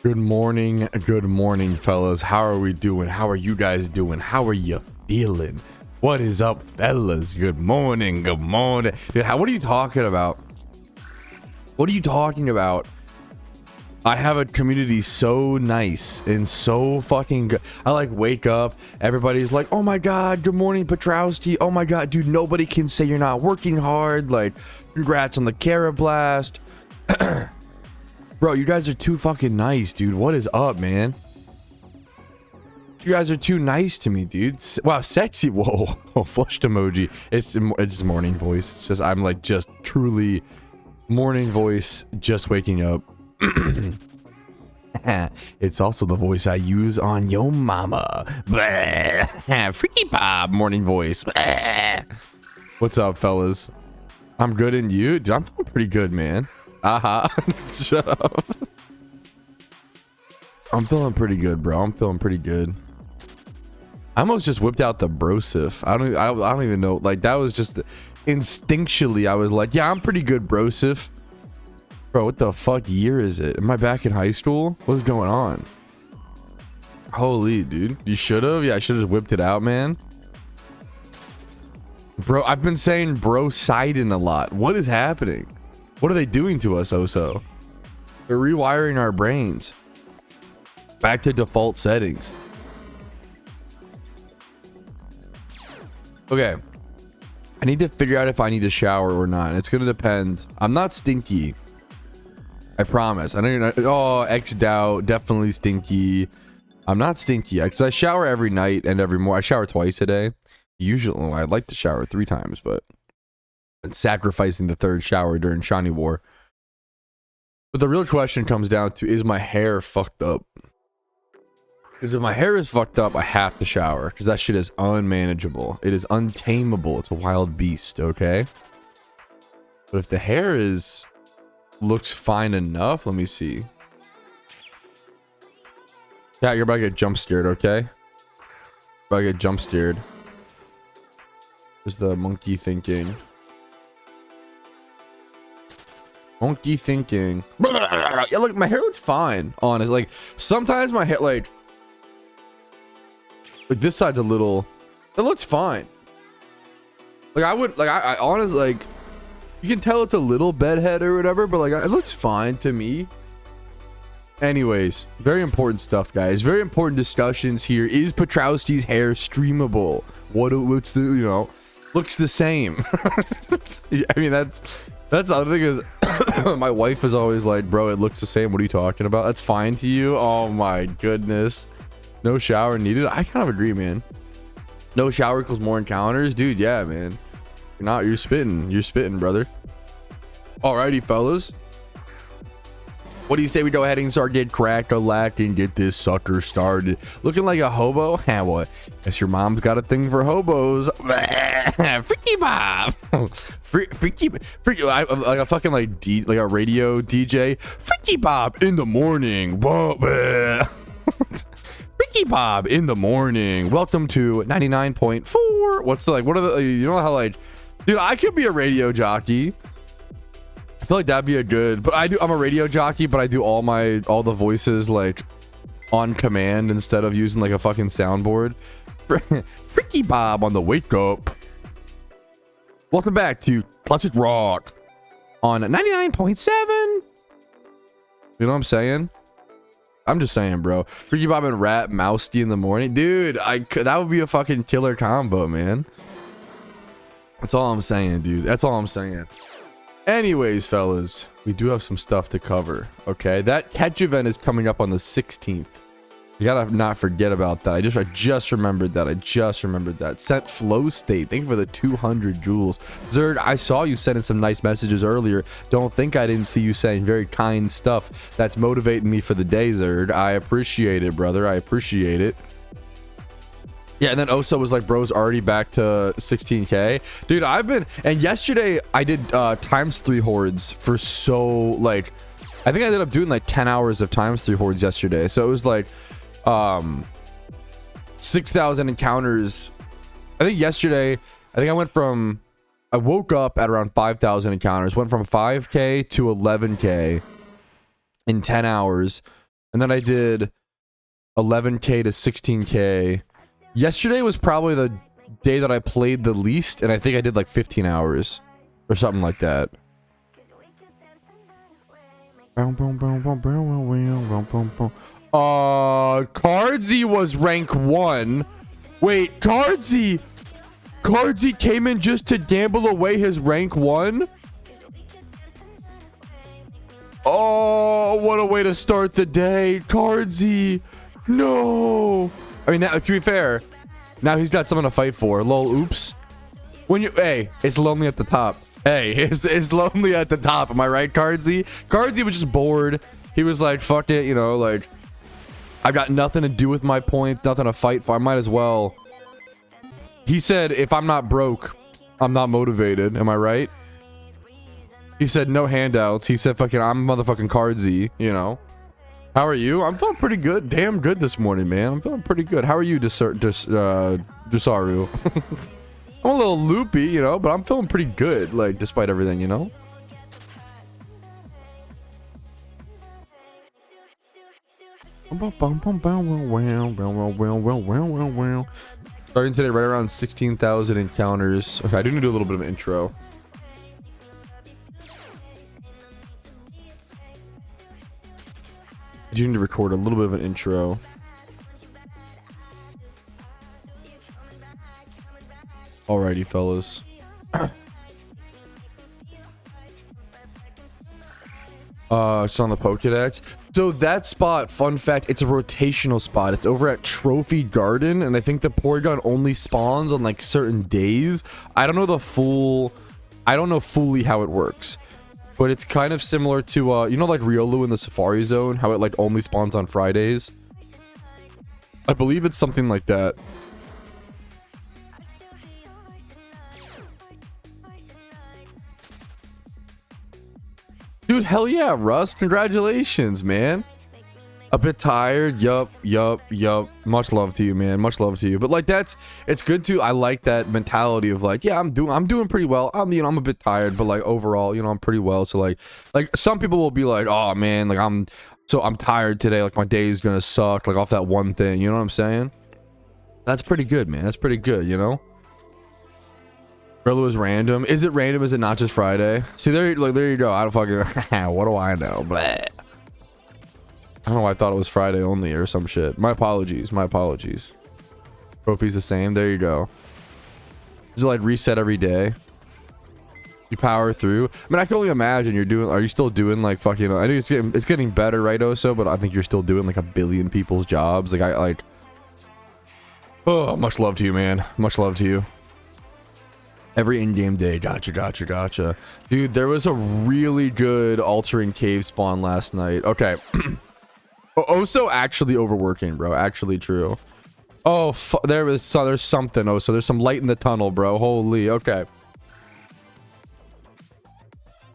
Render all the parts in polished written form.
Good morning, fellas. How are we doing? How are you guys doing? How are you feeling? What is up, fellas? Good morning. Dude, what are you talking about? What are you talking about? I have a community so nice and so fucking good. I like wake up, everybody's like, oh my god, good morning, Petrowski. Oh my god, dude, nobody can say you're not working hard. Like, congrats on the Carrot Blast. Bro, you guys are too fucking nice, dude. What is up, man? You guys are too nice to me, dude. Wow, sexy. Whoa. Oh, flushed emoji. It's morning voice. It's just, I'm like just truly morning voice, just waking up. It's also the voice I use on Yo Mama. Freaky Bob morning voice. What's up, fellas? I'm good, and you? Dude, I'm feeling pretty good, man. Shut up. I'm feeling pretty good, bro. I'm feeling pretty good. I almost just whipped out the brosif. I don't even know. Like, that was just instinctually, I was like, yeah, I'm pretty good, brosif. Bro, what the fuck year is it? Am I back in high school? What's going on? Holy, dude. You should have? Yeah, I should have whipped it out, man. Bro, I've been saying bro Sidon a lot. What is happening? What are they doing to us, Oso? They're rewiring our brains back to default settings. Okay. I need to figure out if I need to shower or not. It's going to depend. I'm not stinky. I promise. I know you're not. Oh, X-Doubt. Definitely stinky. I'm not stinky because I shower every night and every morning. I shower twice a day. Usually, well, I'd like to shower 3 times, but and sacrificing the 3rd shower during Shiny War. But the real question comes down to, is my hair fucked up? Because if my hair is fucked up, I have to shower because that shit is unmanageable. It is untamable. It's a wild beast, okay? But if the hair looks fine enough, let me see. Yeah, you're about to get jump scared, okay? About to get jump scared. Where's the monkey thinking? Monkey thinking. Yeah, look, my hair looks fine, honest. Like, sometimes my hair, like this side's a little, it looks fine. Like, I honestly, like, you can tell it's a little bedhead or whatever, but like, it looks fine to me. Anyways, very important stuff, guys. Very important discussions here. Is Petrowski's hair streamable? What's the, you know, looks the same. I mean, that's the other thing is my wife is always like, bro, it looks the same. What are you talking about? That's fine to you? Oh my goodness. No shower needed. I kind of agree, man. No shower equals more encounters, dude. Yeah, man. You're spitting, brother. Alrighty, fellas. What do you say we go ahead and start get crack-a-lack and get this sucker started? Looking like a hobo? What? Guess your mom's got a thing for hobos. Freaky Bob. Freaky, like a fucking like a radio DJ. Freaky Bob in the morning. Whoa. Freaky Bob in the morning. Welcome to 99.4. What's the, like, what are the, you know how, like, dude, I could be a radio jockey. I feel like that'd be a good, but I'm a radio jockey, but I do all the voices like on command instead of using like a fucking soundboard. Freaky Bob on the wake up. Welcome back to Classic Rock on 99.7. You know what I'm saying? I'm just saying, bro. Freaky Bob and Rat Mousty in the morning. Dude, that would be a fucking killer combo, man. That's all I'm saying, dude. That's all I'm saying. Anyways, fellas, we do have some stuff to cover, okay? That catch event is coming up on the 16th. You gotta not forget about that. I just remembered that. Sent Flow State. Thank you for the 200 jewels. Zerd, I saw you sending some nice messages earlier. Don't think I didn't see you saying very kind stuff. That's motivating me for the day, Zerd. I appreciate it, brother. I appreciate it. Yeah, and then Oso was like, bro's already back to 16k. Dude, and yesterday I did ×3 hordes for like, I think I ended up doing like 10 hours of ×3 hordes yesterday. So it was like 6,000 encounters. I think yesterday, I woke up at around 5,000 encounters, went from 5k to 11k in 10 hours. And then I did 11k to 16k. Yesterday was probably the day that I played the least, and I think I did like 15 hours or something like that. Cardsy was rank 1. Wait, Cardsy came in just to gamble away his rank 1? Oh, what a way to start the day. Cardsy. No. I mean, now, to be fair, now he's got someone to fight for. Lol, oops. Hey, it's lonely at the top. Hey, it's lonely at the top. Am I right, Cardsy? Cardsy was just bored. He was like, fuck it, you know, like, I've got nothing to do with my points, nothing to fight for. I might as well. He said, if I'm not broke, I'm not motivated. Am I right? He said, no handouts. He said, fucking, I'm motherfucking Cardsy, you know? How are you? I'm feeling pretty good. Damn good this morning, man. I'm feeling pretty good. How are you, Dusaru? I'm a little loopy, you know, but I'm feeling pretty good, like, despite everything, you know? Starting today right around 16,000 encounters. Okay, I do need to do a little bit of an intro. I do need to record a little bit of an intro. Alrighty, fellas. It's on the Pokedex. So that spot, fun fact, it's a rotational spot. It's over at Trophy Garden, and I think the Porygon only spawns on like certain days. I don't know fully how it works, but it's kind of similar to you know, like Riolu in the Safari Zone, how it like only spawns on Fridays. I believe it's something like that. Dude, hell yeah, Russ. Congratulations, man. A bit tired. Yup. Much love to you, man. Much love to you. But like, it's good to, I like that mentality of like, yeah, I'm doing pretty well. I'm a bit tired, but like overall, I'm pretty well. So like some people will be like, oh man, like I'm tired today. Like my day is gonna suck, like off that one thing. You know what I'm saying? That's pretty good, man. That's pretty good, you know? Rilla is random. Is it random? Is it not just Friday? See, there you go. I don't fucking what do I know? Blah. I don't know why I thought it was Friday only or some shit. My apologies. Trophy's the same. There you go. Does it like reset every day? You power through. I mean, I can only imagine are you still doing like fucking, I think it's getting better, right, Oso? But I think you're still doing like a billion people's jobs. Like oh, much love to you, man. Much love to you. Every in-game day. Gotcha. Dude, there was a really good altering cave spawn last night. Okay. Oso actually overworking, bro. Actually true. Oh, there's something, Oso. There's some light in the tunnel, bro. Holy, okay.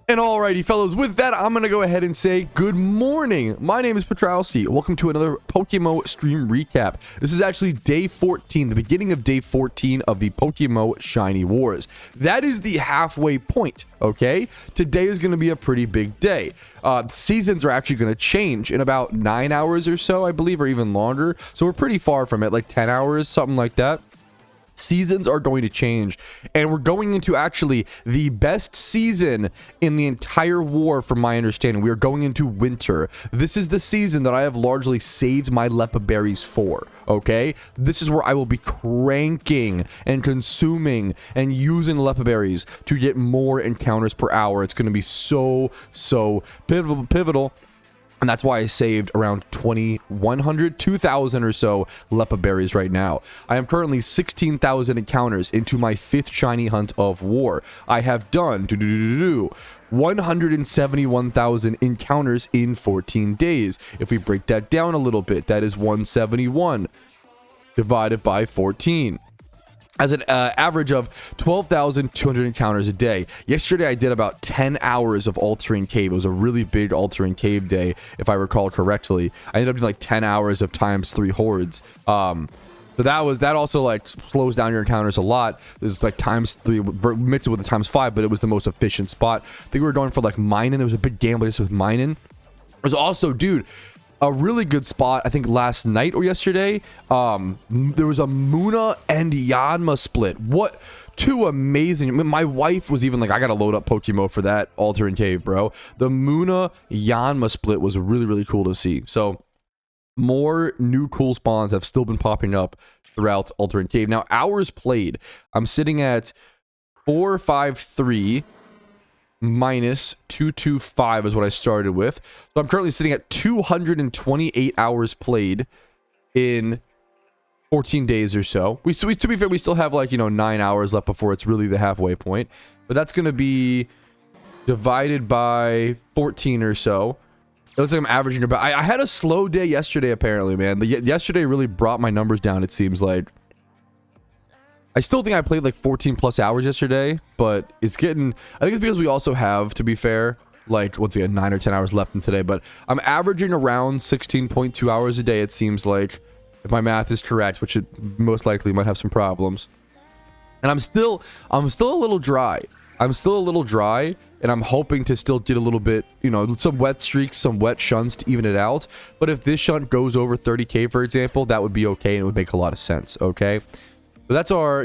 And alrighty, fellas, with that, I'm going to go ahead and say good morning. My name is Petrowski. Welcome to another PokeMMO stream recap. This is actually day 14, the beginning of day 14 of the PokeMMO Shiny Wars. That is the halfway point, okay? Today is going to be a pretty big day. Seasons are actually going to change in about 9 hours or so, I believe, or even longer. So we're pretty far from it, like 10 hours, something like that. Seasons are going to change, and we're going into actually the best season in the entire war from my understanding. We are going into winter. This is the season that I have largely saved my Lepa berries for, okay? This is where I will be cranking and consuming and using the Lepa berries to get more encounters per hour. It's going to be so pivotal. And that's why I saved around 2,100, 2,000 or so Lepa berries right now. I am currently 16,000 encounters into my 5th shiny hunt of war. I have done 171,000 encounters in 14 days. If we break that down a little bit, that is 171 divided by 14. As an average of 12,200 encounters a day. Yesterday, I did about 10 hours of altering cave. It was a really big altering cave day, if I recall correctly. I ended up doing like 10 hours of ×3 hordes. So that also like slows down your encounters a lot. There's like ×3 mixed with the ×5, but it was the most efficient spot. I think we were going for like mining. There was a big gamble just with mining. There's also, dude, a really good spot, I think last night or yesterday. There was a Muna and Yanma split. What two amazing. I mean, my wife was even like, I gotta load up PokeMMO for that altering cave, bro. The Muna Yanma split was really, really cool to see. So more new cool spawns have still been popping up throughout altering cave. Now, hours played, I'm sitting at 453 minus 225 is what I started with. So I'm currently sitting at 228 hours played in 14 days or so. To be fair, we still have like, 9 hours left before it's really the halfway point. But that's going to be divided by 14 or so. It looks like I'm averaging about... I had a slow day yesterday, apparently, man. Yesterday really brought my numbers down, it seems like. I still think I played like 14 plus hours yesterday, but it's getting... I think it's because we also have, to be fair, like, once again, 9 or 10 hours left in today, but I'm averaging around 16.2 hours a day, it seems like, if my math is correct, which it most likely might have some problems. And I'm still a little dry. I'm still a little dry, and I'm hoping to still get a little bit, some wet streaks, some wet shunts to even it out. But if this shunt goes over 30k, for example, that would be okay, and it would make a lot of sense, okay? But that's our,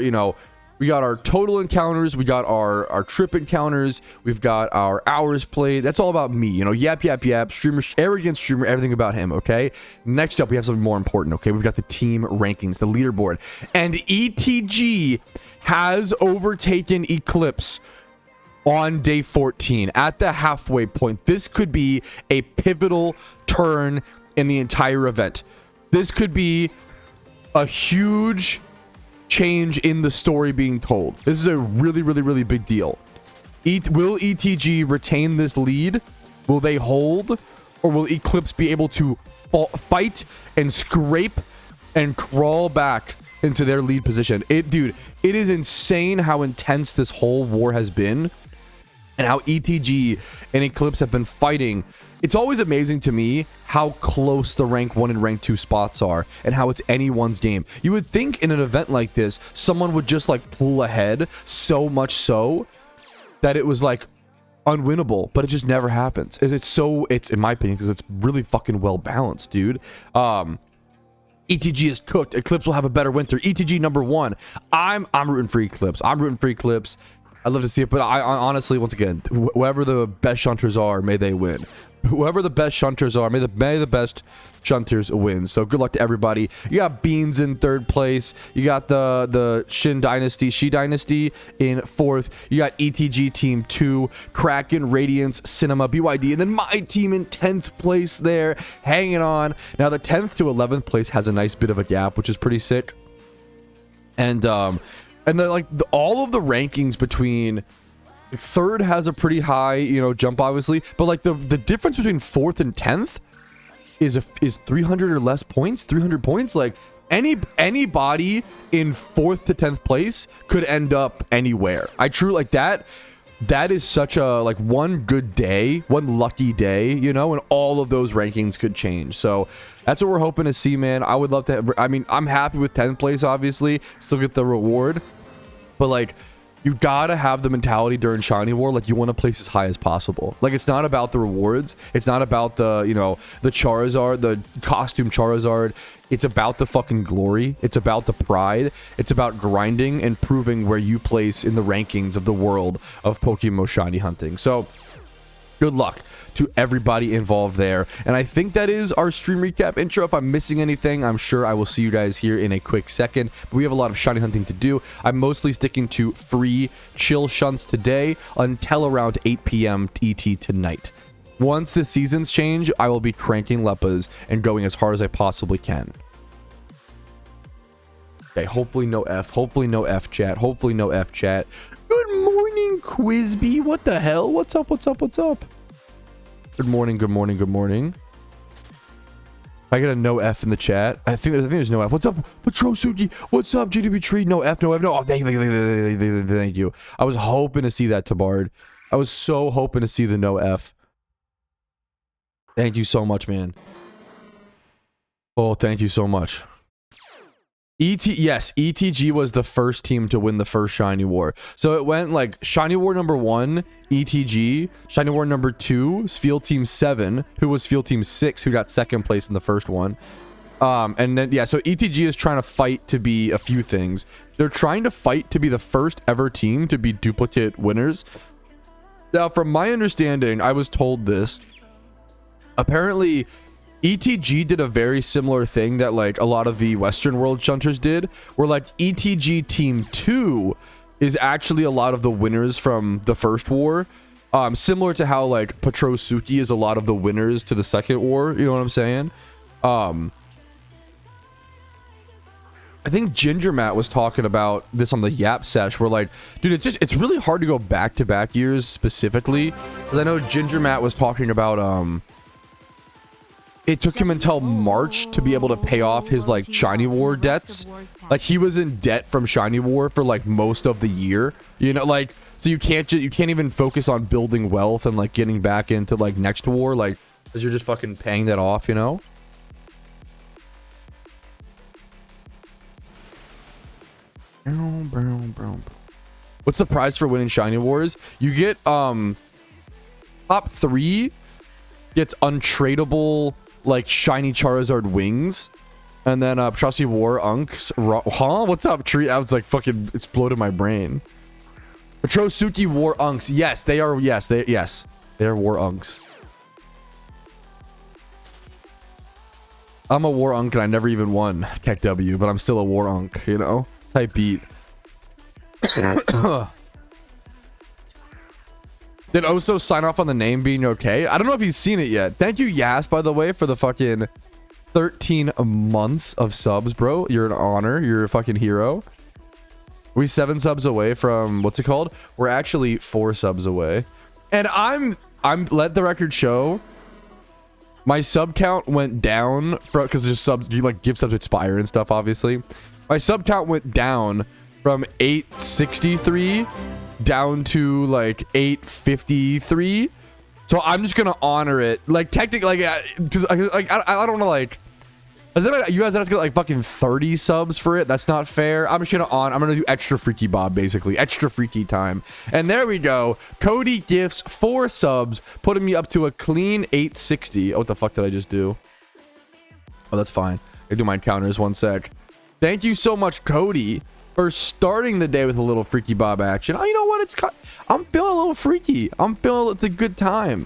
we got our total encounters, we got our trip encounters, we've got our hours played. That's all about me, yap, streamer, arrogant streamer, everything about him, okay? Next up, we have something more important, okay? We've got the team rankings, the leaderboard. And ETG has overtaken Eclipse on day 14 at the halfway point. This could be a pivotal turn in the entire event. This could be a huge change in the story being told. This is a really, really, really big deal. Will ETG retain this lead? Will they hold? Or will Eclipse be able to fight and scrape and crawl back into their lead position? Dude, it is insane how intense this whole war has been and how ETG and Eclipse have been fighting. It's always amazing to me how close the rank 1 and rank 2 spots are and how it's anyone's game. You would think in an event like this, someone would just like pull ahead so much so that it was like unwinnable, but it just never happens. It's in my opinion, because it's really fucking well balanced, dude. ETG is cooked. Eclipse will have a better winter. ETG number 1. I'm rooting for Eclipse. I'm rooting for Eclipse. I'd love to see it, but I honestly, once again, whoever the best shunters are, may they win. Whoever the best shunters are, may the best shunters win. So good luck to everybody. You got Beans in 3rd place. You got the Shi Dynasty in 4th. You got ETG team 2, Kraken, Radiance, Cinema, BYD, and then my team in 10th place there, hanging on. Now the 10th to 11th place has a nice bit of a gap, which is pretty sick. And then all of the rankings between 3rd has a pretty high, jump obviously, but like the difference between 4th and 10th is 300 or less points, 300 points. Like anybody in 4th to 10th place could end up anywhere. I truly like that. That is such a one good day, one lucky day, and all of those rankings could change. So that's what we're hoping to see, man. I would love to I'm happy with 10th place, obviously, still get the reward, but you gotta have the mentality during Shiny War, you want to place as high as possible. It's not about the rewards, it's not about the the Charizard, the costume Charizard. It's about the fucking glory, it's about the pride, it's about grinding and proving where you place in the rankings of the world of PokeMMO shiny hunting. So good luck to everybody involved there. And I think that is our stream recap intro. If I'm missing anything, I'm sure I will see you guys here in a quick second. But we have a lot of shiny hunting to do. I'm mostly sticking to free chill shunts today until around 8 p.m. ET tonight. Once the seasons change, I will be cranking Leppas and going as hard as I possibly can. Okay, hopefully no F. Hopefully no F chat. Hopefully no F chat. Good morning, Quizby. What the hell? What's up? What's up? What's up? Good morning. Good morning. Good morning. I get a no F in the chat. I think there's no F. What's up, Patrosuki? What's up, GDB Tree? No F. No F. No. Oh, thank you. I was hoping to see that, Tabard. I was so hoping to see the no F. Thank you so much, man. Oh, thank you so much. Yes, ETG was the first team to win the first Shiny War. So it went like Shiny War number 1, ETG, Shiny War number 2, Field Team 7, who was Field Team 6, who got second place in the first one. And then, yeah, so ETG is trying to fight to be a few things. They're trying to fight to be the first ever team to be duplicate winners. Now, from my understanding, I was told this. Apparently, ETG did a very similar thing that like a lot of the Western World Shunters did, where like ETG Team 2 is actually a lot of the winners from the first war. Similar to how like Patrosuki is a lot of the winners to the second war. You know what I'm saying? I think Ginger Matt was talking about this on the Yap Sesh, where like, dude, it's really hard to go back-to-back years specifically, because I know Ginger Matt was talking about it took him until March to be able to pay off his like Shiny War debts. Like he was in debt from Shiny War for like most of the year, you know, like, so you can't even focus on building wealth and like getting back into like next war, like, because you're just fucking paying that off, you know. What's the prize for winning Shiny Wars? You get top 3 gets untradeable like shiny Charizard wings, and then Trusty War Unks. Huh? What's up, Tree? I was like fucking exploded my brain. Patrosuki War Unks. Yes, they are. Yes, they are War Unks. I'm a War Unk and I never even won Keck W, but I'm still a War Unk, you know? Type beat. Did Oso sign off on the name being okay? I don't know if he's seen it yet. Thank you, Yas, by the way, for the fucking 13 months of subs, bro. You're an honor. You're a fucking hero. We 7 subs away from, what's it called? We're actually 4 subs away. And I'm let the record show, my sub count went down because there's subs, you like give subs expire and stuff, obviously. My sub count went down from 863 down to like 853. So I'm just gonna honor it. Like technically, like I don't know, like, you guys have to get like fucking 30 subs for it. That's not fair. I'm just gonna I'm gonna do extra freaky Bob, basically extra freaky time. And there we go. Cody gifts 4 subs, putting me up to a clean 860. Oh, what the fuck did I just do? Oh, that's fine. I do my counters 1 sec. Thank you so much, Cody, for starting the day with a little freaky Bob action. Oh, you know what? I'm feeling a little freaky. It's a good time.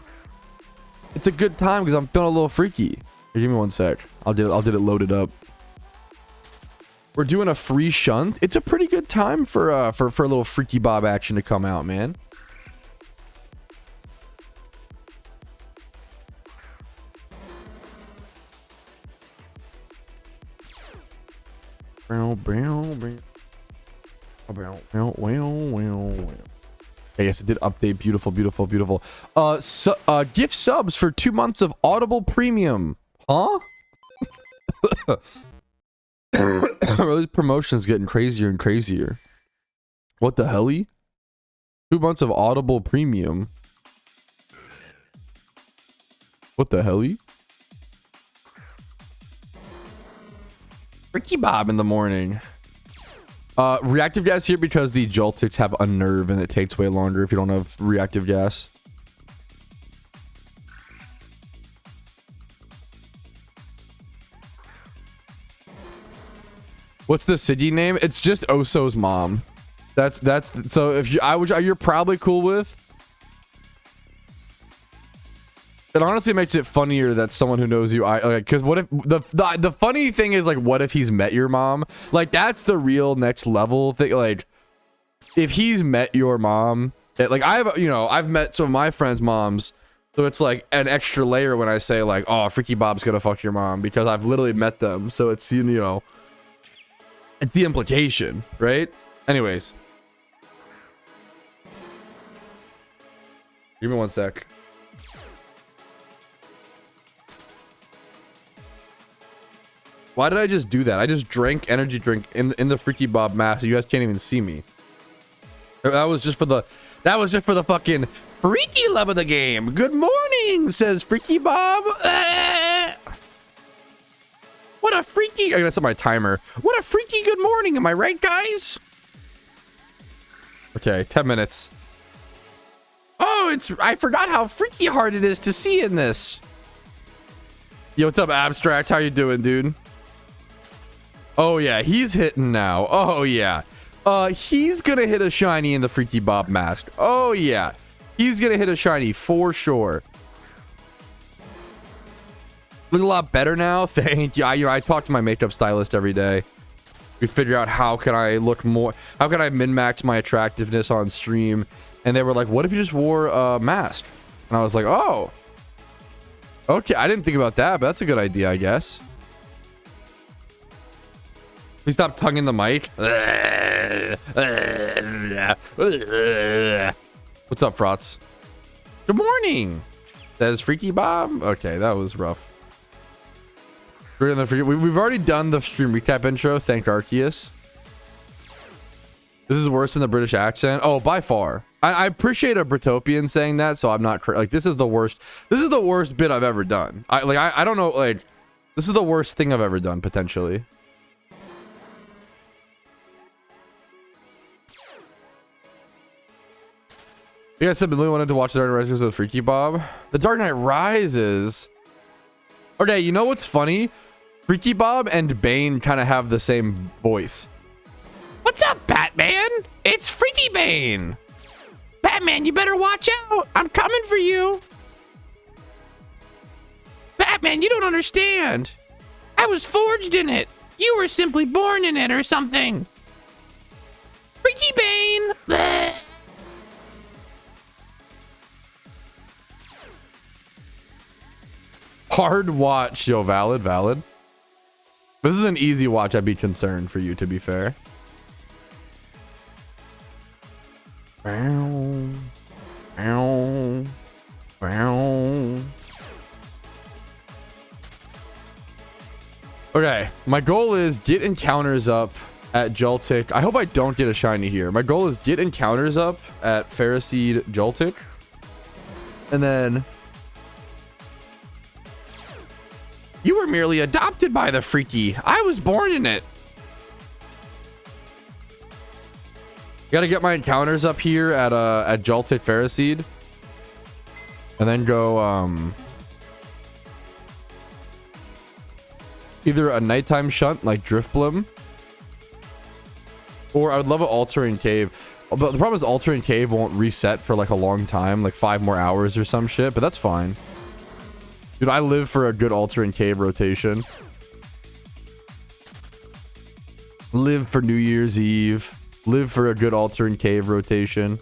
It's a good time because I'm feeling a little freaky. Here, give me 1 sec. I'll get it loaded up. We're doing a free shunt. It's a pretty good time for a little freaky Bob action to come out, man. Yes, it did update. Beautiful. Gift subs for 2 months of Audible Premium. Huh? This promotion's getting crazier and crazier. What the hell-y? 2 months of Audible Premium. What the hell-y? Ricky Bob in the morning. Reactive gas here because the Joltics have a nerve and it takes way longer if you don't have reactive gas. What's the Siggy name? It's just Oso's mom. That's so if you're probably cool with. It honestly makes it funnier that someone who knows you, because what if the funny thing is, like, what if he's met your mom? Like, that's the real next level thing. Like, if he's met your mom, like, I've met some of my friends' moms, so it's like an extra layer when I say like, oh, Freaky Bob's gonna fuck your mom, because I've literally met them. So it's, you know, it's the implication, right? Anyways, give me 1 sec. Why did I just do that? I just drank energy drink in the Freaky Bob mask. You guys can't even see me. That was just for the fucking freaky love of the game. Good morning, says Freaky Bob. What a freaky freaky... I gotta set my timer. What a freaky good morning. Am I right, guys? Okay, 10 minutes. Oh, I forgot how freaky hard it is to see in this. Yo, what's up, Abstract? How you doing, dude? Oh, yeah, he's hitting now. Oh, yeah. He's gonna hit a shiny in the Freaky Bob mask. Oh, yeah. He's gonna hit a shiny for sure. Look a lot better now. Thank you. I talk to my makeup stylist every day. We figure out how can I look more, how can I min-max my attractiveness on stream. And they were like, what if you just wore a mask? And I was like, oh, okay. I didn't think about that, but that's a good idea, I guess. Please stop tonguing the mic. What's up, Frotz? Good morning. Says Freaky Bob. Okay, that was rough. We've already done the stream recap intro. Thank Arceus. This is worse than the British accent. Oh, by far. I appreciate a Britopian saying that, so I'm not like, this is the worst. This is the worst bit I've ever done. I don't know, like, this is the worst thing I've ever done, potentially. You guys have been really wanted to watch The Dark Knight Rises with Freaky Bob. The Dark Knight Rises. Okay, you know what's funny? Freaky Bob and Bane kind of have the same voice. What's up, Batman? It's Freaky Bane. Batman, you better watch out. I'm coming for you. Batman, you don't understand. I was forged in it. You were simply born in it or something. Freaky Bane. Bleh. Hard watch. Yo, valid. This is an easy watch. I'd be concerned for you, to be fair. Okay, my goal is get encounters up at Joltik. I hope I don't get a shiny here. My goal is get encounters up at Ferroseed Joltik. And then... You were merely adopted by the Freaky. I was born in it. Gotta get my encounters up here at Joltik Ferroseed. And then go either a nighttime shunt like Driftbloom. Or I would love an altering cave. But the problem is altering cave won't reset for like a long time, like 5 more hours or some shit, but that's fine. Dude, I live for a good altering cave rotation. Live for New Year's Eve. Live for a good altering cave rotation.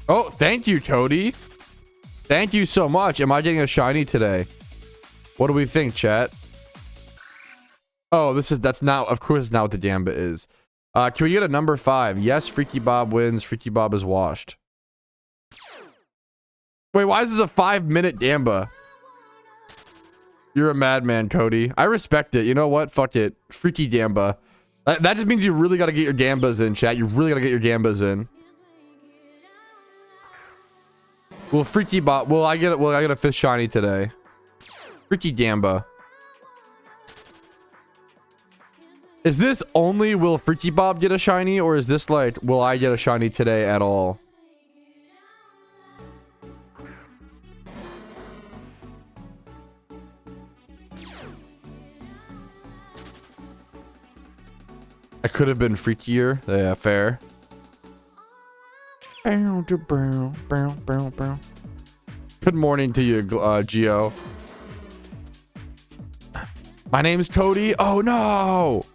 Oh, thank you, Cody. Thank you so much. Am I getting a shiny today? What do we think, chat? Oh, that's not, of course, not what the Gambit is. Can we get a number 5? Yes, Freaky Bob wins. Freaky Bob is washed. Wait, why is this a 5-minute Gamba? You're a madman, Cody. I respect it. You know what? Fuck it. Freaky Gamba. That just means you really got to get your Gambas in, chat. You really got to get your Gambas in. Well, Freaky Bob. I get a 5th shiny today. Freaky Gamba. Is this only will Freaky Bob get a shiny, or is this like, will I get a shiny today at all? I could have been freakier. Yeah, fair. Good morning to you, Geo. My name's Cody. Oh no!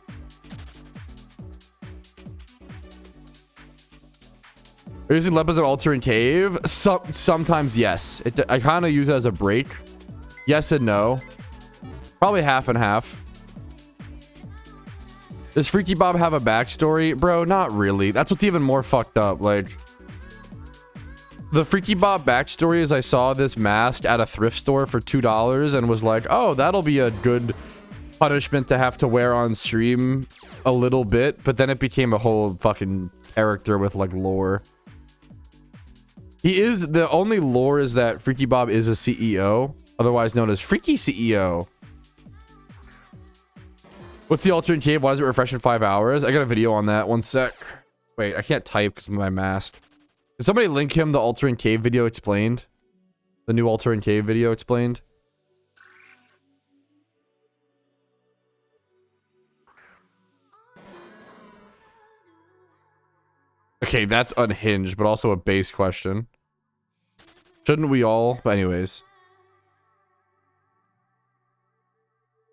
Are you using Lepus and Altering Cave? Sometimes yes. I kind of use it as a break. Yes and no. Probably half and half. Does Freaky Bob have a backstory? Bro, not really. That's what's even more fucked up. Like, the Freaky Bob backstory is I saw this mask at a thrift store for $2 and was like, oh, that'll be a good punishment to have to wear on stream a little bit. But then it became a whole fucking character with like lore. He is, the only lore is that Freaky Bob is a CEO, otherwise known as Freaky CEO. What's the alternate cave? Why does it refresh in 5 hours? I got a video on that. One sec. Wait, I can't type because of my mask. Did somebody link him the alternate cave video explained? The new alternate cave video explained? Okay, that's unhinged, but also a base question. Shouldn't we all? But anyways.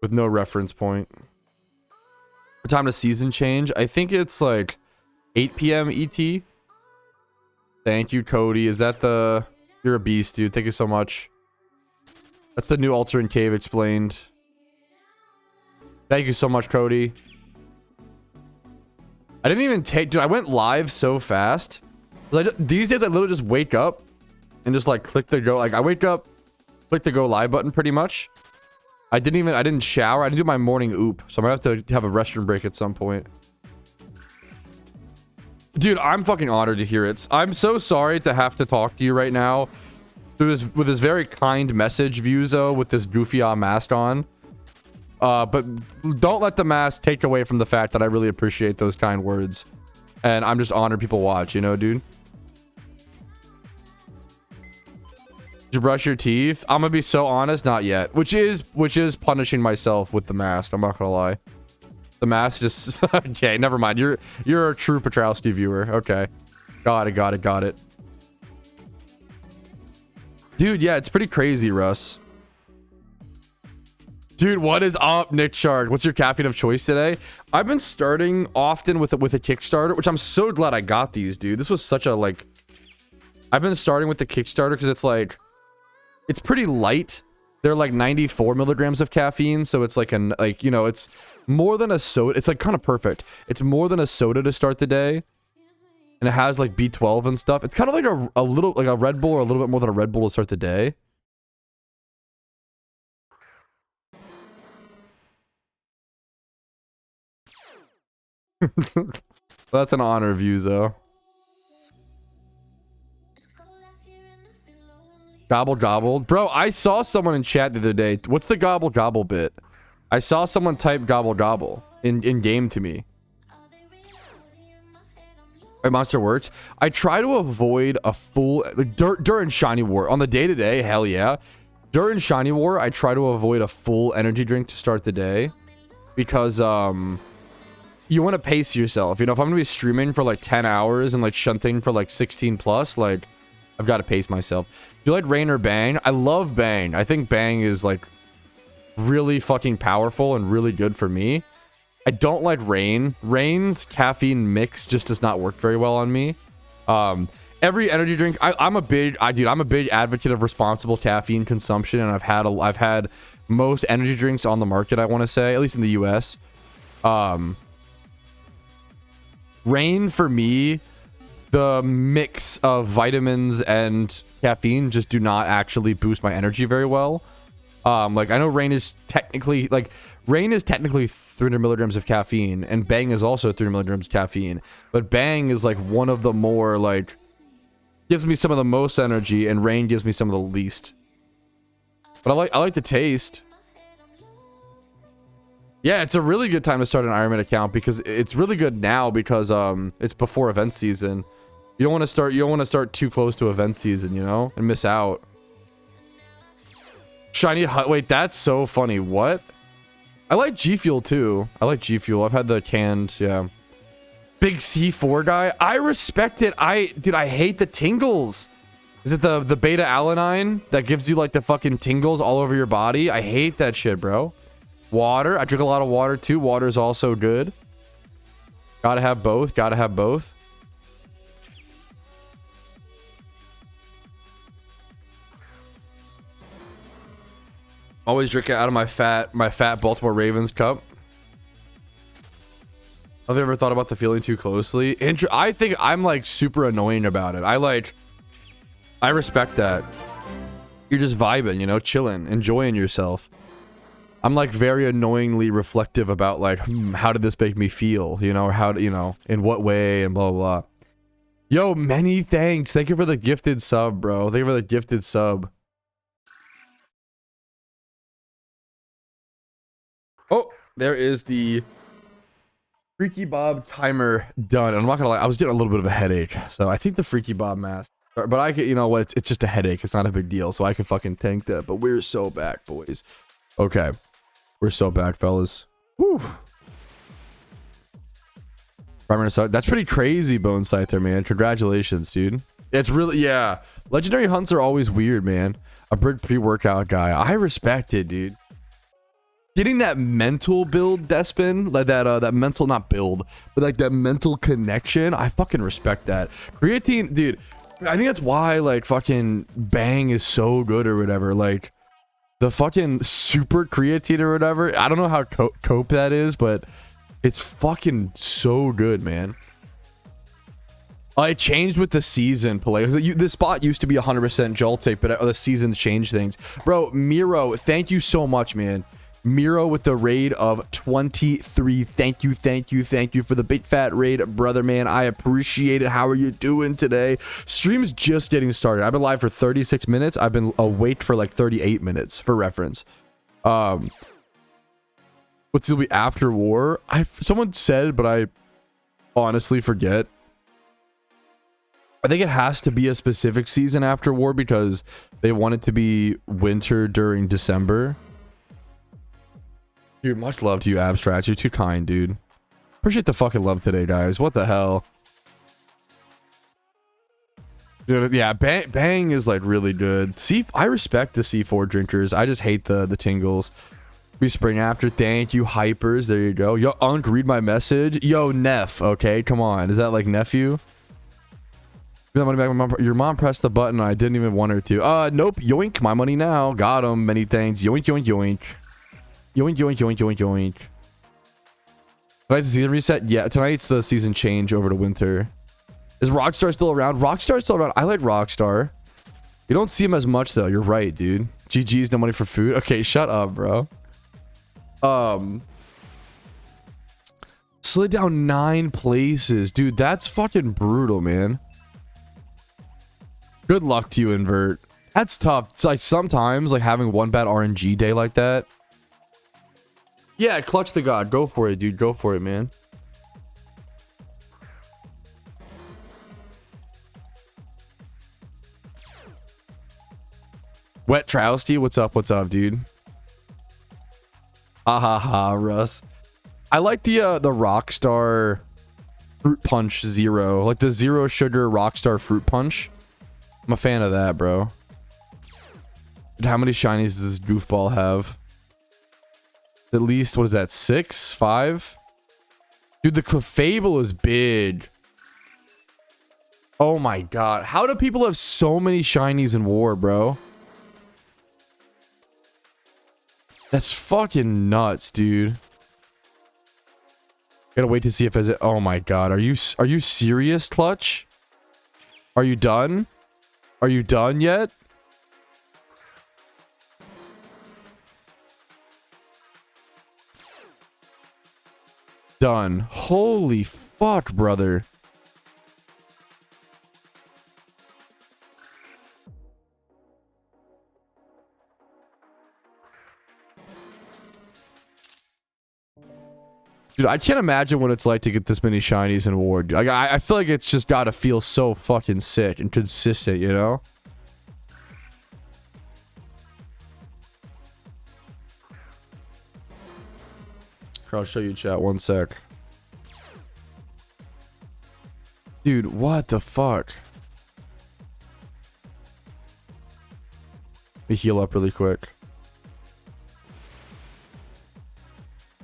With no reference point. What time does season change? I think it's like 8 p.m. ET. Thank you, Cody. Is that the... You're a beast, dude. Thank you so much. That's the new alternate cave explained. Thank you so much, Cody. I didn't even take... Dude, I went live so fast. These days, I literally just wake up and just, like, click the go... Like, I wake up, click the go live button pretty much. I didn't shower. I didn't do my morning oop. So I'm gonna have to have a restroom break at some point. Dude, I'm fucking honored to hear it. I'm so sorry to have to talk to you right now with this very kind message, Vuzo, with this goofy mask on. But don't let the mask take away from the fact that I really appreciate those kind words. And I'm just honored people watch, you know, dude? Did you brush your teeth? I'm gonna be so honest, not yet. Which is punishing myself with the mask, I'm not gonna lie. The mask just... Okay, never mind. You're a true Petrowski viewer. Okay. Got it. Dude, yeah, it's pretty crazy, Russ. Dude, what is up, Nick Shard? What's your caffeine of choice today? I've been starting often with a Kickstarter, which I'm so glad I got these, dude. This was such a, like... I've been starting with the Kickstarter because it's like... It's pretty light. They're like 94 milligrams of caffeine, so it's like you know, it's more than a soda. It's like kind of perfect. It's more than a soda to start the day, and it has like B12 and stuff. It's kind of like a little like a Red Bull, or a little bit more than a Red Bull to start the day. That's an honor, Vuzo. Gobble gobbled. Bro, I saw someone in chat the other day. What's the gobble gobble bit? I saw someone type gobble gobble in game to me. My monster works. I try to avoid a full... Like, during Shiny War. On the day-to-day, hell yeah. During Shiny War, I try to avoid a full energy drink to start the day. Because, you want to pace yourself. You know, if I'm going to be streaming for like 10 hours and like shunting for like 16 plus, like... I've got to pace myself. Do you like Rain or Bang? I love Bang. I think Bang is like really fucking powerful and really good for me. I don't like Rain. Rain's caffeine mix just does not work very well on me. Every energy drink, I'm a big advocate of responsible caffeine consumption, and I've had most energy drinks on the market, I want to say, at least in the US. Rain for me, the mix of vitamins and caffeine just do not actually boost my energy very well. Like, I know Rain is technically 300 milligrams of caffeine, and Bang is also 300 milligrams of caffeine. But Bang is like one of the more, like, gives me some of the most energy, and Rain gives me some of the least. But I like the taste. Yeah, it's a really good time to start an Ironman account, because it's really good now because it's before event season. You don't want to start too close to event season, you know, and miss out. Shiny Hut. Wait, that's so funny. What? I like G Fuel too. I like G Fuel. I've had the canned, yeah. Big C4 guy. I respect it. Dude, I hate the tingles. Is it the beta alanine that gives you like the fucking tingles all over your body? I hate that shit, bro. Water. I drink a lot of water too. Water is also good. Gotta have both. Gotta have both. Always drink it out of my fat Baltimore Ravens cup. Have you ever thought about the feeling too closely? I think I'm like super annoying about it. I respect that. You're just vibing, you know, chilling, enjoying yourself. I'm like very annoyingly reflective about like, how did this make me feel? You know, or how, you know, in what way and blah, blah, blah. Yo, many thanks. Thank you for the gifted sub, bro. Thank you for the gifted sub. Oh, there is the Freaky Bob timer done. I'm not gonna lie, I was getting a little bit of a headache, so I think the Freaky Bob mask. But I could, you know what? It's just a headache. It's not a big deal, so I can fucking tank that. But we're so back, boys. Okay, we're so back, fellas. Woo. That's pretty crazy, Bone Scyther, man. Congratulations, dude. It's really, yeah. Legendary hunts are always weird, man. A pre-workout guy. I respect it, dude. Getting that mental build, Despin, like that mental, not build, but like that mental connection, I fucking respect that. Creatine, dude, I think that's why like fucking Bang is so good or whatever. Like the fucking super creatine or whatever. I don't know how cope that is, but it's fucking so good, man. It changed with the season, Palais. This spot used to be 100% Joltik, but the seasons changed things. Bro, Miro, thank you so much, man. Miro with the raid of 23. Thank you for the big fat raid, brother, man. I appreciate it. How are you doing today? Stream's just getting started. I've been live for 36 minutes. I've been awake for like 38 minutes for reference. What's it'll be after war? Someone said, but I honestly forget. I think it has to be a specific season after war because they want it to be winter during December. Dude, much love to you, Abstract. You're too kind, dude. Appreciate the fucking love today, guys. What the hell? Dude, yeah, Bang is like really good. I respect the C4 drinkers. I just hate the tingles. Be spring after. Thank you, Hypers. There you go. Yo, Unk, read my message. Yo, Neff. Okay, come on. Is that like nephew? Your mom pressed the button and I didn't even want her to. Nope. Yoink. My money now. Got him. Many thanks. Yoink, yoink, yoink. Yoink, yoink, yoink, yoink, yoink. Tonight's the season reset? Yeah, tonight's the season change over to winter. Is Rockstar still around? Rockstar's still around. I like Rockstar. You don't see him as much, though. You're right, dude. GG's, no money for food. Okay, shut up, bro. Slid down 9 places. Dude, that's fucking brutal, man. Good luck to you, Invert. That's tough. It's like sometimes, like having one bad RNG day like that. Yeah, clutch the god. Go for it, dude. Go for it, man. Wet Trousty, what's up? What's up, dude? Ha ha ha, Russ. I like the Rockstar Fruit Punch Zero, like the zero sugar Rockstar Fruit Punch. I'm a fan of that, bro. Dude, how many shinies does this goofball have? At least, what is that, 6? 5? Dude, the Clefable is big. Oh my god. How do people have so many shinies in war, bro? That's fucking nuts, dude. Gotta wait to see if it. Oh my god. Are you serious, Clutch? Are you done? Are you done yet? Done. Holy fuck, brother. Dude, I can't imagine what it's like to get this many shinies in war. Like, I feel like it's just gotta feel so fucking sick and consistent, you know? I'll show you chat, one sec. Dude, what the fuck? Let me heal up really quick.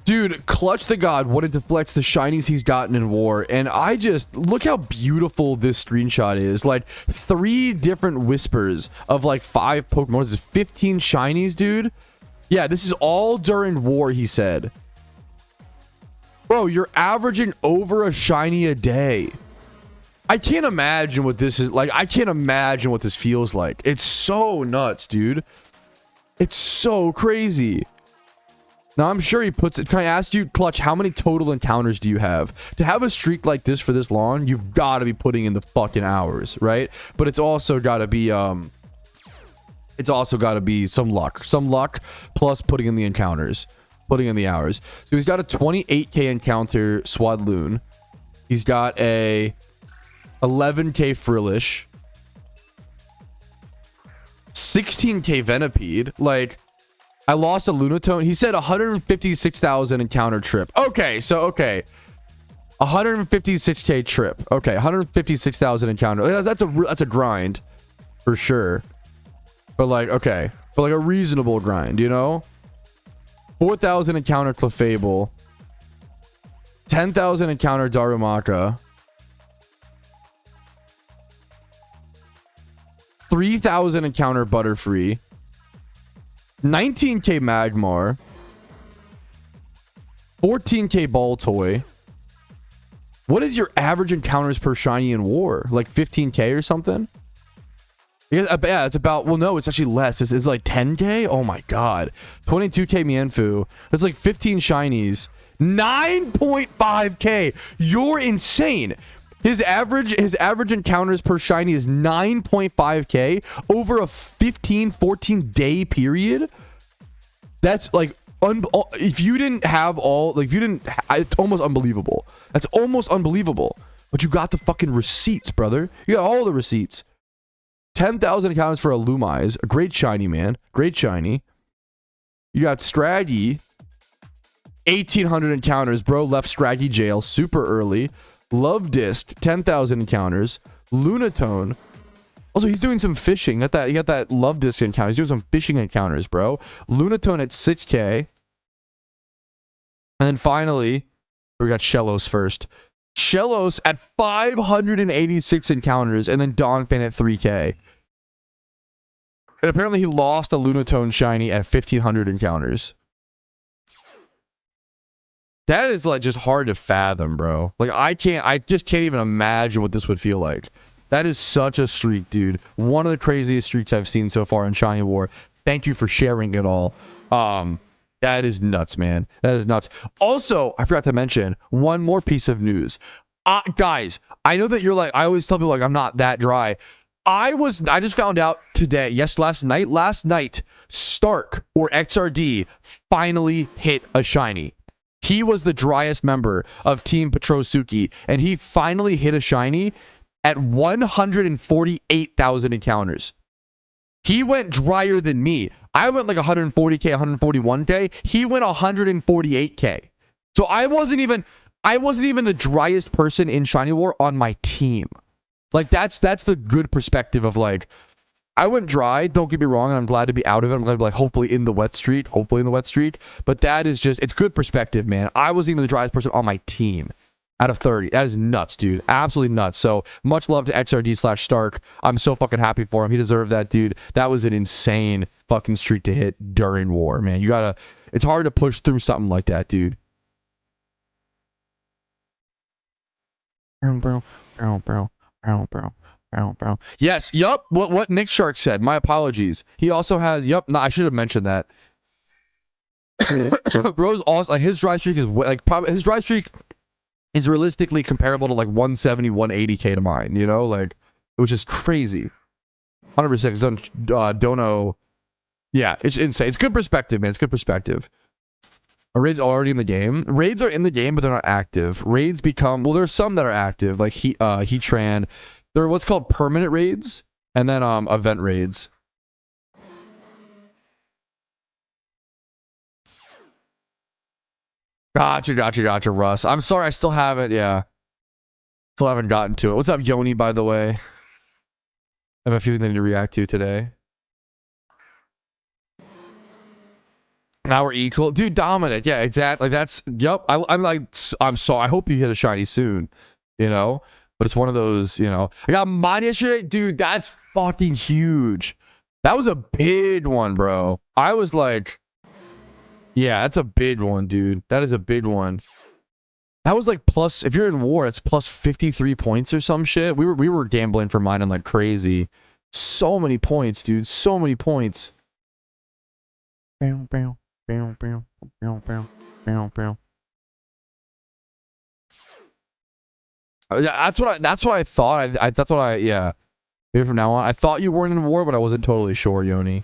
Dude, Clutch the God wanted to flex the shinies he's gotten in war, and I just look how beautiful this screenshot is. Like 3 different whispers of like 5 Pokemon. This is 15 shinies, dude. Yeah, this is all during war, he said. Bro, you're averaging over a shiny a day. I can't imagine what this is like. I can't imagine what this feels like. It's so nuts, dude. It's so crazy. Now, I'm sure he puts it. Can I ask you, Clutch, how many total encounters do you have? To have a streak like this for this long, you've got to be putting in the fucking hours, right? But it's also got to be, some luck. Some luck plus putting in the encounters. Putting in the hours. So he's got a 28k encounter Swadloon. He's got a 11k Frillish. 16k Venipede. Like, I lost a Lunatone. He said 156,000 encounter trip. Okay, so okay. 156k trip. Okay, 156,000 encounter. That's a grind for sure. But like, okay. But like a reasonable grind, you know? 4,000 encounter Clefable. 10,000 encounter Darumaka. 3,000 encounter Butterfree. 19k Magmar. 14k Baltoy. What is your average encounters per shiny in war? Like 15k or something? Yeah, it's about, well, no, it's actually less. It's like 10k? Oh my god. 22k Mienfoo. That's like 15 shinies. 9.5k. You're insane. His average encounters per shiny is 9.5k over a 14 day period. That's like if you didn't have all, like, if you didn't, it's almost unbelievable. That's almost unbelievable. But you got the fucking receipts, brother. You got all the receipts. 10,000 encounters for a Lumise. A great shiny, man. Great shiny. You got Scraggy. 1,800 encounters, bro. Left Scraggy jail super early. Love Disc. 10,000 encounters. Lunatone. Also, he's doing some fishing. You got that Love Disc encounter. He's doing some fishing encounters, bro. Lunatone at 6k. And then finally, we got Shellos first. Shellos at 586 encounters, and then Donphan at 3k. And apparently he lost a Lunatone shiny at 1,500 encounters. That is like just hard to fathom, bro. Like I just can't even imagine what this would feel like. That is such a streak, dude. One of the craziest streaks I've seen so far in Shiny War. Thank you for sharing it all. That is nuts, man. That is nuts. Also, I forgot to mention one more piece of news. Guys, I know that you're like, I always tell people like I'm not that dry. I just found out today, last night, Stark or XRD finally hit a shiny. He was the driest member of Team Petrosuki, and he finally hit a shiny at 148,000 encounters. He went drier than me. I went like 140k, 141k. He went 148k. So I wasn't even the driest person in Shiny War on my team. Like that's the good perspective of like, I went dry, don't get me wrong, and I'm glad to be out of it. I'm glad to be like hopefully in the wet streak. But that is just, it's good perspective, man. I wasn't even the driest person on my team out of 30. That is nuts, dude. Absolutely nuts. So much love to XRD/Stark. I'm so fucking happy for him. He deserved that, dude. That was an insane fucking streak to hit during war, man. It's hard to push through something like that, dude. Bro. Yes, yup. What Nick Shark said. My apologies. He also has, yup. No, I should have mentioned that. Bro's also, like, his dry streak is like probably his dry streak is realistically comparable to like 170, 180k to mine. You know, like, which is crazy. 100%. Don't know. Yeah, it's insane. It's good perspective, man. It's good perspective. Are raids already in the game? Raids are in the game, but they're not active. Raids become, well, there's some that are active, like Heatran. They're what's called permanent raids, and then event raids. Gotcha, Russ. I'm sorry, I still haven't, still haven't gotten to it. What's up, Yoni, by the way? I have a few things to react to today. Now we're equal. Dude, dominant. Yeah, exactly. That's, yep. I'm sorry. I hope you hit a shiny soon, you know? But it's one of those, you know. I got mine yesterday. Dude, that's fucking huge. That was a big one, bro. I was like, yeah, that's a big one, dude. That is a big one. That was like plus, if you're in war, it's plus 53 points or some shit. We were gambling for mine and like crazy. So many points, dude. So many points. Bam. Bam, bam, bam, bam, bam, bam. Yeah, that's what I thought. That's what I, yeah. Maybe from now on. I thought you weren't in war, but I wasn't totally sure, Yoni.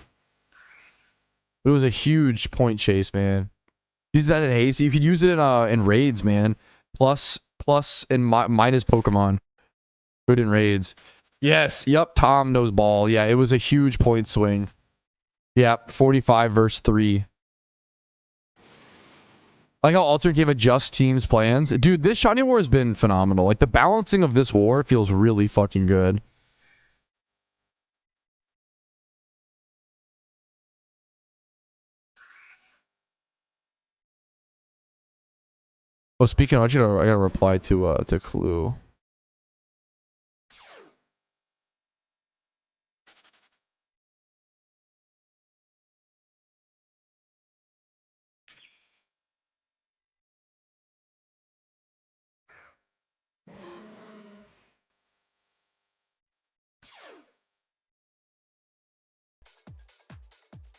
It was a huge point chase, man. Use that in haste. You could use it in raids, man. Plus and minus Pokemon. Good in raids. Yes. Yep. Tom knows ball. Yeah, it was a huge point swing. Yep. 45 versus 3. I like how alternate game adjusts teams' plans. Dude, this Shiny War has been phenomenal. Like, the balancing of this war feels really fucking good. Oh, speaking of, I gotta reply to Clue.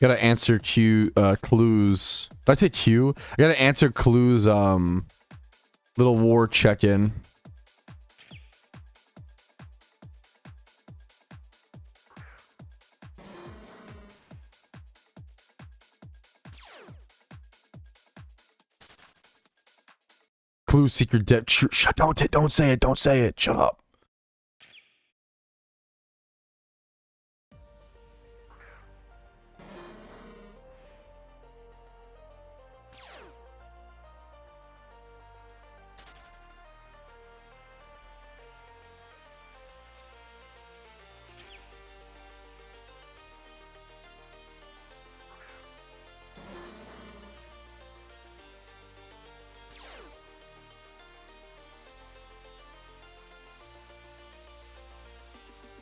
Gotta answer Clue's. Did I say Q? I gotta answer Clue's little war check-in. Clue's secret debt. Shut! Don't say it. Don't say it. Shut up.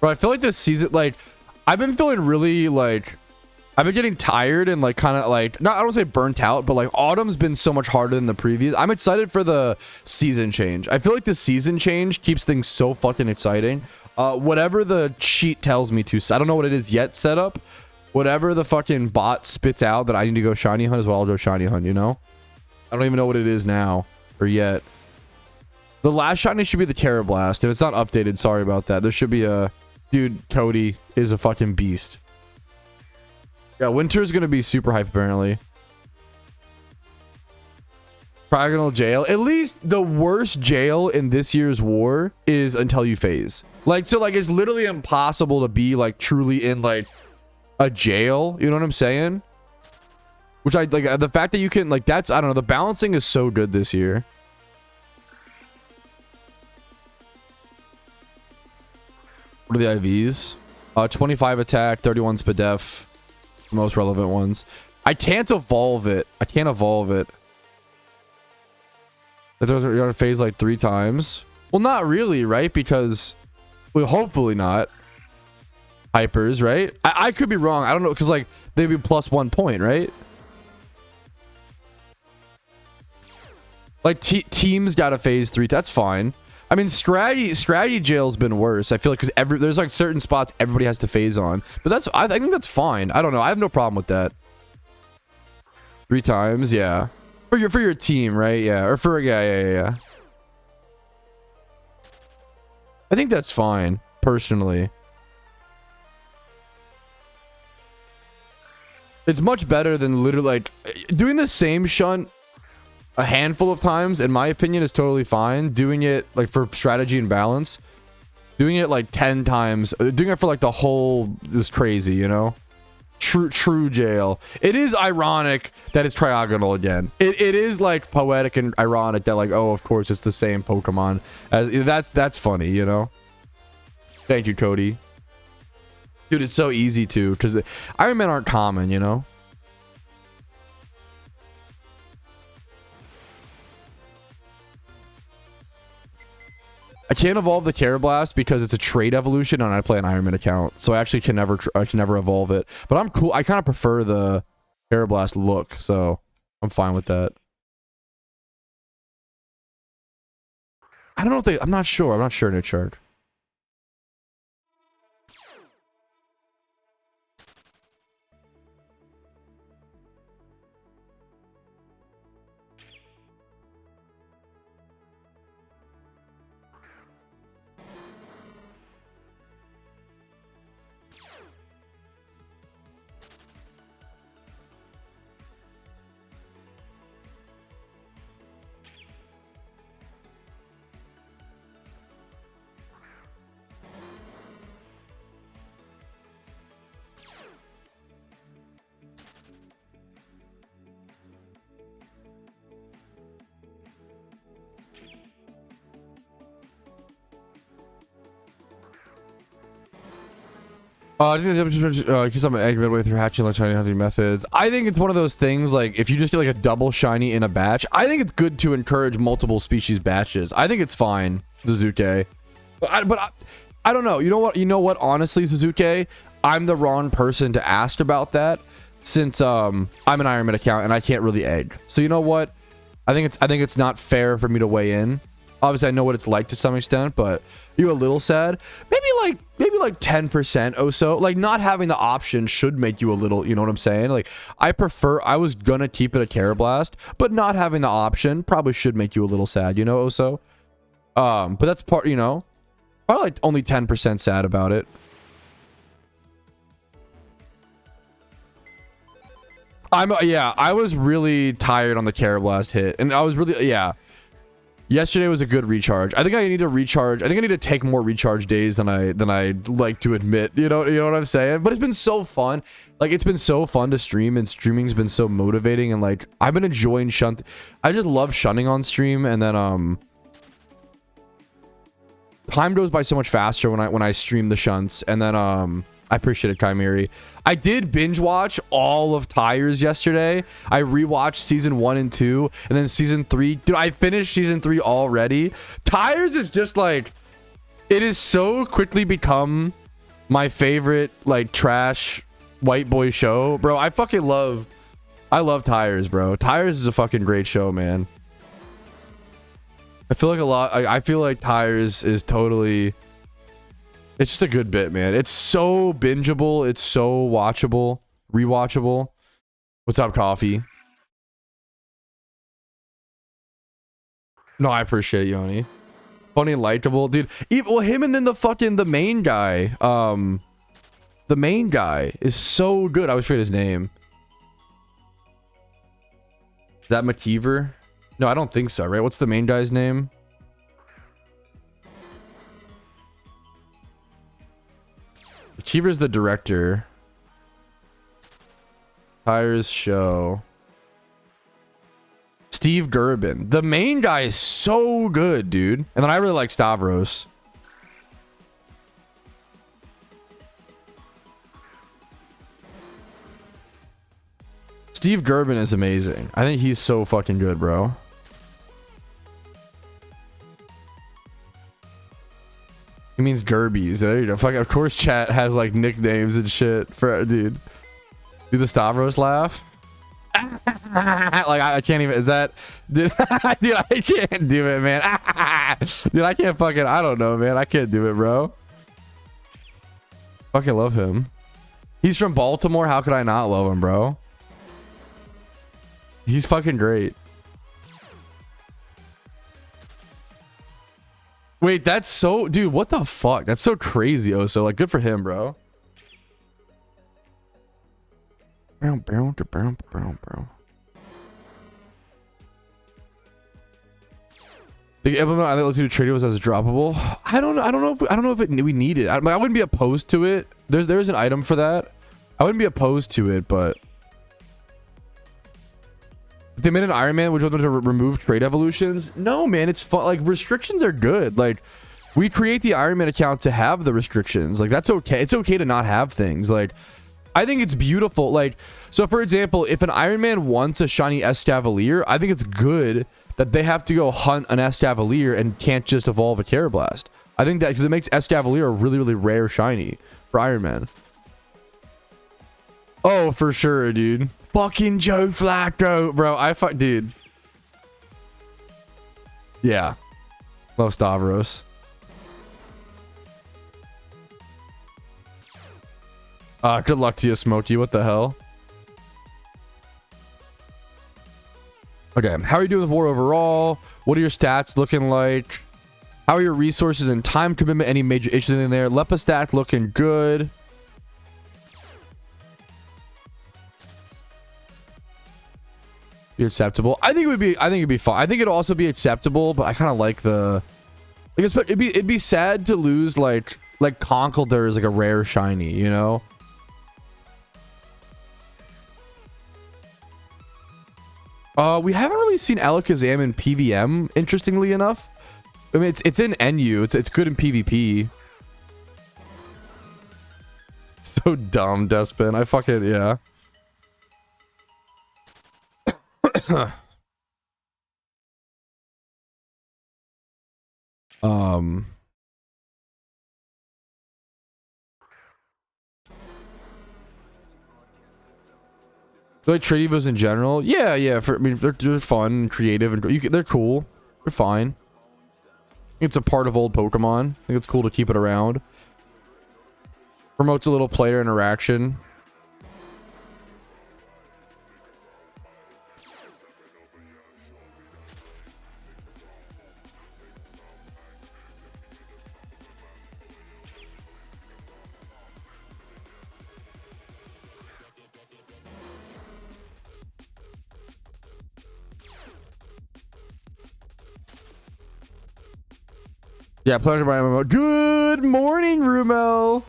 Bro, I feel like this season, like, I've been feeling really, like, I've been getting tired and, like, kind of, like, not, I don't say burnt out, but, like, autumn's been so much harder than the previous. I'm excited for the season change. I feel like the season change keeps things so fucking exciting. Whatever the cheat tells me to, I don't know what it is yet set up. Whatever the fucking bot spits out that I need to go shiny hunt as well, I'll go shiny hunt, you know? I don't even know what it is now, or yet. The last shiny should be the Terra Blast. If it's not updated, sorry about that. There should be a... Dude, Cody is a fucking beast. Yeah, winter's gonna be super hype, apparently. Trigonal jail. At least the worst jail in this year's war is until you phase. Like, so, like, it's literally impossible to be, like, truly in, like, a jail. You know what I'm saying? Which I, like, the fact that you can, like, that's, I don't know, the balancing is so good this year. What are the IVs? 25 attack, 31 Spadef. The most relevant ones. I can't evolve it. I can't evolve it. You're gonna phase like 3 times. Well, not really, right? Because, well, hopefully not. Hypers, right? I could be wrong. I don't know, because, like, they'd be plus 1 point, right? Like, teams gotta phase 3. That's fine. I mean, strategy jail's been worse. I feel like because there's like certain spots everybody has to phase on, but that's I think that's fine. I don't know. I have no problem with that. 3 times, yeah. For your team, right? Yeah, or for yeah. I think that's fine personally. It's much better than literally like doing the same shunt a handful of times, in my opinion, is totally fine. Doing it like for strategy and balance, doing it like 10 times, doing it for like the whole is crazy, you know? True jail. It is ironic that it's triagonal again. It is like poetic and ironic that, like, oh, of course it's the same Pokemon. As that's funny, you know? Thank you, Cody. Dude, it's so easy to, because Iron Man aren't common, you know? I can't evolve the Carablast because it's a trade evolution and I play an Iron Man account. So I actually can never evolve it. But I'm cool. I kind of prefer the Carablast look, so I'm fine with that. I don't know if they... I'm not sure. I'm not sure, Nick Shark. Because I'm an egg midway through hatching like shiny hunting methods. I think it's one of those things like if you just do like a double shiny in a batch, I think it's good to encourage multiple species batches. I think it's fine, Suzuki. But I don't know. You know what? You know what? Honestly, Suzuki, I'm the wrong person to ask about that since I'm an Iron Man account and I can't really egg. So you know what? I think it's not fair for me to weigh in. Obviously, I know what it's like to some extent, but you're a little sad. Maybe like 10% or so. Like not having the option should make you a little, you know what I'm saying? Like I was gonna keep it a Carablast, but not having the option probably should make you a little sad, you know, Oso? But that's part, you know, probably like only 10% sad about it. Yeah, I was really tired on the Carablast hit, and I was really, yeah. Yesterday was a good recharge. I think I need to recharge. I think I need to take more recharge days than I like to admit. You know what I'm saying? But it's been so fun. Like it's been so fun to stream, and streaming's been so motivating. And like I've been enjoying shunt. I just love shunning on stream, and then time goes by so much faster when I stream the shunts, and then I appreciate it, Chimeri. I did binge watch all of Tires yesterday. I rewatched season 1 and 2, and then season 3. Dude, I finished season 3 already. Tires is just like, it is so quickly become my favorite like trash white boy show, bro. I love Tires, bro. Tires is a fucking great show, man. I feel like I feel like Tires is totally. It's just a good bit, man. It's so bingeable. It's so watchable, rewatchable. What's up, Coffee? No, I appreciate it, Yoni. Funny and likable, dude. Well, him and then the main guy. The main guy is so good. I always forget his name. Is that McKeever? No, I don't think so, right? What's the main guy's name? McKeever's the director. Tires show. Steve Gerben. The main guy is so good, dude. And then I really like Stavros. Steve Gerben is amazing. I think he's so fucking good, bro. He means Gerbies. There you go. Fuck, of course chat has like nicknames and shit for dude. Do the Stavros laugh? Like I can't even. Is that dude? Dude, I can't do it, man. Dude, I can't fucking. I don't know, man. I can't do it, bro. Fucking love him. He's from Baltimore. How could I not love him, bro? He's fucking great. Wait, that's so, dude, what the fuck? That's so crazy, Oso. Like, good for him, bro. The implement I think to trade was as droppable. I don't know if we need it. I wouldn't be opposed to it. There's an item for that. I wouldn't be opposed to it, but if they made an Iron Man, would you want them to remove trade evolutions? No, man, it's fun. Like restrictions are good. Like we create the Iron Man account to have the restrictions. Like that's okay. It's okay to not have things. Like I think it's beautiful. Like so, for example, if an Iron Man wants a shiny Escavalier, I think it's good that they have to go hunt an Escavalier and can't just evolve a Carablast. I think that because it makes Escavalier a really, really rare shiny for Iron Man. Oh, for sure, dude. Fucking Joe Flacco, bro. Dude. Yeah. Love Stavros. Good luck to you, Smokey. What the hell? Okay, how are you doing with war overall? What are your stats looking like? How are your resources and time commitment? Any major issues in there? Lepa stat looking good. Be acceptable. I think it'd be fine. I think it'd also be acceptable, but I kind of like the like it'd be sad to lose like Conkeldurr is like a rare shiny, you know? We haven't really seen Alakazam in PVM, interestingly enough. I mean, it's in NU. It's good in PvP. So dumb, Despin. I fucking, yeah. Like Tradivos in general, yeah, yeah. I mean, they're fun, and creative, and they're cool. They're fine. It's a part of old Pokemon. I think it's cool to keep it around. Promotes a little player interaction. Yeah, pleasure by MMO. Good morning, Rumo.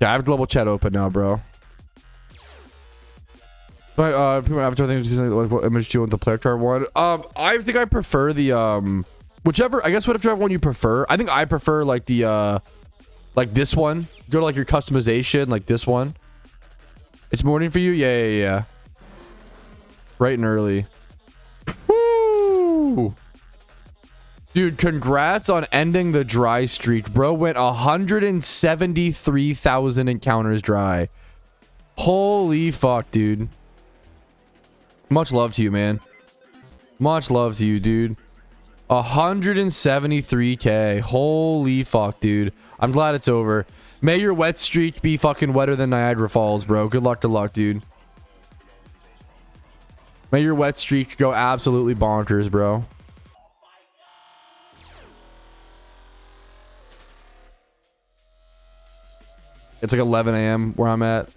Yeah, I have global chat open now, bro. People avatar things like what image do you want the player chart one? I think I prefer the whichever, I guess whatever one you prefer. I think I prefer like the like this one. Go to like your customization, like this one. It's morning for you? Yeah, yeah, yeah. Bright and early. Woo! Dude, congrats on ending the dry streak, bro. Went 173,000 encounters dry. Holy fuck, dude. Much love to you, man. Much love to you, dude. 173k. Holy fuck, dude. I'm glad it's over. May your wet streak be fucking wetter than Niagara Falls, bro. Good luck, dude. May your wet streak go absolutely bonkers, bro. It's like 11 a.m. where I'm at.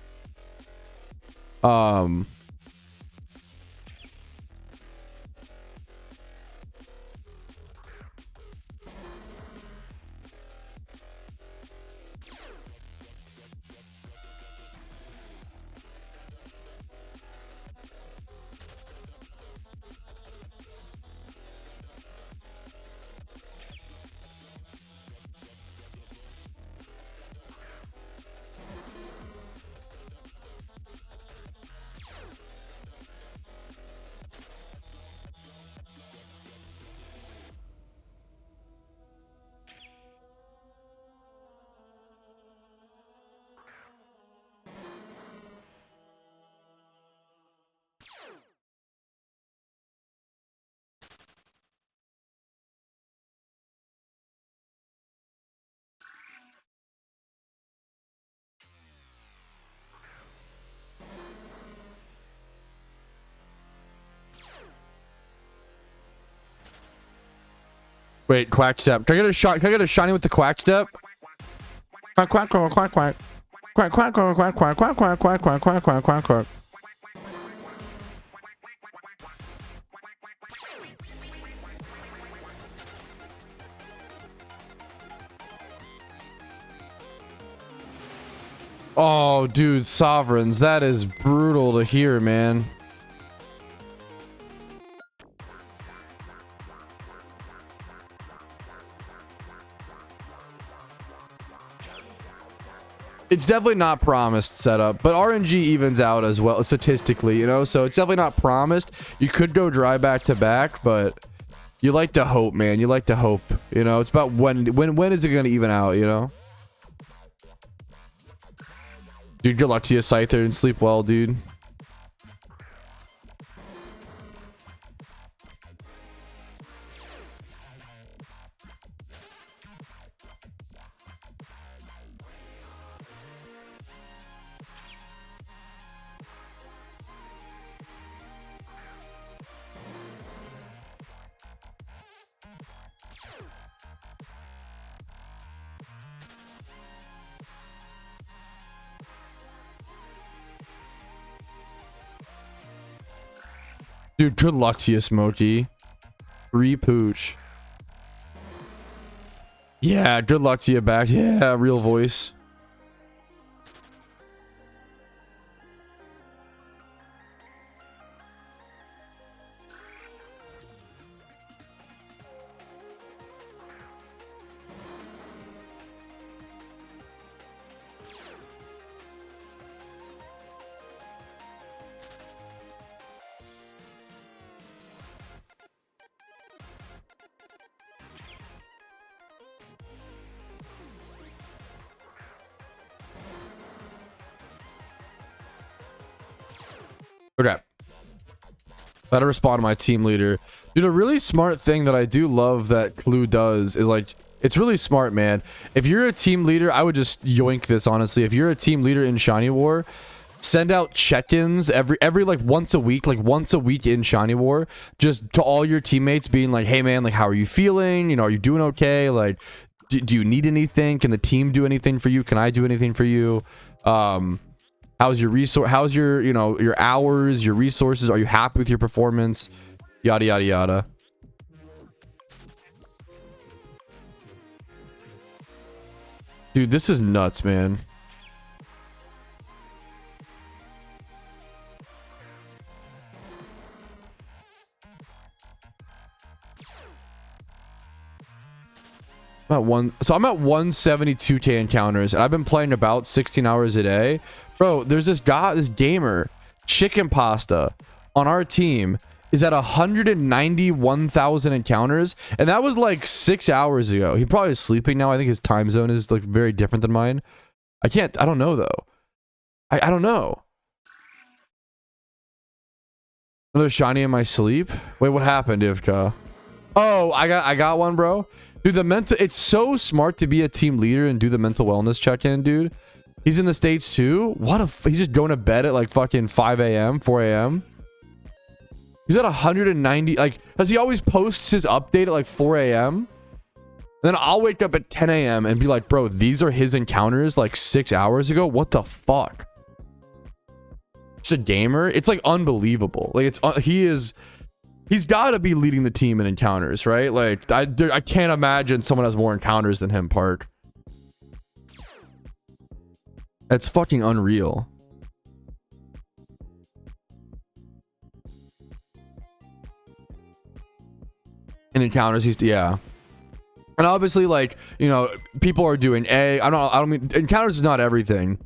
Wait, quack step. Can I get a shot? Can I get a shiny with the quack step? Quack quack quack quack quack. Quack quack quack quack quack quack quack quack quack quack quack quack quack. Oh, dude, sovereigns. That is brutal to hear, man. It's definitely not promised setup, but RNG evens out as well statistically, you know, so it's definitely not promised. You could go dry back to back, but you like to hope, man. You like to hope, you know. It's about when is it going to even out, you know? Dude, good luck to you, Scyther, and sleep well, dude. Dude, good luck to you, Smokey. Repooch. Yeah, good luck to you back. Yeah, real voice. Okay. Gotta respond to my team leader. Dude, a really smart thing that I do love that Clue does is like, it's really smart, man. If you're a team leader, I would just yoink this, honestly. If you're a team leader in Shiny War, send out check-ins every like once a week in Shiny War, just to all your teammates, being like, hey man, like, how are you feeling? You know, are you doing okay? Like, do you need anything? Can the team do anything for you? Can I do anything for you? How's your resource? How's your, you know, your hours, your resources? Are you happy with your performance? Yada, yada, yada. Dude, this is nuts, man. I'm at 172k encounters, and I've been playing about 16 hours a day. Bro, there's this guy, this gamer, Chicken Pasta, on our team is at 191,000 encounters, and that was like 6 hours ago. He probably is sleeping now. I think his time zone is like very different than mine. I don't know though. I don't know. Another shiny in my sleep. Wait, what happened, Ivka? Oh, I got one, bro. Dude, it's so smart to be a team leader and do the mental wellness check-in, dude. He's in the States too. He's just going to bed at like fucking 5 a.m., 4 a.m. He's at 190. Like, does he always posts his update at like 4 a.m.? Then I'll wake up at 10 a.m. and be like, bro, these are his encounters like 6 hours ago. What the fuck? Just a gamer. It's like unbelievable. Like, he's got to be leading the team in encounters, right? Like, I can't imagine someone has more encounters than him, Park. That's fucking unreal. In encounters, yeah. And obviously, like, you know, people are doing egg. I don't mean, encounters is not everything.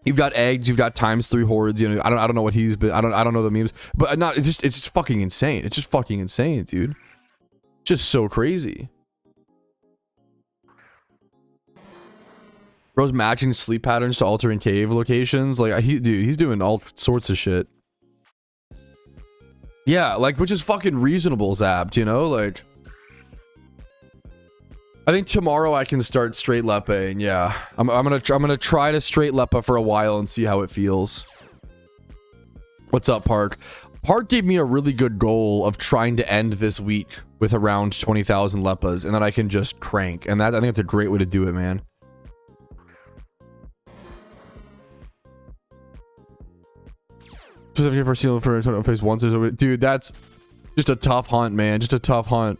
You've got eggs, you've got ×3 hordes, you know. I don't know what he's been, I don't know the memes, but it's just fucking insane. It's just fucking insane, dude. Just so crazy. Bro's matching sleep patterns to altering cave locations. Like, dude, he's doing all sorts of shit. Yeah, like, which is fucking reasonable, Zapped, you know? Like, I think tomorrow I can start straight Lepping. Yeah, I'm gonna try to straight Leppa for a while and see how it feels. What's up, Park? Park gave me a really good goal of trying to end this week with around 20,000 Leppas, and then I can just crank. And that, I think that's a great way to do it, man. Dude, that's just a tough hunt, man. Just a tough hunt.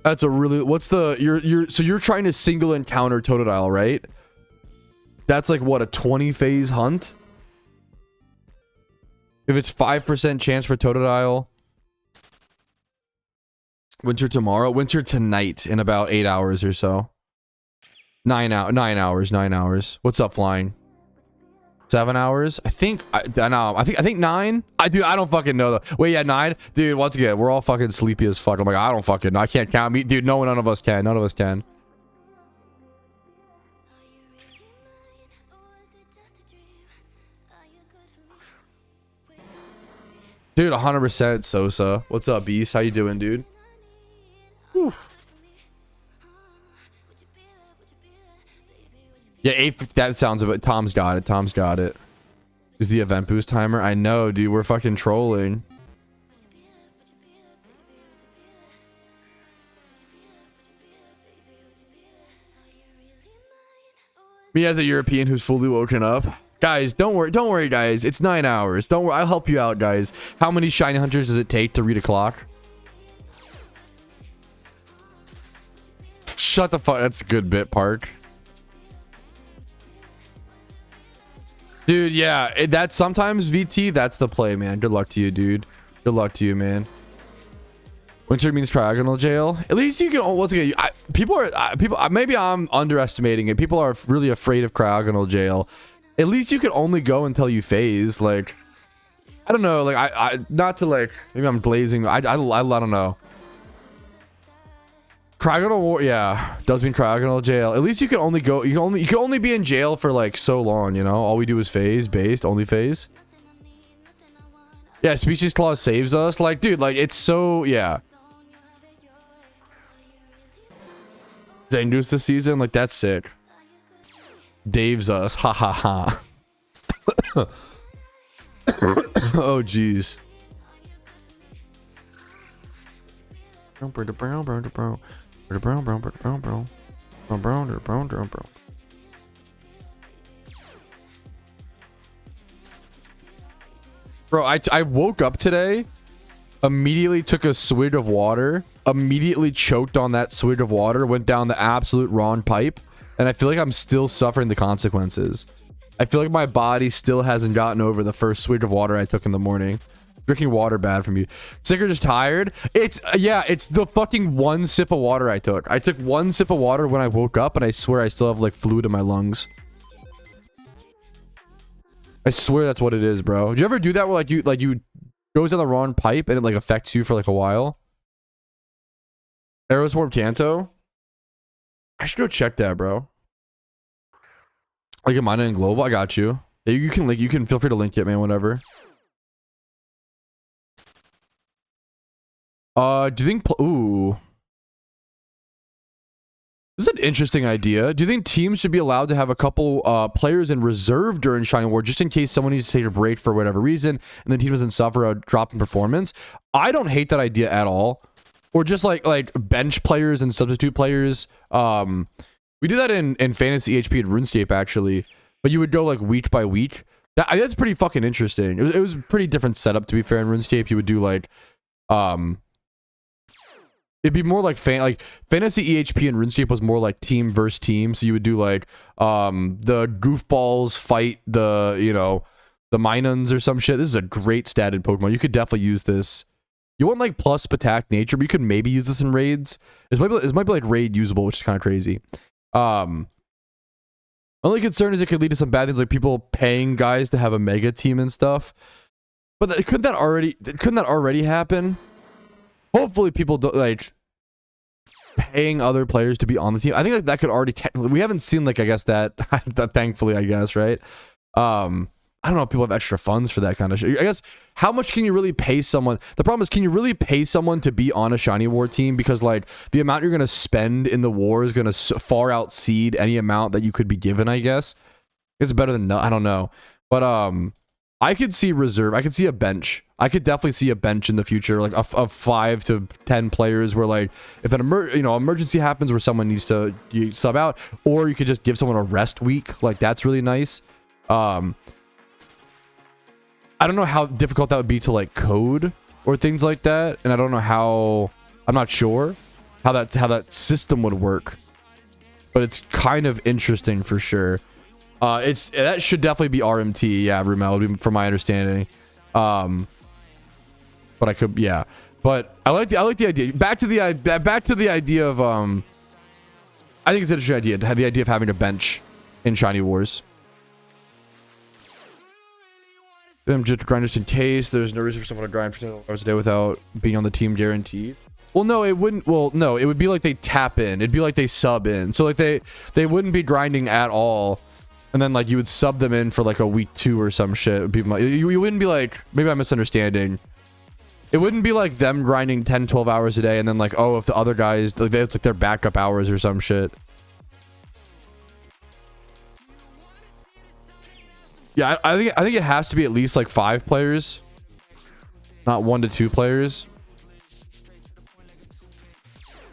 That's a really, what's the, so you're trying to single encounter Totodile, right? That's like what, a 20 phase hunt? If it's 5% chance for Totodile. Winter tomorrow, winter tonight in about 8 hours or so. 9 hours. What's up, Flying? 7 hours? I think 9. Dude, I don't fucking know though. Wait, yeah, 9. Dude, once again, we're all fucking sleepy as fuck. I'm like, I don't fucking know. I can't count me. Dude, no, none of us can. None of us can. Dude, 100% Sosa. What's up, Beast? How you doing, dude? Whew. Yeah, 8. That sounds about. Tom's got it. Tom's got it. Is the event boost timer? I know, dude. We're fucking trolling. Me as a European who's fully woken up. Guys, don't worry, guys. It's 9 hours. Don't worry. I'll help you out, guys. How many shiny hunters does it take to read a clock? Shut the fuck. That's a good bit, Park. Dude, yeah, that's sometimes VT. That's the play, man. Good luck to you, dude. Good luck to you, man. Winter means triagonal jail. At least you can. Once again, people. Maybe I'm underestimating it. People are really afraid of cryogonal jail. At least you can only go until you phase. Like, I don't know. Like, I not to like. Maybe I'm glazing. I don't know. Cryogonal war, yeah, does mean cryogonal jail. At least you can only go. You can only be in jail for like so long. You know, all we do is phase based. Only phase. Yeah, species clause saves us. Like, dude, like it's so yeah. They induce this season, like that's sick. Dave's us, ha ha ha. Oh jeez. Bro, I woke up today, immediately took a swig of water, immediately choked on that swig of water, went down the absolute wrong pipe, and I feel like I'm still suffering the consequences. I feel like my body still hasn't gotten over the first swig of water I took in the morning. Drinking water bad for me. Sick or just tired? It's yeah, it's the fucking one sip of water I took. I took one sip of water when I woke up, and I swear I still have like fluid in my lungs. I swear that's what it is, bro. Did you ever do that where you goes down the wrong pipe and it like affects you for like a while? Aeroswarm Kanto? I should go check that, bro. Like in mine and global, I got you. Yeah, you can feel free to link it, man, whatever. Do you think ooh. This is an interesting idea. Do you think teams should be allowed to have a couple players in reserve during Shining War just in case someone needs to take a break for whatever reason and the team doesn't suffer a drop in performance? I don't hate that idea at all. Or just like bench players and substitute players. We do that in Fantasy HP and RuneScape actually, but you would go like week by week. That's pretty fucking interesting. It was a pretty different setup, to be fair. In RuneScape, you would do like it'd be more like Fantasy EHP and RuneScape was more like team versus team. So you would do like the goofballs fight the, you know, the Minons or some shit. This is a great stat in Pokemon. You could definitely use this. You want like plus attack nature, but you could maybe use this in raids. This might be like raid usable, which is kind of crazy. Only concern is it could lead to some bad things, like people paying guys to have a mega team and stuff. But couldn't that already happen? Hopefully people don't like paying other players to be on the team. I think like that could already technically, we haven't seen like, I guess that thankfully, I guess, right? I don't know if people have extra funds for that kind of shit. I guess, how much can you really pay someone? The problem is, can you really pay someone to be on a Shiny War team? Because like the amount you're going to spend in the war is going to far outseed any amount that you could be given, I guess. It's better than no, I don't know. But I could see reserve. I could see a bench. I could definitely see a bench in the future, like of 5 to 10 players, where like if an emergency happens where someone needs to sub out, or you could just give someone a rest week. Like that's really nice. I don't know how difficult that would be to like code or things like that, and I don't know how. I'm not sure how that system would work, but it's kind of interesting for sure. That should definitely be RMT, yeah, Rumel, from my understanding. But I could, yeah. But I like the idea. Back to the idea of I think it's an interesting idea to have the idea of having a bench in Shiny Wars. Just grind just in case. There's no reason for someone to grind for 10 hours a day without being on the team guaranteed. Well, no, it wouldn't. Well, no, it would be like they tap in. It'd be like they sub in. So like they wouldn't be grinding at all. And then like you would sub them in for like a week 2 or some shit. It'd be like, you wouldn't be like, maybe I'm misunderstanding. It wouldn't be like them grinding 10, 12 hours a day. And then like, oh, if the other guys, like, it's like their backup hours or some shit. Yeah, I think it has to be at least like 5 players, not 1 to 2 players.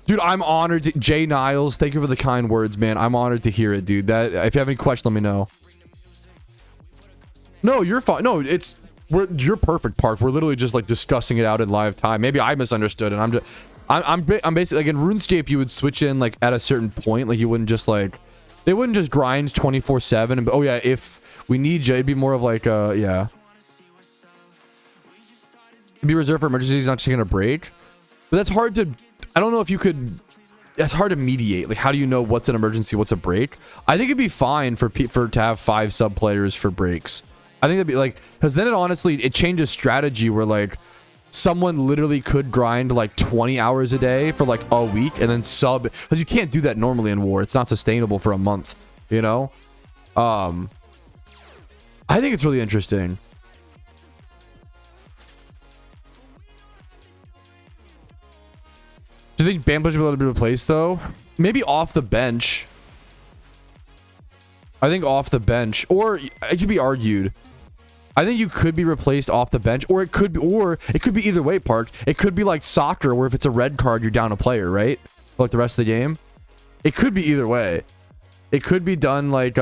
Dude, I'm honored. Jay Niles, thank you for the kind words, man. I'm honored to hear it, dude. That if you have any questions, let me know. No, you're fine. No, you're perfect, Park. We're literally just like discussing it out in live time. Maybe I misunderstood, and I'm basically like in RuneScape, you would switch in like at a certain point, like you wouldn't just like. They wouldn't just grind 24/7 and oh yeah, if we need you, it'd be more of like yeah. It'd be reserved for emergencies, not taking a break. But that's hard to, I don't know if you could, that's hard to mediate. Like how do you know what's an emergency, what's a break? I think it'd be fine for to have 5 sub players for breaks. I think it'd be like, because then it changes strategy where like someone literally could grind like 20 hours a day for like a week and then sub, because you can't do that normally in war. It's not sustainable for a month, you know. I think it's really interesting. Do you think ban players will be able to be replaced though? Maybe off the bench. I think off the bench, or it could be argued. I think you could be replaced off the bench, or it could be either way, Park. It could be like soccer, where if it's a red card, you're down a player, right? For like the rest of the game. It could be either way. It could be done like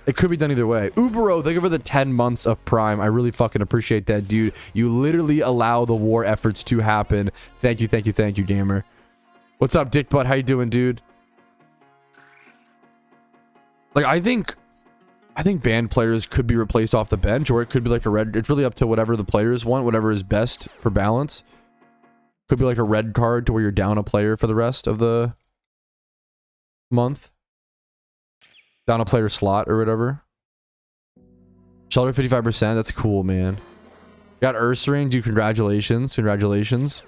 it could be done either way. Ubero, thank you for the 10 months of Prime. I really fucking appreciate that, dude. You literally allow the war efforts to happen. Thank you, thank you, thank you, gamer. What's up, Dick Butt? How you doing, dude? Like, I think banned players could be replaced off the bench, or it could be like a red. It's really up to whatever the players want, whatever is best for balance. Could be like a red card to where you're down a player for the rest of the month. Down a player slot or whatever. Shelter 55%. That's cool, man. Got Ursaring, dude. Congratulations. Congratulations.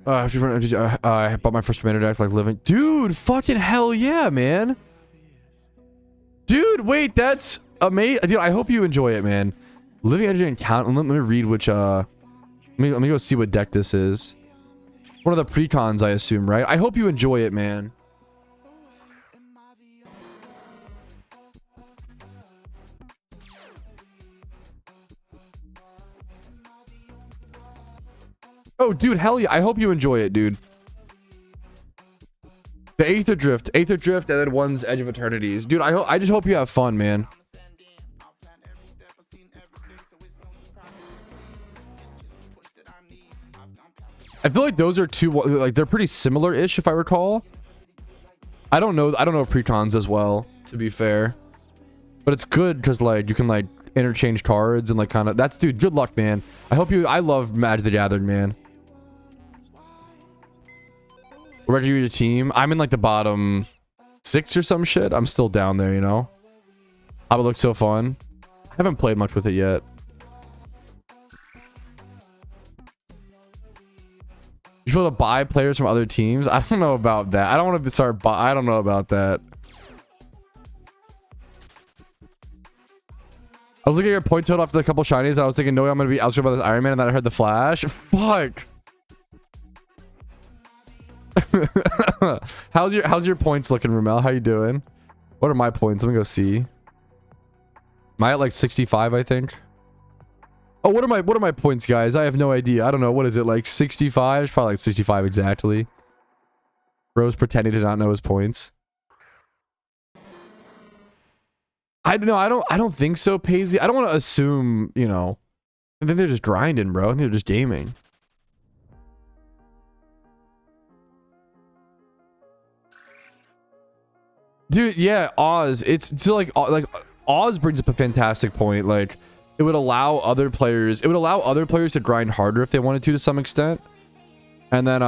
I bought my first commander deck like living. Dude, fucking hell yeah, man. Dude, wait, that's amazing. Dude, I hope you enjoy it, man. Living Energy and count. Let me read which let me go see what deck this is. One of the precons, I assume, right? I hope you enjoy it, man. Oh, dude, hell yeah. I hope you enjoy it, dude. The Aether Drift, and then one's Edge of Eternities. Dude, I just hope you have fun, man. I feel like those are two, like, they're pretty similar-ish, if I recall. I don't know precons as well, to be fair. But it's good, because, like, you can, like, interchange cards and, like, kind of... That's, dude, good luck, man. I love Magic the Gathering, man. Where are you your team? I'm in, like, the bottom 6 or some shit. I'm still down there, you know? How it looks so fun. I haven't played much with it yet. You should be able to buy players from other teams. I don't know about that. I don't want to start I don't know about that. I was looking at your point total after a couple shinies. And I was thinking, no way I'm going to be outscored by this Iron Man. And then I heard the Flash. Fuck. How's your points looking, Ramel? How you doing? What are my points? Let me go see. Am I at like 65, I think? Oh, what are my points, guys? I have no idea. I don't know. What is it, like 65? It's probably like 65 exactly. Bro's pretending to not know his points. I don't know. I don't think so, Paisley. I don't want to assume, you know. I think they're just grinding, bro. I think they're just gaming. Dude, yeah, Oz. It's so like Oz brings up a fantastic point. Like, it would allow other players to grind harder if they wanted to some extent. And then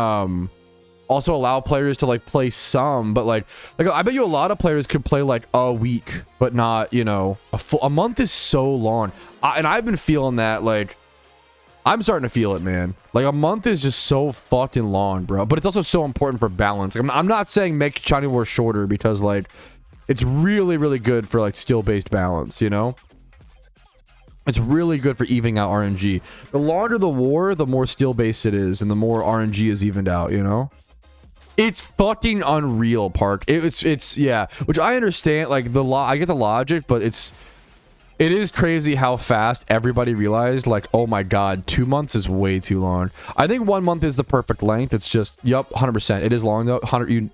also allow players to like play some, but like I bet you a lot of players could play like a week, but not, you know, a month is so long. And I've been feeling that, like, I'm starting to feel it, man. Like, a month is just so fucking long, bro. But it's also so important for balance. Like, I'm not saying make Shiny War shorter, because like it's really, really good for like skill-based balance, you know? It's really good for evening out RNG. The longer the war, the more skill-based it is, and the more RNG is evened out, you know? It's fucking unreal, Park. It's yeah, which I understand. Like, I get the logic, but it is crazy how fast everybody realized, like, oh my god, 2 months is way too long. I think 1 month is the perfect length. It's just, yup, 100%. It is long though.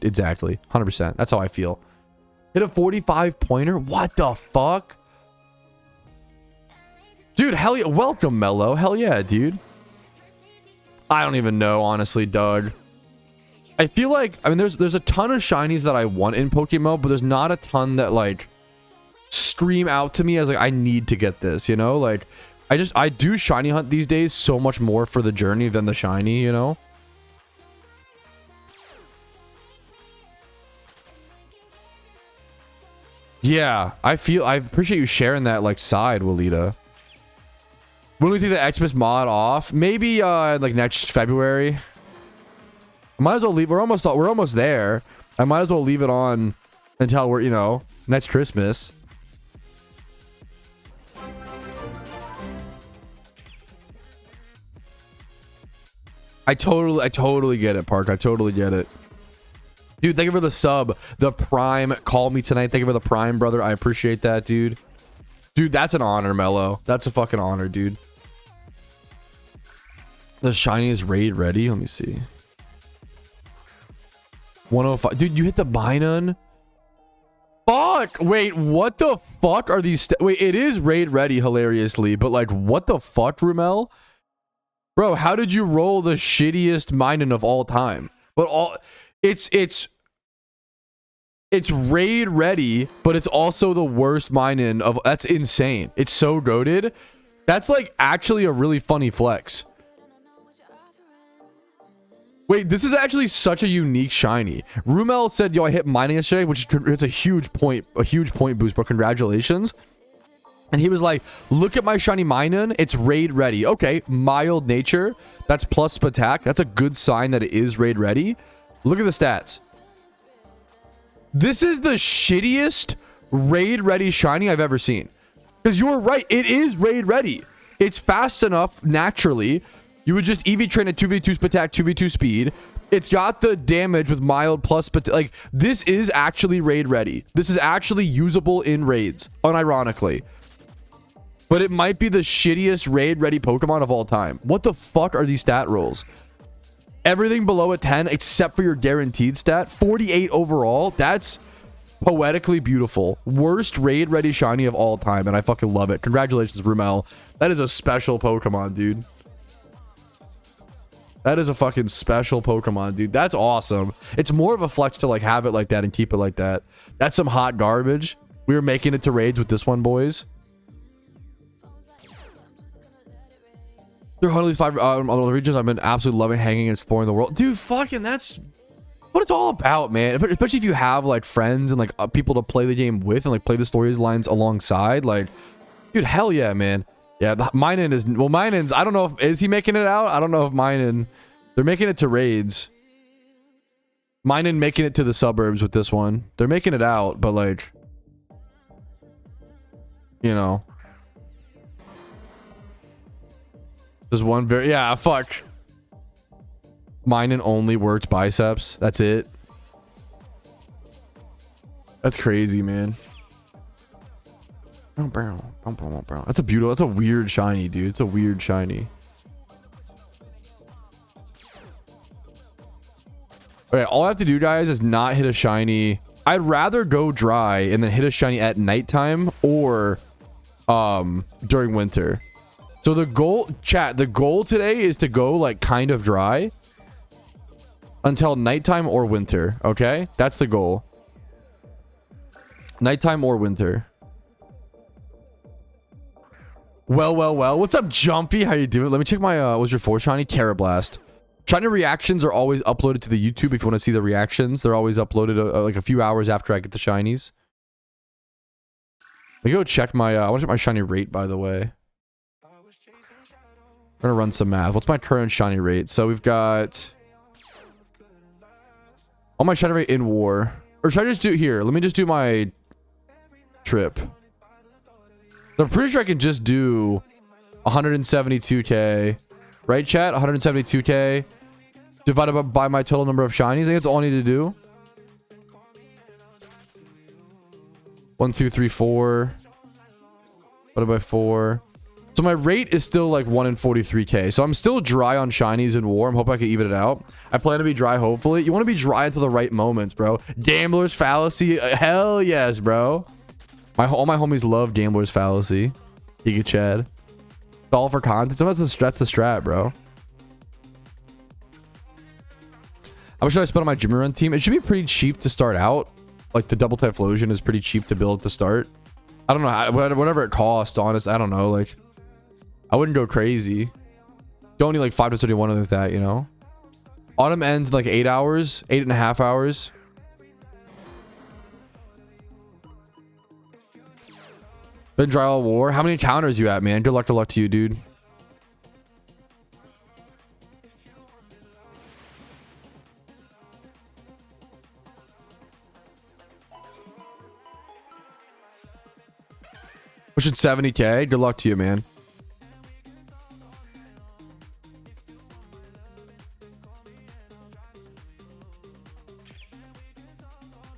Exactly, 100%. That's how I feel. Hit a 45 pointer. What the fuck? Dude, hell yeah. Welcome, Mello. Hell yeah, dude. I don't even know, honestly, Doug. I feel like, I mean, there's a ton of shinies that I want in PokeMMO, but there's not a ton that, like, scream out to me as, like, I need to get this, you know? Like, I do shiny hunt these days so much more for the journey than the shiny, you know? Yeah, I appreciate you sharing that, like, side, Walida. When do we take the Xmas mod off? Maybe like next February. I might as well leave. We're almost there. I might as well leave it on until we're, you know, next Christmas. I totally get it, Park. I totally get it. Dude, thank you for the sub. The Prime. Call me tonight. Thank you for the Prime, brother. I appreciate that, dude. Dude, that's an honor, Mello. That's a fucking honor, dude. The shiniest raid ready. Let me see. 105. Dude, you hit the Minun? Fuck. Wait, what the fuck are these? Wait, it is raid ready, hilariously. But, like, what the fuck, Rumel? Bro, how did you roll the shittiest Minun of all time? But all... It's raid ready, but it's also the worst Minun of... That's insane. It's so goated. That's, like, actually a really funny flex. Wait, this is actually such a unique shiny. Rumel said, yo, I hit mining yesterday, which is a huge point boost, but congratulations. And he was like, look at my shiny Minun. It's raid ready. Okay, mild nature. That's plus attack. That's a good sign that it is raid ready. Look at the stats. This is the shittiest raid ready shiny I've ever seen. Because you were right. It is raid ready. It's fast enough naturally. You would just EV train at 2v2 attack, 2v2 speed. It's got the damage with mild plus, but like this is actually raid ready. This is actually usable in raids, unironically. But it might be the shittiest raid ready Pokemon of all time. What the fuck are these stat rolls? Everything below a 10 except for your guaranteed stat. 48 overall. That's poetically beautiful. Worst raid ready shiny of all time, and I fucking love it. Congratulations, Rumel. That is a special Pokemon, dude. That is a fucking special Pokemon, dude. That's awesome. It's more of a flex to like have it like that and keep it like that. That's some hot garbage. We were making it to raids with this one, boys. Through 105 other regions, I've been absolutely loving hanging and exploring the world. Dude, fucking that's what it's all about, man. Especially if you have like friends and like people to play the game with and like play the storylines alongside. Like, dude, hell yeah, man. Yeah, Minun is... Well, Minun's... I don't know if... Is he making it out? I don't know if Minun... They're making it to raids. Minun making it to the suburbs with this one. They're making it out, but like... You know. There's one very... Yeah, fuck. Minun only worked biceps. That's it. That's crazy, man. That's a beautiful... That's a weird shiny, dude. It's a weird shiny. Okay, all I have to do, guys, is not hit a shiny. I'd rather go dry and then hit a shiny at nighttime or during winter. So the goal, chat, the goal today is to go like kind of dry until nighttime or winter. Okay, that's the goal. Nighttime or winter. Well. What's up, Jumpy? How you doing? Let me check my what's your 4 shiny? Carablast. Shiny reactions are always uploaded to the YouTube if you want to see the reactions. They're always uploaded like a few hours after I get the shinies. Let me go check my I want to check my shiny rate, by the way. I'm gonna run some math. What's my current shiny rate? So we've got all my shiny rate in war. Or should I just do here? Let me just do my trip. I'm pretty sure I can just do 172k. Right, chat? 172k divided by my total number of shinies. I think that's all I need to do. 1, 2, 3, 4. Divided by 4. So my rate is still like 1 in 43k. So I'm still dry on shinies in war. I'm hoping I can even it out. I plan to be dry, hopefully. You want to be dry until the right moments, bro. Gambler's fallacy. Hell yes, bro. All my homies love Gambler's fallacy. Giga Chad. It's all for content. Sometimes that's the strat, bro. How much should I spend on my Jimmy Run team? It should be pretty cheap to start out. Like the double Typhlosion is pretty cheap to build to start. I don't know. Whatever it costs, honest. I don't know. Like, I wouldn't go crazy. Don't need like 5 to 31 with that, you know? Autumn ends in like 8 hours. 8.5 hours. Been dry all war. How many encounters you at, man? Good luck to you, dude. Pushing 70k. Good luck to you, man.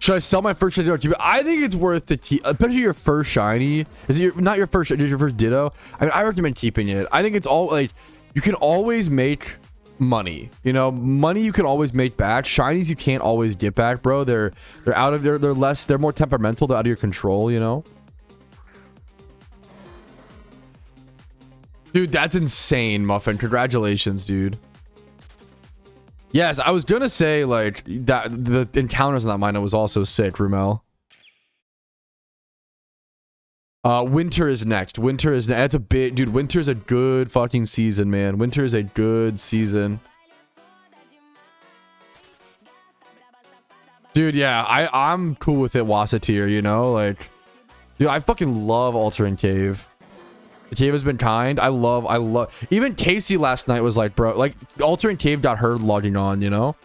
Should I sell my first shiny or keep it? I think it's worth to keep, especially your first shiny. Is it not your first? Is your first Ditto? I mean, I recommend keeping it. I think it's all like you can always make money. You know, money you can always make back. Shinies you can't always get back, bro. They're out of they're less. They're more temperamental. They're out of your control. You know. Dude, that's insane, Muffin. Congratulations, dude. Yes, I was gonna say like that the encounters on that mine was also sick, Rumel. Winter is next. Winter is that's a bit, dude. Winter is a good fucking season, man. Winter is a good season, dude. Yeah, I'm cool with it, Wasatier. You know, like, dude, I fucking love Altering Cave. The cave has been kind. I love even Casey last night was like, bro, like Altering Cave got her logging on, you know.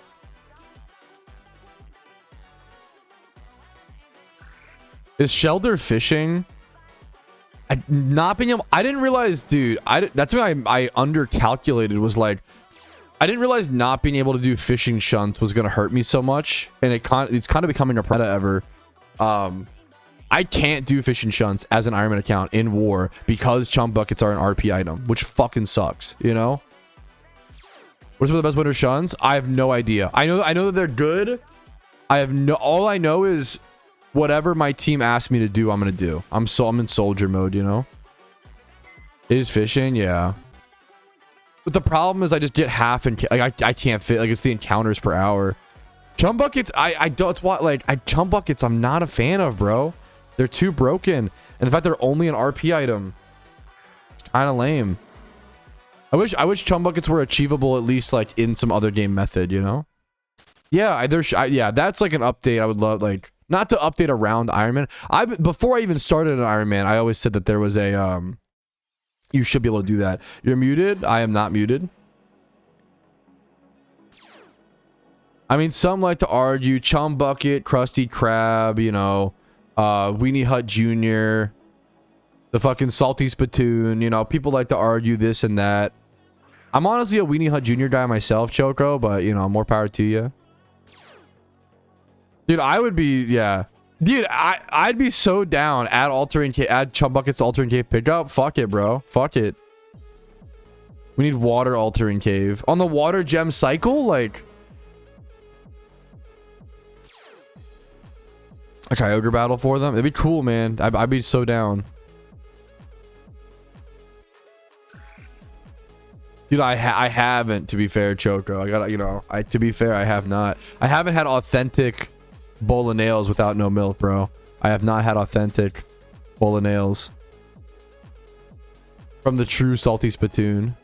Is Shelter fishing? Not being able, I didn't realize, dude. That's what I undercalculated. Was like, I didn't realize not being able to do fishing shunts was gonna hurt me so much, and it's kind of becoming a predator ever. I can't do fishing shunts as an Ironman account in war because chum buckets are an RP item, which fucking sucks, you know. What's some of the best winter shunts? I have no idea. I know that they're good. All I know is whatever my team asks me to do, I'm gonna do. I'm in soldier mode, you know. Is fishing, yeah. But the problem is I just get half and like I can't fit. Like it's the encounters per hour. Chum buckets, I don't. It's what like chum buckets. I'm not a fan of, bro. They're too broken, and the fact they're only an RP item, kind of lame. I wish chum buckets were achievable at least like in some other game method, you know. Yeah, yeah, that's like an update I would love, like not to update around Iron Man. Before I even started an Iron Man, I always said that there was a you should be able to do that. You're muted. I am not muted. I mean, some like to argue chum bucket, Krusty Krab, you know. Weenie Hut Jr., the fucking Salty Spittoon, you know, people like to argue this and that. I'm honestly a Weenie Hut Jr. guy myself, Choco, but, you know, more power to you. Dude, I would be, yeah. Dude, I'd be so down. Add Chum Buckets to Altering Cave pickup. Fuck it, bro. Fuck it. We need water Altering Cave. On the water gem cycle, like... a Kyogre battle for them. It'd be cool, man. I'd be so down. Dude, I haven't, to be fair, Choco. I gotta, you know, to be fair, I have not. I haven't had authentic bowl of nails without no milk, bro. I have not had authentic bowl of nails from the true Salty Spittoon.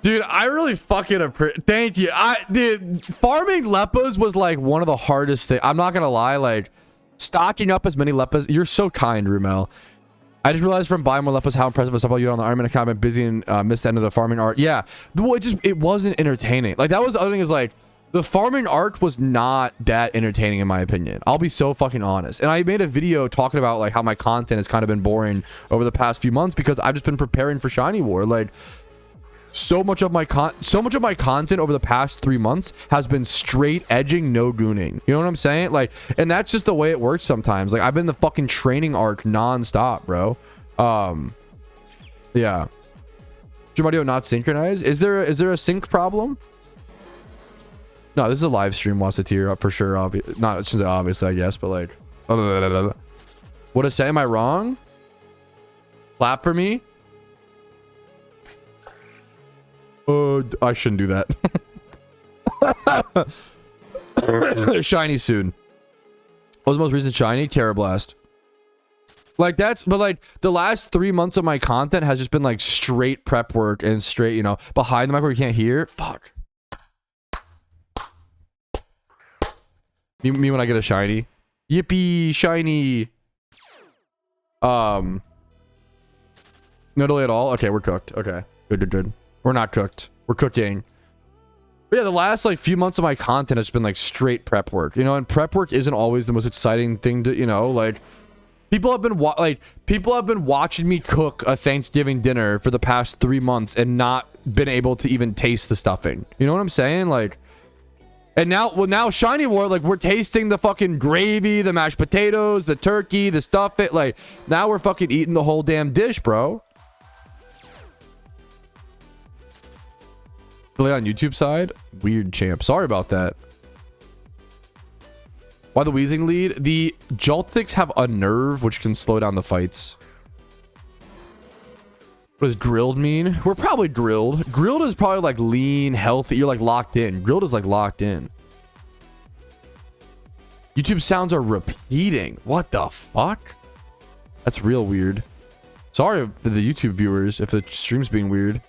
Dude, I really fucking appreciate. Thank you. Dude, farming Leppas was like one of the hardest things. I'm not gonna lie, like stocking up as many Leppas. You're so kind, Rumel. I just realized from buying more Leppas how impressive stuff you on the Iron Man account. I've been busy and missed the end of the farming art. Yeah, well, it wasn't entertaining. Like that was the other thing, is like the farming art was not that entertaining in my opinion. I'll be so fucking honest. And I made a video talking about like how my content has kind of been boring over the past few months because I've just been preparing for Shiny War. Like so much of my content over the past 3 months has been straight edging, no gooning. You know what I'm saying? Like, and that's just the way it works sometimes. Like I've been the fucking training arc non-stop, bro. Yeah. Stream audio not synchronized. Is there a sync problem? No, this is a live stream, Wasatier, for sure. Not obviously, I guess, but like, what is say? Am I wrong? Clap for me. I shouldn't do that. Shiny soon. What was the most recent shiny? Carablast. Like but like the last 3 months of my content has just been like straight prep work and straight, you know, behind the mic where you can't hear. Fuck. Me when I get a shiny. Yippee, shiny. No delay at all. Okay, we're cooked. Okay, good. We're not cooked. We're cooking. But yeah, the last like few months of my content has been like straight prep work, you know, and prep work isn't always the most exciting thing to, you know, like people have been watching me cook a Thanksgiving dinner for the past 3 months and not been able to even taste the stuffing. You know what I'm saying? Like, and now, well, now Shiny War, like, we're tasting the fucking gravy, the mashed potatoes, the turkey, the stuffing. Like, now we're fucking eating the whole damn dish, bro. Play on YouTube side? Weird, champ. Sorry about that. Why the wheezing lead? The Joltics have a nerve which can slow down the fights. What does grilled mean? We're probably grilled. Grilled is probably like lean, healthy. You're like locked in. Grilled is like locked in. YouTube sounds are repeating. What the fuck? That's real weird. Sorry for the YouTube viewers if the stream's being weird.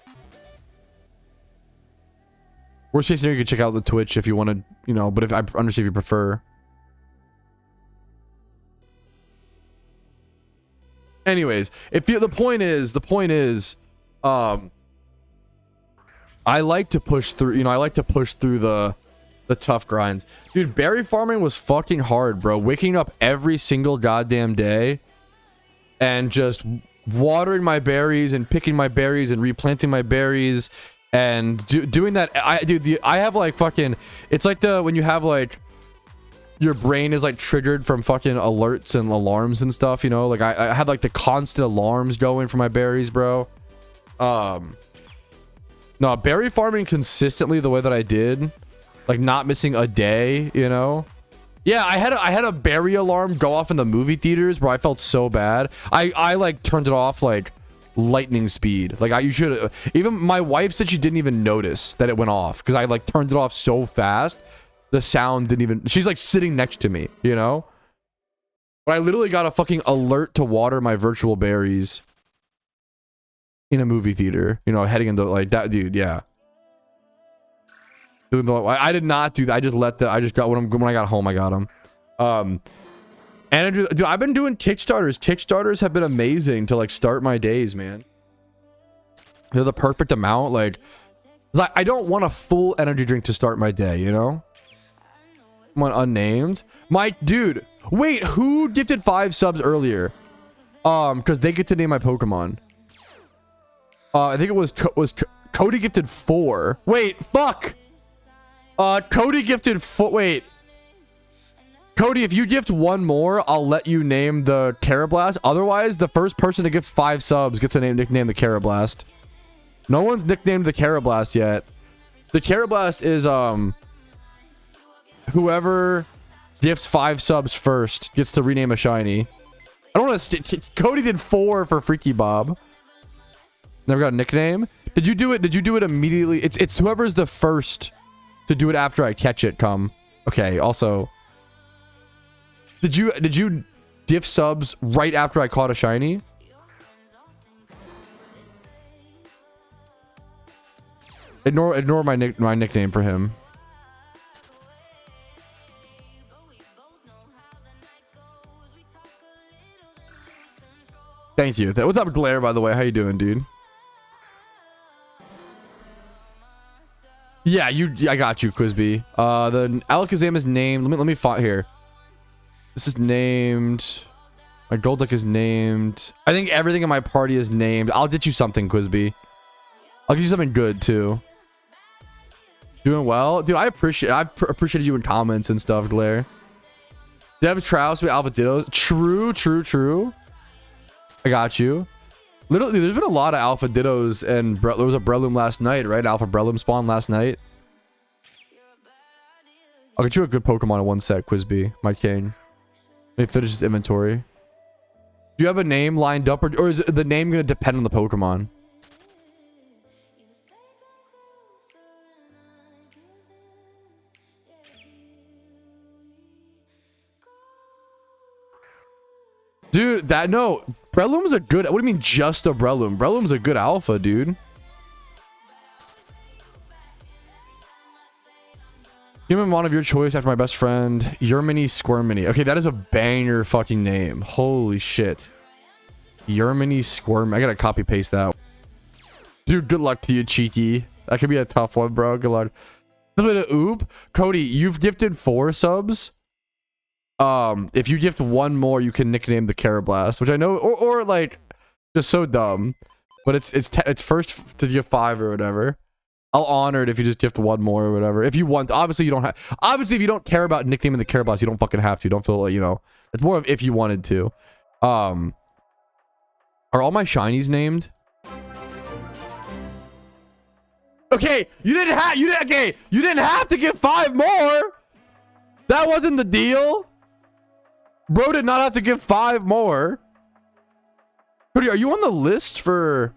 Worst case scenario, you can check out the Twitch if you want to, you know, but if I understand if you prefer. Anyways, if you, the point is, I like to push through, you know, I like to push through the tough grinds. Dude, berry farming was fucking hard, bro. Waking up every single goddamn day and just watering my berries and picking my berries and replanting my berries and doing that. I have like fucking, it's like when you have like, your brain is like triggered from fucking alerts and alarms and stuff, you know, like I had like the constant alarms going for my berries, bro. No, berry farming consistently the way that I did, like not missing a day, you know. Yeah, I had a berry alarm go off in the movie theaters, bro. I felt so bad. I like turned it off like lightning speed. Like you should, even my wife said she didn't even notice that it went off because I like turned it off so fast. The sound didn't even, she's like sitting next to me, you know. But I literally got a fucking alert to water my virtual berries in a movie theater, you know, heading into like that, dude. Yeah, dude, I did not do that. I just got when I got home, I got them. And dude, I've been doing Kickstarters have been amazing to like start my days, man. They're the perfect amount. Like I don't want a full energy drink to start my day, you know. I want unnamed. My dude, wait, who gifted 5 subs earlier? Because they get to name my Pokemon. I think it was Cody gifted 4. Wait, fuck. Cody gifted 4. Wait. Cody, if you gift 1 more, I'll let you name the Carablast. Otherwise, the first person to gift 5 subs gets to nickname the Carablast. No one's nicknamed the Carablast yet. The Carablast is whoever gifts 5 subs first gets to rename a shiny. I don't want to. Cody did 4 for Freaky Bob. Never got a nickname. Did you do it? Did you do it immediately? It's whoever's the first to do it after I catch it. Come. Okay. Also. Did you gift subs right after I caught a shiny? Ignore my nickname for him. Thank you. What's up, Glare? By the way, how you doing, dude? Yeah, I got you, Quizby. The Alakazam is named. Let me find here. This is named. My Golduck is named. I think everything in my party is named. I'll get you something, Quizby. I'll get you something good too. Doing well, dude. I appreciated you in comments and stuff, Glare. Deb Trouse with Alpha Dittos. True. I got you. Literally, there's been a lot of Alpha Dittos, and there was a Breloom last night, right? Alpha Breloom spawned last night. I'll get you a good Pokemon in 1 sec, Quizby, my king. Let me finish this inventory. Do you have a name lined up, or is the name going to depend on the Pokemon? Dude, no. Breloom's a good... What do you mean just a Breloom? Breloom's a good alpha, dude. Human one of your choice after my best friend. Yermini Squirmini. Okay, that is a banger fucking name. Holy shit. Yermini Squirm. I gotta copy paste that. Dude, good luck to you, Cheeky. That could be a tough one, bro. Good luck. Oop. Cody, you've gifted 4 subs. If you gift 1 more, you can nickname the Carablast, which I know, or like, just so dumb. But it's first to gift 5 or whatever. I'll honor it if you just gift 1 more or whatever. If you want, obviously you don't have. Obviously, if you don't care about nicknaming the care boss, you don't fucking have to. Don't feel like, you know. It's more of if you wanted to. Are all my shinies named? Okay, you didn't have to give 5 more. That wasn't the deal. Bro did not have to give 5 more. Cody, are you on the list for...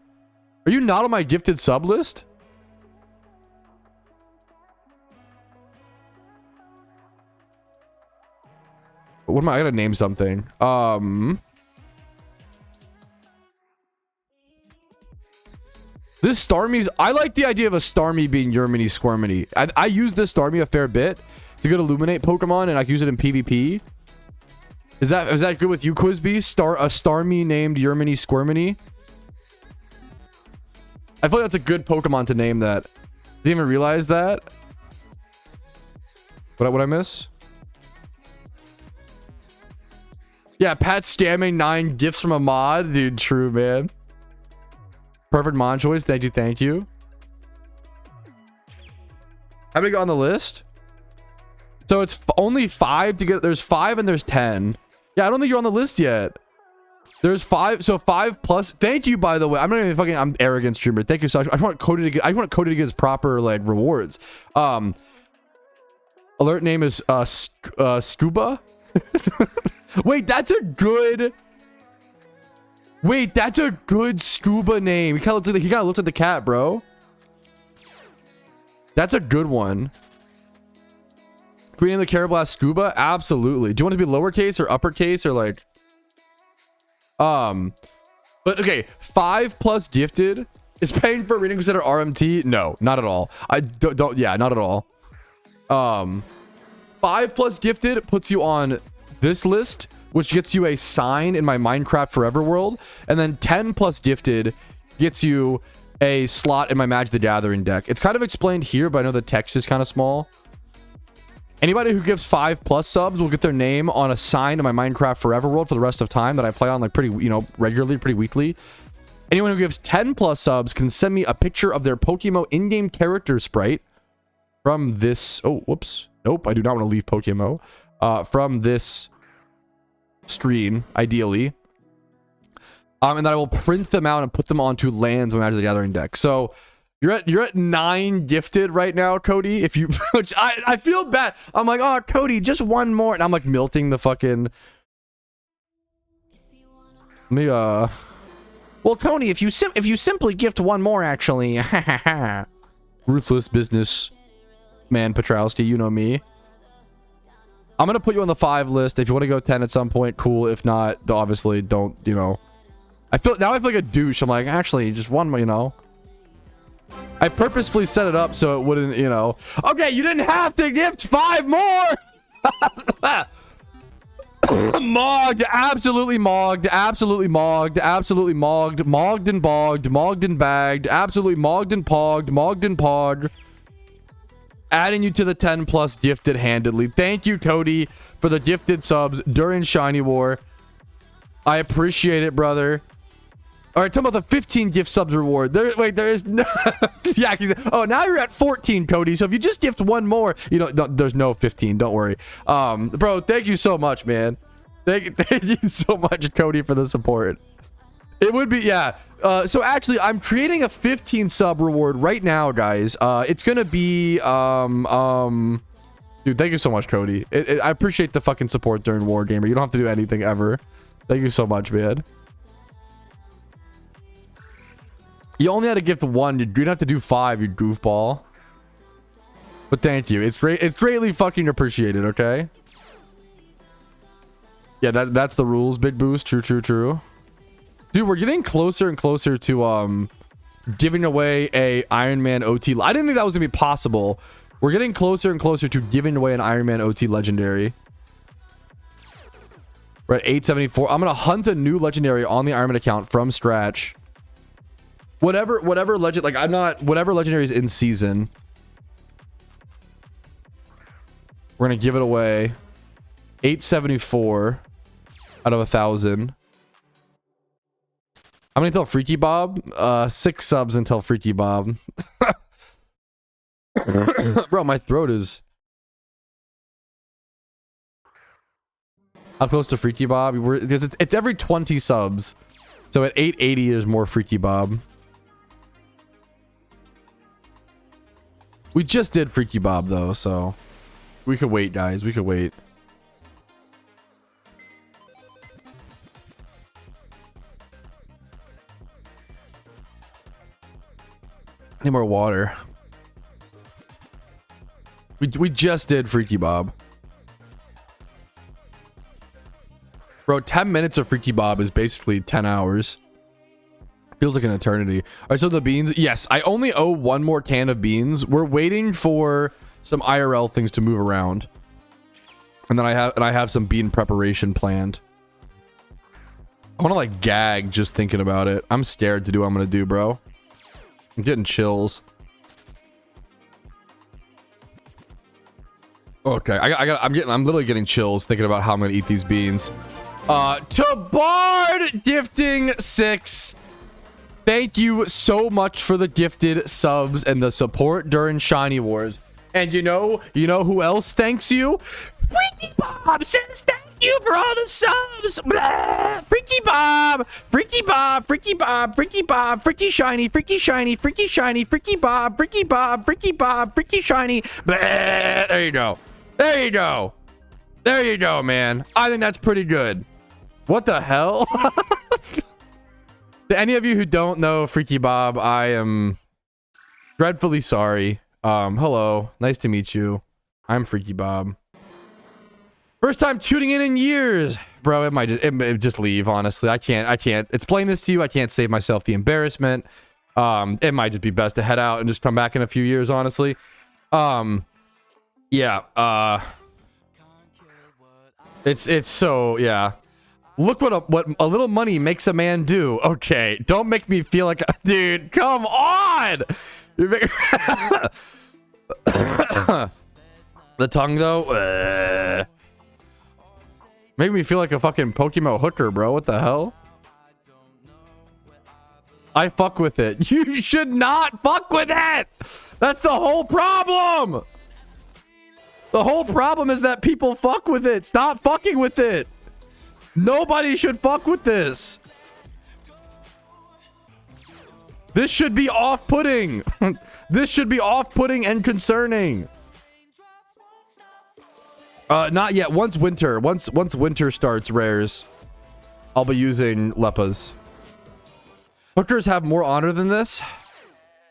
Are you not on my gifted sub list? What am I gonna name something? This Starmie's... I like the idea of a Starmie being Yermini Squirmini. I use this Starmie a fair bit. It's a good Illuminate Pokemon, and I can use it in PvP. Is that good with you, Quizbee? A Starmie named Yermini Squirmini? I feel like that's a good Pokemon to name that. Didn't even realize that. What I miss? Yeah, Pat scamming 9 gifts from a mod. Dude, true, man. Perfect mod choice. Thank you, thank you. How many got on the list? So it's only 5 to get... There's 5 and there's 10. Yeah, I don't think you're on the list yet. There's 5. So 5 plus... Thank you, by the way. I'm not even fucking... I'm arrogant streamer. Thank you so much. I want Cody to get... I want Cody to get his proper, like, rewards. Alert name is Scuba. Wait, that's a good... Wait, that's a good Scuba name. He kind of looks like the cat, bro. That's a good one. Can we name the Carablast Scuba? Absolutely. Do you want it to be lowercase or uppercase or like... But okay, 5 plus gifted is paying for Reading Crusader RMT? No, not at all. I don't yeah, not at all. 5 plus gifted puts you on this list, which gets you a sign in my Minecraft Forever world, and then 10 plus gifted gets you a slot in my Magic the Gathering deck. It's kind of explained here, but I know the text is kind of small. Anybody who gives 5 plus subs will get their name on a sign in my Minecraft Forever world for the rest of time that I play on like pretty, you know, regularly, pretty weekly. Anyone who gives 10 plus subs can send me a picture of their PokeMMO in-game character sprite from this... Oh, whoops. Nope, I do not want to leave PokeMMO. From this stream, ideally. And then I will print them out and put them onto lands on Magic the Gathering deck. So... You're at 9 gifted right now, Cody. If you, which I feel bad. I'm like, oh, Cody, just 1 more, and I'm like milting the fucking. Let me Well, Cody, if you simply gift 1 more, actually, ruthless business man, Petrowski, you know me. I'm gonna put you on the 5 list. If you want to go 10 at some point, cool. If not, obviously don't. You know, I feel like a douche. I'm like, actually, just 1 more. You know. I purposefully set it up so it wouldn't, you know. Okay, you didn't have to gift 5 more. Mogged, absolutely mogged, absolutely mogged, absolutely mogged, mogged and bogged, mogged and bagged, absolutely mogged and pogged, mogged and pogged. Adding you to the 10 plus gifted handedly. Thank you, Cody, for the gifted subs during Shiny War. I appreciate it, brother. All right, talking about the 15 gift subs reward. There is no... Yeah, oh, now you're at 14, Cody. So if you just gift 1 more, you know, no, there's no 15. Don't worry. Bro, thank you so much, man. Thank you so much, Cody, for the support. It would be, yeah. So actually, I'm creating a 15 sub reward right now, guys. It's gonna be, dude, thank you so much, Cody. I appreciate the fucking support during Wargamer. You don't have to do anything ever. Thank you so much, man. You only had to gift 1. You didn't have to do 5, you goofball. But thank you. It's great. It's greatly fucking appreciated, okay? Yeah, that's the rules. Big boost. True, true, true. Dude, we're getting closer and closer to giving away a Iron Man OT. I didn't think that was gonna be possible. We're getting closer and closer to giving away an Iron Man OT legendary. We're at 874. I'm gonna hunt a new legendary on the Iron Man account from scratch. Whatever legend, like whatever legendary is in season, we're gonna give it away. 874 out of 1,000. How many until Freaky Bob? 6 subs until Freaky Bob. Bro, my throat is... How close to Freaky Bob? Because it's every 20 subs. So at 880 is more Freaky Bob. We just did Freaky Bob though, so we could wait, guys. We could wait. Need more water. We just did Freaky Bob. Bro, 10 minutes of Freaky Bob is basically 10 hours. Feels like an eternity. All right, so the beans. Yes, I only owe 1 more can of beans. We're waiting for some IRL things to move around. And then I have some bean preparation planned. I want to like gag just thinking about it. I'm scared to do what I'm going to do, bro. I'm getting chills. Okay, I'm literally getting chills thinking about how I'm going to eat these beans. To Bard gifting 6. Thank you so much for the gifted subs and the support during Shiny Wars. And you know who else thanks you? Freaky Bob says thank you for all the subs. Blah. Freaky Bob, Freaky Bob, Freaky Bob, Freaky Bob, Freaky Shiny, Freaky Shiny, Freaky Shiny, Freaky Bob, Freaky Bob, Freaky Bob, Freaky Shiny. Blah. There you go. There you go. There you go, man. I think that's pretty good. What the hell? To any of you who don't know Freaky Bob, I am dreadfully sorry. Hello. Nice to meet you. I'm Freaky Bob. First time tuning in years. Bro, it might just leave, honestly. I can't explain this to you. I can't save myself the embarrassment. It might just be best to head out and just come back in a few years, honestly. Yeah, it's so, yeah. Look what a little money makes a man do. Okay, don't make me feel like, dude, come on. The tongue though, make me feel like a fucking PokeMMO hooker, bro. What the hell? I fuck with it. You should not fuck with it. That's the whole problem. The whole problem is that people fuck with it. Stop fucking with it. Nobody should fuck with this. This should be off-putting. This should be off-putting and concerning. Not yet. Once winter starts rares, I'll be using Leppas. Hookers have more honor than this.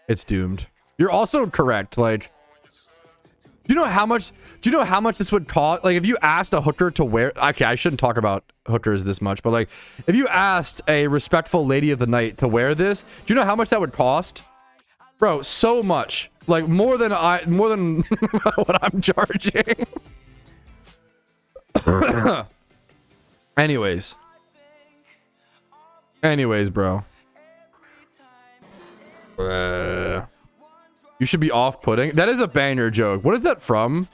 It's doomed. You're also correct. Like, do you know how much this would cost? Like, if you asked a hooker to wear, okay, I shouldn't talk about hookers this much, but like, if you asked a respectful lady of the night to wear this, do you know how much that would cost? Bro, so much. Like, more than what I'm charging. Anyways, bro. You should be off-putting. That is a banger joke. What is that from?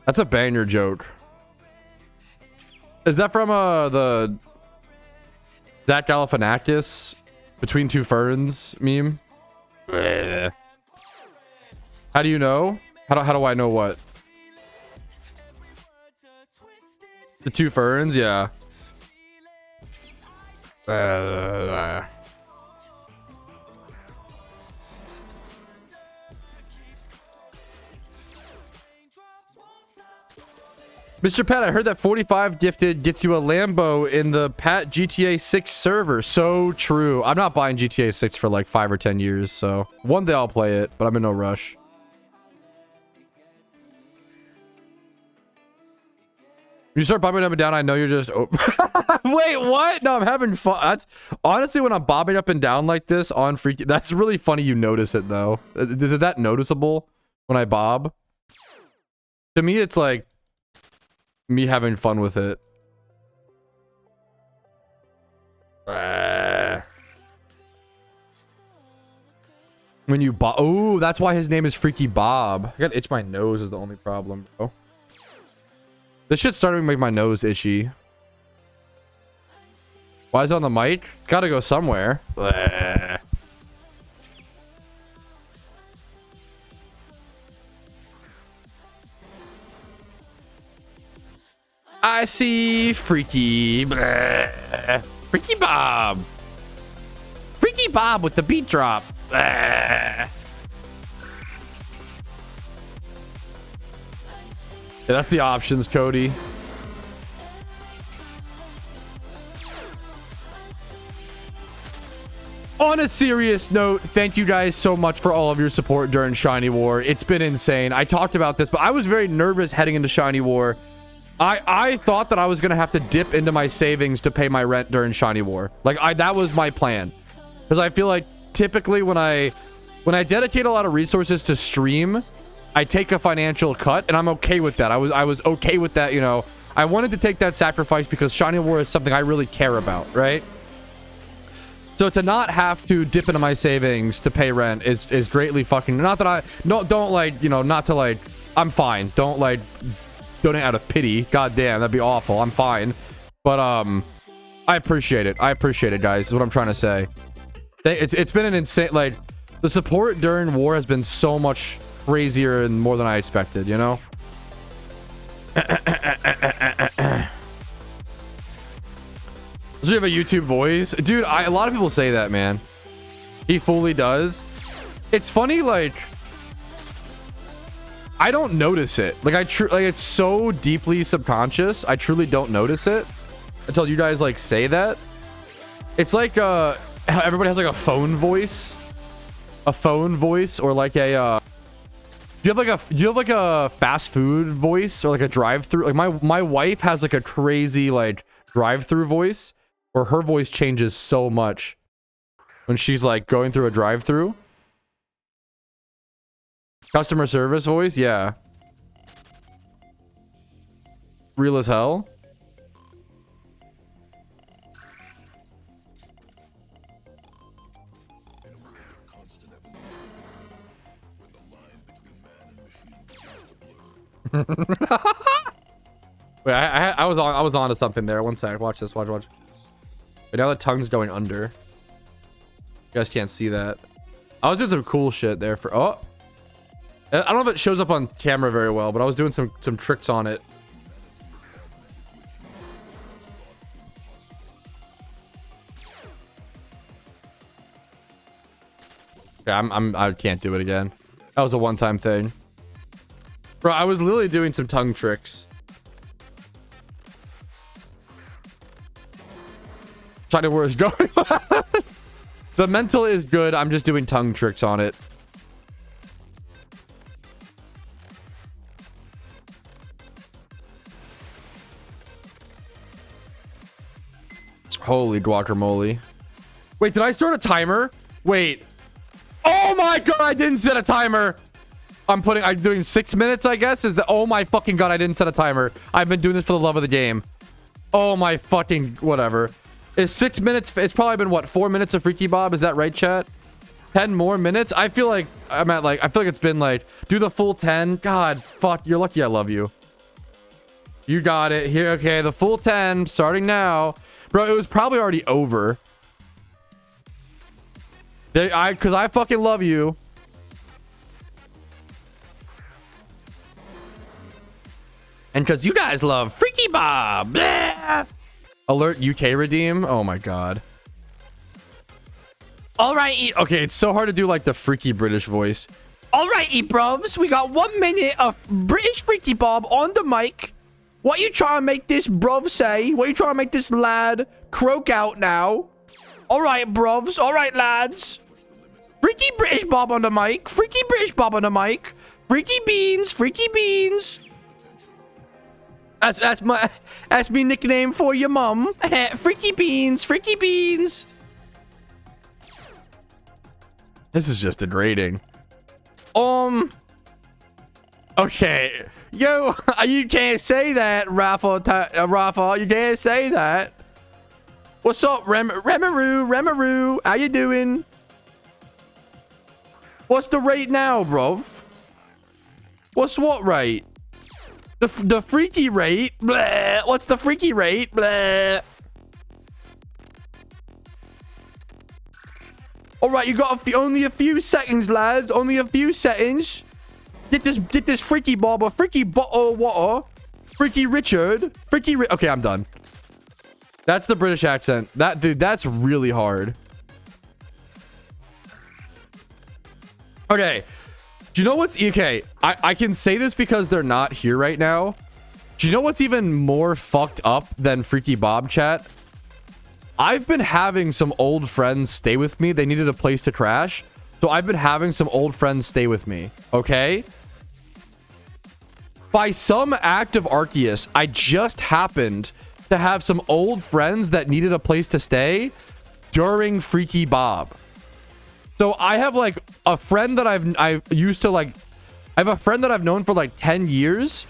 That's a banger joke. Is that from the Zach Galifianakis Between Two Ferns meme? How do you know? How do I know what? The Two Ferns, yeah. Mr. Pat, I heard that 45 gifted gets you a Lambo in the Pat GTA 6 server. So true. I'm not buying GTA 6 for like 5 or 10 years, so one day I'll play it, but I'm in no rush. You start bobbing up and down, I know you're just... Oh. Wait, what? No, I'm having fun. That's... Honestly, when I'm bobbing up and down like this on Freaky... That's really funny you notice it, though. Is it that noticeable when I bob? To me, it's like... me having fun with it. When you bob... Oh, that's why his name is Freaky Bob. I gotta itch my nose is the only problem, bro. This shit's starting to make my nose itchy. Why is it on the mic? It's got to go somewhere. Bleh. I see Freaky. Bleh. Freaky Bob. Freaky Bob with the beat drop. Bleh. Yeah, that's the options, Cody. On a serious note, thank you guys so much for all of your support during Shiny War. It's been insane. I talked about this, but I was very nervous heading into Shiny War. I thought that I was going to have to dip into my savings to pay my rent during Shiny War. Like, that was my plan. Because I feel like typically when I dedicate a lot of resources to stream, I take a financial cut, and I'm okay with that. I was okay with that, you know. I wanted to take that sacrifice because Shiny War is something I really care about, right? So to not have to dip into my savings to pay rent is greatly fucking... Not that I... No, don't, like, you know, not to, like... I'm fine. Don't, like, donate out of pity. God damn, that'd be awful. I'm fine. But, I appreciate it. I appreciate it, guys, is what I'm trying to say. It's been an insane... Like, the support during war has been so much crazier and more than I expected, you know? Does he have a YouTube voice? Dude, a lot of people say that, man. He fully does. It's funny, like... I don't notice it. Like, it's so deeply subconscious. I truly don't notice it until you guys, like, say that. It's like, everybody has, like, a phone voice. A phone voice, or like a, do you have like a fast food voice, or like a drive-through? Like, my wife has, like, a crazy, like, drive-through voice. Or her voice changes so much when she's like going through a drive-through. Customer service voice, yeah. Real as hell. Wait, I was on to something there. One sec. Watch this. Watch. But now the tongue's going under. You guys can't see that. I was doing some cool shit there for... Oh! I don't know if it shows up on camera very well, but I was doing some tricks on it. Yeah, I can't do it again. That was a one-time thing. Bro, I was literally doing some tongue tricks. Trying to where it's going. The mental is good. I'm just doing tongue tricks on it. Holy guacamole. Wait, did I start a timer? Wait. Oh my god, I didn't set a timer. I'm doing 6 minutes, I guess. Oh my fucking god, I didn't set a timer. I've been doing this for the love of the game. Oh my fucking whatever. Is 6 minutes? It's probably been what, 4 minutes of Freaky Bob? Is that right, chat? 10 more minutes? I feel like I'm at like, I feel like it's been like, do the full 10. God, fuck, you're lucky I love you. You got it here. Okay, the full 10 starting now. Bro, it was probably already over. Because I fucking love you. And because you guys love Freaky Bob. Blah. Alert UK redeem. Oh my god. All right. Okay, it's so hard to do like the freaky British voice. All righty, bruvs. We got 1 minute of British Freaky Bob on the mic. What you trying to make this bruv say? What you trying to make this lad croak out now? All right, bruvs. All right, lads. Freaky British Bob on the mic. Freaky British Bob on the mic. Freaky beans. Freaky beans. That's me nickname for your mum. Freaky beans. Freaky beans. This is just degrading. Okay. Yo, you can't say that, Rafa. You can't say that. What's up, Remaroo? How you doing? What's the rate now, bro? What's what rate? The freaky rate? Blah. What's the freaky rate? Blah. All right, you got only a few seconds, lads. Only a few seconds. Get this freaky bobber, freaky bottle of water, freaky Richard, okay, I'm done. That's the British accent. Dude, that's really hard. Okay. Do you know what's okay? I can say this because they're not here right now. Do you know what's even more fucked up than Freaky Bob chat? I've been having some old friends stay with me. They needed a place to crash. So I've been having some old friends stay with me. Okay? By some act of Arceus, I just happened to have some old friends that needed a place to stay during Freaky Bob. So I have like a friend that I have a friend that I've known for like 10 years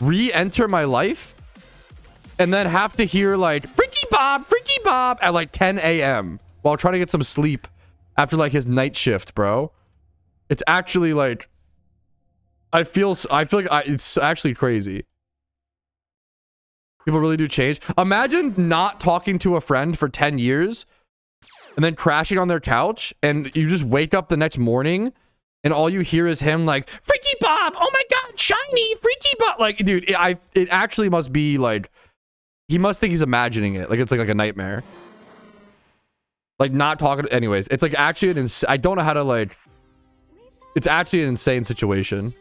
re-enter my life and then have to hear like Freaky Bob at like 10 a.m. while trying to get some sleep after like his night shift, bro. It's actually like I feel like it's actually crazy. People really do change. Imagine not talking to a friend for 10 years and then crashing on their couch and you just wake up the next morning and all you hear is him like, Freaky Bob, oh my god, shiny, Freaky Bob. Like, dude, it actually must be like, he must think he's imagining it. Like, it's like a nightmare. Like, not talking, anyways. It's like actually I don't know how to like, it's actually an insane situation.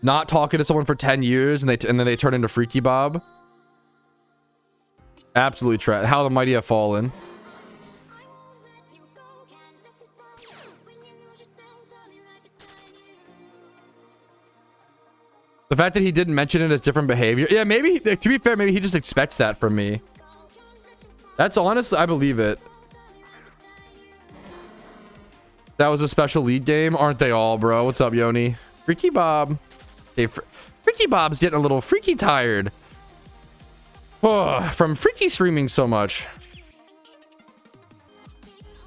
Not talking to someone for 10 years and then they turn into Freaky Bob. Absolutely trash. How the mighty have fallen. The fact that he didn't mention it as different behavior. Yeah, maybe, to be fair, maybe he just expects that from me. That's honest. I believe it. That was a special lead game. Aren't they all, bro? What's up, Yoni? Freaky Bob. Hey, Freaky Bob's getting a little freaky tired. Oh, from freaky streaming so much.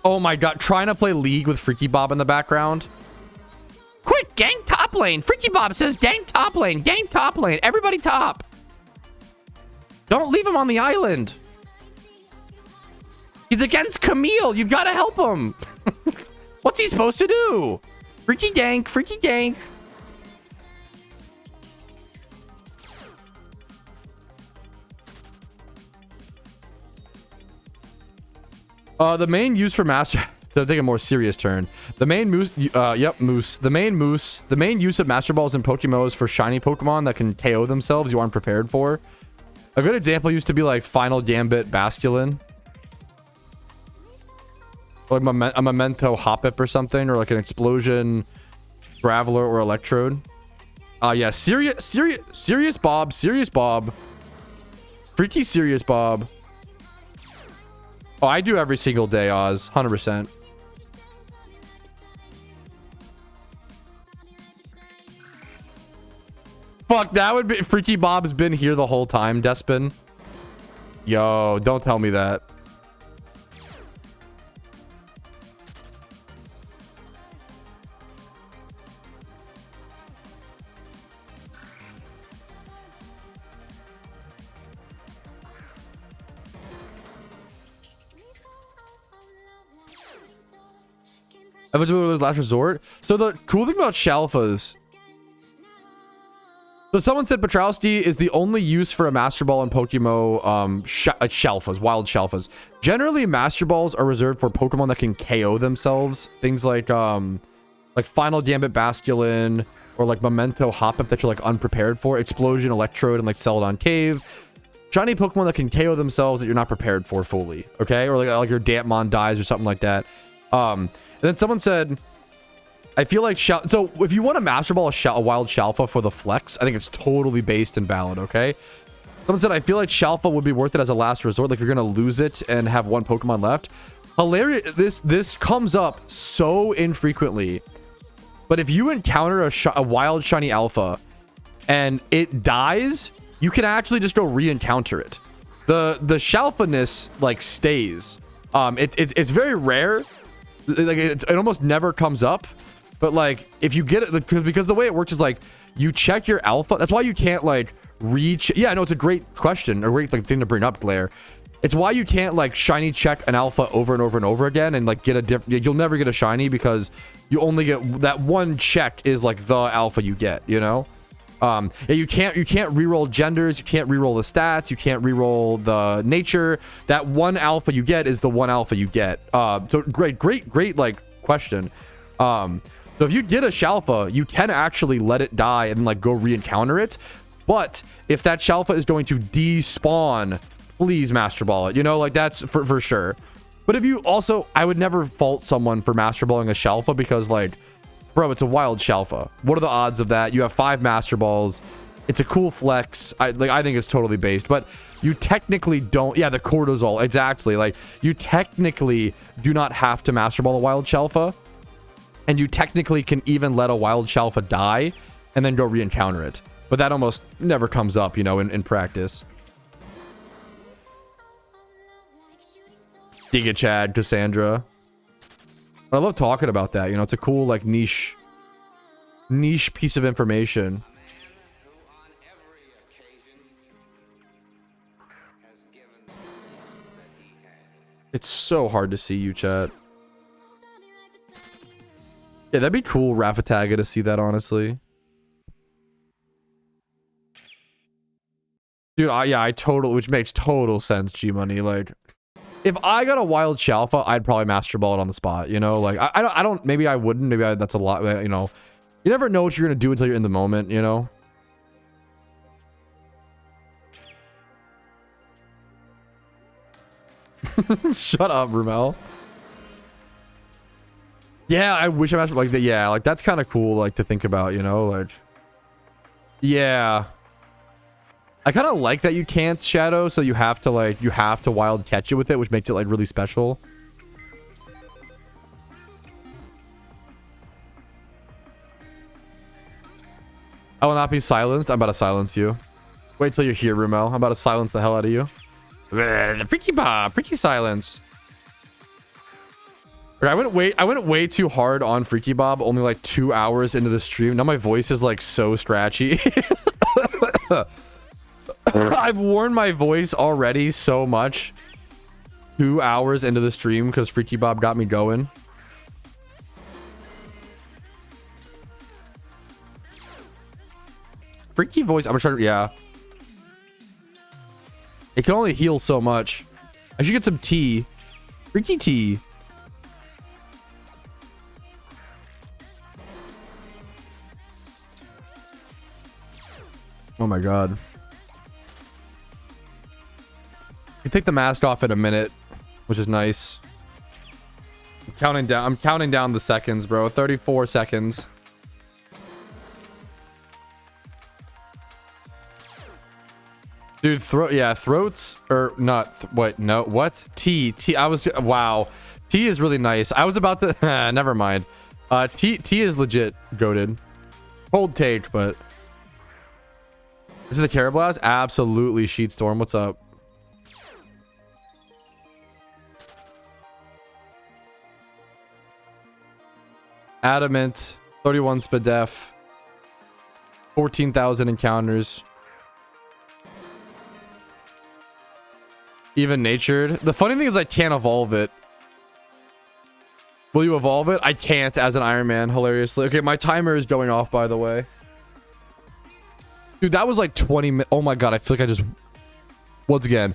Oh my god, trying to play League with Freaky Bob in the background. Quick, gang top lane. Freaky Bob says gang top lane. Gang top lane. Everybody top. Don't leave him on the island. He's against Camille. You've got to help him. What's he supposed to do? Freaky gank. Freaky gank. The main use for master to take a more serious turn. The main moose, moose. The main use of master balls in PokeMMO is for shiny Pokemon that can KO themselves you aren't prepared for. A good example used to be like Final Gambit Basculin. Or like a Memento Hoppip or something, or like an Explosion Graveler or Electrode. Yeah, serious Bob. Freaky serious Bob. Oh, I do every single day, Oz. 100%. Fuck, that would be... Freaky Bob's been here the whole time, Despin. Yo, don't tell me that. Eventually, last resort. So the cool thing about Shalfas. So someone said Petrowski is the only use for a Master Ball in PokeMMO, Shalfas, wild Shalfas. Generally, Master Balls are reserved for Pokemon that can KO themselves. Things like Final Gambit Basculin, or like Memento Hoppip that you're like unprepared for. Explosion, Electrode, and like Celadon Cave. Shiny Pokemon that can KO themselves that you're not prepared for fully. Okay? Or like your Dampmon dies or something like that. And then someone said, I feel like... So, if you want a Master Ball, a wild Shalfa for the flex, I think it's totally based and valid, okay? Someone said, I feel like Shalfa would be worth it as a last resort. Like, if you're going to lose it and have one Pokemon left. Hilarious. This comes up so infrequently. But if you encounter a wild shiny alpha and it dies, you can actually just go re-encounter it. The Shalfa-ness, like, stays. It's very rare. Like it almost never comes up, but like if you get it, because the way it works is like you check your alpha. That's why you can't like reach. Yeah, I know it's a great question, a great like thing to bring up, Blair. It's why you can't like shiny check an alpha over and over and over again and like get a different. You'll never get a shiny because you only get that one check is like the alpha you get. You know. Yeah, you can't reroll genders, you can't reroll the stats, you can't reroll the nature. That one alpha you get is the one alpha you get. So great like question. So if you get a Shalfa, you can actually let it die and like go re-encounter it. But if that Shalfa is going to despawn, please Master Ball it. You know, like that's for sure. But if you also, I would never fault someone for Master Balling a Shalfa because like, bro, it's a wild Shalfa. What are the odds of that? You have 5 Master Balls. It's a cool flex. I think it's totally based, but you technically don't. Yeah, the cortisol, exactly. Like you technically do not have to Master Ball a wild Shalfa, and you technically can even let a wild Shalfa die and then go re-encounter it. But that almost never comes up, you know, in practice. Giga Chad, Cassandra. I love talking about that. You know, it's a cool, like, niche piece of information. It's so hard to see you, chat. Yeah, that'd be cool, Rafataga, to see that, honestly. Dude, I totally, which makes total sense, G-Money. Like, if I got a wild Shalfa, I'd probably Master Ball it on the spot, you know? Like, I don't, maybe I wouldn't, that's a lot, you know? You never know what you're gonna do until you're in the moment, you know? Shut up, Rumel. Yeah, I wish I Master like that. Yeah, like, that's kind of cool, like, to think about, you know? Like, yeah. I kind of like that you can't Shadow, so you have to wild catch it with it, which makes it like really special. I will not be silenced. I'm about to silence you. Wait till you're here, Rumel. I'm about to silence the hell out of you. The freaky Bob, freaky silence. I went way too hard on Freaky Bob only like 2 hours into the stream. Now my voice is like so scratchy. I've worn my voice already so much 2 hours into the stream because Freaky Bob got me going. Freaky voice, I'm gonna try to, yeah. It can only heal so much. I should get some tea. Freaky tea. Oh my god. You take the mask off in a minute, which is nice. I'm counting down the seconds, bro. 34 seconds. Dude, throats or not. Wait, no, what? T. Wow. T is really nice. I was about to, never mind. T is legit goated. Cold take, but. Is it the Carablast? Absolutely, Sheetstorm. What's up? Adamant, 31 Spadef, 14,000 encounters. Even natured. The funny thing is I can't evolve it. Will you evolve it? I can't as an Iron Man, hilariously. Okay, my timer is going off, by the way. Dude, that was like 20 minutes. Oh my god, I feel like I just... Once again,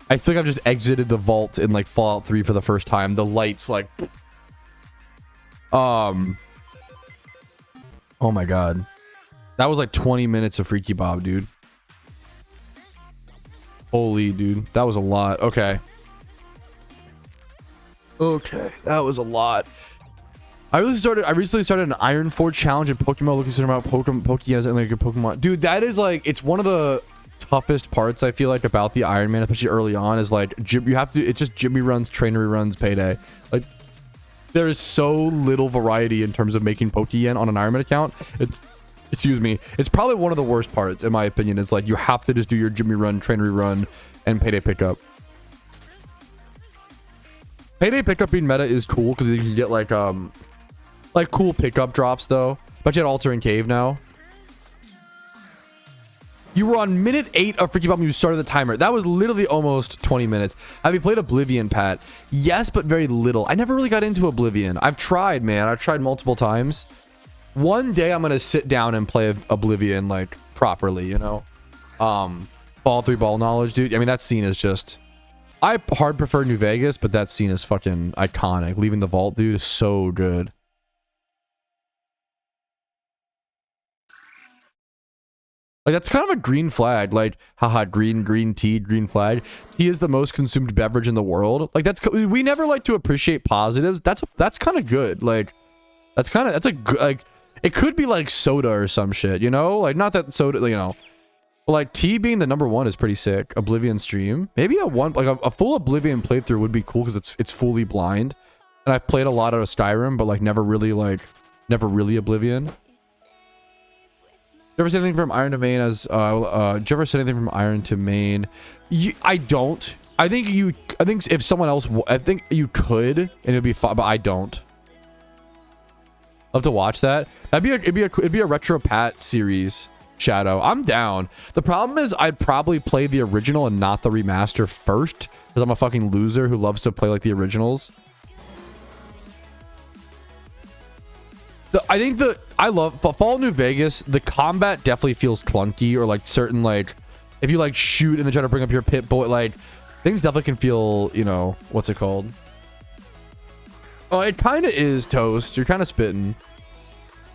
I feel like I've just exited the vault in like Fallout 3 for the first time. The lights like... Oh my god. That was like 20 minutes of Freaky Bob, dude. Holy, dude. That was a lot. Okay. Okay. That was a lot. I recently started an Iron Forge challenge in PokeMMO, looking about Pokemon and like a Pokemon. Dude, that is like, it's one of the toughest parts I feel like about the Iron Man, especially early on, is like you have to, it's just Jimmy runs, trainery runs, payday. Like there is so little variety in terms of making Pokeyen on an Iron Man account. Excuse me. It's probably one of the worst parts, in my opinion. It's like you have to just do your Jimmy run, trainery run, and payday pickup. Payday pickup being meta is cool because you can get like cool pickup drops though. But you had Alter and Cave now. You were on minute 8 of freaking bomb. You started the timer. That was literally almost 20 minutes. Have you played Oblivion, Pat? Yes, but very little. I never really got into Oblivion. I've tried, man. I've tried multiple times. One day I'm gonna sit down and play Oblivion like properly, you know. Ball 3 ball knowledge, dude. I mean, that scene is just. I hard prefer New Vegas, but that scene is fucking iconic. Leaving the vault, dude, is so good. Like, that's kind of a green flag. Like, haha, green tea, green flag. Tea is the most consumed beverage in the world. Like, that's, we never like to appreciate positives. That's kind of good. Like, that's a good, like, it could be like soda or some shit, you know? Like, not that soda, you know. But like, tea being the #1 is pretty sick. Oblivion stream. Maybe a full Oblivion playthrough would be cool because it's fully blind. And I've played a lot of Skyrim, but like, never really Oblivion. You ever say anything from Iron to Main as did you ever say anything from Iron to Main? I don't. I think if someone else, I think you could and it'd be fun, but I don't. Love to watch that. It'd be a retro Pat series. Shadow, I'm down. The problem is I'd probably play the original and not the remaster first because I'm a fucking loser who loves to play like the originals. I love Fall New Vegas. The combat definitely feels clunky, or like certain, like if you like shoot and then try to bring up your pit boy, like things definitely can feel, you know, what's it called? Oh, it kind of is toast. You're kind of spitting.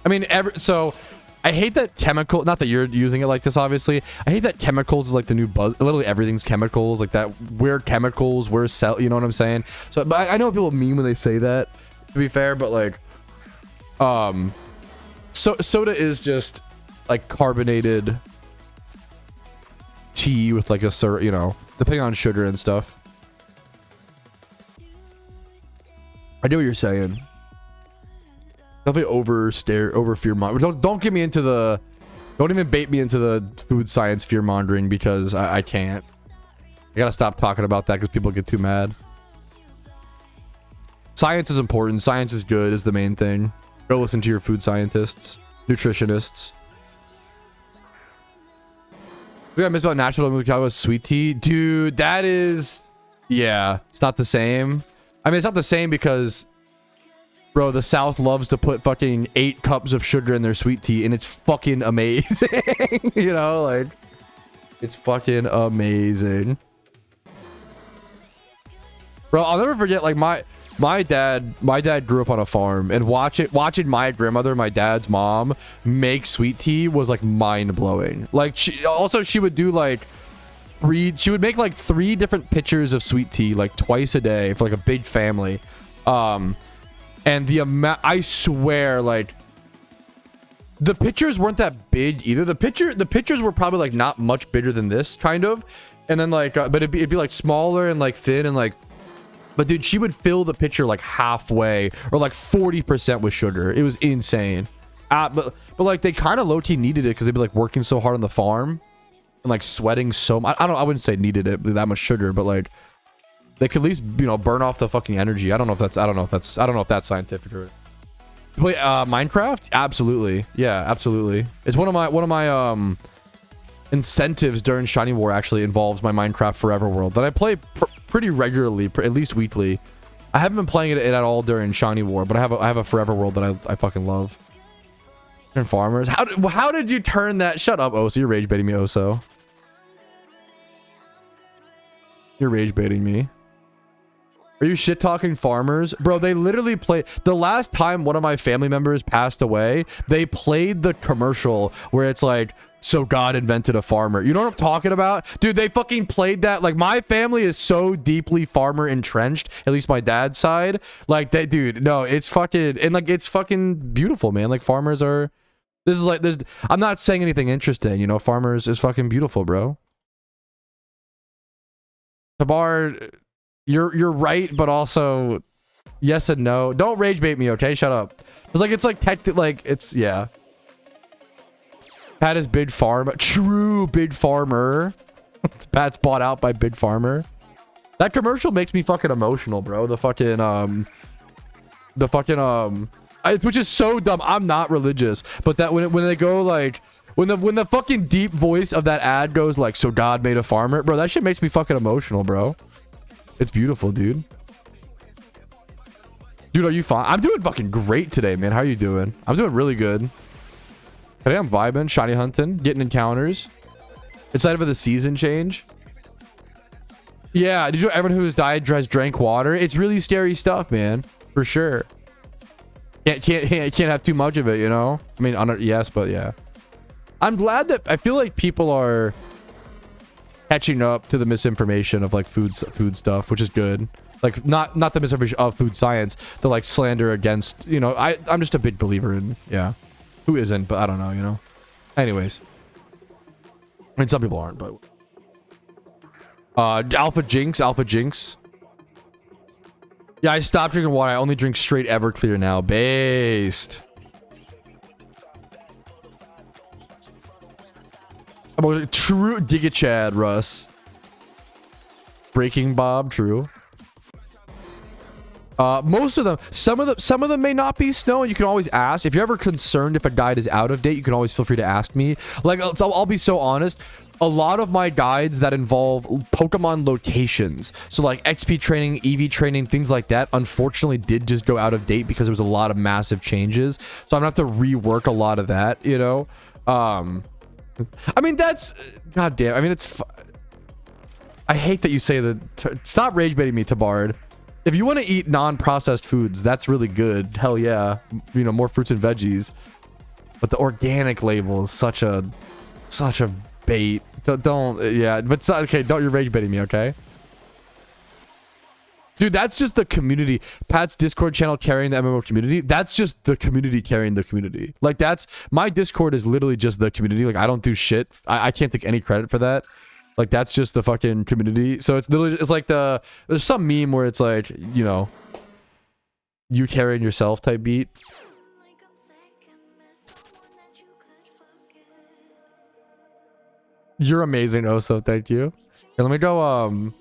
I mean, so I hate that chemical. Not that you're using it like this, obviously. I hate that chemicals is like the new buzz. Literally everything's chemicals, like that. Weird chemicals, we're cell. You know what I'm saying? So, but I know what people mean when they say that. To be fair, but like. So soda is just like carbonated tea with like a syrup, you know, depending on sugar and stuff. I know what you're saying. Definitely over fear mongering. Don't get me into the. Don't even bait me into the food science fear mongering because I can't. I gotta stop talking about that because people get too mad. Science is important. Science is good is the main thing. Go listen to your food scientists, nutritionists. We got missed about natural with sweet tea, dude. That is, yeah, it's not the same. I mean, it's not the same because, bro, the South loves to put fucking 8 cups of sugar in their sweet tea, and it's fucking amazing. You know, like, it's fucking amazing. Bro, I'll never forget, like, my dad grew up on a farm, and watching my grandmother, my dad's mom, make sweet tea was like mind-blowing. Like she would do like she would make like 3 different pitchers of sweet tea like twice a day for like a big family. And the amount, I swear, like the pitchers weren't that big either. The pitchers were probably like not much bigger than this kind of, and then like but it'd be like smaller and like thin and like. But dude, she would fill the pitcher like halfway or like 40% with sugar. It was insane. But like they kind of low-key needed it because they'd be like working so hard on the farm and like sweating so much. I wouldn't say needed it that much sugar, but like they could at least, you know, burn off the fucking energy. I don't know if that's scientific or. Wait, Minecraft? Absolutely. Yeah, absolutely. It's one of my incentives during Shiny War actually involves my Minecraft Forever World that I play pretty regularly, at least weekly. I haven't been playing it at all during Shiny War, but I have a Forever World that I fucking love. And farmers, how did you turn that? Shut up, Oso. You're rage baiting me, Oso. You're rage baiting me. Are you shit talking farmers? Bro, they literally play. The last time one of my family members passed away, they played the commercial where it's like, so God invented a farmer. You know what I'm talking about? Dude, they fucking played that. Like, my family is so deeply farmer entrenched, at least my dad's side. Like, that, dude, no, it's fucking, and like, it's fucking beautiful, man. Like, farmers are, this is like, I'm not saying anything interesting, you know, farmers is fucking beautiful, bro. Tabar, you're right, but also yes and no. Don't rage bait me, okay? Shut up. It's like technically, like, it's, yeah. Pat is Big Farm. True Big Farmer. Pat's bought out by Big Farmer. That commercial makes me fucking emotional, bro. Which is so dumb. I'm not religious, but that when they go like, When the fucking deep voice of that ad goes like, so God made a farmer, bro, that shit makes me fucking emotional, bro. It's beautiful, dude. Dude, are you fine? I'm doing fucking great today, man. How are you doing? I'm doing really good. Today I'm vibing, shiny hunting, getting encounters. Excited for the season change. Yeah, did you know everyone who's died has drank water? It's really scary stuff, man. For sure. Can't have too much of it, you know? I mean, yes, but yeah. I'm glad that I feel like people are catching up to the misinformation of like food stuff, which is good. Like not the misinformation of food science, the like slander against, you know, I'm just a big believer in, yeah. Who isn't, but I don't know, you know. Anyways. I mean, some people aren't, but Alpha Jinx. Yeah, I stopped drinking water. I only drink straight Everclear now. Based. I'm a true Giga Chad, Russ. Breaking Bob, true. Most of them, some of them may not be snow, and you can always ask. If you're ever concerned if a guide is out of date, you can always feel free to ask me. Like, I'll be so honest. A lot of my guides that involve Pokemon locations, so like XP training, EV training, things like that, unfortunately did just go out of date because there was a lot of massive changes. So I'm gonna have to rework a lot of that, you know. I mean, that's goddamn. I mean, I hate that you say that. Stop rage baiting me, Tabard. If you want to eat non-processed foods, that's really good. Hell yeah, you know, more fruits and veggies. But the organic label is such a bait. Don't yeah, but okay, don't, you're rage baiting me, okay? Dude, that's just the community. Pat's Discord channel carrying the MMO community. That's just the community carrying the community. Like, that's my Discord is literally just the community. Like, I don't do shit. I can't take any credit for that. Like, that's just the fucking community. So it's literally, it's like there's some meme where it's like, you know, you carrying yourself type beat. You're amazing, Oso. Thank you. Okay, let me go,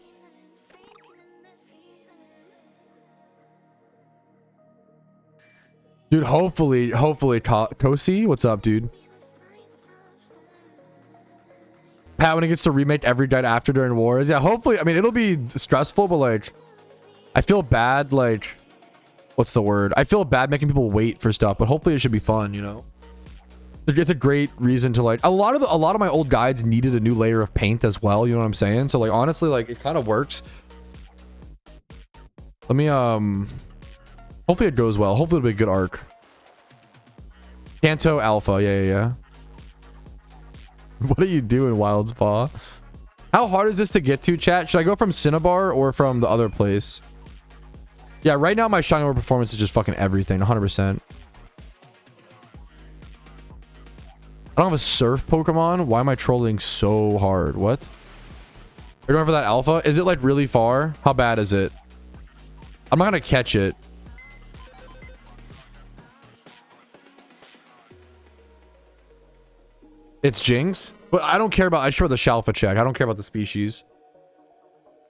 dude, hopefully, Kosi, what's up, dude? Pat, when he gets to remake every guide after during wars, yeah, hopefully. I mean, it'll be stressful, but like, I feel bad, like, what's the word? I feel bad making people wait for stuff, but hopefully it should be fun, you know? It's a great reason to, like, a lot of my old guides needed a new layer of paint as well, you know what I'm saying? So like, honestly, like, it kind of works. Let me hopefully it goes well. Hopefully it'll be a good arc. Kanto Alpha, yeah. What are you doing, Wild Spa? How hard is this to get to, chat? Should I go from Cinnabar or from the other place? Yeah, right now my Shiny War performance is just fucking everything, 100%. I don't have a surf Pokemon. Why am I trolling so hard? What? You're going for that Alpha? Is it like really far? How bad is it? I'm not gonna catch it. It's Jinx? But I don't care about... I just care about the Shalfa check. I don't care about the species.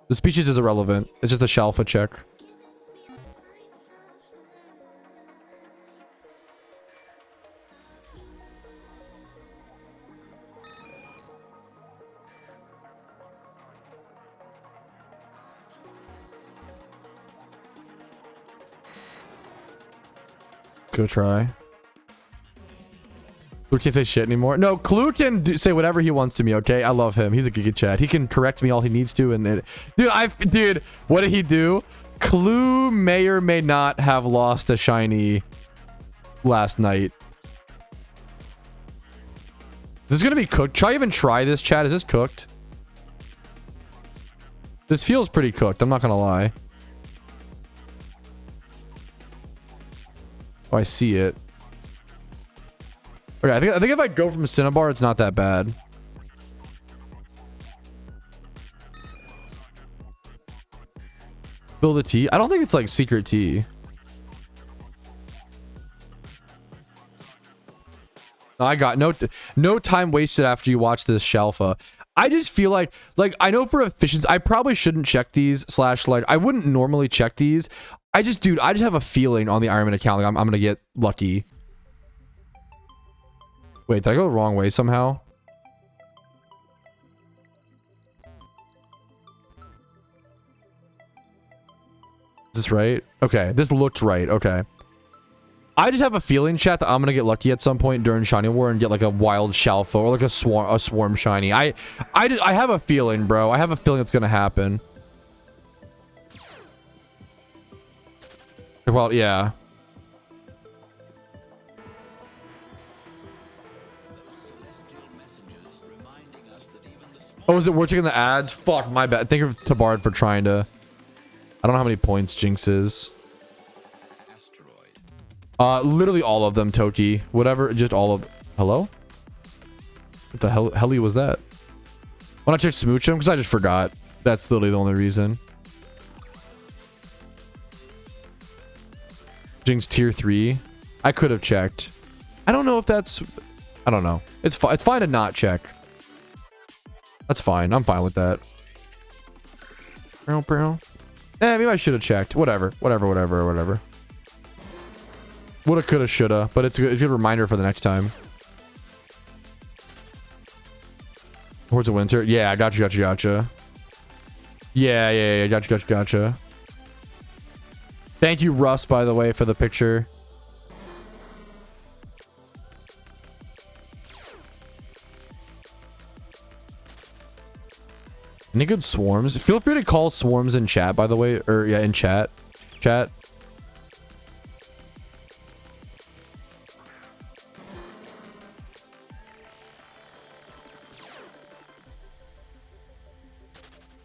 The species is irrelevant. It's just a Shalfa check. Go try. Clue can't say shit anymore. No, Clue can say whatever he wants to me, okay? I love him. He's a Giga Chad. He can correct me all he needs to. And dude, what did he do? Clue may or may not have lost a shiny last night. Is this gonna be cooked? Try this, chat. Is this cooked? This feels pretty cooked. I'm not gonna lie. Oh, I see it. Okay, I think if I go from Cinnabar, it's not that bad. Spill the tea. I don't think it's like secret tea. I got no time wasted after you watch this Shalfa. I just feel like I know for efficiency, I probably shouldn't check these / like I wouldn't normally check these. I just have a feeling on the Ironman account like I'm gonna get lucky. Wait, did I go the wrong way somehow? Is this right? Okay, this looked right. Okay. I just have a feeling, chat, that I'm gonna get lucky at some point during Shiny War and get like a wild Shalfo or like a swarm shiny. I have a feeling, bro. I have a feeling it's gonna happen. Well, yeah. Oh, is it worth checking the ads? Fuck, my bad. Thank you to Bard for trying to. I don't know how many points Jinx is. Literally all of them, Toki. Whatever, just all of... Hello? What the hell was that? Why not check Smooch him? Because I just forgot. That's literally the only reason. Jinx tier 3. I could have checked. I don't know if that's... I don't know. It's fine to not check. That's fine. I'm fine with that. Maybe I should have checked. Whatever. Woulda, coulda, shoulda, but it's a good reminder for the next time. Hordes of Winter. Yeah, gotcha. Yeah. Gotcha. Thank you, Russ, by the way, for the picture. Any good swarms? Feel free to call swarms in chat, by the way. Or, yeah, in chat.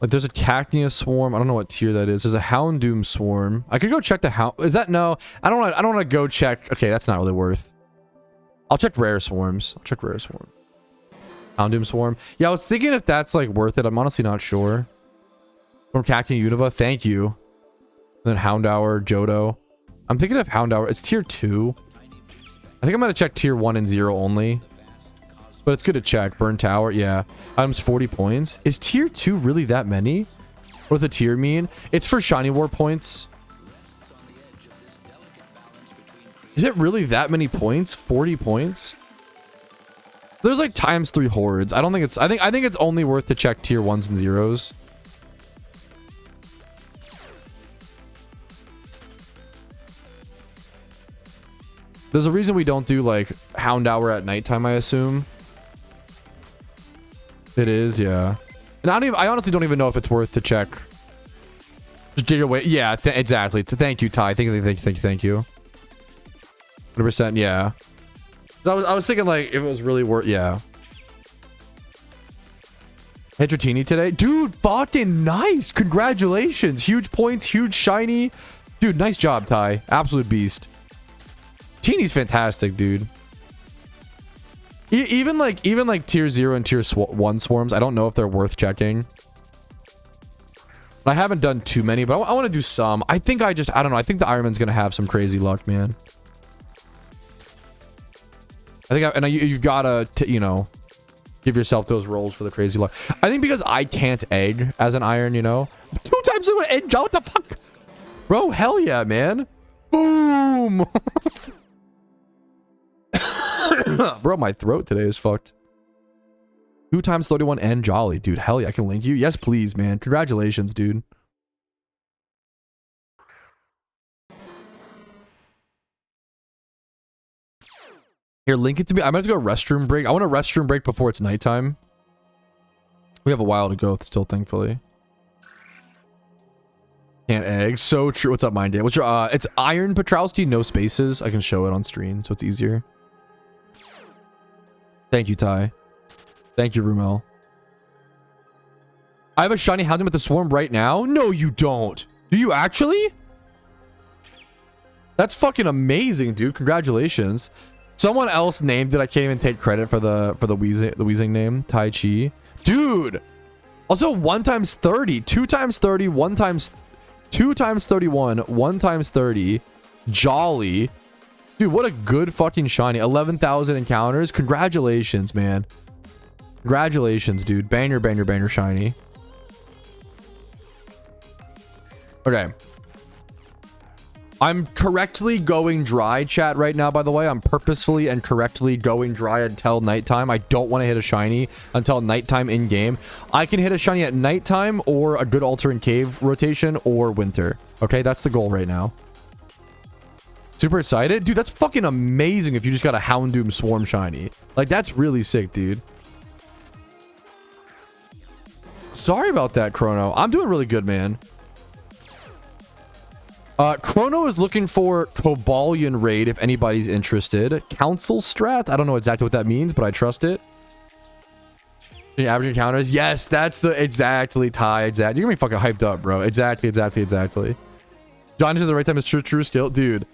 Like, there's a Cacnea swarm. I don't know what tier that is. There's a Houndoom swarm. I could go check the Hound... Is that... No. I don't want to go check... Okay, that's not really worth. I'll check rare swarms. Houndoom swarm. Yeah, I was thinking if that's, like, worth it. I'm honestly not sure. From Cacnea Unova. Thank you. And then Houndour, Johto. I'm thinking of Houndour. It's tier 2. I think I'm going to check tier 1 and 0 only. But it's good to check. Burn Tower, yeah. Items 40 points. Is tier 2 really that many? What does the tier mean? It's for Shiny War points. Is it really that many points? 40 points? There's like ×3 hordes. I don't think it's... I think it's only worth to check tier 1s and 0s. There's a reason we don't do like Houndour at nighttime, I assume. It is, yeah. And I honestly don't even know if it's worth to check. Just get your way. Yeah, exactly. Thank you, Ty. Thank you. 100%, yeah. I was thinking like if it was really worth, yeah. Hit Dratini today, dude. Fucking nice. Congratulations. Huge points. Huge shiny, dude. Nice job, Ty. Absolute beast. Tini's fantastic, dude. Even like tier 0 and tier 1 swarms, I don't know if they're worth checking. I haven't done too many, but I want to do some. I don't know. I think the Ironman's gonna have some crazy luck, man. You've gotta, you know, give yourself those rolls for the crazy luck. I think because I can't egg as an Iron, you know. 2 times over egg, what the fuck? Bro, hell yeah, man. Boom. Bro, my throat today is fucked. 2 times 31 and Jolly, dude. Hell yeah, I can link you. Yes, please, man. Congratulations, dude. Here, link it to me. I'm going to go restroom break. I want a restroom break before it's nighttime. We have a while to go still, thankfully. Can't egg. So true. What's up, Mind Day? What's your it's Iron Petrowski, no spaces. I can show it on screen, so it's easier. Thank you, Ty. Thank you, Rumel. I have a shiny Houndoom with the swarm right now. No, you don't. Do you actually? That's fucking amazing, dude. Congratulations. Someone else named it. I can't even take credit for the wheezing name. Tai Chi. Dude. Also 1 times 30. 2 times 30. 1 times 2 times 31. 1 times 30. Jolly. Dude, what a good fucking shiny. 11,000 encounters. Congratulations, man. Congratulations, dude. Banger, banger, banger shiny. Okay. I'm correctly going dry, chat, right now, by the way. I'm purposefully and correctly going dry until nighttime. I don't want to hit a shiny until nighttime in-game. I can hit a shiny at nighttime or a good altar and cave rotation or winter. Okay, that's the goal right now. Super excited? Dude, that's fucking amazing if you just got a Houndoom Swarm shiny. Like, that's really sick, dude. Sorry about that, Chrono. I'm doing really good, man. Chrono is looking for Cobalion raid if anybody's interested. Council strat? I don't know exactly what that means, but I trust it. The average encounters? Yes, that's the exactly Ty. Exactly. You're gonna be fucking hyped up, bro. Exactly. Johnny's at the right time is true skill, dude.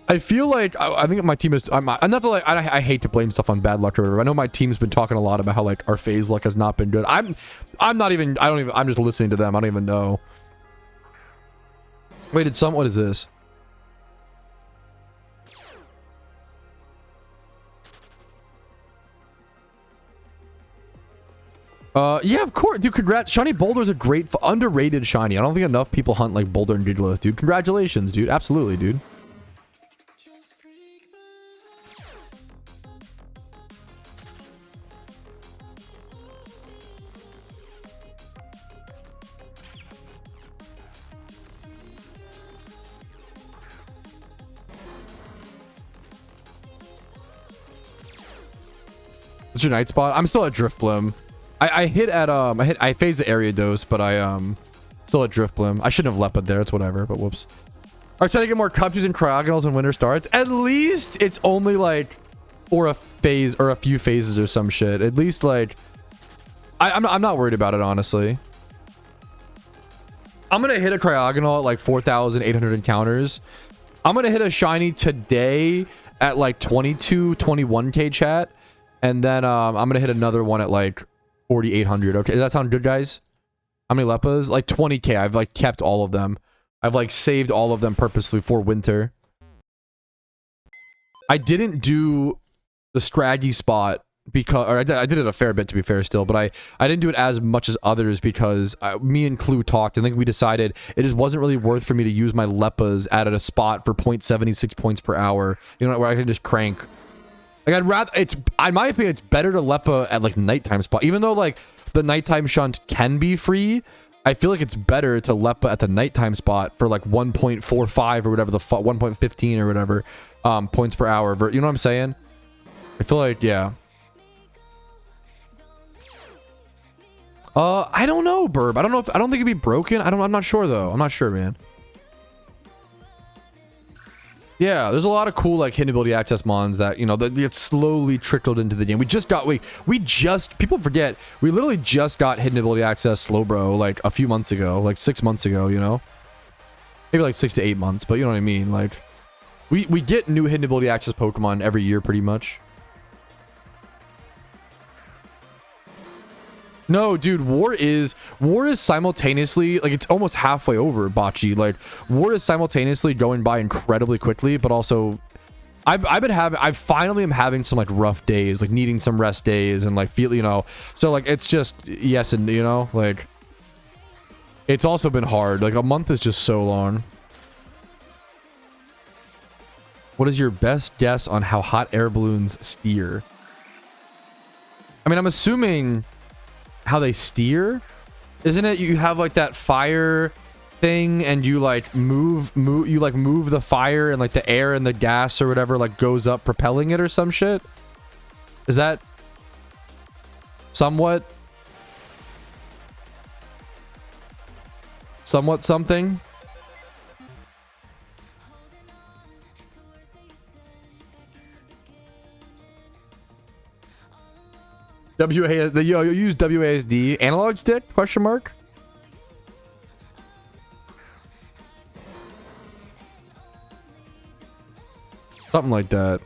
I feel like I think my team is. I'm not to like. I hate to blame stuff on bad luck or whatever. I know my team's been talking a lot about how like our phase luck has not been good. I'm not even. I don't even. I'm just listening to them. I don't even know. Wait, what is this? Yeah, of course, dude. Congrats, Shiny Boulder's a great, underrated shiny. I don't think enough people hunt like Boulder and Gigalith, dude. Congratulations, dude. Absolutely, dude. What's your night spot? I'm still at Driftbloom. I hit at I phased the area dose, but I still at Driftbloom. I shouldn't have leopard there. It's whatever, but whoops. Alright, so I get more cups using cryogonals when winter starts. At least it's only like or a phase or a few phases or some shit. At least like I'm not worried about it, honestly. I'm gonna hit a cryogonal at like 4,800 encounters. I'm gonna hit a shiny today at like 21k chat. And then I'm gonna hit another one at like 4,800. Okay, does that sound good, guys? How many Leppas? Like 20k. I've like kept all of them. I've like saved all of them purposefully for winter. I didn't do the Scraggy spot because, or I did it a fair bit to be fair still, but I didn't do it as much as others because me and Clue talked and I think we decided it just wasn't really worth for me to use my Leppas at a spot for 0.76 points per hour. You know, where I can just crank. Like, I'd rather, in my opinion, it's better to Leppa at, like, nighttime spot. Even though, like, the nighttime shunt can be free, I feel like it's better to Leppa at the nighttime spot for, like, 1.45 or whatever, the 1.15 or whatever points per hour. You know what I'm saying? I feel like, yeah. I don't know, Burb. I don't think it'd be broken. I'm not sure, though. I'm not sure, man. Yeah, there's a lot of cool like hidden ability access mons that, you know, that get slowly trickled into the game. People forget, we literally just got hidden ability access Slowbro like a few months ago, like 6 months ago, you know? Maybe like 6 to 8 months, but you know what I mean? Like, we get new hidden ability access Pokemon every year pretty much. No, dude, war is simultaneously, like, it's almost halfway over, Bocce. Like, war is simultaneously going by incredibly quickly, but also I finally am having some like rough days, like needing some rest days and like feel, you know, so like it's just yes, and you know, like it's also been hard. Like a month is just so long. What is your best guess on how hot air balloons steer? I mean, I'm assuming how they steer, isn't it? You have like that fire thing and you like move the fire and like the air and the gas or whatever like goes up propelling it or some shit. Is that somewhat something? You use WASD analog stick question mark? Something like that.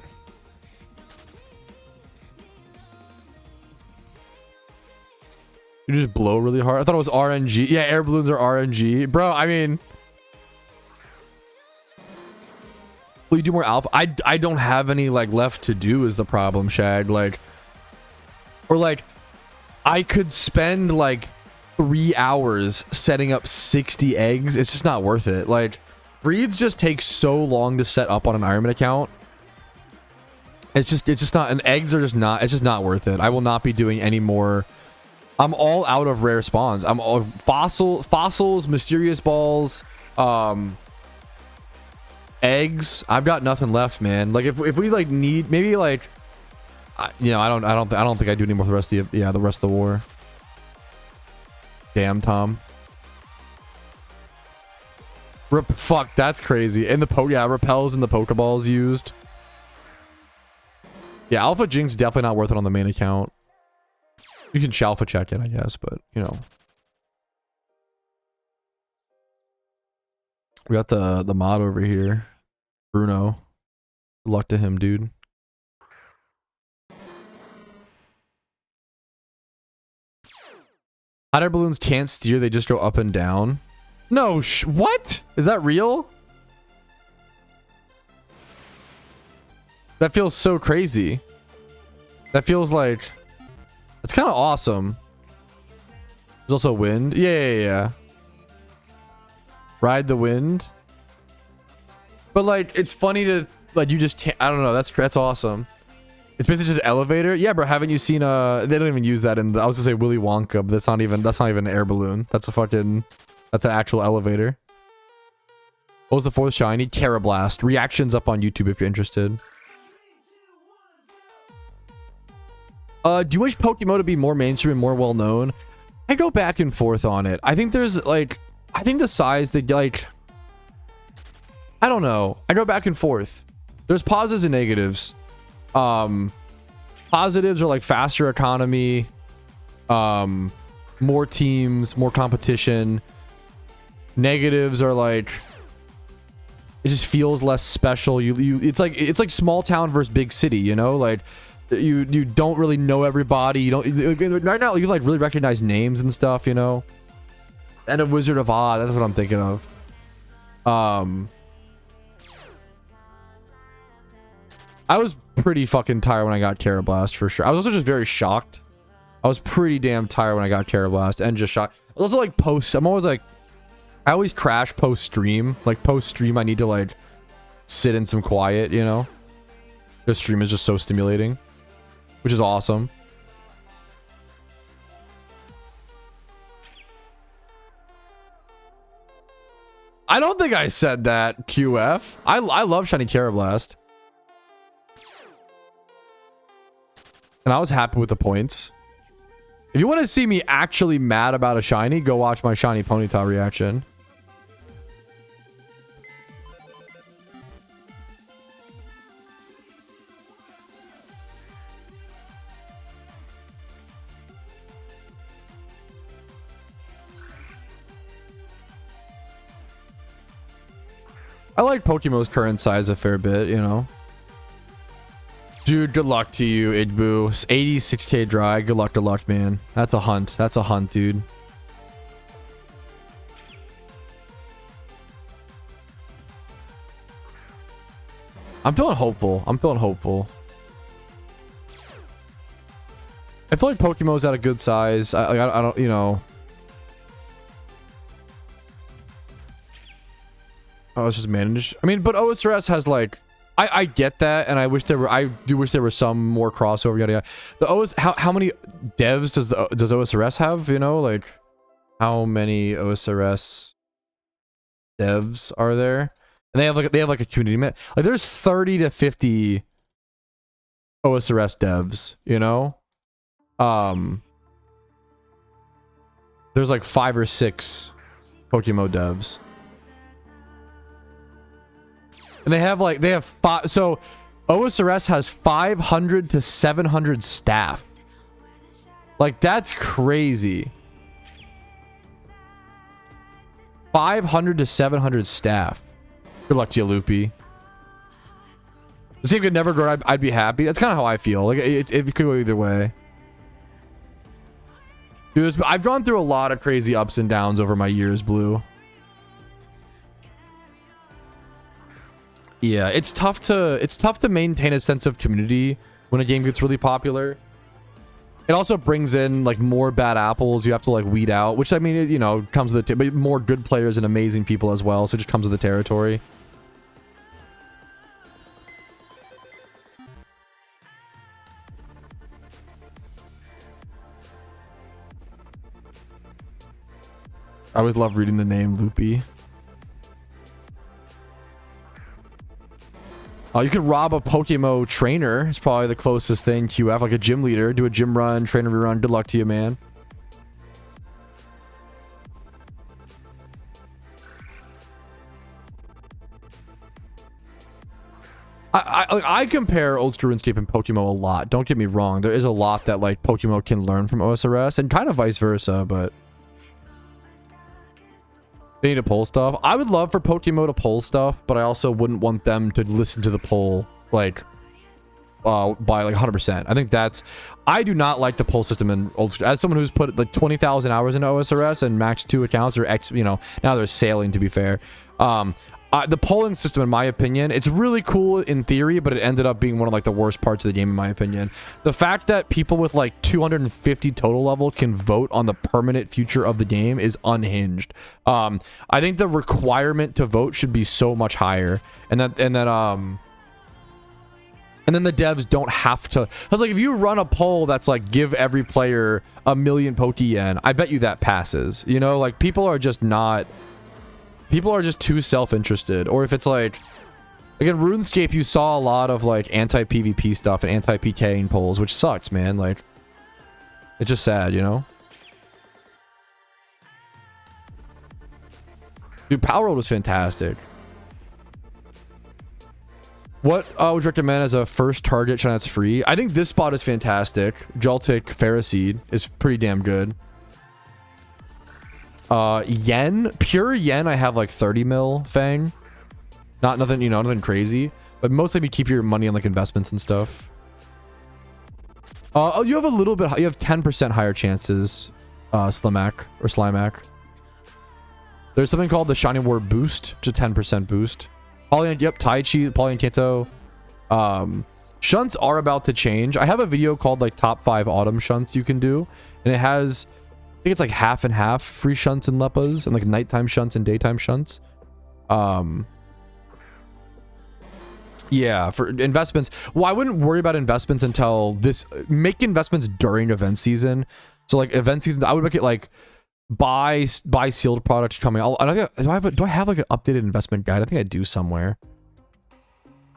You just blow really hard. I thought it was RNG. Yeah, air balloons are RNG, bro. I mean, will you do more alpha? I don't have any like left to do is the problem, Shag. Like. Or like, I could spend like 3 hours setting up 60 eggs. It's just not worth it. Like, breeds just take so long to set up on an Ironman account. It's just not, and eggs are just not, it's just not worth it. I will not be doing any more. I'm all out of rare spawns. I'm all fossils, mysterious balls, eggs. I've got nothing left, man. Like if we like need maybe like, you know, I don't think I do anymore for the rest of the the rest of the war. Damn, Tom. Fuck, that's crazy. And the repels and the Pokeballs used. Yeah, Alpha Jinx definitely not worth it on the main account. You can Shalfa check it, I guess, but you know. We got the mod over here. Bruno. Good luck to him, dude. Hot air balloons can't steer, they just go up and down. No, what? Is that real? That feels so crazy. That feels like... It's kind of awesome. There's also wind. Yeah. Ride the wind. But like, it's funny to... Like, you just can't... I don't know. That's awesome. It's basically just an elevator. Yeah, bro. Haven't you seen they don't even use that in the, I was gonna say Willy Wonka, but that's not even an air balloon. That's an actual elevator. What was the fourth shiny? Carablast. Reactions up on YouTube if you're interested. Do you wish PokeMMO to be more mainstream and more well known? I go back and forth on it. I think there's like, I think the size that like, I don't know. I go back and forth. There's positives and negatives. Positives are like faster economy, more teams, more competition. Negatives are like, it just feels less special. It's like small town versus big city, you know, like you don't really know everybody. You don't right now, you like really recognize names and stuff, you know. And a Wizard of Oz, that's what I'm thinking of. I was pretty fucking tired when I got Carablast for sure. I was also just very shocked. I was pretty damn tired when I got Carablast and just shocked. I was also like I'm always like, I always crash post stream. Like post stream, I need to like sit in some quiet, you know. The stream is just so stimulating, which is awesome. I don't think I said that, QF. I love Shiny Carablast. And I was happy with the points. If you want to see me actually mad about a shiny, go watch my Shiny Ponyta reaction. I like PokeMMO's current size a fair bit, you know. Dude, good luck to you, Igbu. 86k dry. Good luck, man. That's a hunt. That's a hunt, dude. I'm feeling hopeful. I feel like PokeMMO's at a good size. I don't, you know. Oh, it's just managed. I mean, but OSRS has like, I get that, and I do wish there were some more crossover, yada yada. The how many devs does OSRS have? You know, like how many OSRS devs are there? And they have like a community, like there's 30 to 50 OSRS devs, you know. There's like 5 or 6 PokeMMO devs. And they have 5, so OSRS has 500 to 700 staff. Like that's crazy. 500 to 700 staff. Good luck to you, Loopy. This game could never grow. I'd be happy. That's kind of how I feel. Like it could go either way. Dude, I've gone through a lot of crazy ups and downs over my years, Blue. Yeah, it's tough to maintain a sense of community when a game gets really popular. It also brings in like more bad apples you have to like weed out, which I mean, it, you know, comes with it, but more good players and amazing people as well. So it just comes with the territory. I always love reading the name Loopy. Oh, you could rob a PokeMMO trainer. It's probably the closest thing QF, like a gym leader. Do a gym run, trainer rerun. Good luck to you, man. I compare old school RuneScape and PokeMMO a lot. Don't get me wrong. There is a lot that like PokeMMO can learn from OSRS and kind of vice versa, but they need to pull stuff. I would love for PokeMMO to pull stuff, but I also wouldn't want them to listen to the poll like by like 100%. I think that's, I do not like the poll system in old school. As someone who's put like 20,000 hours into OSRS and maxed 2 accounts or X, you know, now they're sailing, to be fair. The polling system, in my opinion, it's really cool in theory, but it ended up being one of like the worst parts of the game, in my opinion. The fact that people with like 250 total level can vote on the permanent future of the game is unhinged. I think the requirement to vote should be so much higher, and then the devs don't have to. Cause like if you run a poll that's like give every player 1 million Poke Yen, I bet you that passes. You know, like people are just too self-interested. Or if it's like in RuneScape, you saw a lot of like anti-PvP stuff and anti-PKing polls, which sucks, man. Like, it's just sad, you know? Dude, Power World was fantastic. What would you recommend as a first target channel that's free? I think this spot is fantastic. Joltik Phariseed is pretty damn good. Yen, pure yen, I have like 30 mil Fang. Nothing, you know, nothing crazy, but mostly we keep your money on like investments and stuff. Oh, you have a little bit, you have 10% higher chances, Slimac. There's something called the Shining Ward Boost, which is a 10% boost. Polyon, yep, Tai Chi, Polyon Kanto. Shunts are about to change. I have a video called like top 5 autumn shunts you can do, and it has, I think it's like half and half free shunts and leppas, and like nighttime shunts and daytime shunts. Yeah, for investments. Well, I wouldn't worry about investments until this. Make investments during event season. So like event seasons, I would make it like buy sealed products coming. Do I have like an updated investment guide? I think I do somewhere.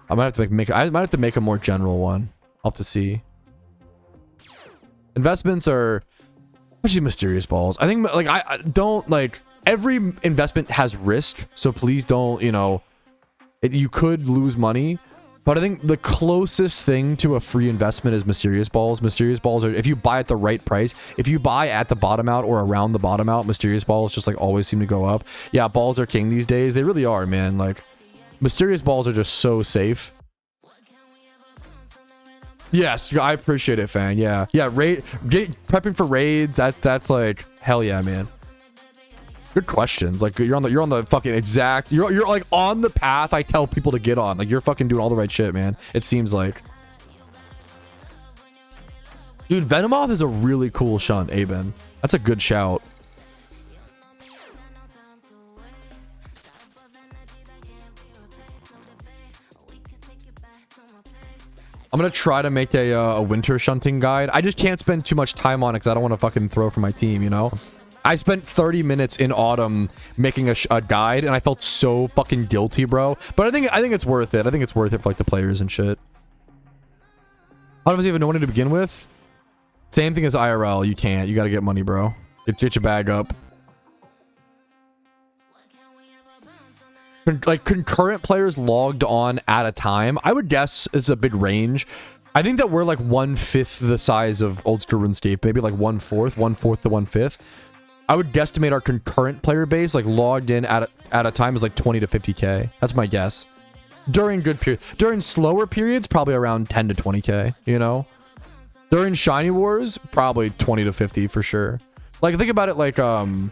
I might have to make a more general one. I'll have to see. Investments are especially mysterious balls. I think like I don't like, every investment has risk, so please don't, you know, you could lose money, but I think the closest thing to a free investment is mysterious balls. Mysterious balls are, if you buy at the right price, if you buy at the bottom out or around the bottom out, mysterious balls just like always seem to go up. Yeah, balls are king these days. They really are, man. Like mysterious balls are just so safe. Yes, I appreciate it, fan. Yeah, prepping for raids. That's like hell yeah, man. Good questions. Like you're on the fucking exact. You're like on the path I tell people to get on. Like you're fucking doing all the right shit, man. It seems like. Dude, Venomoth is a really cool shunt, Aben. That's a good shout. I'm gonna try to make a winter shunting guide. I just can't spend too much time on it because I don't want to fucking throw for my team, you know? I spent 30 minutes in autumn making a guide, and I felt so fucking guilty, bro. But I think it's worth it. I think it's worth it for like the players and shit. How does he even know when to begin with? Same thing as IRL. You can't. You gotta get money, bro. Get your bag up. Like concurrent players logged on at a time, I would guess is a big range. I think that we're like 1/5 the size of old school RuneScape, maybe like 1/4 to 1/5. I would guesstimate our concurrent player base, like logged in at a time, is like 20 to 50k. That's my guess. During good periods, during slower periods, probably around 10 to 20k. You know, during Shiny Wars, probably 20 to 50 for sure. Like think about it like well,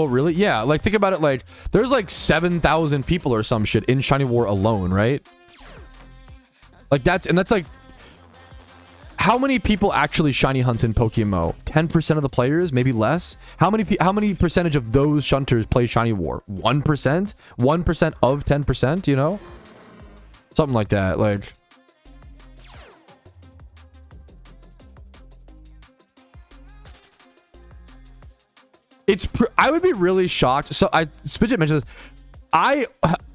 really? Yeah, like think about it like there's like 7,000 people or some shit in Shiny War alone, right? Like that's like how many people actually shiny hunt in PokeMMO? 10% of the players, maybe less. How many percentage of those shunters play shiny war? 1%? 1% of 10%, you know? Something like that. Like, I would be really shocked. So Spidget mentioned this. I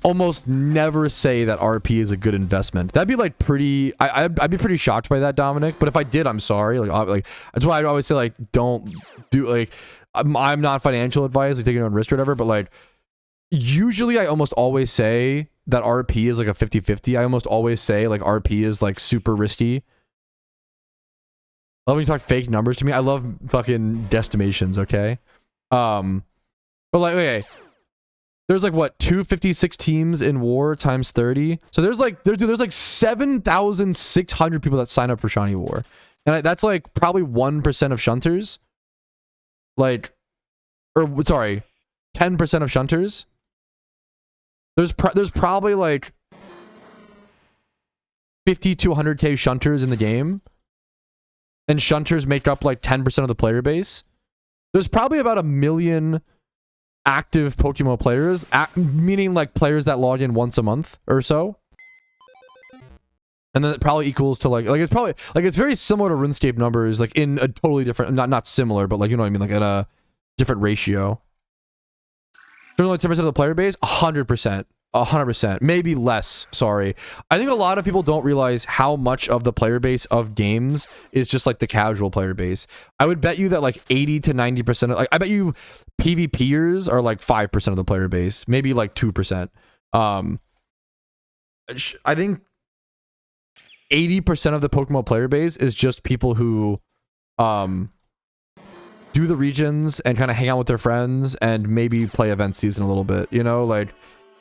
almost never say that RP is a good investment. That'd be like pretty. I'd be pretty shocked by that, Dominic. But if I did, I'm sorry. Like that's why I always say like don't do like. I'm not financial advice, like taking your own risk or whatever. But like usually, I almost always say that RP is like a 50-50. I almost always say like RP is like super risky. I love when you talk fake numbers to me. I love fucking guesstimations. Okay. But like okay. There's like what 256 teams in war times 30. So there's like there's like 7,600 people that sign up for shiny war, and that's like probably 1% of shunters. Like, or sorry, 10% of shunters. There's probably like 50 to 100k shunters in the game, and shunters make up like 10% of the player base. There's probably about 1 million active PokeMMO players, meaning like players that log in once a month or so. And then it probably equals to like it's probably like it's very similar to RuneScape numbers, like in a totally different, not similar, but like, you know what I mean, like at a different ratio. There's only 10% of the player base. 100%, maybe less. Sorry, I think a lot of people don't realize how much of the player base of games is just like the casual player base. I would bet you that like 80 to 90% of, like, I bet you PvPers are like 5% of the player base, maybe like 2%. I think 80% of the PokeMMO player base is just people who do the regions and kind of hang out with their friends and maybe play event season a little bit, you know, like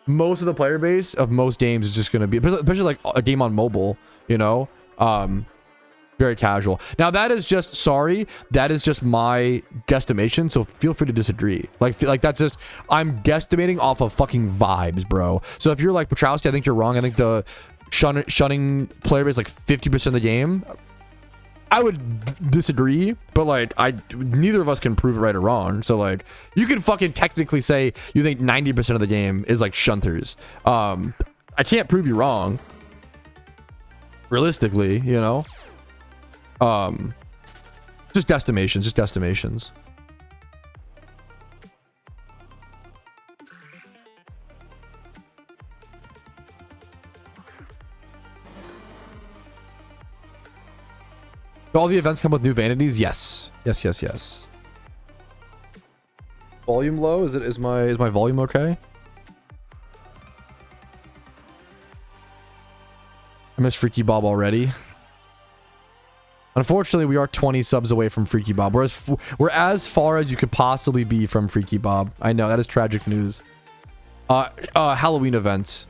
most of the player base of most games is just going to be, especially like a game on mobile, you know, very casual. Now that is just, sorry, that is just my guesstimation, so feel free to disagree. Like that's just, I'm guesstimating off of fucking vibes, bro. So if you're like Petrowski, I think you're wrong. I think the shunning player base like 50% of the game. I would disagree, but like neither of us can prove it right or wrong. So like you can fucking technically say you think 90% of the game is like shunters. I can't prove you wrong. Realistically, you know. Just guesstimations. Do all the events come with new vanities? Yes. Volume low? Is my volume okay? I miss Freaky Bob already. Unfortunately, we are 20 subs away from Freaky Bob. We're as far as you could possibly be from Freaky Bob. I know, that is tragic news. Halloween event.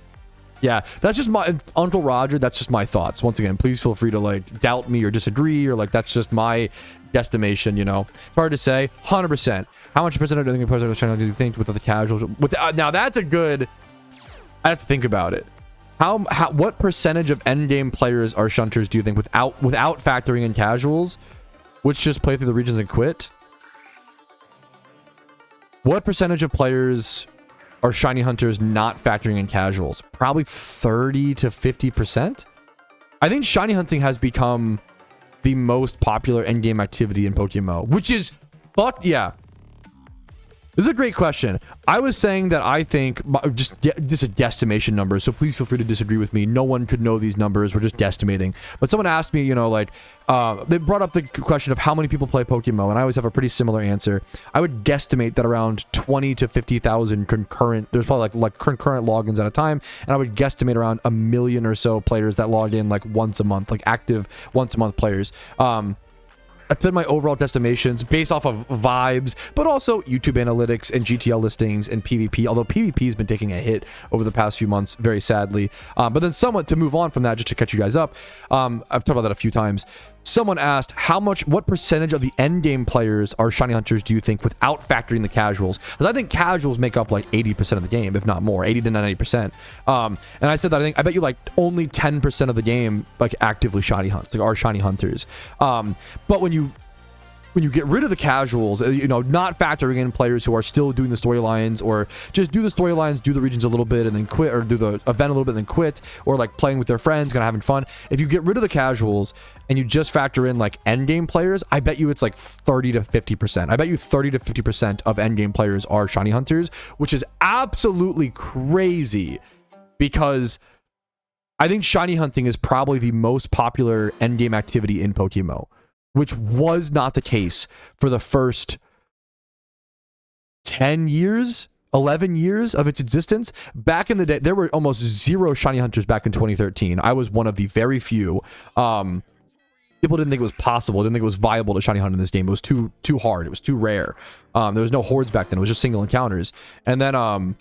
Yeah, that's just my Uncle Roger. That's just my thoughts. Once again, please feel free to like doubt me or disagree, or like that's just my guesstimation. You know, it's hard to say. 100%. How much percentage do you think with the casuals? Now that's a good. I have to think about it. What percentage of endgame players are shunters? Do you think without factoring in casuals, which just play through the regions and quit? What percentage of players are shiny hunters not factoring in casuals? Probably 30 to 50%. I think shiny hunting has become the most popular endgame activity in PokeMMO, which is yeah. This is a great question. I was saying that I think just a guesstimation number, so please feel free to disagree with me. No one could know these numbers. We're just guesstimating. But someone asked me, you know, like they brought up the question of how many people play PokeMMO, and I always have a pretty similar answer. I would guesstimate that around 20 to 50,000 concurrent. There's probably like concurrent logins at a time, and I would guesstimate around 1 million or so players that log in like once a month, like active once a month players. That's been my overall estimations based off of vibes, but also YouTube analytics and GTL listings and PvP, although PvP has been taking a hit over the past few months, very sadly. But then somewhat to move on from that, just to catch you guys up, I've talked about that a few times. Someone asked, what percentage of the end game players are shiny hunters do you think without factoring the casuals? Because I think casuals make up like 80% of the game, if not more, 80 to 90%. And I said that I bet you like only 10% of the game like actively shiny hunts, like are shiny hunters. But when you get rid of the casuals, not factoring in players who are still doing the storylines, or just do the storylines, do the regions a little bit and then quit, or do the event a little bit and then quit, or like playing with their friends, kind of having fun. If you get rid of the casuals and you just factor in like end game players, I bet you it's like 30 to 50%. I bet you 30 to 50% of end game players are shiny hunters, which is absolutely crazy, because I think shiny hunting is probably the most popular end game activity in PokeMMO, which was not the case for the first 10 years, 11 years of its existence. Back in the day, there were almost zero shiny hunters back in 2013. I was one of the very few. People didn't think it was possible, didn't think it was viable to shiny hunt in this game. It was too hard. It was too rare. There was no hordes back then. It was just single encounters. And then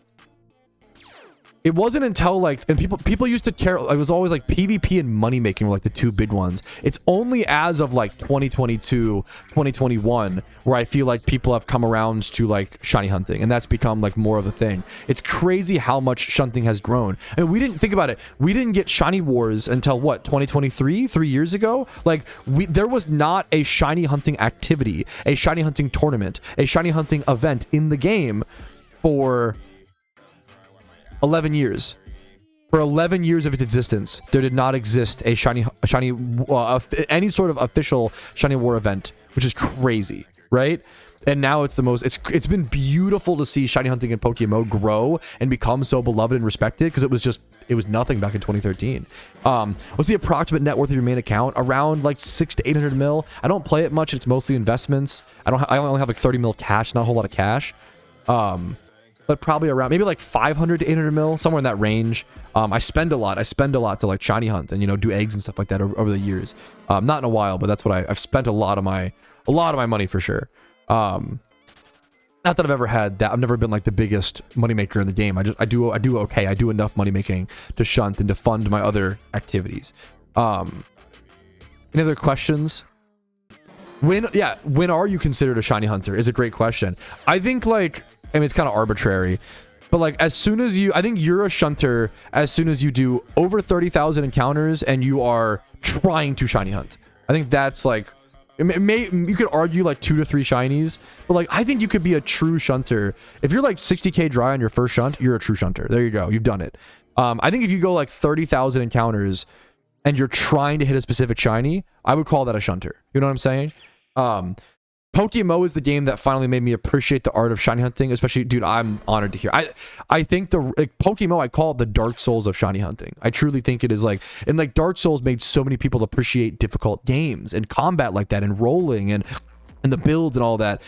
it wasn't until like, and people used to care, it was always like PvP and money making were like the two big ones. It's only as of like 2022, 2021 where I feel like people have come around to like shiny hunting, and that's become like more of a thing. It's crazy how much shunting has grown. I mean, we didn't think about it. We didn't get shiny wars until what, 2023, 3 years ago? Like there was not a shiny hunting activity, a shiny hunting tournament, a shiny hunting event in the game for 11 years. For 11 years of its existence, there did not exist a any sort of official shiny war event, which is crazy, right? And now it's the most, it's been beautiful to see shiny hunting in PokeMMO grow and become so beloved and respected, because it was nothing back in 2013. What's the approximate net worth of your main account? Around like 600 to 800 mil. I don't play it much. It's mostly investments. I only have like 30 mil cash, not a whole lot of cash. But probably around maybe like 500 to 800 mil, somewhere in that range. I spend a lot to like shiny hunt and do eggs and stuff like that over the years. Not in a while, but that's what I've spent a lot of my money for sure. Not that I've ever had that. I've never been like the biggest moneymaker in the game. I do okay. I do enough money making to shunt and to fund my other activities. Any other questions? When are you considered a shiny hunter is a great question. I think like, I mean, it's kind of arbitrary, but like I think you're a shunter as soon as you do over 30,000 encounters and you are trying to shiny hunt. I think that's like, you could argue like 2 to 3 shinies, but like I think you could be a true shunter if you're like 60k dry on your first shunt. You're a true shunter. There you go. You've done it. I think if you go like 30,000 encounters and you're trying to hit a specific shiny, I would call that a shunter. You know what I'm saying? PokeMMO is the game that finally made me appreciate the art of shiny hunting, especially, dude, I'm honored to hear. I think PokeMMO, I call it the Dark Souls of shiny hunting. I truly think it is like, and like Dark Souls made so many people appreciate difficult games and combat like that and rolling and the builds and all that.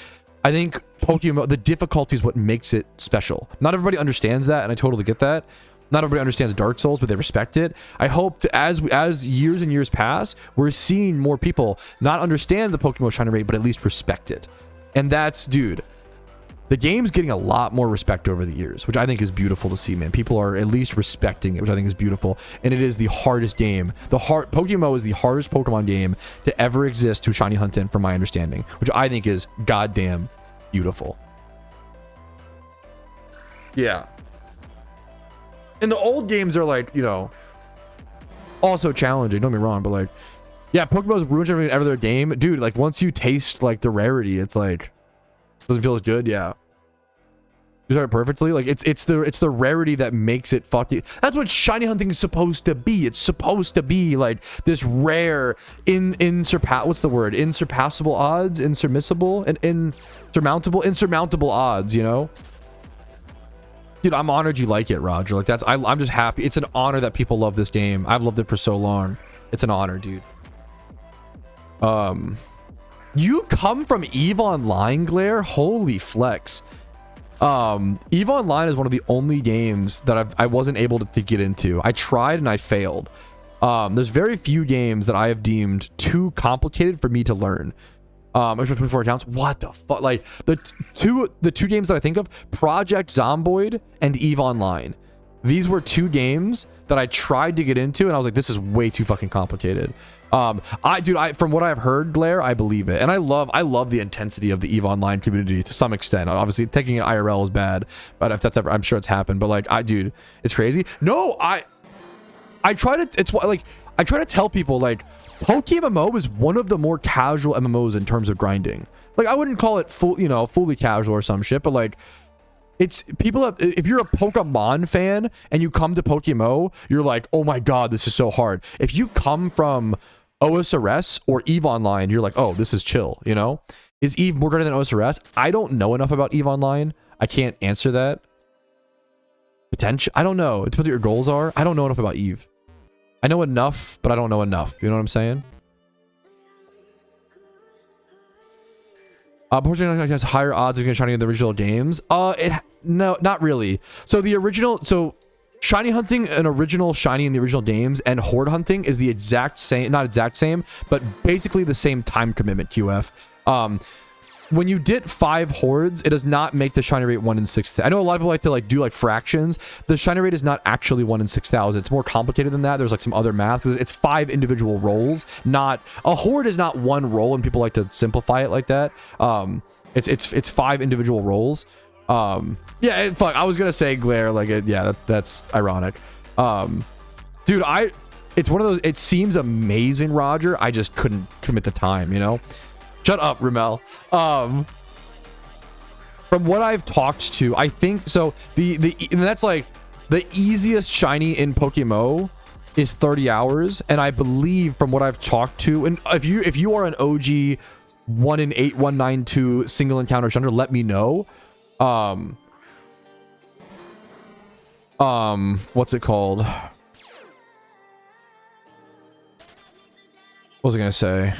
I think PokeMMO, the difficulty is what makes it special. Not everybody understands that, and I totally get that. Not everybody understands Dark Souls, but they respect it. I hope as years and years pass, we're seeing more people not understand the PokeMMO shiny rate, but at least respect it. And that's, dude, the game's getting a lot more respect over the years, which I think is beautiful to see, man. People are at least respecting it, which I think is beautiful. And it is the hardest game. PokeMMO is the hardest Pokemon game to ever exist to shiny hunt in, from my understanding, which I think is goddamn beautiful. Yeah. And the old games are like, also challenging, don't get me wrong, but like, yeah, Pokemon's ruined every other game. Dude, like once you taste like the rarity, it's like, doesn't feel as good. Yeah. You said it perfectly. Like it's the rarity that makes it fucking, that's what shiny hunting is supposed to be. It's supposed to be like this rare, what's the word? Insurpassable odds, insurmountable odds, Dude, I'm honored you like it, Roger. Like I'm just happy. It's an honor that people love this game. I've loved it for so long. It's an honor, dude. You come from EVE Online, Glare? Holy flex. EVE Online is one of the only games that I wasn't able to get into. I tried and I failed. There's very few games that I have deemed too complicated for me to learn. 24 accounts. What the fuck? Like the two games that I think of, Project Zomboid and EVE Online. These were two games that I tried to get into, and I was like, this is way too fucking complicated. From what I've heard, Glare, I believe it, and I love the intensity of the EVE Online community to some extent. Obviously, taking it IRL is bad, but if that's ever, I'm sure it's happened. But like, dude, it's crazy. No, I try to tell people like PokeMMO is one of the more casual MMOs in terms of grinding. Like, I wouldn't call it fully casual or some shit, but like, it's people have, if you're a Pokemon fan and you come to PokeMMO, you're like, oh my god, this is so hard. If you come from OSRS or EVE Online, you're like, oh, this is chill, you know? Is EVE more harder than OSRS? I don't know enough about EVE Online. I can't answer that. Potential, I don't know. It depends what your goals are. I don't know enough about EVE. I know enough, but I don't know enough. You know what I'm saying? Unfortunately, has higher odds of getting shiny in the original games. No, not really. So shiny hunting an original shiny in the original games and horde hunting is the exact same, not exact same, but basically the same time commitment, QF. When you get 5 hordes, it does not make the shiny rate 1 in 6,000. I know a lot of people like to do like fractions. The shiny rate is not actually 1 in 6,000. It's more complicated than that. There's like some other math. It's 5 individual rolls. Not a horde is not 1 roll, and people like to simplify it like that. It's 5 individual rolls. Yeah, fuck. I was gonna say Glare. Like, that's ironic. Dude, it's one of those. It seems amazing, Roger. I just couldn't commit the time. You know. Shut up, Ramel. From what I've talked to, I think so. And that's like the easiest shiny in PokeMMO is 30 hours, and I believe from what I've talked to, and if you are an OG 1 in 8192 single encounter shunter, let me know. What's it called? What was I gonna say?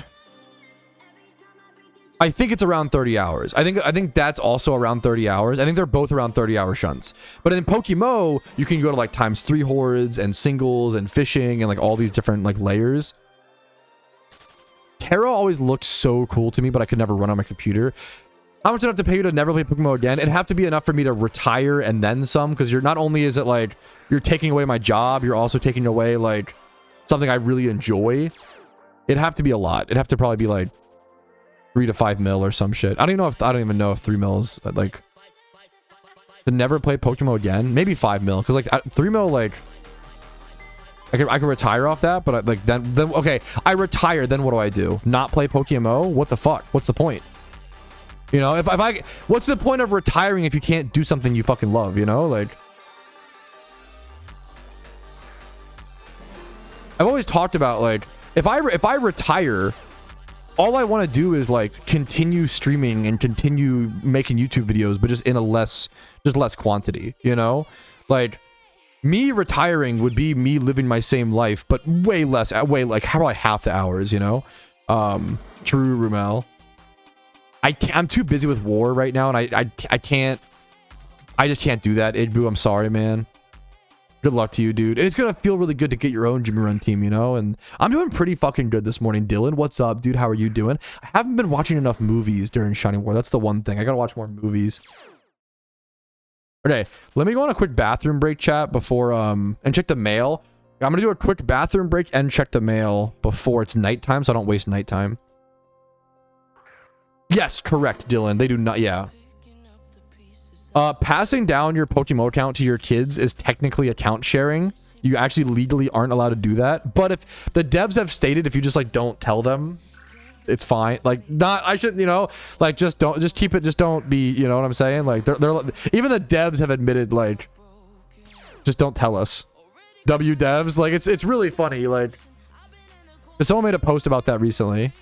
I think it's around 30 hours. I think that's also around 30 hours. I think they're both around 30-hour shunts. But in PokeMMO, you can go to like ×3 hordes and singles and fishing and like all these different like layers. Terra always looked so cool to me, but I could never run on my computer. How much would I have to pay you to never play PokeMMO again? It'd have to be enough for me to retire and then some, because you're not only is it like you're taking away my job, you're also taking away like something I really enjoy. It'd have to be a lot. It'd have to probably be like 3 to 5 mil or some shit. I don't even know if 3 mils like to never play PokeMMO again. Maybe 5 mil, because like 3 mil, like I could retire off that, but then okay, I retire, then what do I do? Not play PokeMMO? What the fuck? What's the point? You know, if I what's the point of retiring if you can't do something you fucking love, you know? Like, I've always talked about like if I retire, all I want to do is like continue streaming and continue making YouTube videos, but just in a less quantity, you know? Like, me retiring would be me living my same life, but way less, like probably half the hours, you know? True, Rumel. I'm too busy with war right now, and I just can't do that, Idbu. I'm sorry, man. Good luck to you, dude. And it's gonna feel really good to get your own Jimmy Run team, you know? And I'm doing pretty fucking good this morning. Dylan, what's up, dude? How are you doing? I haven't been watching enough movies during Shining War. That's the one thing. I gotta watch more movies. Okay, let me go on a quick bathroom break, chat, before and check the mail. I'm gonna do a quick bathroom break and check the mail before it's nighttime, so I don't waste nighttime. Yes, correct, Dylan. They do not. Yeah. Passing down your PokeMMO account to your kids is technically account sharing. You actually legally aren't allowed to do that. But if the devs have stated, if you just like don't tell them, it's fine. Like, not, I should, you know, like just keep it. Just don't be, you know what I'm saying? Like they're even the devs have admitted, like, just don't tell us. W devs, like it's really funny. Like, someone made a post about that recently.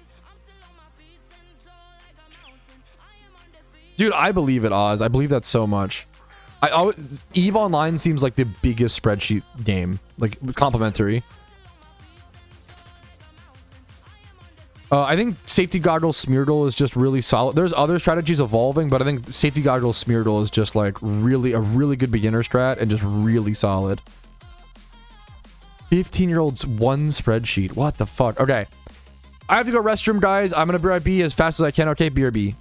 Dude, I believe it, Oz. I believe that so much. EVE Online seems like the biggest spreadsheet game. Like, complimentary. I think Safety Goggles Smeargle is just really solid. There's other strategies evolving, but I think Safety Goggles Smeargle is just like a really good beginner strat and just really solid. 15-year-olds one spreadsheet. What the fuck? Okay. I have to go restroom, guys. I'm gonna BRB as fast as I can. Okay, BRB.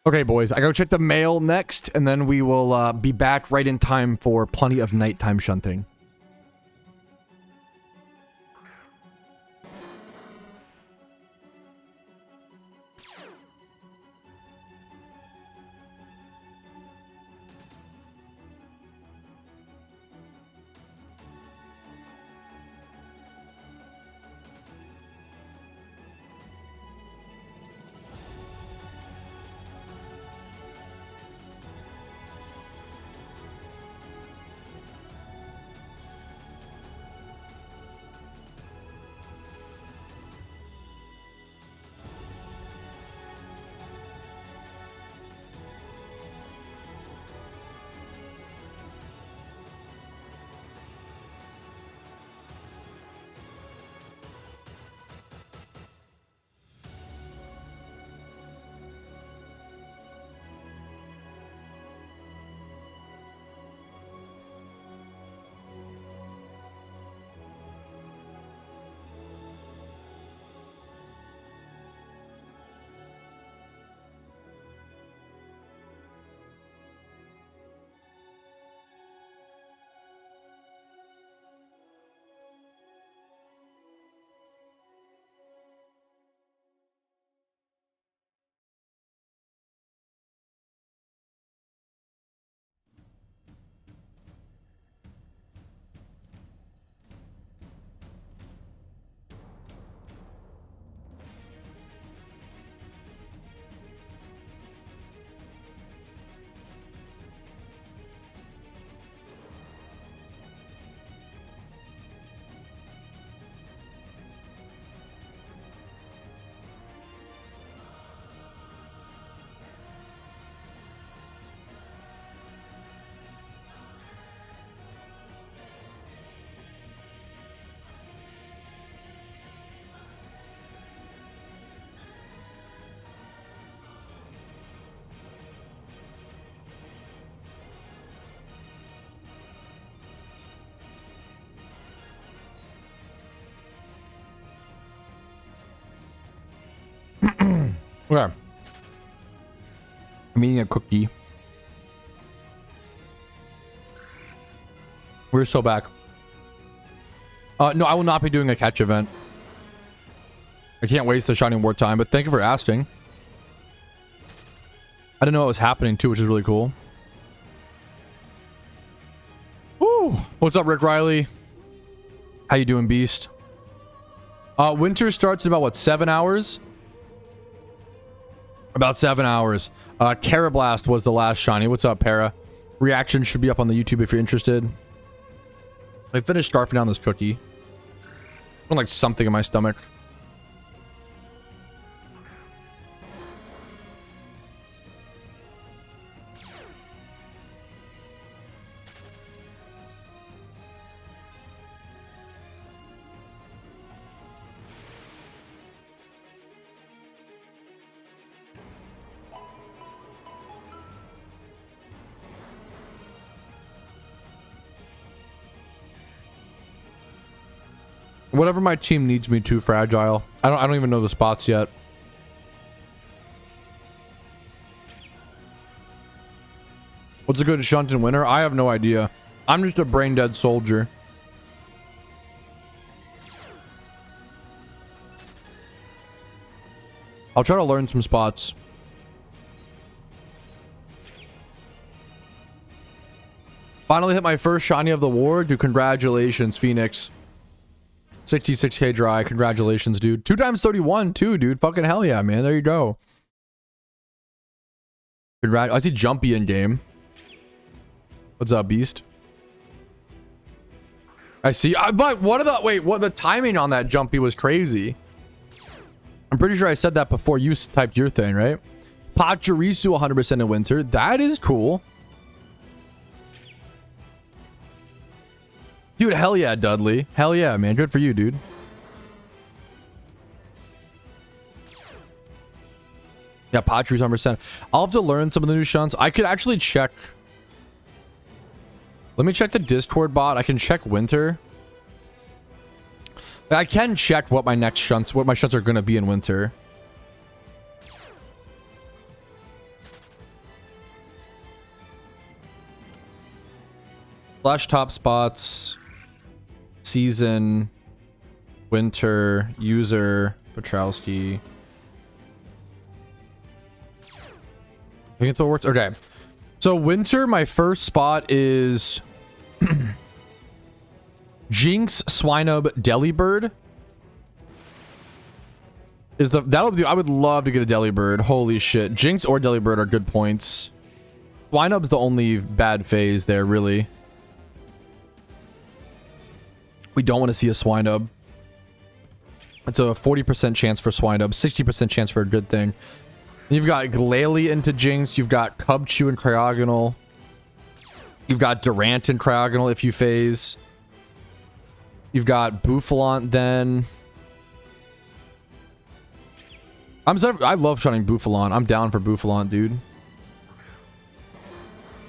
Okay, boys, I go check the mail next, and then we will be back right in time for plenty of nighttime shunting. Okay. I'm eating a cookie. We're so back. No, I will not be doing a catch event. I can't waste the Shining War time, but thank you for asking. I didn't know it was happening too, which is really cool. Woo! What's up, Rick Riley? How you doing, Beast? Winter starts in about, what, 7 hours? About 7 hours. Carablast was the last shiny. What's up, Para? Reaction should be up on the YouTube if you're interested. I finished scarfing down this cookie. I don't like something in my stomach. Whatever my team needs me to, Fragile. I don't even know the spots yet. What's a good shunt in winter? I have no idea. I'm just a brain dead soldier. I'll try to learn some spots. Finally hit my first shiny of the war. Dude, congratulations, Phoenix. 66k dry. Congratulations, dude. 2 times 31 too, dude. Fucking hell yeah, man. There you go. I see Jumpy in game. What's up, Beast? I see. But what the timing on that Jumpy was crazy. I'm pretty sure I said that before you typed your thing, right? Pachirisu 100% in winter. That is cool. Dude, hell yeah, Dudley. Hell yeah, man. Good for you, dude. Yeah, Patri's 100%. I'll have to learn some of the new shunts. I could actually check. Let me check the Discord bot. I can check winter. I can check what my shunts are going to be in winter. Flash top spots. Season. Winter. User. Petrowski. I think it's what works. Okay. So winter, my first spot is Jinx, Swinub, Delibird. That'll do. I would love to get a Delibird. Holy shit. Jinx or Delibird are good points. Swinub's the only bad phase there, really. We don't want to see a Swinub. It's a 40% chance for Swinub, 60% chance for a good thing. You've got Glalie into Jinx. You've got Cubchoo and Cryogonal. You've got Durant and Cryogonal if you phase. You've got Bouffalant then. I love shunning Bouffalant. I'm down for Bouffalant, dude.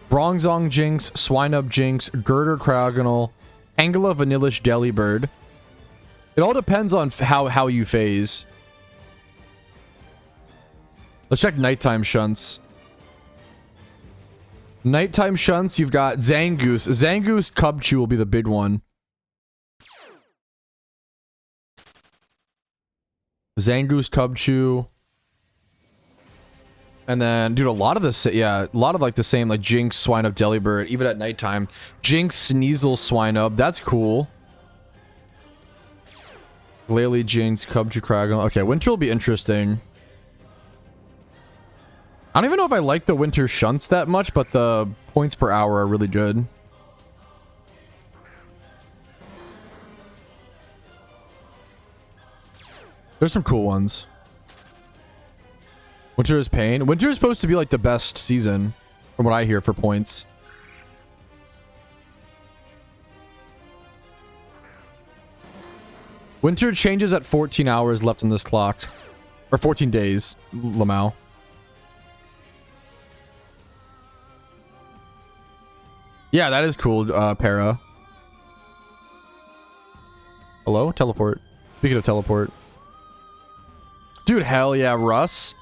Bronzong Jinx, Swinub Jinx, Girder Cryogonal, Angela Vanillish Delibird. It all depends on how you phase. Let's check nighttime shunts. Nighttime shunts, you've got Zangoose. Zangoose Cubchoo will be the big one. Zangoose Cubchoo. And then, dude, a lot of like the same, like Jinx, Swinub, Delibird, even at nighttime. Jinx, Sneasel, Swinub. That's cool. Glalie, Jinx, Cubchoo, Cryogonal. Okay, winter will be interesting. I don't even know if I like the winter shunts that much, but the points per hour are really good. There's some cool ones. Winter is pain. Winter is supposed to be like the best season, from what I hear, for points. Winter changes at 14 hours left on this clock. Or 14 days, Lamau. Yeah, that is cool, Para. Hello? Teleport. Speaking of teleport. Dude, hell yeah, Russ.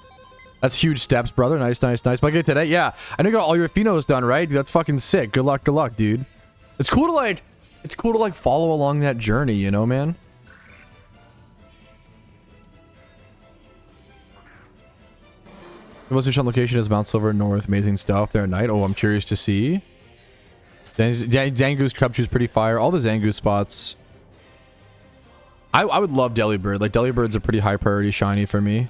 That's huge steps, brother. Nice, nice, nice. But today, yeah. I know you got all your Phenos done, right? Dude, that's fucking sick. Good luck, dude. It's cool to like follow along that journey, you know, man? The most recent location is Mount Silver North. Amazing stuff there at night. Oh, I'm curious to see. Zangoose Cubchoo is pretty fire. All the Zangoose spots. I would love Delibird. Like, Delibird's a pretty high priority shiny for me.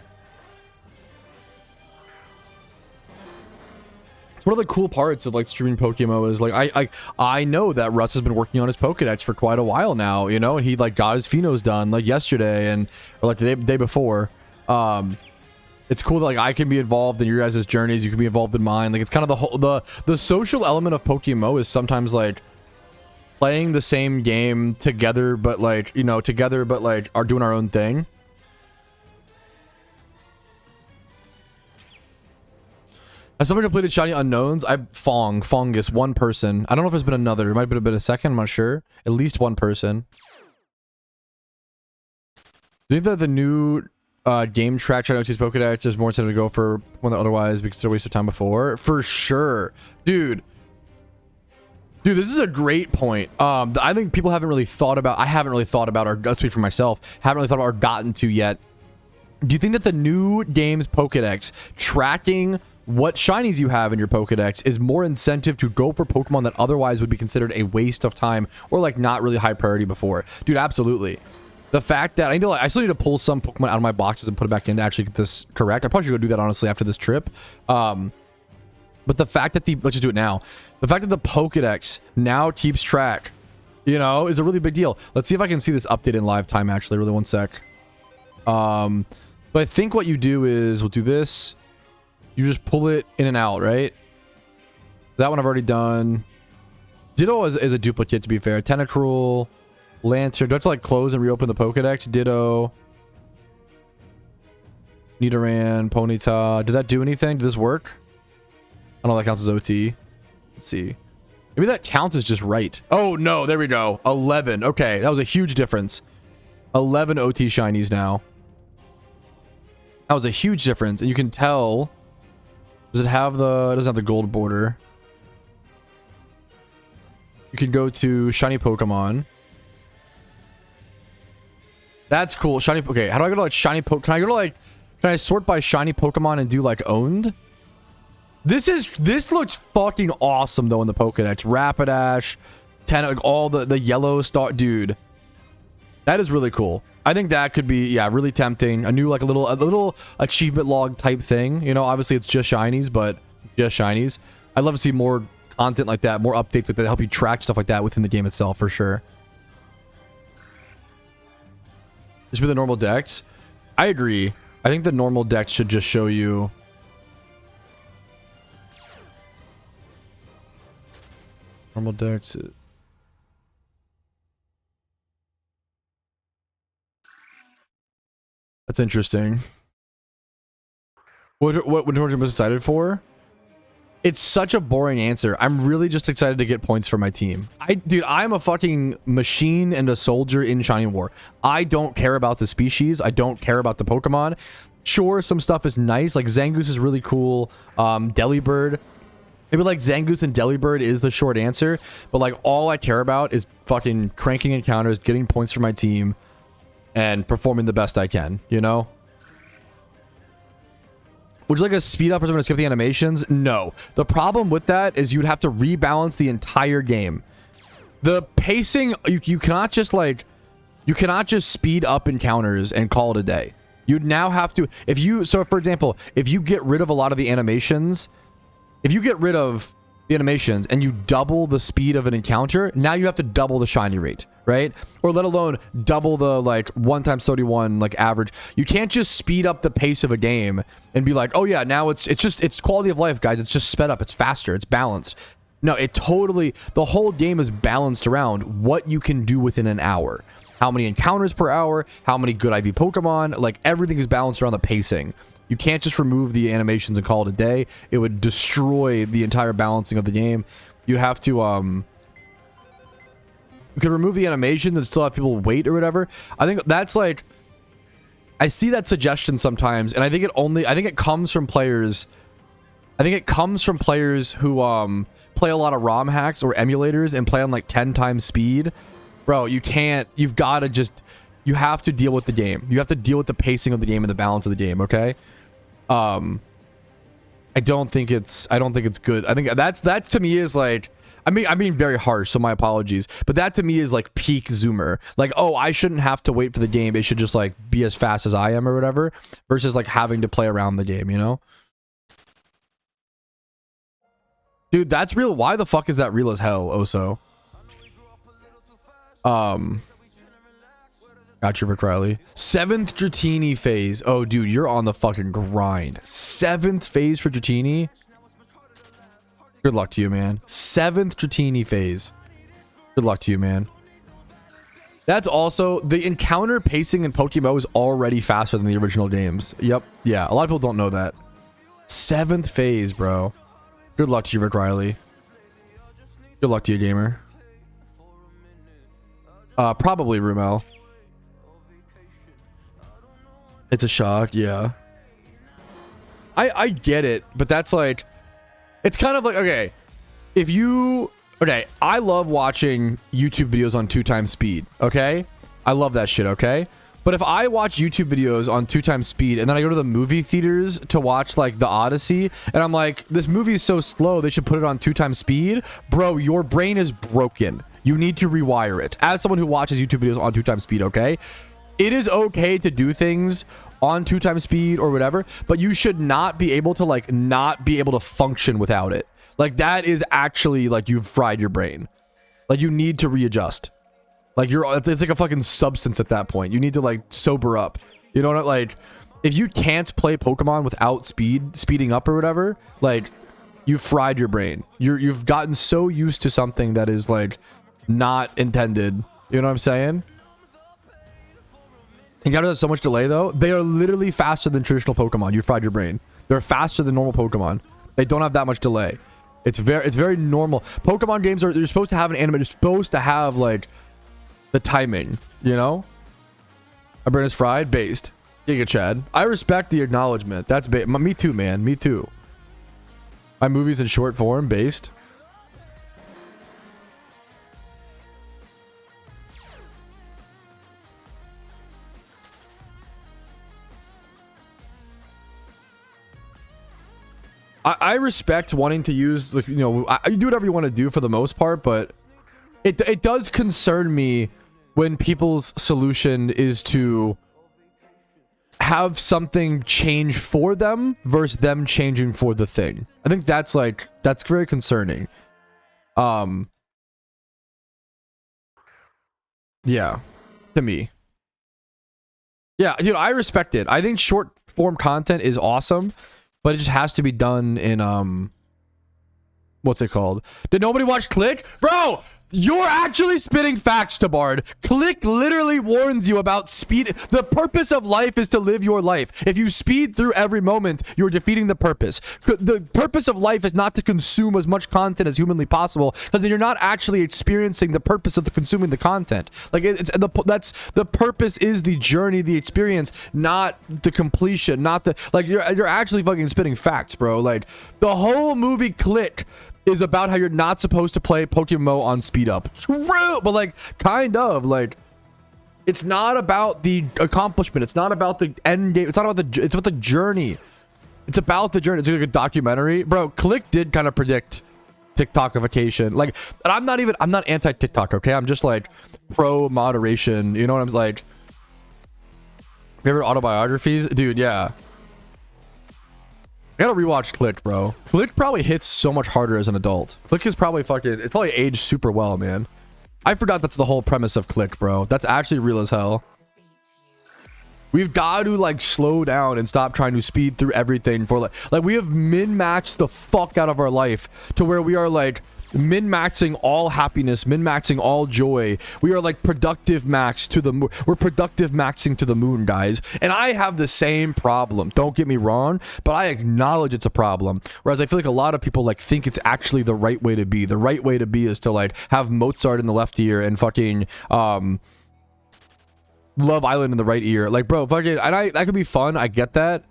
It's one of the cool parts of like streaming PokeMMO is like I know that Russ has been working on his Pokedex for quite a while now, you know, and he like got his Phenos done like yesterday or like the day before. It's cool that like I can be involved in your guys' journeys, you can be involved in mine. Like, it's kind of the social element of PokeMMO is sometimes like playing the same game together, but like, you know, are doing our own thing. Has someone completed Shiny Unknowns? Fungus, one person. I don't know if there's been another. It might have been a second, I'm not sure. At least one person. Do you think that the new game track Shiny OT's Pokedex, there's more incentive to go for one that otherwise we consider a waste of time before? For sure. Dude, this is a great point. I think people haven't really thought about, I haven't really thought about, or I'll speak for myself, haven't really thought about or gotten to yet. Do you think that the new game's Pokedex tracking what shinies you have in your Pokedex is more incentive to go for Pokemon that otherwise would be considered a waste of time or like not really high priority before? Dude, absolutely. The fact that I still need to pull some Pokemon out of my boxes and put it back in to actually get this correct. I probably should go do that honestly after this trip. But the fact that let's just do it now. The fact that the Pokedex now keeps track, you know, is a really big deal. Let's see if I can see this update in live time actually. Really, one sec. But I think what you do is we'll do this. You just pull it in and out, right? That one I've already done. Ditto is a duplicate, to be fair. Tentacruel, Lancer. Do I have to like close and reopen the Pokedex? Ditto. Nidoran, Ponyta. Did that do anything? Did this work? I don't know, that counts as OT. Let's see. Maybe that counts as just right. Oh, no. There we go. 11. Okay. That was a huge difference. 11 OT shinies now. That was a huge difference. And you can tell... Does it have the... It doesn't have the gold border. You can go to shiny Pokemon. That's cool. Shiny. Okay, how do I go to like shiny Pokemon? Can I go to like? Can I sort by shiny Pokemon and do like owned? This looks fucking awesome though in the Pokedex. Rapidash, 10, like all the yellow star, dude. That is really cool. I think that could be, yeah, really tempting. A new like a little achievement log type thing. You know, obviously it's just shinies, but just shinies. I'd love to see more content like that, more updates like that, help you track stuff like that within the game itself for sure. Just with the normal decks, I agree. I think the normal deck should just show you. Normal decks. That's interesting. What are you most excited for? It's such a boring answer. I'm really just excited to get points for my team. Dude, I'm a fucking machine and a soldier in Shining War. I don't care about the species. I don't care about the Pokemon. Sure, some stuff is nice. Like Zangoose is really cool. Delibird. Maybe like Zangoose and Delibird is the short answer. But like all I care about is fucking cranking encounters, getting points for my team, and performing the best I can, you know? Would you like a speed up or something to skip the animations? No. The problem with that is you'd have to rebalance the entire game. The pacing, you cannot just like, you cannot just speed up encounters and call it a day. You'd now have to, if you, so for example, if you get rid of a lot of the animations, if you get rid of the animations and you double the speed of an encounter, now you have to double the shiny rate, right? Or let alone double the like 1 times 31 like average. You can't just speed up the pace of a game and be like, oh yeah, now it's quality of life, guys. It's just sped up, it's faster, it's balanced. No, it totally, the whole game is balanced around what you can do within an hour. How many encounters per hour, how many good IV Pokemon, like everything is balanced around the pacing. You can't just remove the animations and call it a day. It would destroy the entire balancing of the game. You'd have to, you could remove the animations and still have people wait or whatever. I think that's like, I see that suggestion sometimes, and I think it comes from players. I think it comes from players who play a lot of ROM hacks or emulators and play on like 10 times speed. Bro, you can't, you've got to just, you have to deal with the game. You have to deal with the pacing of the game and the balance of the game, okay? I don't think it's good. I think that's to me is like, I'm being very harsh, so my apologies. But that to me is like peak Zoomer. Like, oh, I shouldn't have to wait for the game. It should just like be as fast as I am or whatever, versus like having to play around the game, you know? Dude, that's real. Why the fuck is that real as hell, Oso? Got you, Rick Riley. 7th Dratini phase. Oh, dude, you're on the fucking grind. 7th phase for Dratini. Good luck to you, man. 7th Dratini phase. Good luck to you, man. That's also, the encounter pacing in PokeMMO is already faster than the original games. Yep. Yeah, a lot of people don't know that. 7th phase, bro. Good luck to you, Rick Riley. Good luck to you, gamer. Probably Rumel. It's a shock, yeah. I get it, but that's like, it's kind of like, okay, if you, okay, I love watching YouTube videos on 2 times speed, okay? I love that shit, okay? But if I watch YouTube videos on 2 times speed and then I go to the movie theaters to watch like The Odyssey and I'm like, this movie is so slow, they should put it on 2 times speed. Bro, your brain is broken. You need to rewire it. As someone who watches YouTube videos on 2 times speed, okay? It is okay to do things on 2 times speed or whatever, but you should not be able to like not be able to function without it. Like that is actually like you've fried your brain. Like you need to readjust. Like it's like a fucking substance at that point. You need to like sober up. You know what? Like if you can't play Pokemon without speeding up or whatever, like you've fried your brain. You've gotten so used to something that is like not intended. You know what I'm saying? Encounters have so much delay though. They are literally faster than traditional Pokemon. You fried your brain. They're faster than normal Pokemon. They don't have that much delay. It's very normal. Pokemon games you're supposed to have an anime. You're supposed to have like the timing, you know? My brain is fried, based. Giga Chad. I respect the acknowledgement. That's me too, man. Me too. My movie's in short form, based. I respect wanting to use, like, you know, you do whatever you want to do for the most part, but it does concern me when people's solution is to have something change for them versus them changing for the thing. I think that's very concerning. Yeah, to me. Yeah, dude, I respect it. I think short form content is awesome, but it just has to be done in what's it called? Did nobody watch Click? Bro, you're actually spitting facts, Tabard. Click literally warns you about speed. The purpose of life is to live your life. If you speed through every moment, you're defeating the purpose. The purpose of life is not to consume as much content as humanly possible, because then you're not actually experiencing the purpose of the consuming the content. Like that's the purpose is the journey, the experience, not the completion, not the like. You're actually fucking spitting facts, bro. Like the whole movie Click is about how you're not supposed to play PokeMMO on speed up. True, but like kind of like it's not about the accomplishment. It's not about the end game. It's not about it's about the journey. It's about the journey. It's like a documentary, bro. Click did kind of predict TikTokification. Like, and I'm not anti TikTok. Okay, I'm just like pro moderation. You know what I'm like? Favorite autobiographies, dude. Yeah. I gotta rewatch Click, bro. Click probably hits so much harder as an adult. Click is probably it's probably aged super well, man. I forgot that's the whole premise of Click, bro. That's actually real as hell. We've got to like slow down and stop trying to speed through everything for like we have min-maxed the fuck out of our life to where we are like min-maxing all happiness, min-maxing all joy. We are like productive max to the moon. We're productive maxing to the moon, guys. And I have the same problem. Don't get me wrong, but I acknowledge it's a problem. Whereas I feel like a lot of people like think it's actually the right way to be. The right way to be is to like have Mozart in the left ear and fucking Love Island in the right ear. Like, bro, fucking, and that could be fun. I get that.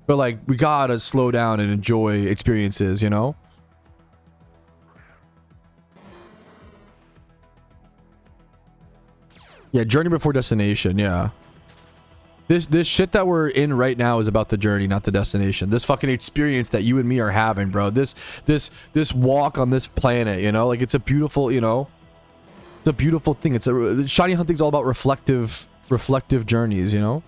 But like, we gotta slow down and enjoy experiences, you know? Yeah, journey before destination. Yeah, this shit that we're in right now is about the journey, not the destination. This fucking experience that you and me are having, bro. This walk on this planet, you know, like it's a beautiful, you know, it's a beautiful thing. Shiny hunting's all about reflective journeys, you know.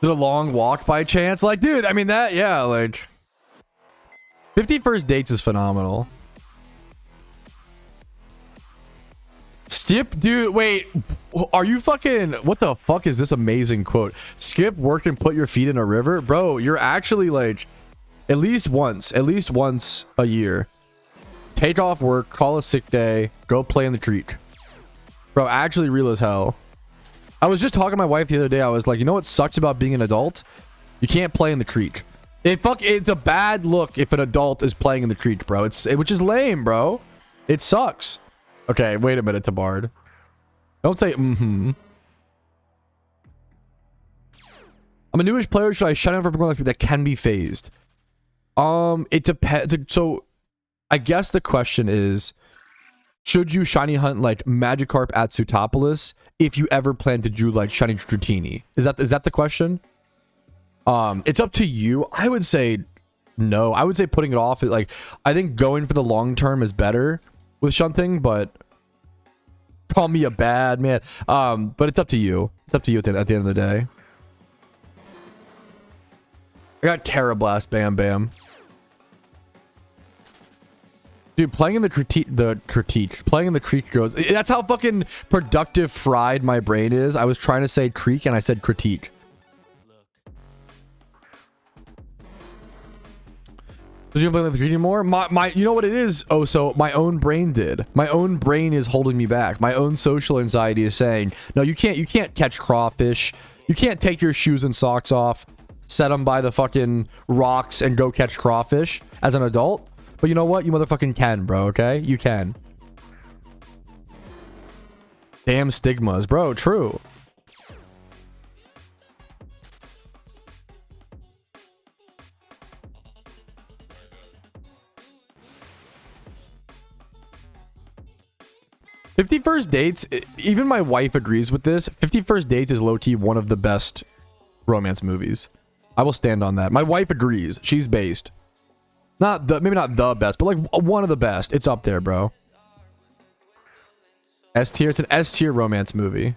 Is it a long walk by chance? Like, dude, I mean that, yeah, like. 50 First Dates is phenomenal. Skip, dude, wait. Are you fucking... What the fuck is this amazing quote? Skip work and put your feet in a river? Bro, you're actually like... At least once a year. Take off work, call a sick day, go play in the creek. Bro, actually real as hell. I was just talking to my wife the other day. I was like, you know what sucks about being an adult? You can't play in the creek. It's a bad look if an adult is playing in the creek, bro. Which is lame, bro. It sucks. Okay, wait a minute, Tabard. Don't say mm-hmm. I'm a newish player. Should I shut down for people that can be phased? It depends. So, I guess the question is, should you shiny hunt like Magikarp at Sootopolis if you ever plan to do like shiny Dratini? Is that the question? It's up to you. I would say no. I would say putting it off. Like, I think going for the long term is better with shunting, but call me a bad man. But it's up to you. It's up to you at the end of the day. I got Carablast, bam bam. Dude, playing in playing in the creek goes. That's how fucking productive fried my brain is. I was trying to say creek and I said critique. Did you play with the creek anymore? You know what it is? Oh, so my own brain did. My own brain is holding me back. My own social anxiety is saying, no, you can't catch crawfish. You can't take your shoes and socks off, set them by the fucking rocks and go catch crawfish as an adult. But you know what? You motherfucking can, bro, okay? You can. Damn stigmas, bro, true. 50 First Dates, even my wife agrees with this. 50 First Dates is low-key one of the best romance movies. I will stand on that. My wife agrees. She's based. Maybe not the best, but like one of the best. It's up there, bro. S tier. It's an S tier romance movie.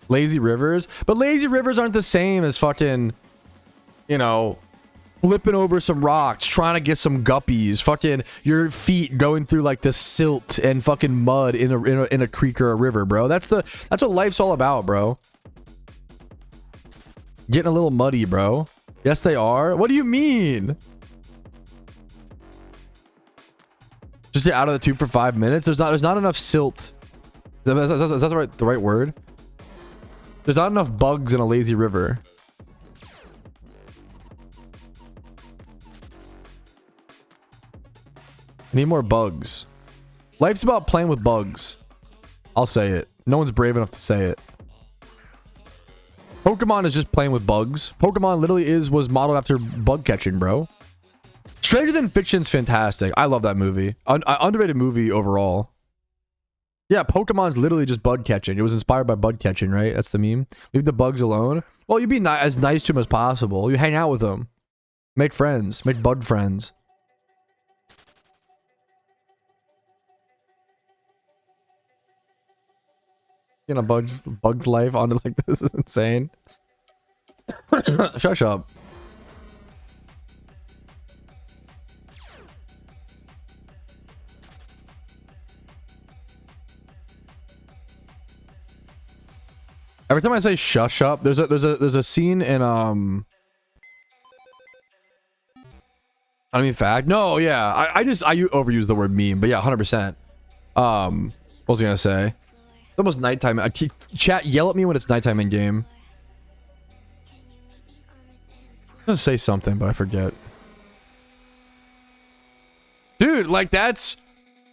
Lazy Rivers. But Lazy Rivers aren't the same as fucking, you know, flipping over some rocks, trying to get some guppies, fucking your feet going through like the silt and fucking mud in a creek or a river, bro. That's what life's all about, bro. Getting a little muddy, bro. Yes, they are. What do you mean? Just get out of the tube for 5 minutes. There's not enough silt. Is that the right word? There's not enough bugs in a lazy river. I need more bugs. Life's about playing with bugs. I'll say it. No one's brave enough to say it. Pokemon is just playing with bugs. Pokemon literally was modeled after bug catching, bro. Stranger Than Fiction's fantastic. I love that movie. Underrated movie overall. Yeah, Pokemon's literally just bug catching. It was inspired by bug catching, right? That's the meme. Leave the bugs alone. Well, you be as nice to them as possible. You hang out with them. Make friends. Make bug friends. You know, Bug's life onto like this is insane. Shut up. Every time I say shush up, there's a scene in I mean fact. No, yeah. I overuse the word meme, but yeah, 100%. What was I gonna say? It's almost nighttime. Chat, yell at me when it's nighttime in game. I'm gonna say something, but I forget. Dude, like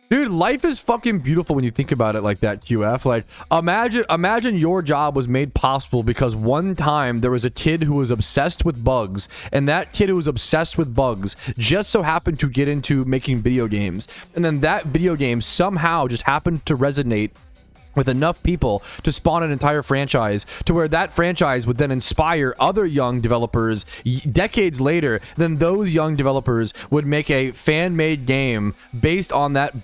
dude, life is fucking beautiful when you think about it like that, QF. Like, imagine your job was made possible because one time there was a kid who was obsessed with bugs, and that kid who was obsessed with bugs just so happened to get into making video games. And then that video game somehow just happened to resonate with enough people to spawn an entire franchise to where that franchise would then inspire other young developers decades later. Then those young developers would make a fan-made game based on that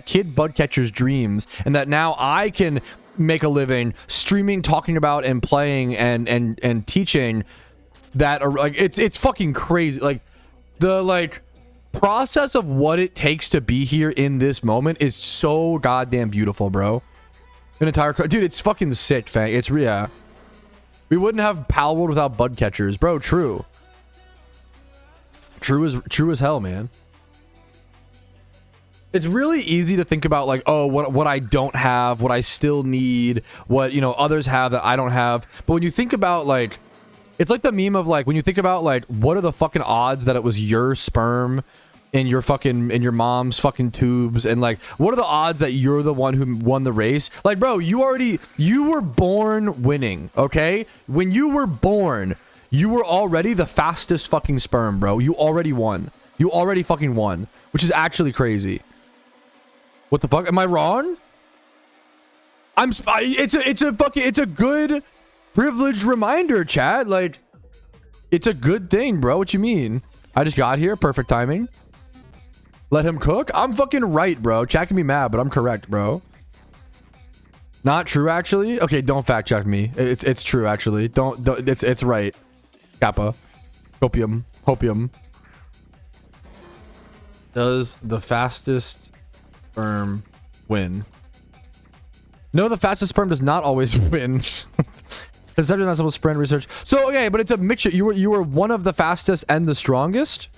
kid bug catcher's dreams, and that now I can make a living streaming, talking about and playing and teaching that. Like, it's fucking crazy. Like the process of what it takes to be here in this moment is so goddamn beautiful, bro. An entire dude, it's fucking sick, fang. It's yeah. We wouldn't have Pal World without bug catchers, bro. True as hell, man. It's really easy to think about like, oh, what I don't have, what I still need, what, you know, others have that I don't have. But when you think about like, it's like the meme of like, when you think about like, what are the fucking odds that it was your sperm in your mom's fucking tubes, and like, what are the odds that you're the one who won the race? Like, bro, you were born winning, okay? When you were born, you were already the fastest fucking sperm, bro. You already won. You already fucking won, which is actually crazy. What the fuck? Am I wrong? It's a good privileged reminder, chat. Like, it's a good thing, bro. What you mean? I just got here. Perfect timing. Let him cook? I'm fucking right, bro. Chat can be mad, but I'm correct, bro. Not true, actually. Okay, don't fact check me. It's true, actually. Don't it's right. Kappa. Hopium. Does the fastest sperm win? No, the fastest sperm does not always win. It's definitely not supposed to spread research. So okay, but it's a mixture. You were one of the fastest and the strongest.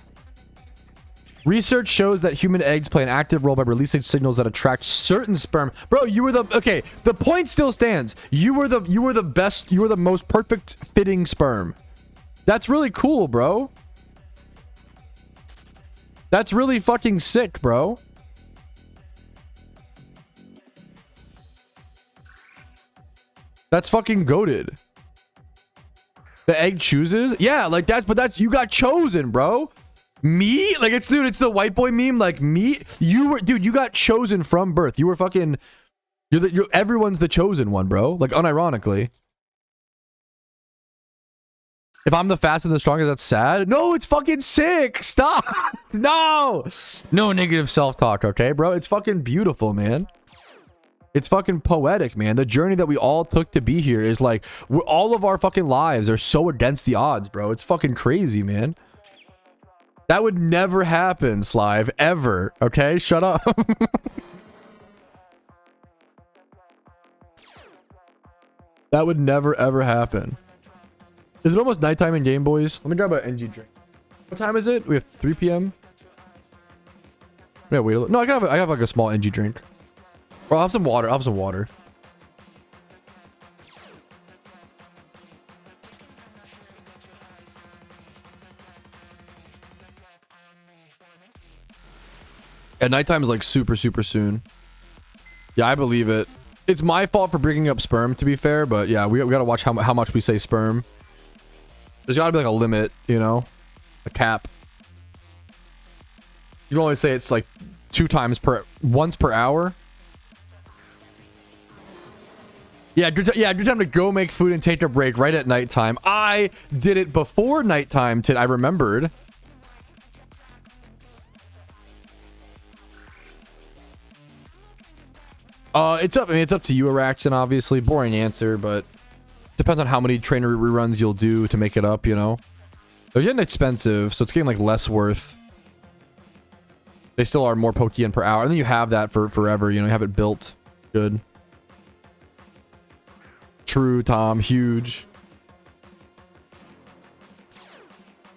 Research shows that human eggs play an active role by releasing signals that attract certain sperm. Bro, you were the okay. The point still stands. You were the best. You were the most perfect fitting sperm. That's really cool, bro. That's really fucking sick, bro. That's fucking goated. The egg chooses? Yeah, like that's, but that's, you got chosen, bro. Me? Like, it's, dude, it's the white boy meme. Like, me? You were, dude, you got chosen from birth. You were fucking, you're everyone's the chosen one, bro. Like, unironically. If I'm the fastest and the strongest, that's sad. No, it's fucking sick. Stop. No. No negative self-talk, okay, bro? It's fucking beautiful, man. It's fucking poetic, man. The journey that we all took to be here is like, all of our fucking lives are so against the odds, bro. It's fucking crazy, man. That would never happen, Slive, ever. Okay, shut up. That would never, ever happen. Is it almost nighttime in game, boys? Let me grab an NG drink. What time is it? We have 3 p.m. Yeah, wait a little. No, I have like a small NG drink. Bro, I'll have some water. I'll have some water. At nighttime is like super soon. Yeah, I believe it. It's my fault for bringing up sperm, to be fair, but yeah, we gotta watch how much we say sperm. There's gotta be like a limit, you know, a cap. You can only say it's like once per hour. Yeah, good time to go make food and take a break right at nighttime. I did it before nighttime. I remembered. It's up. I mean, it's up to you, Araxon. Obviously, boring answer, but depends on how many trainer reruns you'll do to make it up. You know, they're getting expensive, so it's getting like less worth. They still are more Pokeyen per hour, and then you have that for forever. You know, you have it built good. True, Tom. Huge.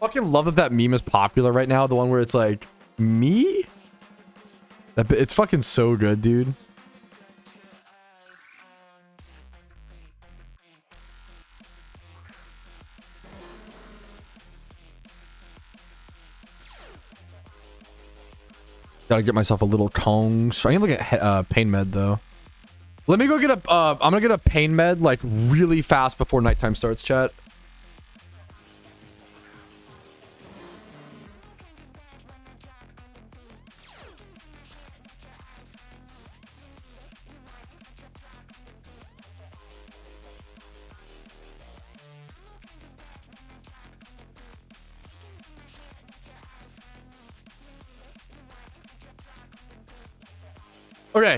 Fucking love that meme is popular right now. The one where it's like, me? It's fucking so good, dude. Gotta get myself a little Kong. I can look at pain med though. Let me go get a I'm gonna get a pain med like really fast before nighttime starts, chat.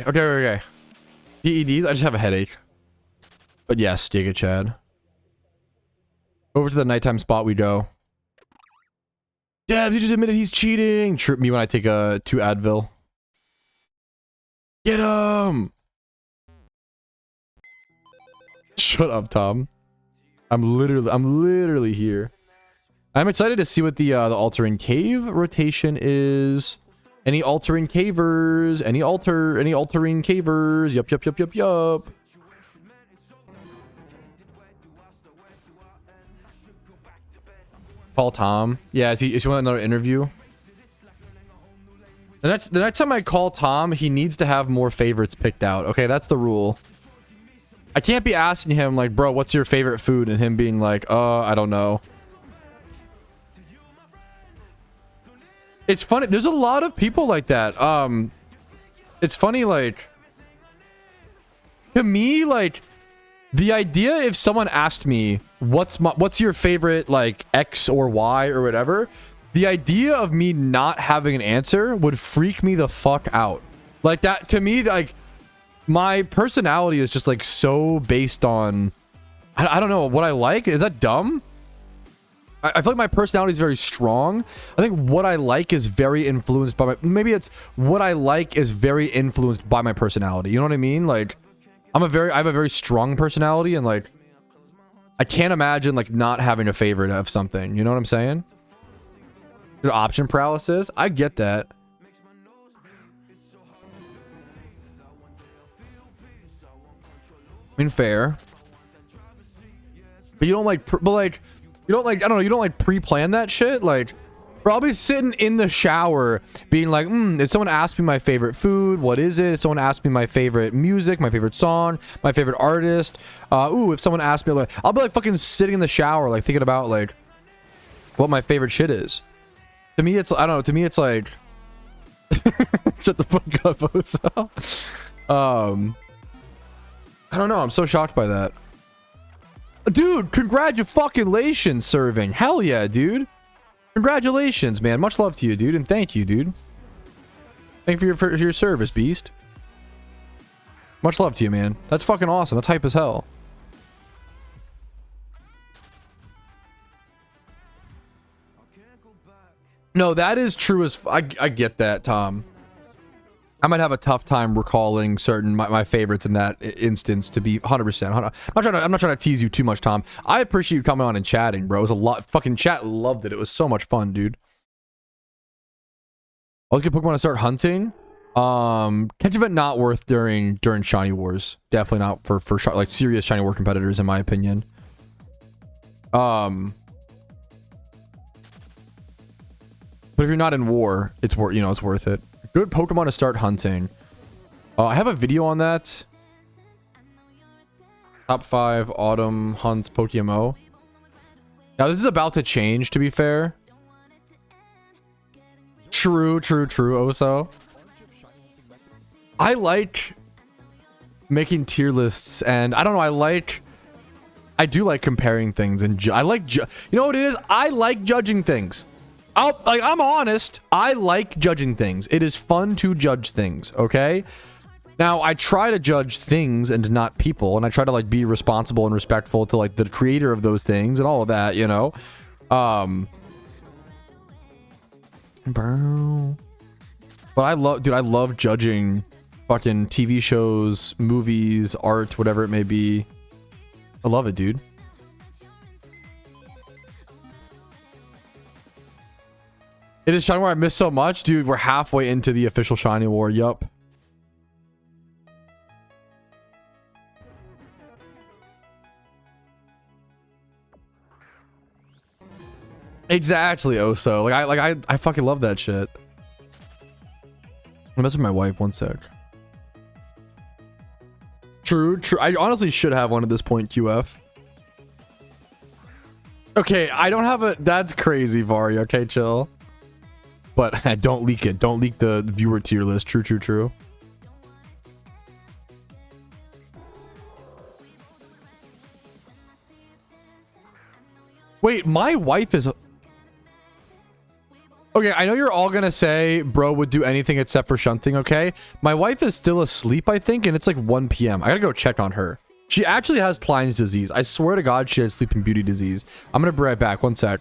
Okay. DEDs? I just have a headache. But yes, Giga Chad. Over to the nighttime spot we go. Dabs, he just admitted he's cheating. Trip me when I take 2 Advil. Get him! Shut up, Tom. I'm literally here. I'm excited to see what the altering cave rotation is. Any altering cavers? Any altering cavers? Yup. Call Tom. Yeah, is he want another interview? The next time I call Tom, he needs to have more favorites picked out. Okay, that's the rule. I can't be asking him like, bro, what's your favorite food? And him being like, I don't know. It's funny. There's a lot of people like that. It's funny, like, to me, like, the idea if someone asked me, what's your favorite, like, X or Y or whatever, the idea of me not having an answer would freak me the fuck out. Like, that, to me, like, my personality is just, like, so based on, I don't know, what I like. Is that dumb? I feel like my personality is very strong. I think what I like is very influenced by my... Maybe it's what I like is very influenced by my personality. You know what I mean? Like, I have a very strong personality, and like, I can't imagine like not having a favorite of something. You know what I'm saying? Option paralysis. I get that. I mean, fair. But you don't like... But like... You don't like, I don't know, you don't like pre-plan that shit? Like, bro, I'll be sitting in the shower being like, if someone asks me my favorite food, what is it? If someone asks me my favorite music, my favorite song, my favorite artist, if someone asks me, like, I'll be like fucking sitting in the shower, like thinking about like what my favorite shit is. To me, it's, I don't know. To me, it's like, shut the fuck up, Oso. I don't know. I'm so shocked by that. Dude, congratulations, serving. Hell yeah, dude. Congratulations, man. Much love to you, dude. And thank you, dude. Thank you for your service, beast. Much love to you, man. That's fucking awesome. That's hype as hell. No, that is true as... I get that, Tom. I might have a tough time recalling certain my favorites in that instance, to be 100%. I'm not trying to tease you too much, Tom. I appreciate you coming on and chatting, bro. It was a lot. Fucking chat loved it. It was so much fun, dude. I was good Pokemon to start hunting. Catch event not worth during Shiny Wars. Definitely not for like serious Shiny War competitors, in my opinion. But if you're not in war, it's worth, you know, it's worth it. Good Pokemon to start hunting. I have a video on that. Top 5 autumn hunts PokeMMO. Now this is about to change, to be fair. True, Oso. I like making tier lists, and I don't know, I do like comparing things, and I like, you know what it is? I like judging things. I'm honest. I like judging things. It is fun to judge things, okay? Now, I try to judge things and not people, and I try to, like, be responsible and respectful to, like, the creator of those things and all of that, you know? Bro. But I love judging fucking TV shows, movies, art, whatever it may be. I love it, dude. It is Shiny War I missed so much. Dude, we're halfway into the official Shiny War. Yup. Exactly, Oso. I fucking love that shit. I'm messing with my wife. One sec. True. I honestly should have one at this point, QF. Okay, I don't have a... That's crazy, Vari. Okay, chill. But don't leak it. Don't leak the viewer tier list. True. Wait, my wife is... Okay, I know you're all gonna say bro would do anything except for shunting, okay? My wife is still asleep, I think, and it's like 1 p.m. I gotta go check on her. She actually has Klein's disease. I swear to God, she has Sleeping Beauty disease. I'm gonna be right back. One sec.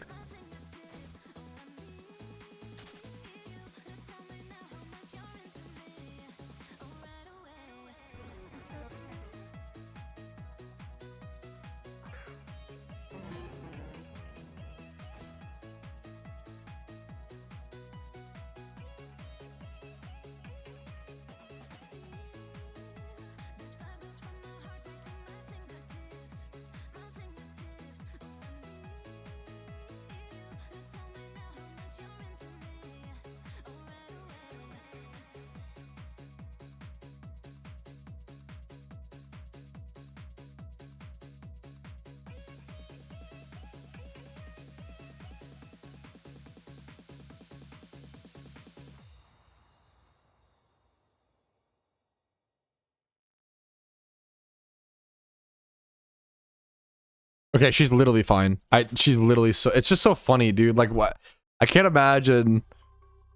Okay, she's literally fine. She's literally so... It's just so funny, dude. Like, what? I can't imagine...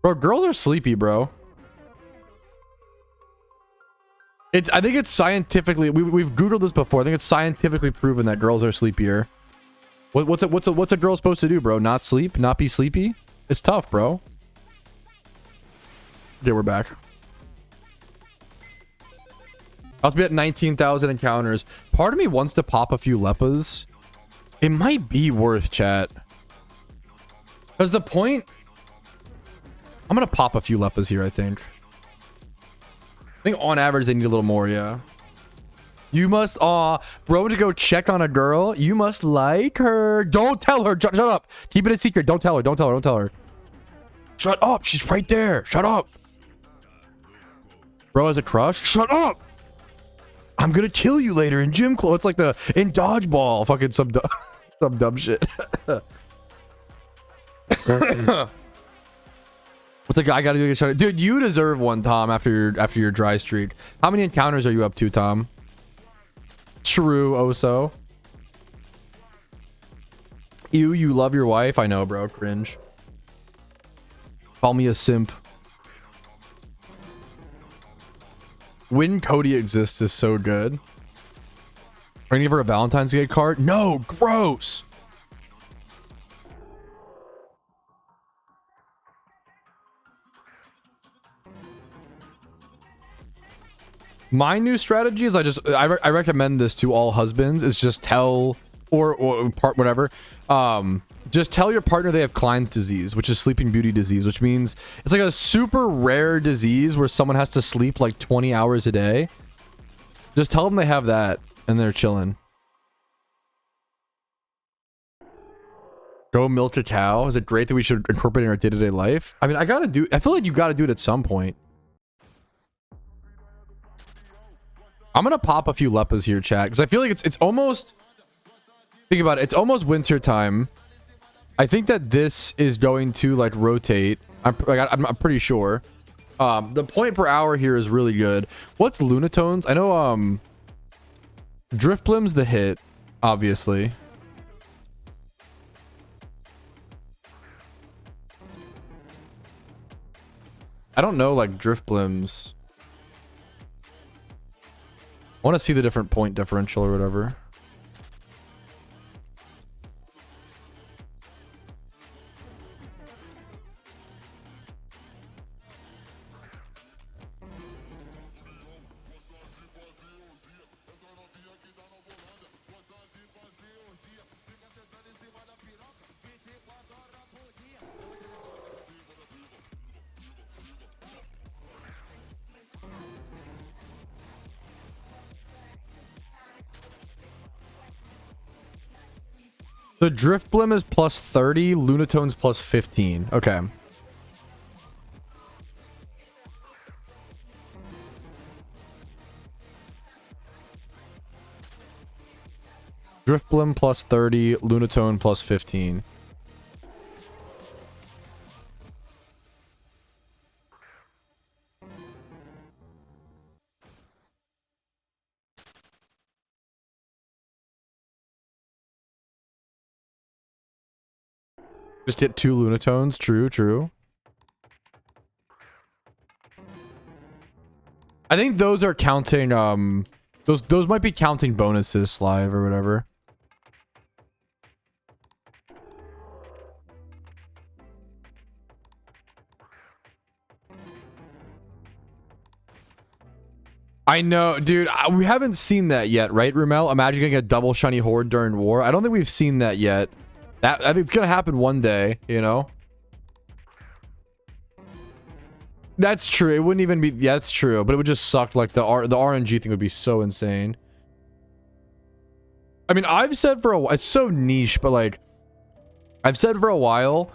Bro, girls are sleepy, bro. I think it's scientifically... We've Googled this before. I think it's scientifically proven that girls are sleepier. What's a girl supposed to do, bro? Not sleep? Not be sleepy? It's tough, bro. Okay, we're back. I'll be at 19,000 encounters. Part of me wants to pop a few Leppas. It might be worth, chat. Because the point... I'm going to pop a few Leppas here, I think. I think on average they need a little more, yeah. You must... Aw, bro, to go check on a girl. You must like her. Don't tell her. Shut up. Keep it a secret. Don't tell her. Don't tell her. Shut up. She's right there. Shut up. Bro has a crush. Shut up. I'm gonna kill you later in gym clothes. It's like in dodgeball. Fucking some dumb shit. What's the guy got to do to get shot? Dude, you deserve one, Tom, after your dry streak. How many encounters are you up to, Tom? True, Oso. You love your wife? I know, bro. Cringe. Call me a simp. When Cody exists is so good. Are you gonna give her a Valentine's Day card? No, gross. My new strategy is I recommend this to all husbands is just tell or part whatever. Just tell your partner they have Klein's disease, which is sleeping beauty disease, which means it's like a super rare disease where someone has to sleep like 20 hours a day. Just tell them they have that and they're chilling. Go milk a cow. Is it great that we should incorporate in our day-to-day life? I mean, I feel like you gotta do it at some point. I'm gonna pop a few leppas here, chat, because I feel like it's almost, think about it, it's almost winter time. I think that this is going to like rotate. I'm pretty sure. The point per hour here is really good. What's Lunatones? I know Driftblim's the hit, obviously. I don't know like Driftblim's. I want to see the different point differential or whatever. The Driftblim is plus 30, Lunatone's plus 15. Okay. Driftblim plus 30, Lunatone plus 15. Just get 2 Lunatones. True, true. I think those are counting, those might be counting bonuses live or whatever. I know, dude. We haven't seen that yet, right, Rumel? Imagine getting a double shiny horde during war. I don't think we've seen that yet. I think it's gonna happen one day, you know? That's true. It wouldn't even be... Yeah, that's true. But it would just suck. Like, the RNG thing would be so insane. I mean, I've said for a while... It's so niche, but, like... I've said for a while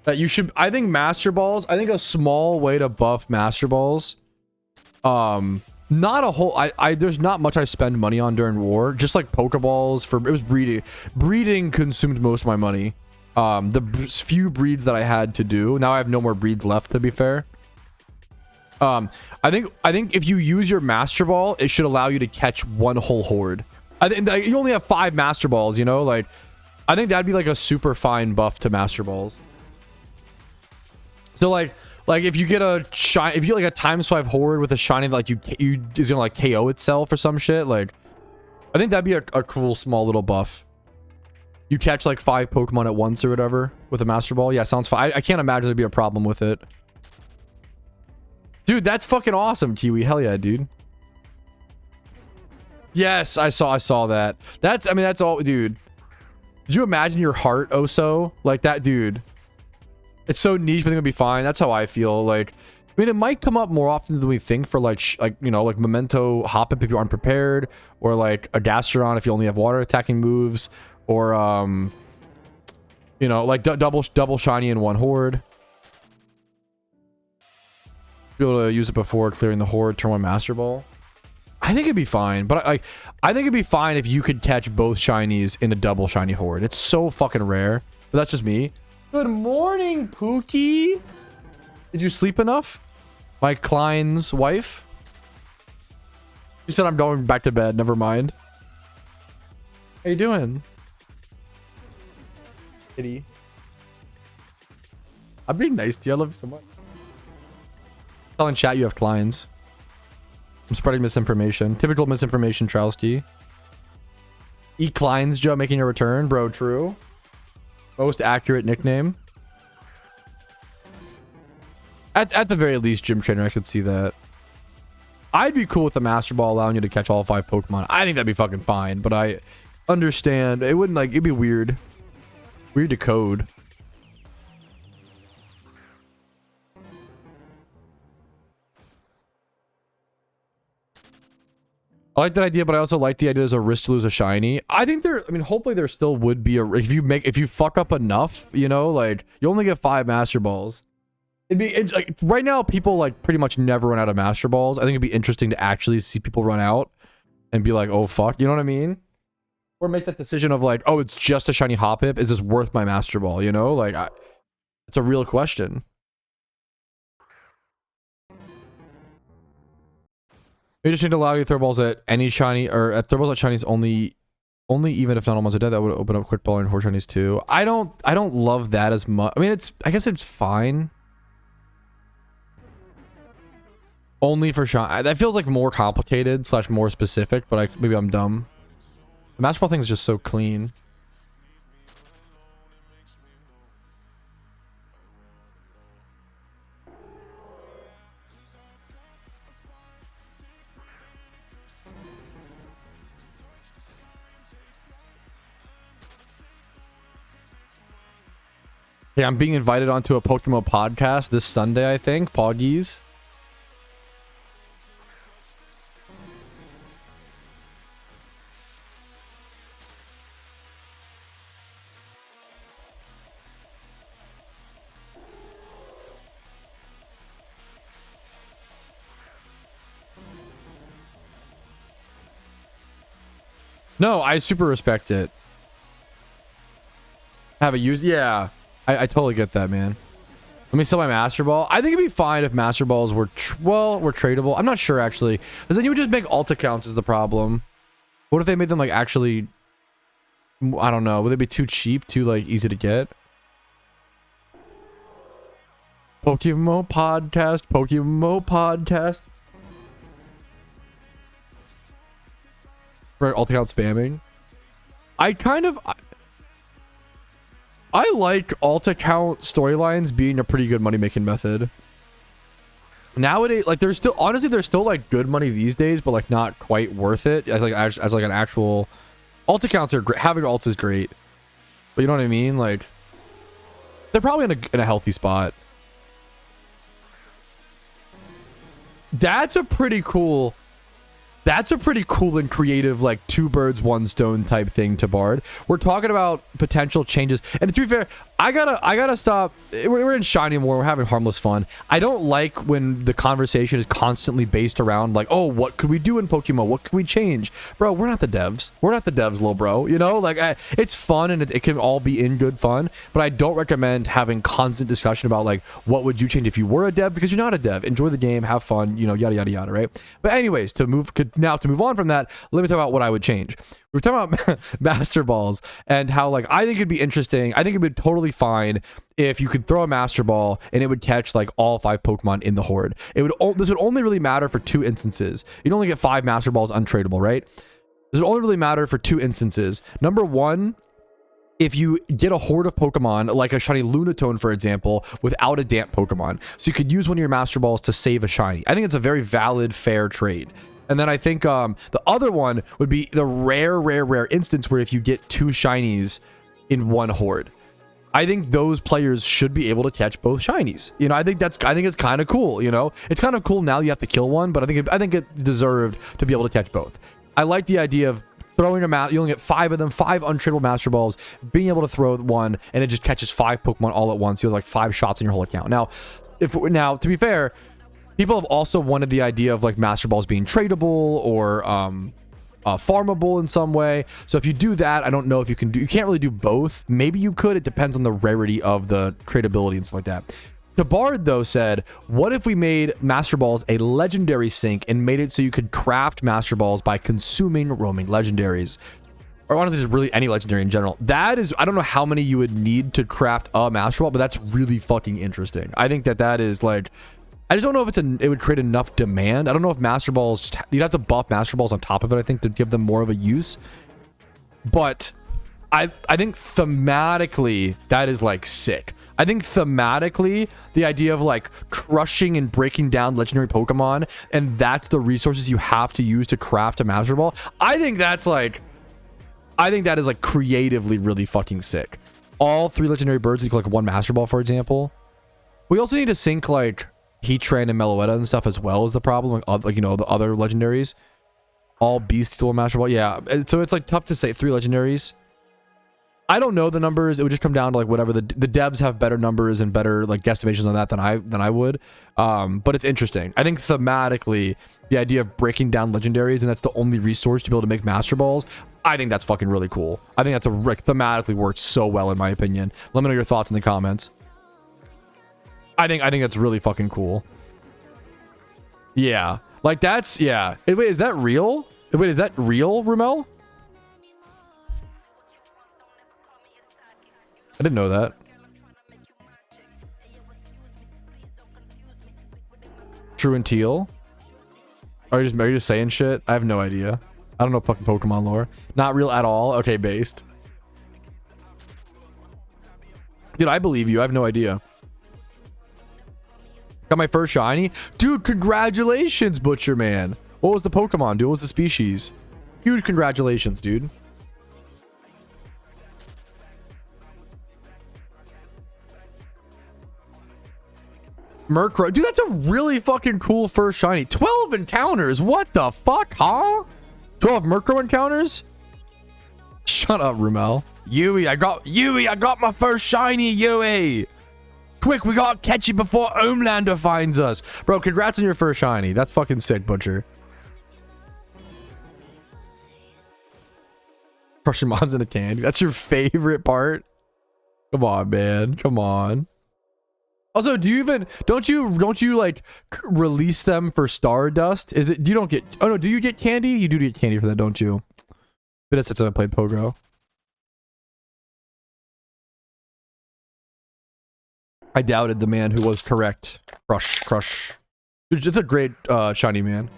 that you should... I think Master Balls... I think a small way to buff Master Balls... Not a whole... There's not much I spend money on during war. Just like Pokeballs for... It was breeding. Breeding consumed most of my money. The few breeds that I had to do. Now I have no more breeds left, to be fair. I think if you use your Master Ball, it should allow you to catch one whole horde. I think you only have 5 Master Balls, you know? Like, I think that'd be like a super fine buff to Master Balls. So like if you get a shine, if you get like a time swipe horde with a shiny that like you is gonna like KO itself or some shit, like I think that'd be a cool small little buff. You catch like 5 Pokemon at once or whatever with a Master Ball. Yeah, sounds fine. I can't imagine there'd be a problem with it. Dude, that's fucking awesome, Kiwi. Hell yeah, dude. Yes, I saw that. I mean, that's all, dude. Did you imagine your heart, Oso? Like that, dude. It's so niche, but it's gonna be fine. That's how I feel. Like, I mean, it might come up more often than we think for like you know, like Memento Hop-Up if you aren't prepared, or like a Gastrodon if you only have water attacking moves, or you know, like double shiny in one horde. Be able to use it before clearing the horde, turn 1 Master Ball. I think it'd be fine, but I think it'd be fine if you could catch both shinies in a double shiny horde. It's so fucking rare, but that's just me. Good morning, Pookie. Did you sleep enough? My Klein's wife? She said I'm going back to bed. Never mind. How you doing? Kitty. I'm being nice to you. I love you so much. Telling chat you have Klein's. I'm spreading misinformation. Typical misinformation, Trowski. E. Klein's, Joe, making a return. Bro, true. Most accurate nickname. At the very least, Gym Trainer, I could see that. I'd be cool with the Master Ball allowing you to catch all 5 Pokemon. I think that'd be fucking fine, but I understand. It wouldn't, like, it'd be weird. Weird to code. I like that idea, but I also like the idea there's a risk to lose a shiny. I think I mean, hopefully there still would be if you fuck up enough, you know, like you only get 5 Master Balls. Like right now, people like pretty much never run out of Master Balls. I think it'd be interesting to actually see people run out and be like, oh fuck, you know what I mean? Or make that decision of like, oh, it's just a shiny Hoppip. Is this worth my Master Ball? You know, like it's a real question. We just need to allow you to throw balls at any shiny or at throw balls at shinies only even if not all monsters are dead. That would open up quick ball and 4 shinies too. I don't love that as much. I mean, I guess it's fine. Only for shiny. That feels like more complicated / more specific, but maybe I'm dumb. The Master Ball thing is just so clean. Hey, I'm being invited onto a PokeMMO podcast this Sunday, I think. Poggies. No, I super respect it. Have a use? Yeah. I totally get that, man. Let me sell my Master Ball. I think it'd be fine if Master Balls were tradable. I'm not sure actually, because then you would just make alt accounts is the problem. What if they made them like actually? I don't know. Would they be too cheap, too like easy to get? PokeMMO podcast. PokeMMO podcast. Right, alt account spamming. I like alt account storylines being a pretty good money making method. Nowadays, like there's still like good money these days, but like not quite worth it. As like an actual alt accounts are great. Having alts is great, but you know what I mean. Like they're probably in a healthy spot. That's a pretty cool and creative, like 2 birds 1 stone type thing to Bard. We're talking about potential changes, and to be fair, I gotta stop. We're in shiny more. We're having harmless fun. I don't like when the conversation is constantly based around like, oh, what could we do in Pokemon? What could we change, bro? We're not the devs. We're not the devs, little bro. You know, like it's fun and it can all be in good fun, but I don't recommend having constant discussion about like what would you change if you were a dev, because you're not a dev. Enjoy the game, have fun, you know, yada yada yada, right? But anyways, to move on from that, let me talk about what I would change. We're talking about Master Balls and how like I think it'd be interesting. I think it'd be totally fine if you could throw a Master Ball and it would catch like all 5 Pokemon in the horde. This would only really matter for 2 instances. You'd only get 5 Master Balls untradeable, right? This would only really matter for 2 instances. Number 1, if you get a horde of Pokemon, like a shiny Lunatone, for example, without a damp Pokemon. So you could use one of your Master Balls to save a shiny. I think it's a very valid, fair trade. And then I think the other one would be the rare instance where if you get 2 shinies in one horde. I think those players should be able to catch both shinies. You know, I think it's kind of cool, you know. It's kind of cool now you have to kill one, but I think it deserved to be able to catch both. I like the idea of throwing them out. You only get 5 of them, 5 untradeable Master Balls, being able to throw one and it just catches 5 Pokemon all at once. You have like 5 shots in your whole account. Now, to be fair, people have also wanted the idea of like Master Balls being tradable or farmable in some way. So if you do that, I don't know if you can't really do both. Maybe you could. It depends on the rarity of the tradability and stuff like that. Tabard, though, said, what if we made Master Balls a legendary sync and made it so you could craft Master Balls by consuming roaming legendaries? Or honestly, just really any legendary in general. That is, I don't know how many you would need to craft a Master Ball, but that's really fucking interesting. I think that is like, I just don't know if it would create enough demand. I don't know if Master Balls, you'd have to buff Master Balls on top of it, I think, to give them more of a use. But I think thematically, that is like sick. I think thematically, the idea of like crushing and breaking down legendary Pokemon, and that's the resources you have to use to craft a Master Ball. I think that is like creatively really fucking sick. All 3 legendary birds equal like 1 Master Ball, for example. We also need to sync like Heatran and Meloetta and stuff as well as the problem. Like you know, the other legendaries. All beasts still a Master Ball. Yeah. So it's like tough to say 3 legendaries. I don't know the numbers. It would just come down to like whatever the devs have better numbers and better like guesstimations on that than I would. But it's interesting. I think thematically the idea of breaking down legendaries and that's the only resource to be able to make Master Balls. I think that's fucking really cool. I think that's thematically works so well in my opinion. Let me know your thoughts in the comments. I think that's really fucking cool. Yeah, like that's yeah. Wait, is that real? Wait, is that real, Rumel? I didn't know that. True and Teal? Are you just saying shit? I have no idea. I don't know fucking Pokemon lore. Not real at all? Okay, based. Dude, I believe you. I have no idea. Got my first shiny? Dude, congratulations, Butcher Man. What was the Pokemon, dude? What was the species? Huge congratulations, dude. Murkrow. Dude, that's a really fucking cool first shiny. 12 encounters. What the fuck, huh? 12 Murkrow encounters? Shut up, Rumel. Yui, I got my first shiny, Yui. Quick, we gotta catch it before Homelander finds us. Bro, congrats on your first shiny. That's fucking sick, Butcher. Crushing mons in a candy. That's your favorite part? Come on, man. Come on. Also, don't you like release them for Stardust? You don't get, oh no, do you get candy? You do get candy for that, don't you? But it's since I played Pogo. I doubted the man who was correct. Crush. It's a great shiny, man.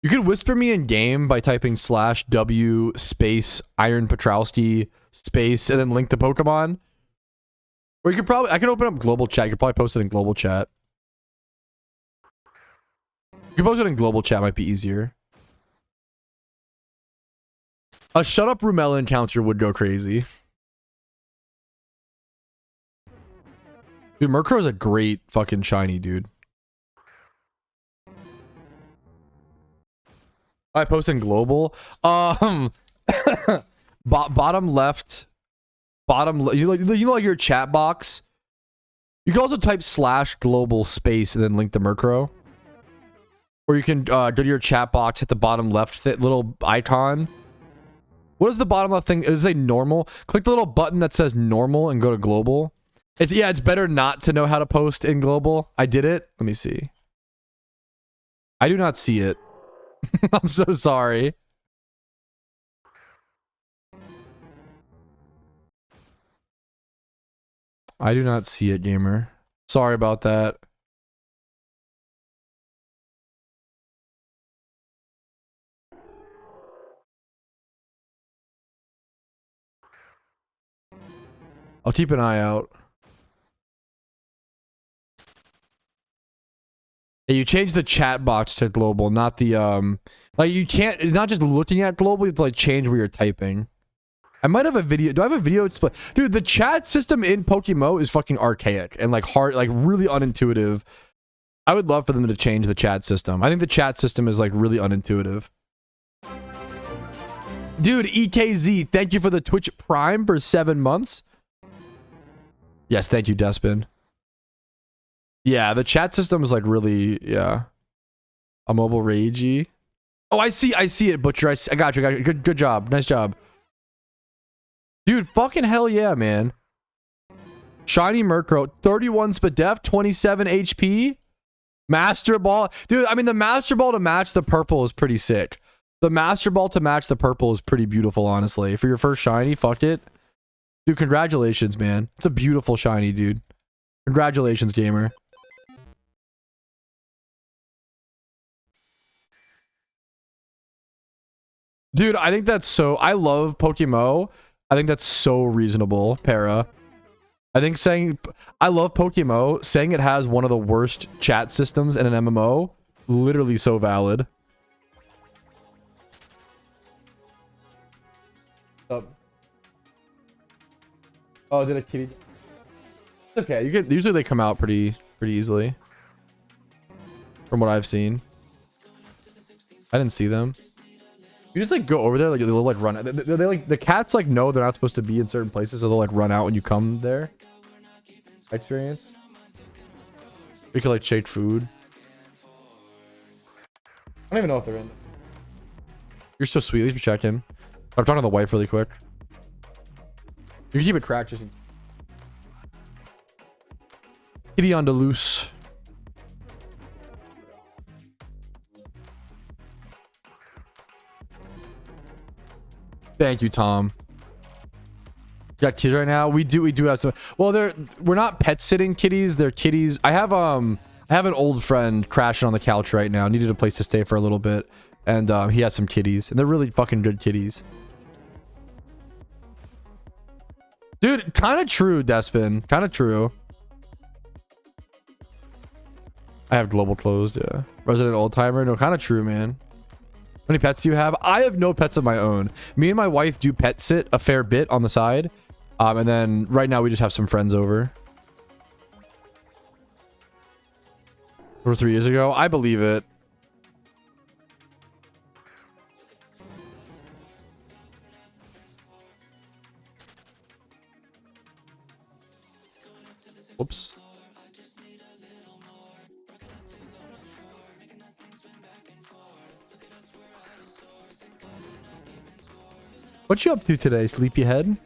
You could whisper me in game by typing /W space Iron Petrowski space and then link the Pokemon. Or you could probably, I could open up global chat. You could probably post it in global chat. You could post it in global chat, might be easier. A shut up Rumel encounter would go crazy. Dude, Murkrow is a great fucking shiny, dude. I post in global. Bottom left. You know like your chat box? You can also type /global space and then link the Murkrow. Or you can go to your chat box, hit the bottom left little icon. What is the bottom left thing? Does it say normal? Click the little button that says normal and go to global. It's better not to know how to post in global. I did it. Let me see. I do not see it. I'm so sorry. I do not see it, gamer. Sorry about that. I'll keep an eye out. Yeah, you change the chat box to global, not the like you can't, it's not just looking at global, you have to like change where you're typing. I might have a video. Do I have a video display? Dude, the chat system in PokeMMO is fucking archaic and like hard, like really unintuitive. I would love for them to change the chat system. I think the chat system is like really unintuitive. Dude, EKZ, thank you for the Twitch Prime for 7 months. Yes, thank you, Despin. Yeah, the chat system is like really, yeah. A mobile ragey. Oh, I see it, Butcher. I got you. Good job. Nice job. Dude, fucking hell yeah, man. Shiny Murkrow, 31 Spadef, 27 HP. Master Ball. Dude, I mean, the Master Ball to match the purple is pretty sick. The Master Ball to match the purple is pretty beautiful, honestly. For your first shiny, fuck it. Dude, congratulations, man. It's a beautiful shiny, dude. Congratulations, gamer. Dude, I think that's so... I love PokeMMO. I think that's so reasonable, Para. I think saying... I love PokeMMO. Saying it has one of the worst chat systems in an MMO. Literally so valid. Oh, did a kitty... Okay, you can... Usually they come out pretty easily. From what I've seen. I didn't see them. You just like go over there, like they'll like run. They like the cats like know they're not supposed to be in certain places, so they'll like run out when you come there. Experience. We could like shake food. I don't even know if they're in. You're so sweet. Leave me check in. I'm talking to the wife really quick. You can keep it cracked. Just kitty on the loose. Thank you, Tom. You got kitties right now? We do have some. Well, we're not pet sitting kitties. They're kitties. I have an old friend crashing on the couch right now. Needed a place to stay for a little bit, and he has some kitties, and they're really fucking good kitties. Dude, kind of true, Despin. Kind of true. I have global closed. Yeah. Resident old timer. No, kind of true, man. How many pets do you have? I have no pets of my own. Me and my wife do pet sit a fair bit on the side. And then right now we just have some friends over. Over 3 years ago? I believe it. Whoops. What you up to today, sleepyhead?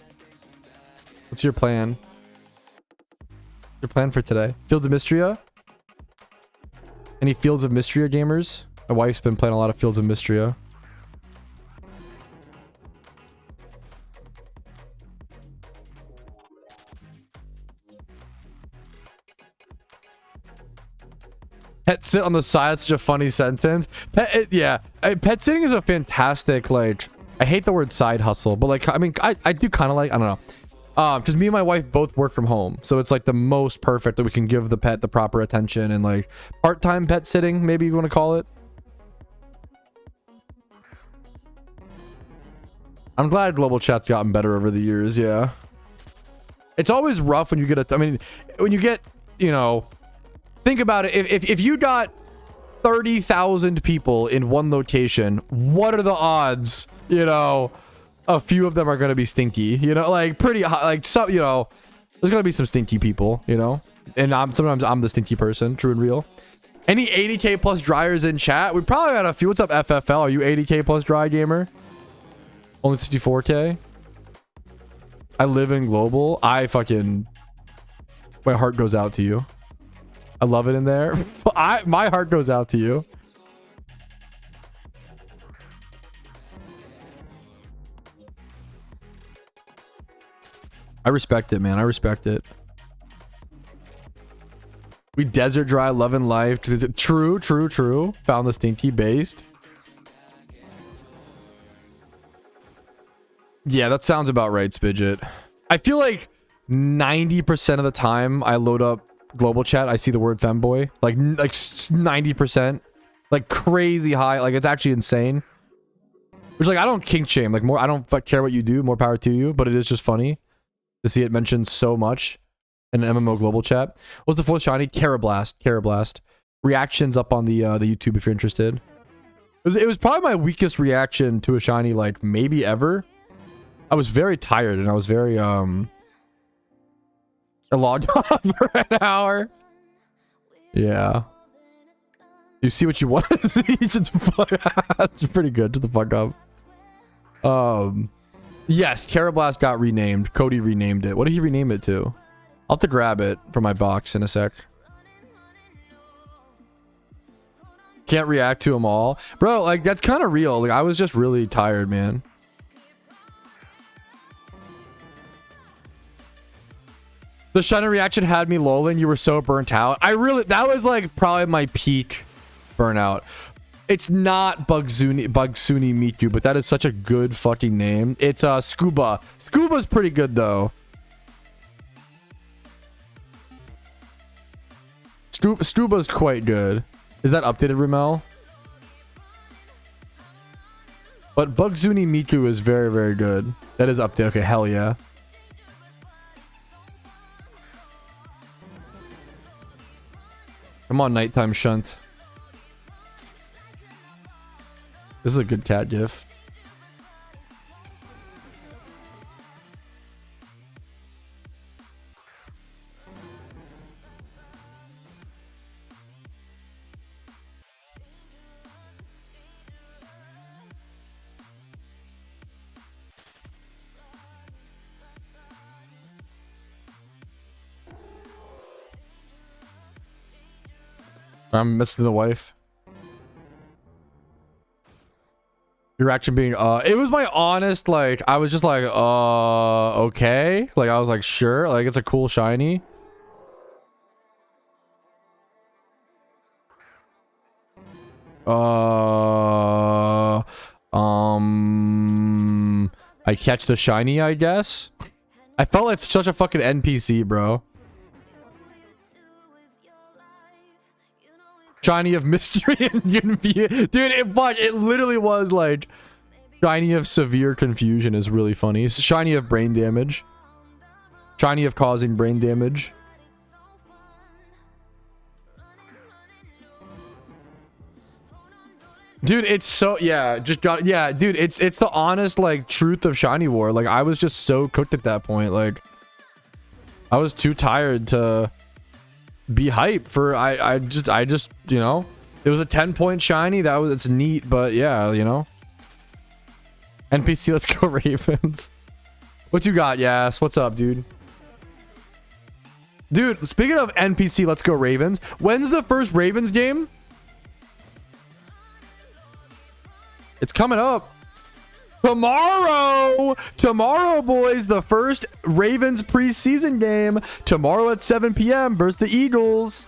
What's your plan? Your plan for today? Fields of Mystria? Any Fields of Mystria gamers? My wife's been playing a lot of Fields of Mystria. Pet sit on the side. That's such a funny sentence. Yeah. Pet sitting is a fantastic, like... I hate the word side hustle, but like, I mean, I do kind of like, I don't know. Because me and my wife both work from home. So it's like the most perfect that we can give the pet the proper attention and like part-time pet sitting, maybe you want to call it. I'm glad global chat's gotten better over the years. Yeah. It's always rough when you get I mean, when you get, you know, think about it. If you got 30,000 people in one location, what are the odds? You know, a few of them are going to be stinky, you know, like pretty high, like some, you know, there's going to be some stinky people, you know, and sometimes I'm the stinky person, true and real. Any 80k plus dryers in chat? We probably got a few. What's up, FFL? Are you 80k plus dry gamer? Only 64k? I live in global. My heart goes out to you. I love it in there. My heart goes out to you. I respect it, man. I respect it. We desert dry, loving life. True. Found the stinky based. Yeah, that sounds about right, Spidget. I feel like 90% of the time I load up global chat, I see the word femboy. Like 90%. Like crazy high. Like it's actually insane. Which like I don't kink shame. Like I don't care what you do. More power to you. But it is just funny to see it mentioned so much in an MMO global chat. What's the fourth shiny? Carablast. Reactions up on the YouTube if you're interested. It was probably my weakest reaction to a shiny, like maybe ever. I was very tired and I was very I logged on for an hour. Yeah. You see what you want to see. That's pretty good. Just the fuck up. Yes, Carablast got renamed. Cody renamed it. What did he rename it to? I'll have to grab it from my box in a sec. Can't react to them all. Bro, like, that's kind of real. Like, I was just really tired, man. The shiny reaction had me lolling. You were so burnt out. That was like probably my peak burnout. It's not Bugsuni Miku, but that is such a good fucking name. It's Scuba. Scuba's pretty good though. Scuba's quite good. Is that updated, Rimmel? But Bugsuni Miku is very, very good. That is updated. Okay, hell yeah. Come on, nighttime shunt. This is a good cat gif. I'm missing the wife. Your reaction being, it was my honest, like, I was just like, okay. Like, I was like, sure. Like, it's a cool shiny. I catch the shiny, I guess. I felt like such a fucking NPC, bro. Shiny of mystery and confusion. Dude, it literally was like shiny of severe confusion is really funny. It's shiny of brain damage. Shiny of causing brain damage. Dude, it's so, yeah, just got, yeah, dude, it's the honest, like, truth of Shiny War. Like, I was just so cooked at that point. Like, I was too tired to be hyped for, I just, you know, it was a 10-point shiny. It's neat, but yeah, you know. NPC, let's go Ravens. What you got, Yas? What's up, dude? Dude, speaking of NPC, let's go Ravens. When's the first Ravens game? It's coming up. Tomorrow, boys, the first Ravens preseason game. Tomorrow at 7 p.m. versus the Eagles.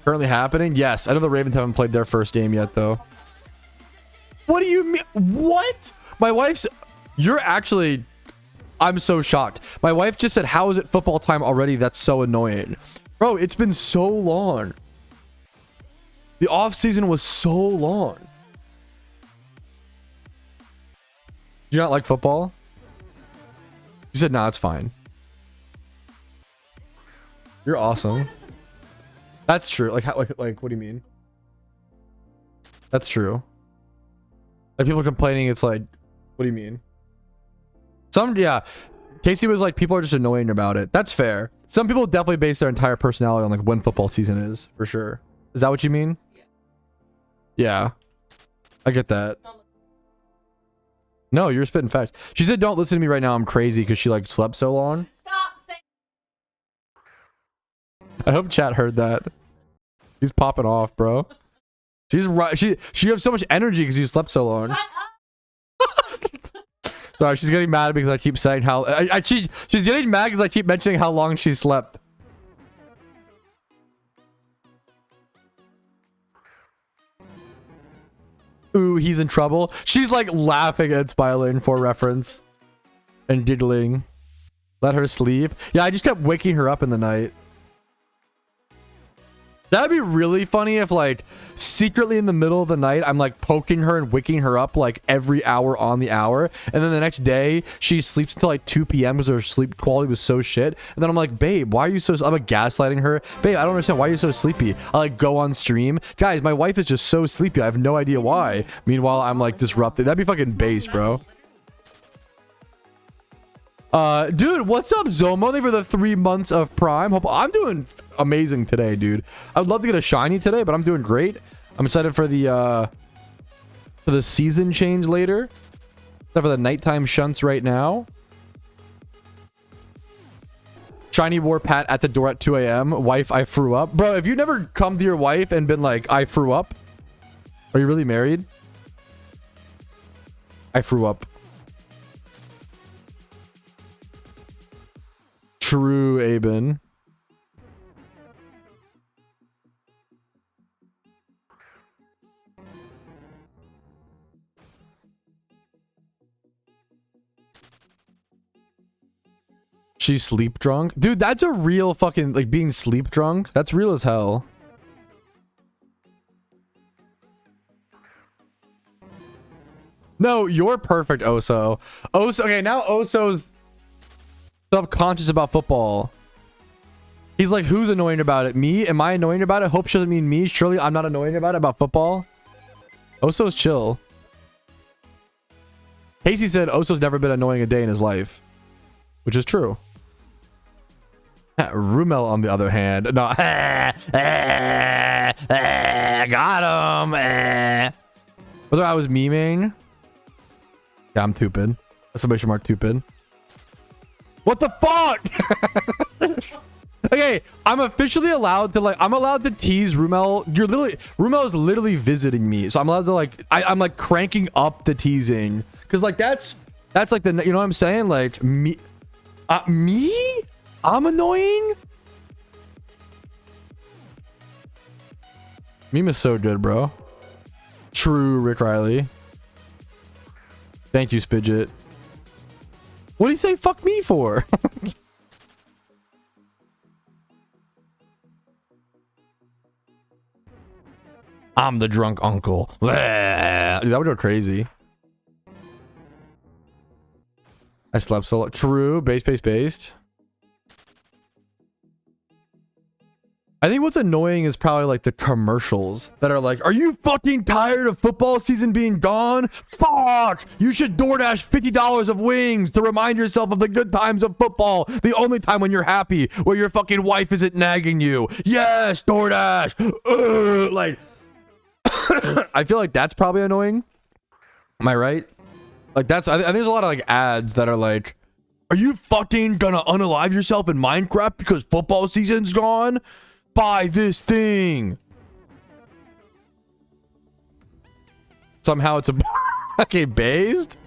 Currently happening? Yes. I know the Ravens haven't played their first game yet, though. What do you mean? What? My wife's... You're actually... I'm so shocked. My wife just said, how is it football time already? That's so annoying. Bro, it's been so long. The off season was so long. Do you not like football? You said, nah, it's fine. You're awesome. That's true. Like, like, what do you mean? That's true. Like, people complaining, it's like, what do you mean? Yeah. Casey was like, people are just annoying about it. That's fair. Some people definitely base their entire personality on like when football season is, for sure. Is that what you mean? Yeah. I get that. No, you're spitting facts. She said, don't listen to me right now. I'm crazy because she like slept so long. Stop saying. I hope chat heard that. She's popping off, bro. She's right. She has so much energy because you slept so long. Shut up. Sorry, she's getting mad because I keep saying how she's getting mad because I keep mentioning how long she slept. Ooh, he's in trouble. She's like laughing and smiling for reference and giggling. Let her sleep. Yeah, I just kept waking her up in the night. That'd be really funny if like secretly in the middle of the night I'm like poking her and waking her up like every hour on the hour, and then the next day she sleeps until like 2 p.m. because her sleep quality was so shit, and then I'm like, babe, why are you so... I'm like gaslighting her. Babe, I don't understand why you're so sleepy. I like go on stream. Guys, my wife is just so sleepy. I have no idea why. Meanwhile, I'm like disrupted. That'd be fucking base, bro. Dude, what's up, Zomo? Thank you for the 3 months of Prime. Hope I'm doing amazing today, dude. I would love to get a shiny today, but I'm doing great. I'm excited for the season change later. Except for the nighttime shunts right now. Shiny wore Pat at the door at 2 a.m. Wife, I threw up. Bro, if you never come to your wife and been like, I threw up. Are you really married? I threw up. True, Aben. She's sleep drunk. Dude, that's a real fucking, like, being sleep drunk. That's real as hell. No, you're perfect, Oso. Oso, okay, now Oso's subconscious about football. He's like, who's annoying about it? Me? Am I annoying about it? Hope she doesn't mean me. Surely I'm not annoying about football. Oso's chill. Casey said Oso's never been annoying a day in his life. Which is true. Rumel, on the other hand, no. Got him. Whether I was memeing. Yeah, I'm stupid. Exclamation mark stupid. What the fuck? Okay, I'm officially allowed to, like, I'm allowed to tease Rumel. Rumel is literally visiting me, so I'm allowed to, like, I'm like cranking up the teasing, because like that's like the, you know what I'm saying, like me. I'm annoying? Meme is so good, bro. True, Rick Riley. Thank you, Spidget. What did he say fuck me for? I'm the drunk uncle. Dude, that would go crazy. I slept so long. True. Based. I think what's annoying is probably like the commercials that are like, are you fucking tired of football season being gone? Fuck! You should DoorDash $50 of wings to remind yourself of the good times of football. The only time when you're happy, where your fucking wife isn't nagging you. Yes, DoorDash! Like, I feel like that's probably annoying. Am I right? Like, that's, I think there's a lot of like ads that are like, are you fucking gonna unalive yourself in Minecraft because football season's gone? Buy this thing. Somehow it's a okay, based.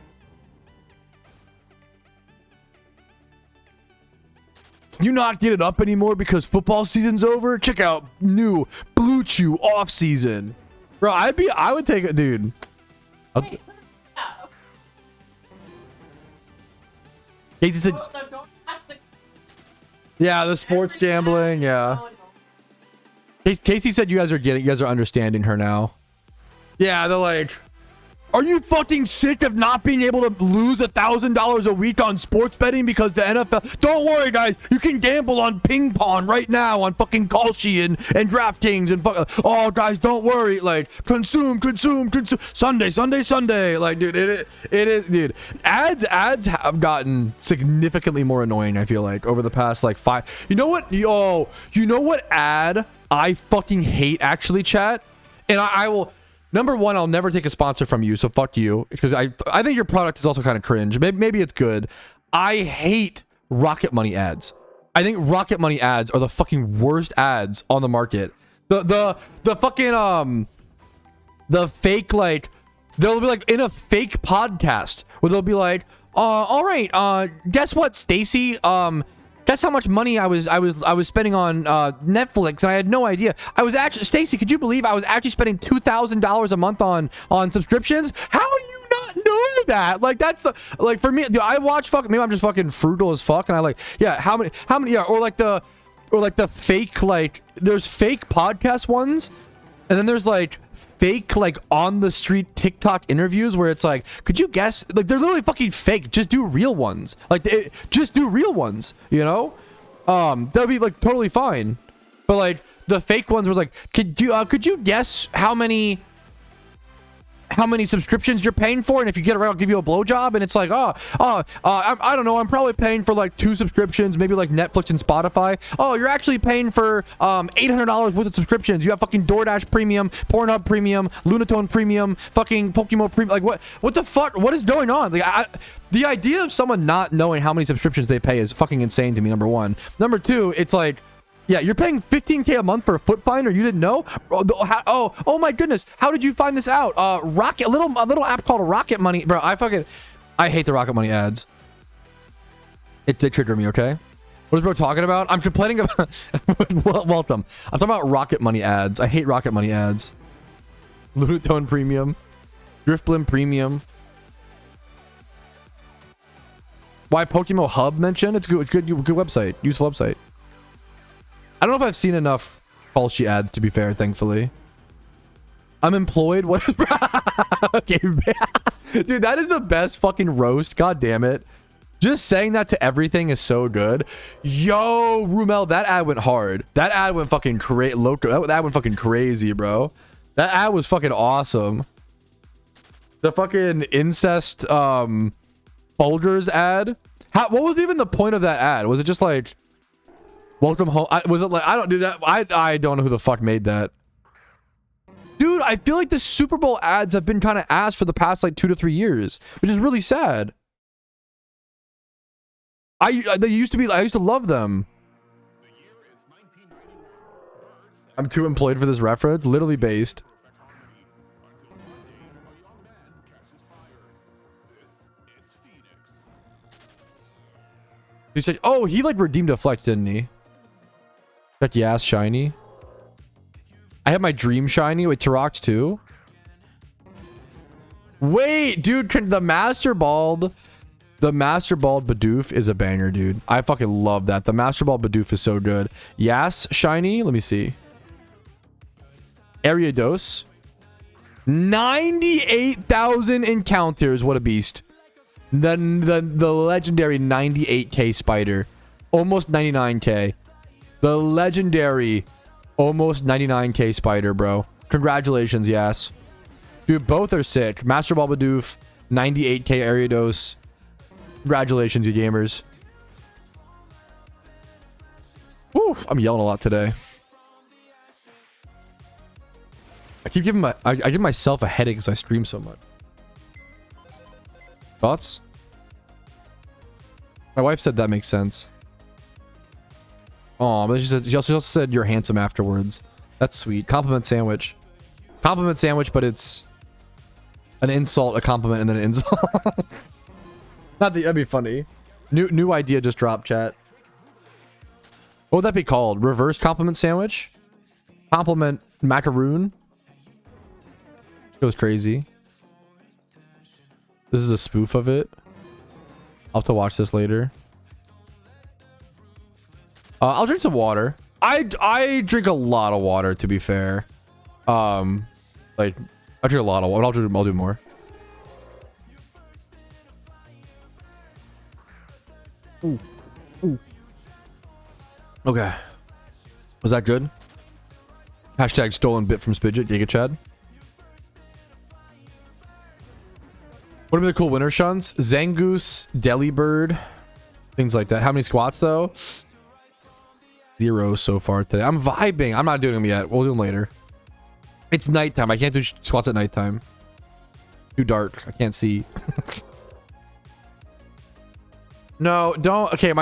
Can you not get it up anymore because football season's over? Check out new Blue Chew off season. Bro, I would take it, dude. Casey said, yeah, the sports gambling, yeah. Casey said you guys are understanding her now. Yeah, they're like, are you fucking sick of not being able to lose $1,000 a week on sports betting because the NFL? Don't worry, guys. You can gamble on ping pong right now on fucking Kalshi and DraftKings and oh, guys, don't worry. Like, consume. Sunday. Like, dude, it is, dude. Ads have gotten significantly more annoying, I feel like, over the past like 5. You know what? Yo, you know what ad I fucking hate, actually, chat? And I will. Number one, I'll never take a sponsor from you, so fuck you, because I think your product is also kind of cringe. Maybe it's good. I hate Rocket Money ads. I think Rocket Money ads are the fucking worst ads on the market. The fucking the fake, like, they'll be like in a fake podcast where they'll be like, all right, guess what, Stacy? Guess how much money I was spending on Netflix, and I had no idea. I was actually, Stacy, could you believe I was actually spending $2,000 a month on subscriptions? How do you not know that? Like, that's the, like, for me, dude, I watch fucking, maybe I'm just fucking frugal as fuck, and I like, yeah, how many, yeah, or like the fake, like, there's fake podcast ones, and then there's like fake, like, on the street TikTok interviews where it's like, could you guess, like, they're literally fucking fake. Just do real ones. Like, just do real ones, you know? That'd be like totally fine. But like the fake ones was like, could you guess how many how many subscriptions you're paying for, and if you get it right, I'll give you a blowjob. And it's like, I don't know, I'm probably paying for like 2 subscriptions, maybe like Netflix and Spotify. Oh, you're actually paying for $800 worth of subscriptions. You have fucking DoorDash Premium, Pornhub Premium, Lunatone Premium, fucking PokeMMO Premium. Like, what the fuck? What is going on? Like, the idea of someone not knowing how many subscriptions they pay is fucking insane to me, number one. Number two, it's like, yeah, you're paying $15K a month for a foot finder. You didn't know? Oh my goodness. How did you find this out? A little app called Rocket Money. Bro, I hate the Rocket Money ads. It did trigger me, okay? What is bro talking about? I'm complaining about... Welcome. I'm talking about Rocket Money ads. I hate Rocket Money ads. Lunatone Premium. Driftblim Premium. Why PokeMMO Hub mentioned? It's good website. Useful website. I don't know if I've seen enough Falshy ads, to be fair, thankfully. I'm employed. What? Okay, dude, that is the best fucking roast. God damn it. Just saying that to everything is so good. Yo, Rumel, that ad went hard. That ad went fucking loco. That went fucking crazy, bro. That ad was fucking awesome. The fucking incest Folgers ad. What was even the point of that ad? Was it just like... Welcome home. Was it like, I don't do that. I don't know who the fuck made that. Dude, I feel like the Super Bowl ads have been kind of ass for the past like 2 to 3 years, which is really sad. I used to love them. I'm too employed for this reference. Literally based. He said, oh, he like redeemed a flex, didn't he? Check yes, shiny. I have my dream shiny. Wait, Tarox too? Wait, dude, the Master Bald Bidoof is a banger, dude. I fucking love that. The Master Ball Bidoof is so good. Yes, shiny. Let me see. Ariados. 98,000 encounters. What a beast. The legendary 98k spider. Almost 99k. The legendary almost 99k spider, bro. Congratulations, yes. Dude, both are sick. Master Ball Bidoof, 98k Ariados. Congratulations, you gamers. Woof, I'm yelling a lot today. I keep giving I give myself a headache because I stream so much. Thoughts? My wife said that makes sense. Oh, but she also said you're handsome afterwards. That's sweet. Compliment sandwich. Compliment sandwich, but it's an insult, a compliment, and then an insult. That'd be funny. New idea just dropped, chat. What would that be called? Reverse compliment sandwich? Compliment macaroon? Goes crazy. This is a spoof of it. I'll have to watch this later. I'll drink some water. I drink a lot of water, to be fair. Like, I drink a lot of water. I'll do more. Ooh. Ooh. Okay. Was that good? Hashtag stolen bit from Spidget. Giga Chad. What are the cool winter shunts? Zangoose, Delibird, things like that. How many squats though? 0 so far today. I'm vibing. I'm not doing them yet. We'll do them later. It's nighttime. I can't do squats at nighttime. Too dark. I can't see. No, don't. Okay,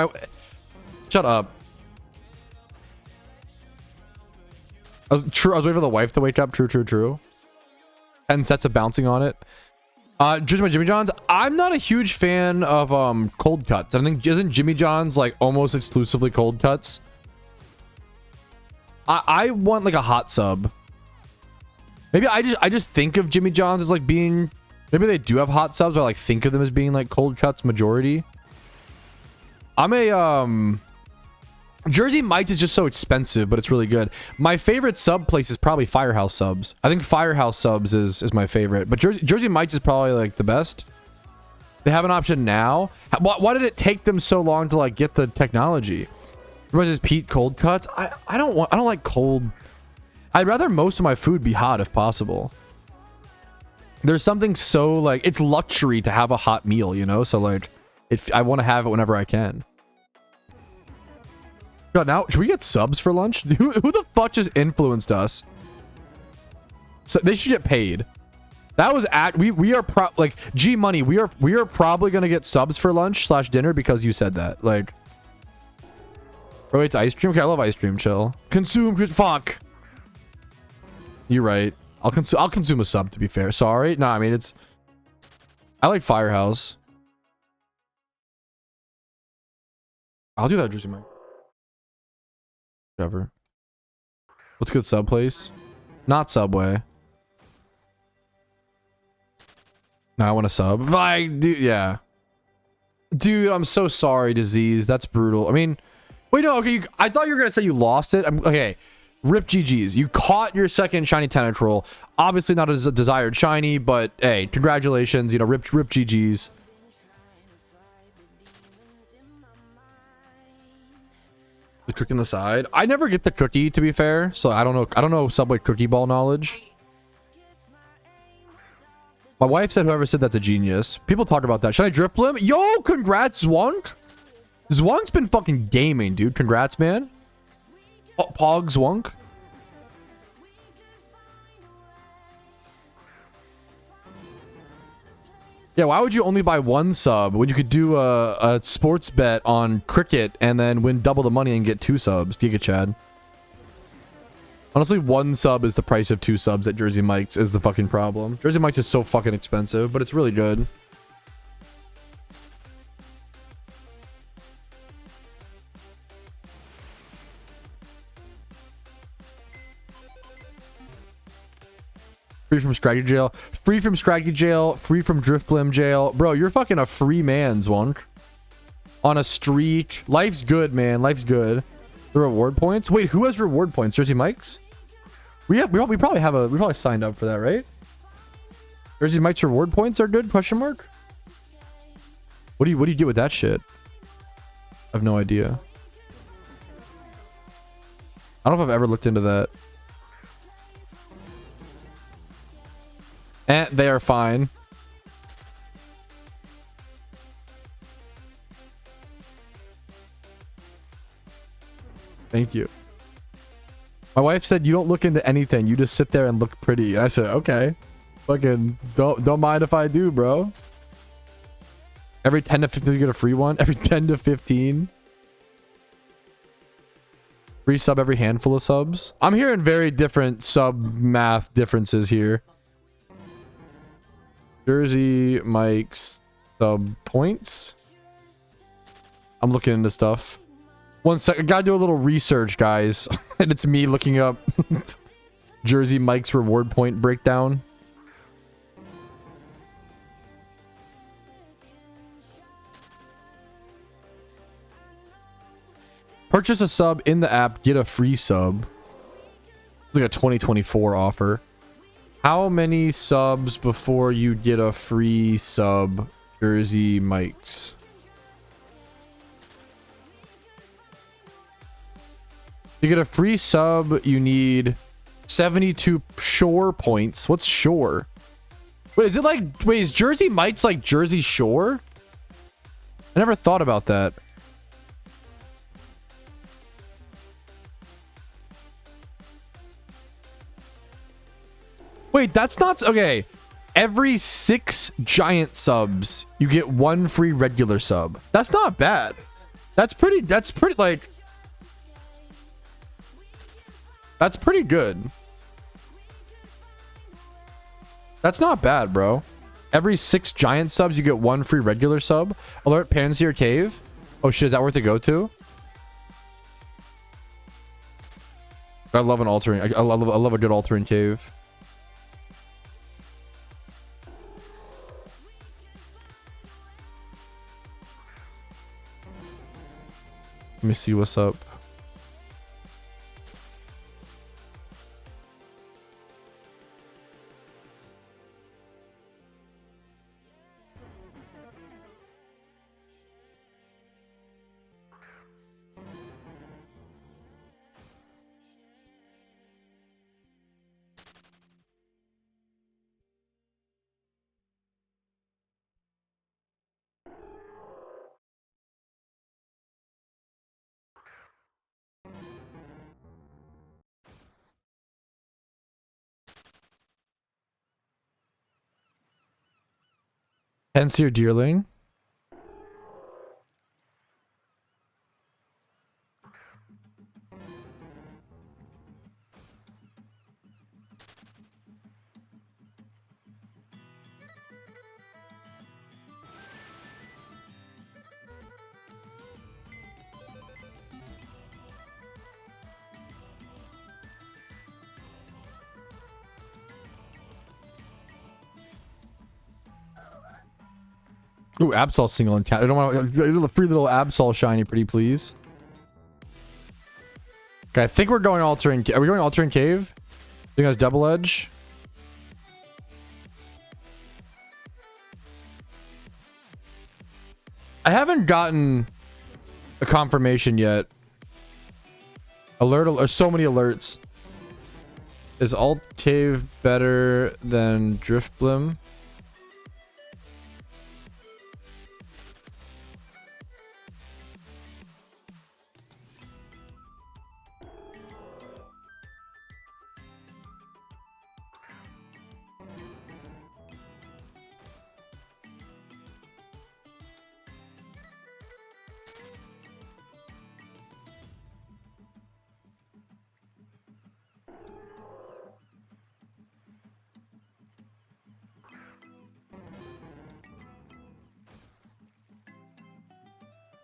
shut up. I was waiting for the wife to wake up. True. 10 sets of bouncing on it. Just my Jimmy John's. I'm not a huge fan of cold cuts. I think isn't Jimmy John's like almost exclusively cold cuts. I want like a hot sub. Maybe I just think of Jimmy John's as like being, maybe they do have hot subs, but I like think of them as being like cold cuts majority. I'm a Jersey Mike's is just so expensive, but it's really good. My favorite sub place is probably Firehouse Subs. I think Firehouse Subs is my favorite, but Jersey Mike's is probably like the best. They have an option now. Why did it take them so long to like get the technology? Versus Pete cold cuts. I don't like cold. I'd rather most of my food be hot if possible. There's something so like it's luxury to have a hot meal, you know? So like I want to have it whenever I can. God, now should we get subs for lunch? Who the fuck just influenced us? So they should get paid. That was we are like G Money. We are probably gonna get subs for lunch / dinner because you said that. Like, oh, it's ice cream. Okay, I love ice cream. Chill. Consume. Fuck. You're right. I'll consume a sub, to be fair. Sorry. No, I mean I like Firehouse. I'll do that, Jersey Mike. Whatever. What's a good sub place? Not Subway. No, I want a sub. Like, dude, yeah. Dude, I'm so sorry, Disease. That's brutal. I mean, wait, no, okay. I thought you were gonna say you lost it. Okay. Rip GG's. You caught your second shiny Tentacruel. Obviously not as a desired shiny, but hey, congratulations. You know, rip GG's. The cookie on the side. I never get the cookie, to be fair. So I don't know Subway cookie ball knowledge. My wife said whoever said that's a genius. People talk about that. Should I drift blim? Yo, congrats, Zwunk. Zwonk's been fucking gaming, dude. Congrats, man. Pog Zwunk. Yeah, why would you only buy one sub when you could do a sports bet on cricket and then win double the money and get 2 subs? Giga Chad. Honestly, 1 sub is the price of 2 subs at Jersey Mike's is the fucking problem. Jersey Mike's is so fucking expensive, but it's really good. Free from Scraggy Jail. Free from Scraggy Jail. Free from Driftblim Jail. Bro, you're fucking a free man, Zwunk. On a streak. Life's good, man. Life's good. The reward points? Wait, who has reward points? Jersey Mike's? We probably signed up for that, right? Jersey Mike's reward points are good? Question mark? What do you get with that shit? I have no idea. I don't know if I've ever looked into that. And they are fine. Thank you. My wife said you don't look into anything. You just sit there and look pretty. And I said, okay. Fucking don't mind if I do, bro. Every 10 to 15 you get a free one. Every 10 to 15. Free sub every handful of subs. I'm hearing very different sub math differences here. Jersey Mike's sub points. I'm looking into stuff. 1 second. Gotta do a little research, guys. And it's me looking up Jersey Mike's reward point breakdown. Purchase a sub in the app, get a free sub. It's like a 2024 offer. How many subs before you get a free sub, Jersey Mike's? To get a free sub, you need 72 Shore points. What's Shore? Wait, is Jersey Mike's like Jersey Shore? I never thought about that. Wait, that's not okay. Every 6 giant subs, you get 1 free regular sub. That's not bad. That's pretty like that's pretty good. That's not bad, bro. Every 6 giant subs, you get 1 free regular sub. Alert Panseer Cave. Oh shit, is that worth to go to? I love an altering. I love a good altering cave. Let me see what's up. Pensier Deerling. Ooh, Absol single and cat. I don't want a free little Absol shiny, pretty please. Okay, I think we're going altering. Are we going altering cave? Doing us double edge. I haven't gotten a confirmation yet. Alert! Or so many alerts. Is alt cave better than drift blim?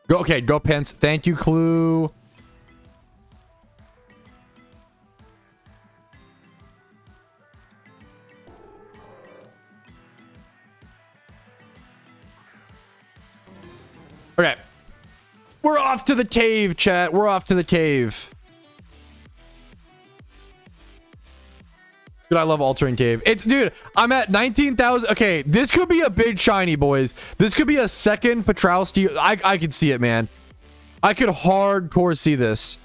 Go, okay, go Pence. Thank you, Clue. Okay. We're off to the cave, chat. We're off to the cave. Dude, I love altering cave. It's, dude, I'm at 19,000. Okay, this could be a big shiny, boys. This could be a second Petrowski. I could see it, man. I could hardcore see this.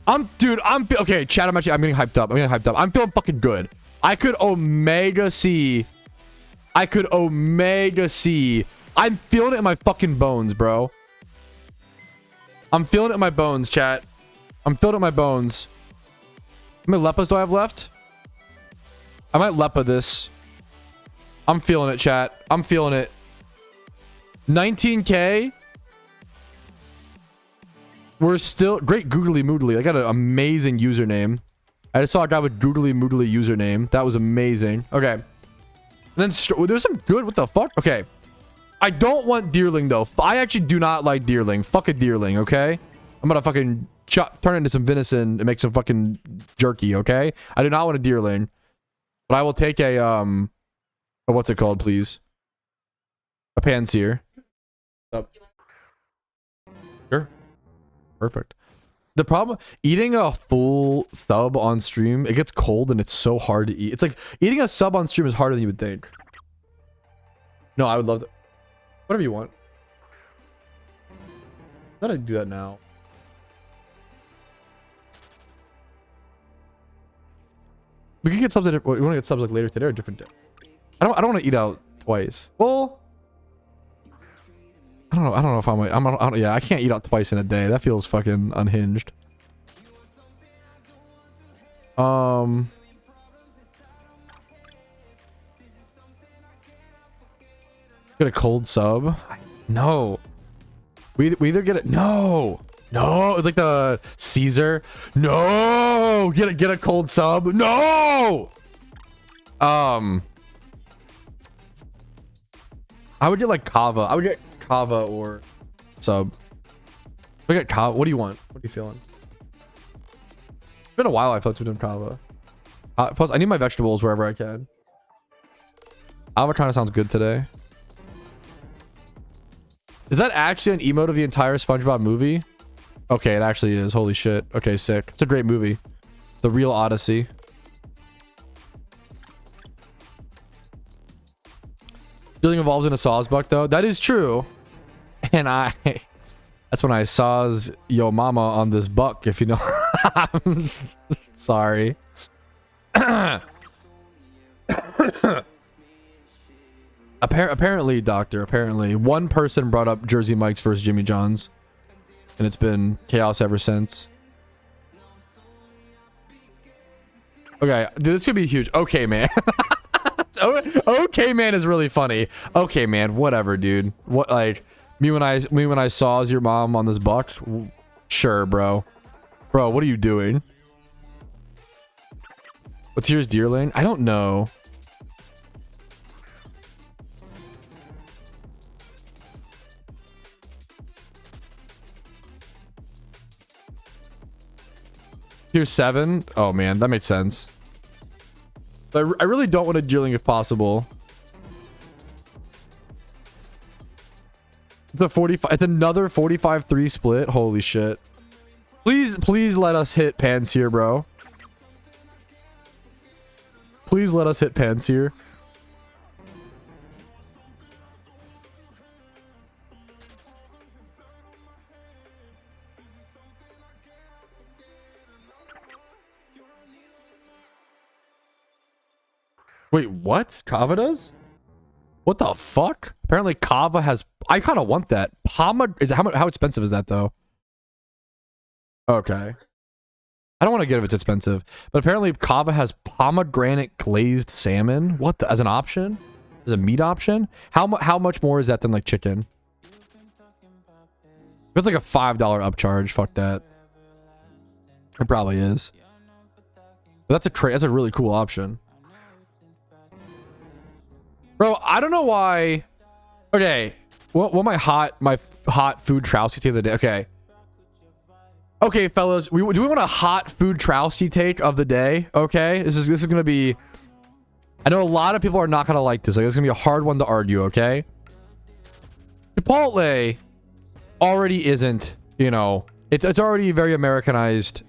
Okay, chat, I'm getting hyped up. I'm feeling fucking good. I could Omega C. I'm feeling it in my fucking bones, bro. I'm feeling it in my bones, chat. I'm feeling it in my bones. How many Leppas do I have left? I might Leppa this. I'm feeling it, chat. I'm feeling it. 19K. We're still... Great Googly Moodly. I got an amazing username. I just saw a guy with Googly Moodly username. That was amazing. Okay. And then there's some good... What the fuck? Okay. I don't want Deerling, though. I actually do not like Deerling. Fuck a Deerling, okay? I'm gonna fucking turn it into some venison and make some fucking jerky, okay? I do not want a Deerling. But I will take a, what's it called, please? A Panseer. Sure. Perfect. The problem, eating a full sub on stream, it gets cold and it's so hard to eat. It's like, eating a sub on stream is harder than you would think. No, I would love to. Whatever you want. I thought I'd do that now. We can get subs. We want to get subs like later today or a different day. I don't want to eat out twice. Well, I don't know if I'm. Yeah, I can't eat out twice in a day. That feels fucking unhinged. Get a cold sub. No. We either get it. No. It's like the Caesar. No. Get a cold sub. No. I would get like Kava. I would get Kava or sub. I get Kava. What do you want? What are you feeling? It's been a while. I felt to doing Kava. Plus, I need my vegetables wherever I can. Avocado sounds good today. Is that actually an emote of the entire SpongeBob movie? Okay, it actually is. Holy shit. Okay, sick. It's a great movie. The Real Odyssey. Dealing evolves into Sawsbuck, though. That is true. And that's when I saws yo mama on this buck, if you know. I'm sorry. Apparently, Doctor, apparently one person brought up Jersey Mike's versus Jimmy John's, and it's been chaos ever since. Okay, dude, this could be huge. Okay, man. Okay, man is really funny. Okay, man, whatever, dude. What, like, me when I saw as your mom on this buck? Sure, bro. Bro, what are you doing? What's here's deer lane? I don't know. Tier 7? Oh man, that makes sense. But I really don't want a deerling if possible. It's a 45. It's another 45-3 split. Holy shit. Please let us hit pans here, bro. Please let us hit pans here. Wait, what? Kava does? What the fuck? Apparently Kava has... I kind of want that. How expensive is that, though? Okay. I don't want to get it if it's expensive. But apparently Kava has pomegranate glazed salmon. What? As an option? As a meat option? How much more is that than, like, chicken? If it's like a $5 upcharge, fuck that. It probably is. But that's a really cool option. Bro, I don't know why. Okay, what my hot food trousty take of the day? Okay, fellas, do we want a hot food trousty take of the day? Okay, this is gonna be. I know a lot of people are not gonna like this. Like, it's gonna be a hard one to argue. Okay, Chipotle already isn't. You know, it's already very Americanized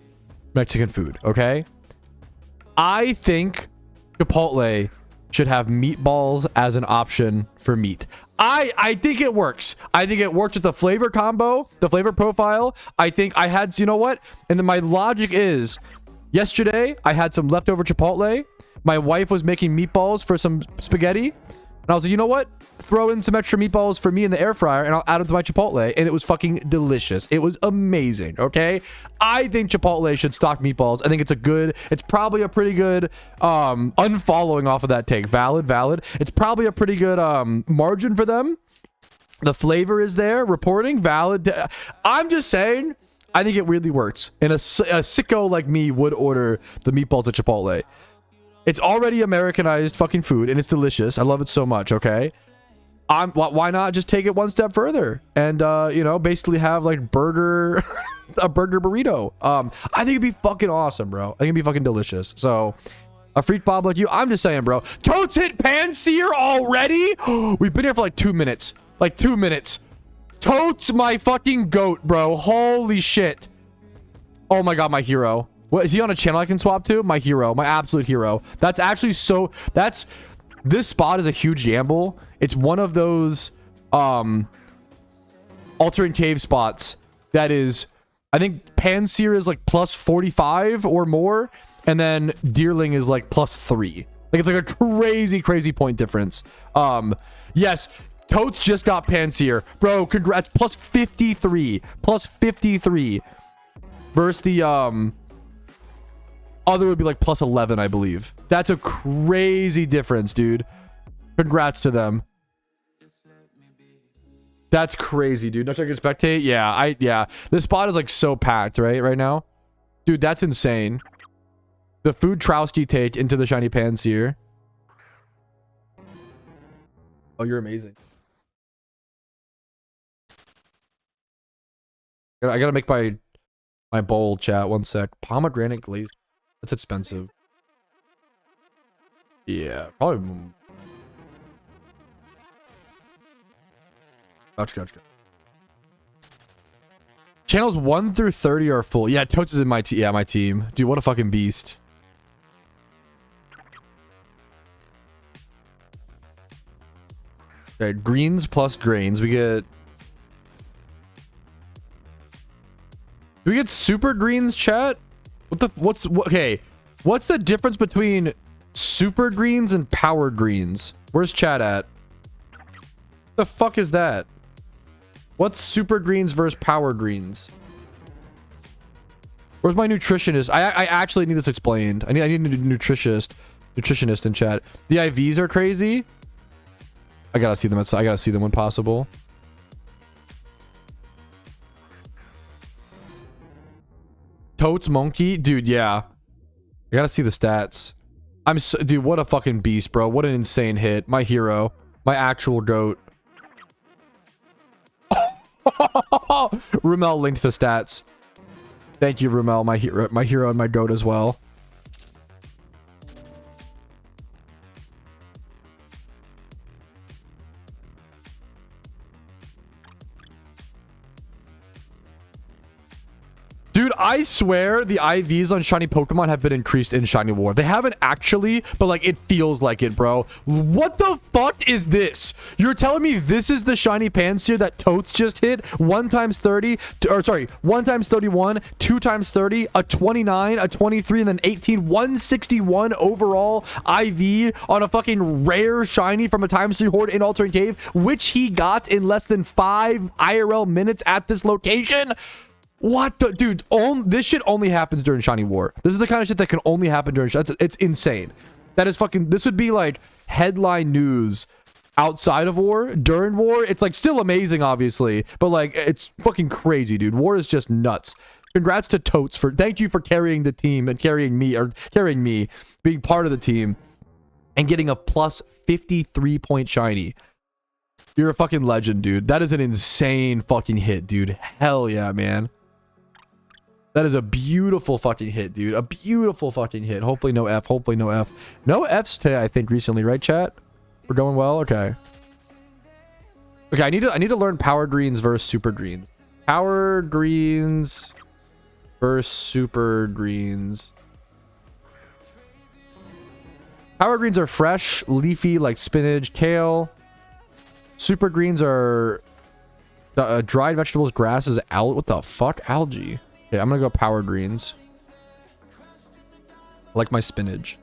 Mexican food. Okay, I think Chipotle should have meatballs as an option for meat. I think it works. I think it works with the flavor combo, the flavor profile. I think I had, you know what? And then my logic is, yesterday I had some leftover Chipotle. My wife was making meatballs for some spaghetti. And I was like, you know what? Throw in some extra meatballs for me in the air fryer and I'll add them to my Chipotle. And it was fucking delicious. It was amazing. Okay. I think Chipotle should stock meatballs. I think it's probably a pretty good, unfollowing off of that take. Valid. It's probably a pretty good, margin for them. The flavor is there. Reporting valid. I'm just saying, I think it really works. And a sicko like me would order the meatballs at Chipotle. It's already Americanized fucking food and it's delicious. I love it so much. Okay. Why not just take it one step further and you know, basically have like a burger burrito. I think it'd be fucking awesome, bro. I think it'd be fucking delicious. So a freak bob like you, I'm just saying, bro. Totes hit Panseer already. We've been here for like 2 minutes. Like 2 minutes. Totes my fucking goat, bro. Holy shit. Oh my god, my hero. What, is he on a channel I can swap to? My hero, my absolute hero. That's actually so. This spot is a huge gamble. It's one of those alternate cave spots that is, I think Panseer is like plus 45 or more, and then Deerling is like plus 3. Like, it's like a crazy point difference. Yes, Totes just got Panseer, bro. Congrats, plus 53 versus the other would be like plus 11, I believe. That's a crazy difference, dude. Congrats to them. That's crazy, dude. No check and spectate. Yeah. This spot is like so packed, right now. Dude, that's insane. The food Trousky take into the shiny Panseer. Oh, you're amazing. I gotta make my bowl, chat. One sec. Pomegranate glaze. That's expensive. Yeah, probably. Gotcha. Channels 1 through 30 are full. Yeah, Totes is in my team. Yeah, my team. Dude, what a fucking beast. Okay, greens plus grains. Do we get super greens, chat? Okay, what's the difference between super greens and power greens? Where's chat at? The fuck is that? What's super greens versus power greens? Where's my nutritionist? I actually need this explained. I need a nutritionist. Nutritionist in chat. The IVs are crazy. I gotta see them. I gotta see them when possible. Totes monkey, dude. Yeah, I gotta see the stats. Dude, what a fucking beast, bro. What an insane hit. My hero, my actual goat. Rumel linked the stats. Thank you, Rumel, my hero and my goat as well. Dude, I swear the IVs on shiny Pokemon have been increased in Shiny War. They haven't actually, but like it feels like it, bro. What the fuck is this? You're telling me this is the shiny Pansear that Totes just hit? 1 times 30, or sorry, 1 times 31, 2 times 30, a 29, a 23, and then 18, 161 overall IV on a fucking rare shiny from a Times 3 Horde in Alternate Cave, which he got in less than 5 IRL minutes at this location? What the dude? This shit only happens during Shiny War. This is the kind of shit that can only happen during. It's insane. That is fucking. This would be like headline news outside of War. During War, it's like still amazing, obviously, but like it's fucking crazy, dude. War is just nuts. Congrats to Totes for. Thank you for carrying the team and carrying me, being part of the team, and getting a plus 53 point shiny. You're a fucking legend, dude. That is an insane fucking hit, dude. Hell yeah, man. That is a beautiful fucking hit, dude. A beautiful fucking hit. Hopefully no F. Hopefully no F. No Fs today, I think, recently, right, chat? We're going well? Okay. Okay, I need to learn power greens versus super greens. Power greens versus super greens. Power greens are fresh, leafy, like spinach, kale. Super greens are dried vegetables, grasses, what the fuck? Algae. Okay, I'm gonna go power greens. I like my spinach.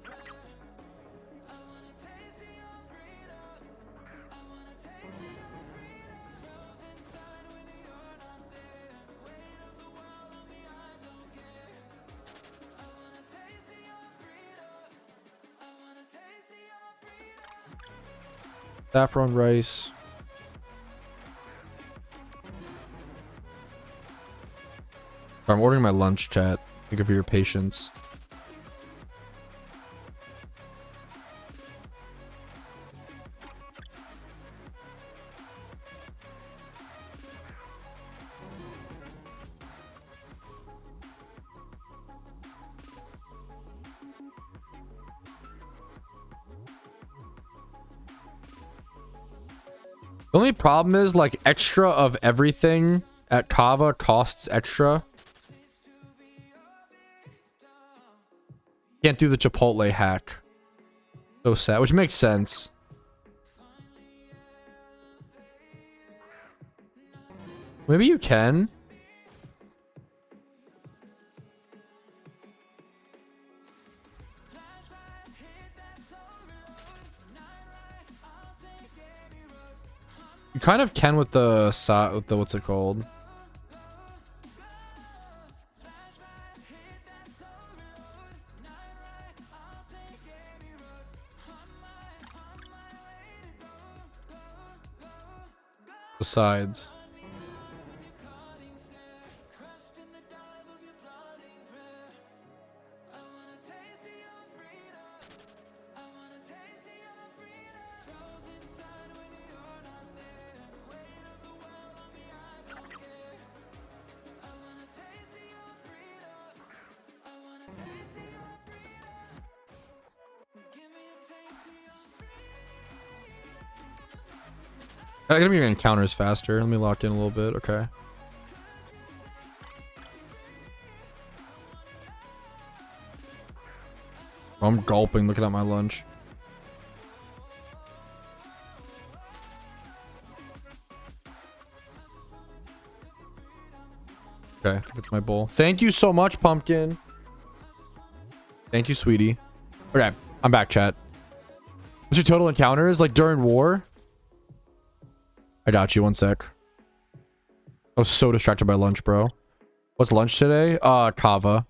Saffron rice. I'm ordering my lunch, chat. Thank you for your patience. The only problem is like extra of everything at Kava costs extra. Can't do the Chipotle hack. So sad, which makes sense. Maybe you can. You kind of can with the what's it called? The sides. I gotta be your encounters faster. Let me lock in a little bit. Okay. I'm gulping, looking at my lunch. Okay, I think it's my bowl. Thank you so much, Pumpkin. Thank you, sweetie. Okay, I'm back, chat. What's your total encounters? Like during war? I got you, 1 sec. I was so distracted by lunch, bro. What's lunch today? Kava.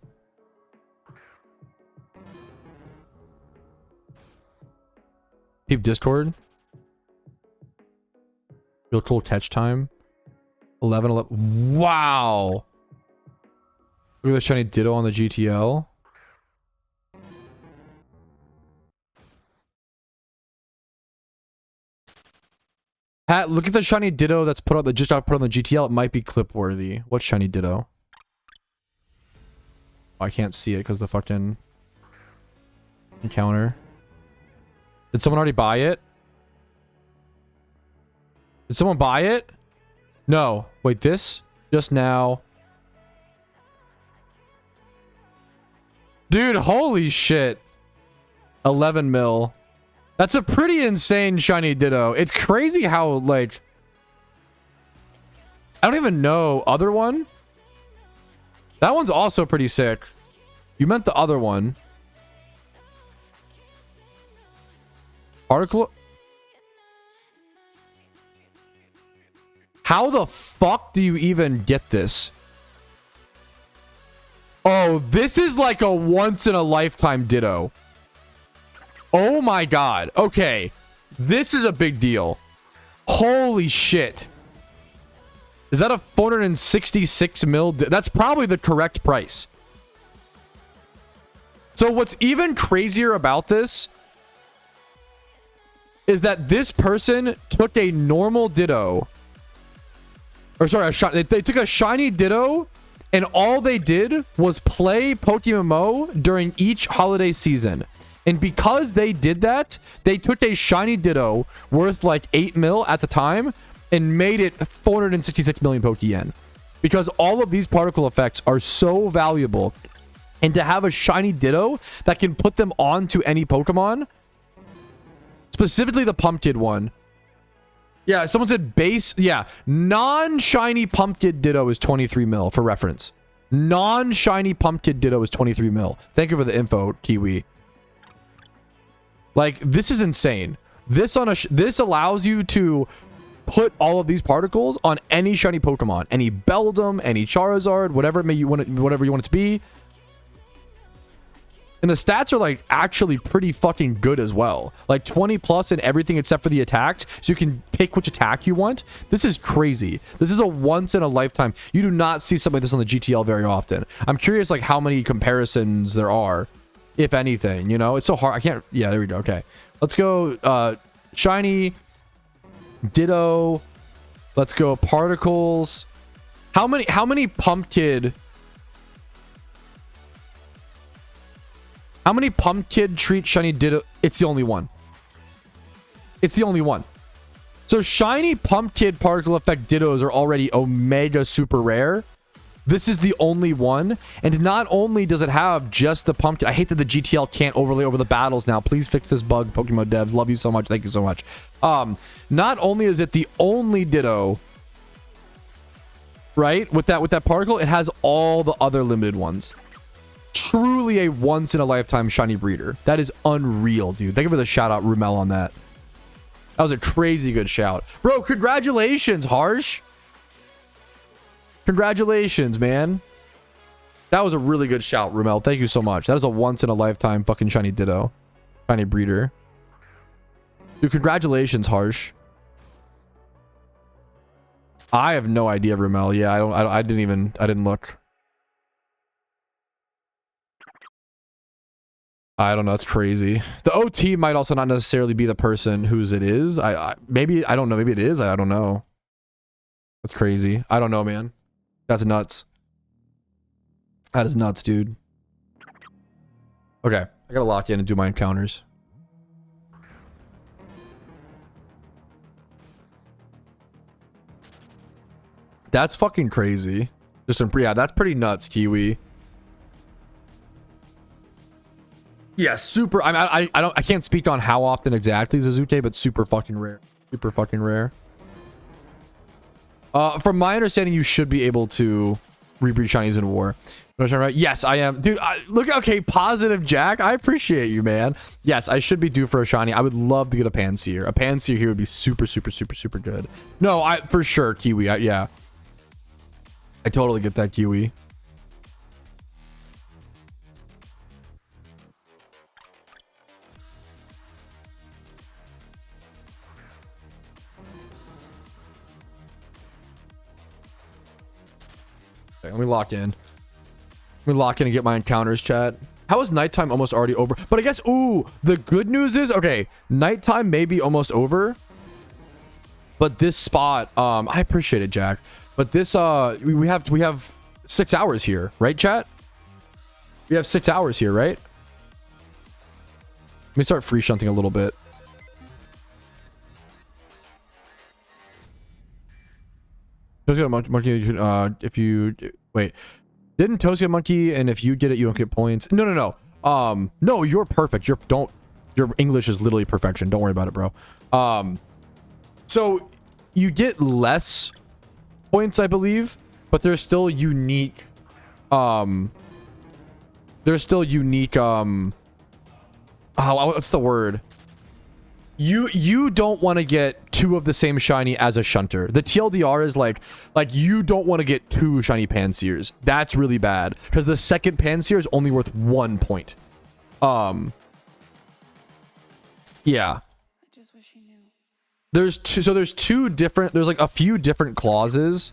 Keep Discord. Real cool catch time. 11. Wow. Look at the shiny Ditto on the GTL. Pat, look at the shiny Ditto that's put on the just got put on the GTL. It might be clip worthy. What shiny Ditto? Oh, I can't see it because the fucking encounter. Did someone already buy it? Did someone buy it? No. Wait, this? Just now. Dude, holy shit. 11 mil. That's a pretty insane shiny Ditto. It's crazy how, like... I don't even know. Other one? That one's also pretty sick. You meant the other one. Particle... How the fuck do you even get this? Oh, this is like a once-in-a-lifetime Ditto. Oh my god. Okay. This is a big deal. Holy shit. Is that a 466 mil? That's probably the correct price. So what's even crazier about this is that this person took a normal Ditto. Or sorry, they took a shiny Ditto and all they did was play PokeMMO during each holiday season. And because they did that, they took a shiny Ditto worth like 8 mil at the time and made it 466 million Pokeyen. Because all of these particle effects are so valuable. And to have a shiny Ditto that can put them onto any Pokemon, specifically the Pumpkin one. Yeah, someone said base. Yeah, non-shiny Pumpkin Ditto is 23 mil for reference. Non-shiny Pumpkin Ditto is 23 mil. Thank you for the info, Kiwi. Like, this is insane. This allows you to put all of these particles on any shiny Pokemon, any Beldum, any Charizard, whatever you want it to be. And the stats are like actually pretty fucking good as well. Like 20 plus in everything except for the attacks. So you can pick which attack you want. This is crazy. This is a once in a lifetime. You do not see something like this on the GTL very often. I'm curious like how many comparisons there are, if anything, you know? It's so hard. I can't. Yeah, there we go. Okay. Let's go shiny Ditto. Let's go particles. How many Pumpkin? How many Pumpkin treat shiny Ditto? It's the only one. It's the only one. So shiny Pumpkin particle effect Dittos are already omega super rare. This is the only one. And not only does it have just the Pumpkin. I hate that the GTL can't overlay over the battles now. Please fix this bug, Pokemon devs. Love you so much. Thank you so much. Not only is it the only Ditto, right? With that particle, it has all the other limited ones. Truly a once in a lifetime shiny breeder. That is unreal, dude. Thank you for the shout out, Rumel, on that. That was a crazy good shout. Bro, congratulations, Harsh. Congratulations, man. That was a really good shout, Rumel. Thank you so much. That is a once in a lifetime fucking shiny Ditto. Shiny breeder. Dude, congratulations, Harsh. I have no idea, Rumel. Yeah, I didn't look. I don't know. That's crazy. The OT might also not necessarily be the person whose it is. Maybe, I don't know. Maybe it is. I don't know. That's crazy. I don't know, man. That's nuts. That is nuts, dude. Okay. I gotta lock in and do my encounters. That's fucking crazy. Yeah, that's pretty nuts, Kiwi. Yeah, super. I can't speak on how often exactly Suzuki, but super fucking rare. Super fucking rare. From my understanding, you should be able to rebreed shinies in war. Right? Yes, I am. Dude, look, okay, positive Jack. I appreciate you, man. Yes, I should be due for a shiny. I would love to get a Panseer. A Panseer here would be super, super, super, super good. No, for sure, Kiwi. Yeah. I totally get that, Kiwi. Okay, let me lock in. Let me lock in and get my encounters, chat. How is nighttime almost already over? But I guess, ooh, the good news is, okay, nighttime may be almost over. But this spot, I appreciate it, Jack. But this, we have 6 hours here, right, chat? We have 6 hours here, right? Let me start free shunting a little bit. Monkey, if you wait, didn't Toast get monkey? And if you get it, you don't get points. No. No, you're perfect. Your English is literally perfection. Don't worry about it, bro. So you get less points, I believe, but there's still unique. There's still unique. Oh, what's the word? You don't want to get 2 of the same shiny as a shunter. The TLDR is like you don't want to get 2 shiny Panseers. That's really bad because the second Panseer is only worth 1 point. Yeah. I just wish he knew. There's like a few different clauses.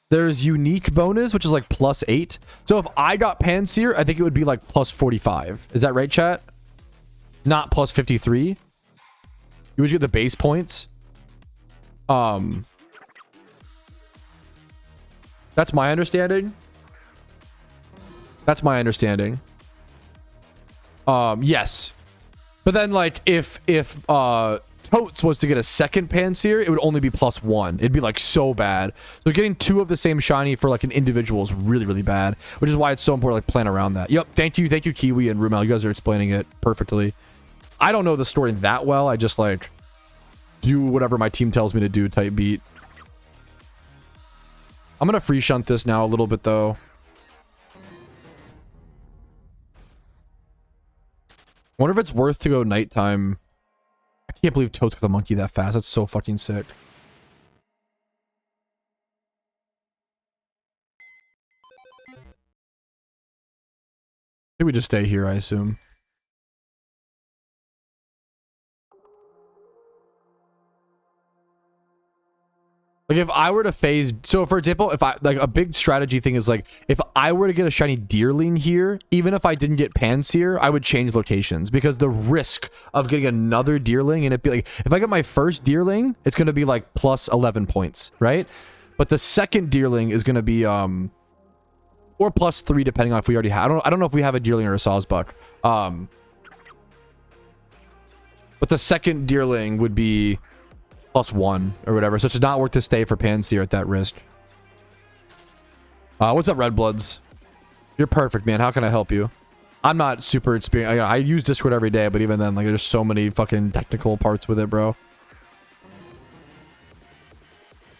There's unique bonus, which is like +8. So if I got Panseer, I think it would be like +45. Is that right, chat? Not +53. You would get the base points. That's my understanding. That's my understanding. Yes. But then like if Totes was to get a second Panseer, it would only be +1. It'd be like so bad. So getting 2 of the same shiny for like an individual is really, really bad, which is why it's so important to like plan around that. Yep. Thank you, Kiwi and Rumel. You guys are explaining it perfectly. I don't know the story that well. I just like do whatever my team tells me to do type beat. I'm gonna free shunt this now a little bit though. Wonder if it's worth to go nighttime. I can't believe Toad's got the monkey that fast. That's so fucking sick. I think we just stay here, I assume. Like if I were to phase, so for example, if I like a big strategy thing is like if I were to get a shiny Deerling here, even if I didn't get Panseer, I would change locations because the risk of getting another Deerling and it be like if I get my first Deerling, it's gonna be like +11 points, right? But the second Deerling is gonna be or +3 depending on if we already have. I don't know if we have a Deerling or a Sawsbuck. But the second Deerling would be +1 or whatever, so it's not worth to stay for Panseer at that risk. What's up, Red Bloods? You're perfect, man. How can I help you? I'm not super experienced. I use Discord every day, but even then, like, there's so many fucking technical parts with it, bro.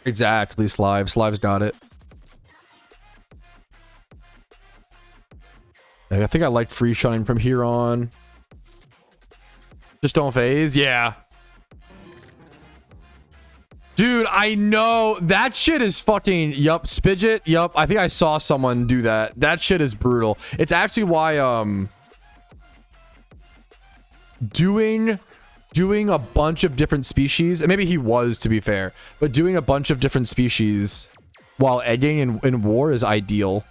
Exactly, Slive. Slive's got it. I think I like free shunning from here on. Just don't phase. Yeah. Dude, I know that shit is fucking, yup, Spidget, yup. I think I saw someone do that. That shit is brutal. It's actually why doing a bunch of different species, and maybe he was, to be fair, but doing a bunch of different species while egging in war is ideal.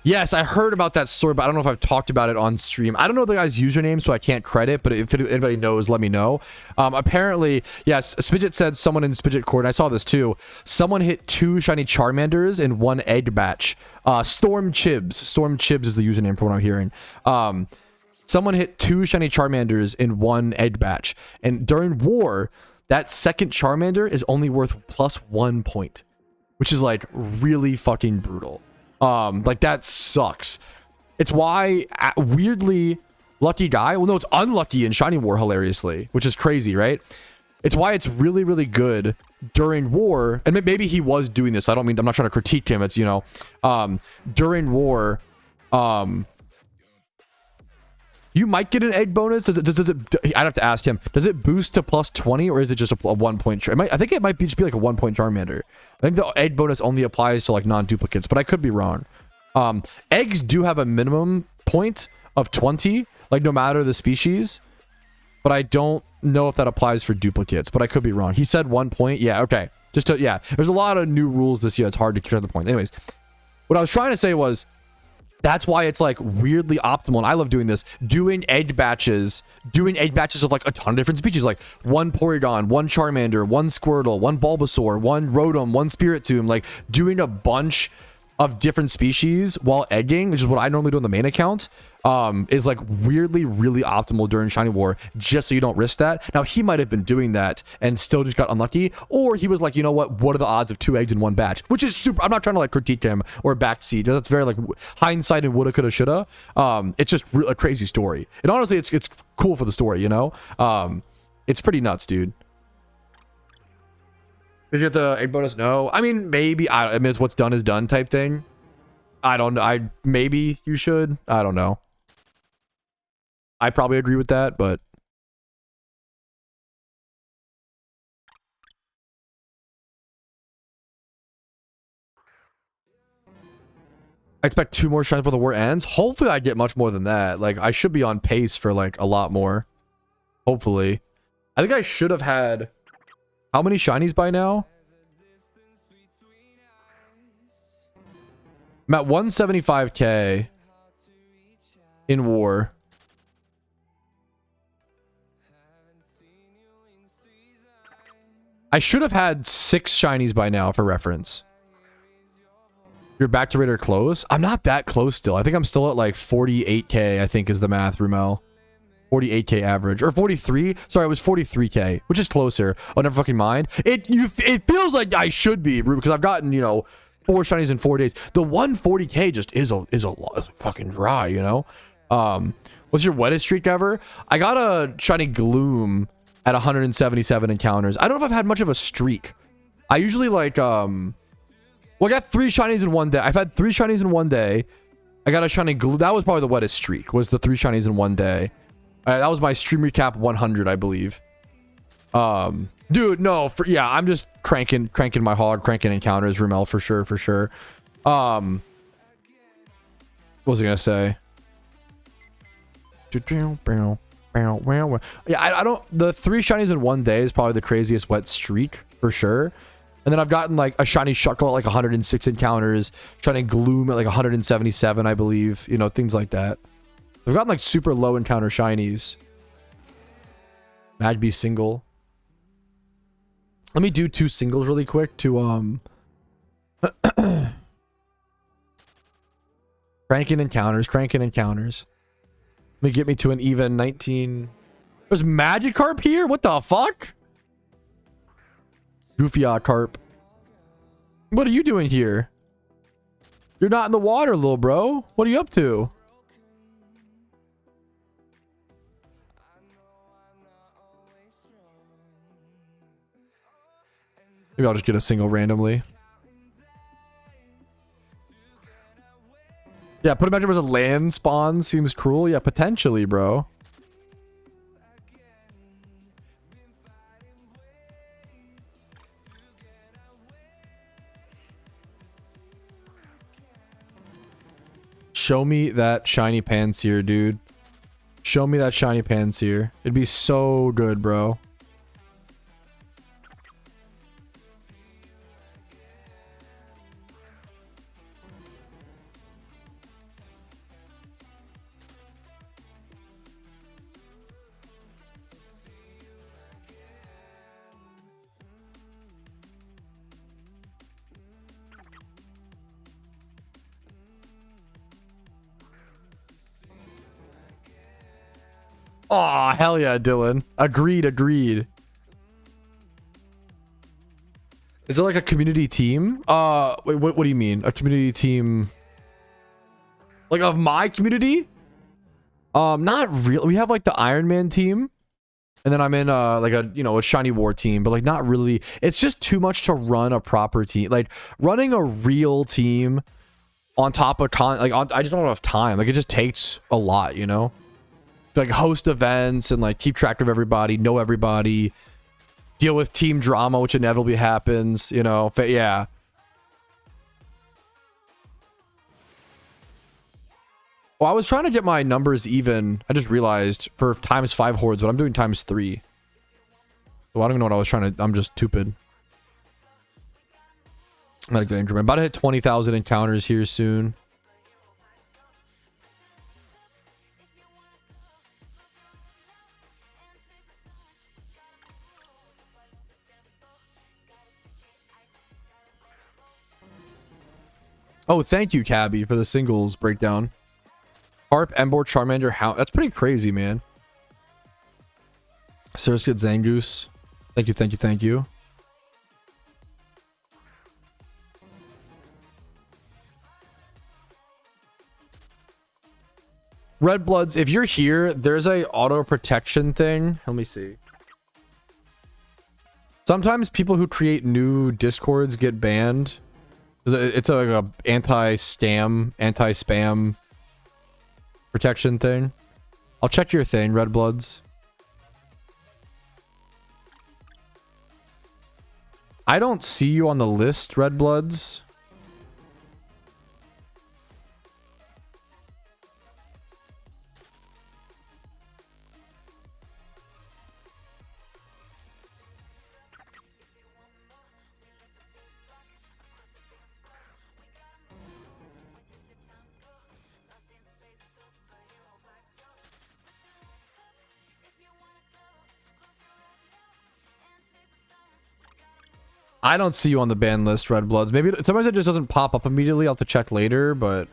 Yes, I heard about that story, but I don't know if I've talked about it on stream. I don't know the guy's username, so I can't credit, but if anybody knows, let me know. Apparently, yes, Spidget said someone in Spidget Court, and I saw this too, someone hit 2 shiny Charmanders in 1 egg batch. Storm Chibs. Storm Chibs is the username for what I'm hearing. Someone hit 2 shiny Charmanders in 1 egg batch. And during war, that second Charmander is only worth +1 point, which is like really fucking brutal. Like that sucks. It's why weirdly lucky guy. Well, no, it's unlucky in Shiny War, hilariously, which is crazy, right? It's why it's really, really good during war. And maybe he was doing this. I'm not trying to critique him. It's, you know, during war, you might get an egg bonus. Does it, I'd have to ask him. Does it boost to +20 or is it just a 1 point? I think it might just be like a 1 point Charmander. I think the egg bonus only applies to like non-duplicates, but I could be wrong. Eggs do have a minimum point of 20, like no matter the species, but I don't know if that applies for duplicates, but I could be wrong. He said 1 point. Yeah, okay. Just to, yeah, there's a lot of new rules this year. It's hard to get to the point. Anyways, what I was trying to say was, that's why it's like weirdly optimal. And I love doing this, doing egg batches of like a ton of different species, like one Porygon, one Charmander, one Squirtle, one Bulbasaur, one Rotom, one Spiritomb, like doing a bunch of different species while egging, which is what I normally do on the main account, is like weirdly really optimal during Shiny War, just so you don't risk that. Now, he might have been doing that and still just got unlucky, or he was like, you know what are the odds of 2 eggs in one batch, which is super. I'm not trying to like critique him or backseat. That's very like hindsight and woulda, coulda, shoulda. It's just a crazy story, and honestly, it's cool for the story, you know. It's pretty nuts, dude. Did you get the egg bonus? No. I mean, maybe. I mean, it's what's done is done type thing. I don't know. Maybe you should. I don't know. I probably agree with that, but I expect 2 more shines before the war ends. Hopefully I get much more than that. Like, I should be on pace for like a lot more. Hopefully. I think I should have had how many shinies by now? I'm at 175k in war. I should have had 6 shinies by now for reference. You're back to Raider close? I'm not that close still. I think I'm still at like 48k, I think is the math, Rumel. 48k average. Or 43? Sorry, it was 43k, which is closer. Oh, never fucking mind. It feels like I should be, because I've gotten, you know, 4 shinies in 4 days. The 140k just is a lot. It's fucking dry, you know? What's your wettest streak ever? I got a shiny Gloom at 177 encounters. I don't know if I've had much of a streak. I usually like, well, I got 3 shinies in one day. I've had 3 shinies in one day. I got a shiny Gloom. That was probably the wettest streak, was the 3 shinies in one day. That was my stream recap 100, I believe. Dude, no, yeah, I'm just cranking my hog, cranking encounters, Rumel, for sure. What was I gonna say? Yeah, I don't. The 3 shinies in one day is probably the craziest wet streak for sure. And then I've gotten like a shiny Shuckle at like 106 encounters, shiny Gloom at like 177, I believe. You know, things like that. I've gotten like super low encounter shinies. Magby single. Let me do 2 singles really quick to cranking encounters. Let me get me to an even 19. There's Magikarp here? What the fuck? Goofy Carp. What are you doing here? You're not in the water, little bro. What are you up to? Maybe I'll just get a single randomly. Yeah, put a matchup as a land spawn seems cruel. Yeah, potentially, bro. Show me that shiny Pansear, dude. Show me that shiny Pansear. It'd be so good, bro. Oh, hell yeah, Dylan. Agreed. Is it like a community team? Wait, what do you mean? A community team? Like of my community? Not really. We have like the Iron Man team. And then I'm in like a, you know, a Shiny War team, but like not really. It's just too much to run a proper team. Like running a real team on top of I just don't have time. Like it just takes a lot, you know? Like host events and like keep track of everybody, know everybody, deal with team drama, which inevitably happens, you know. Yeah. Well, I was trying to get my numbers even. I just realized for ×5 hordes, but I'm doing ×3. So I don't even know what I was trying to. I'm just stupid. I'm not a good increment. I'm about to hit 20,000 encounters here soon. Oh, thank you, Cabby, for the singles breakdown. Harp, Emboar, Charmander, Hound. That's pretty crazy, man. Surskit, Zangoose. Thank you, thank you, thank you. Red Bloods, if you're here, there's a auto protection thing. Let me see. Sometimes people who create new discords get banned. It's like a anti-spam protection thing. I'll check your thing, Red Bloods. I don't see you on the list, Red Bloods. I don't see you on the ban list, Red Bloods. Maybe sometimes it just doesn't pop up immediately. I'll have to check later, but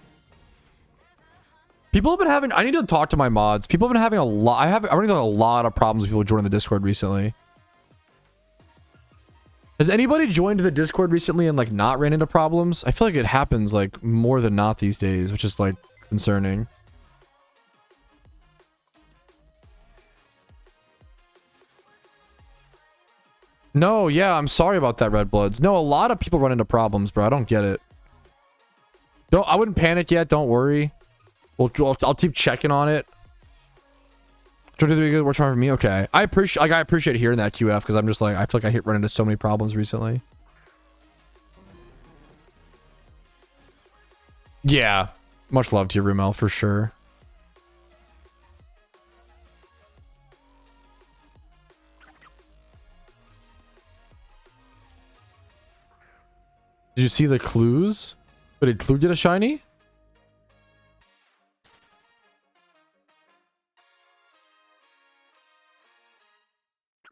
people have been having. I need to talk to my mods. People have been having a lot. I'm running a lot of problems with people joining the Discord recently. Has anybody joined the Discord recently and like not ran into problems? I feel like it happens like more than not these days, which is like concerning. No, yeah, I'm sorry about that, Red Bloods. No, a lot of people run into problems, bro. I don't get it. I wouldn't panic yet. Don't worry. I'll keep checking on it. 23 good. What's wrong for me? Okay. I appreciate hearing that, QF, because I'm just like, I feel like I run into so many problems recently. Yeah. Much love to you, Rumel, for sure. Did you see the clues? But did Clue get a shiny?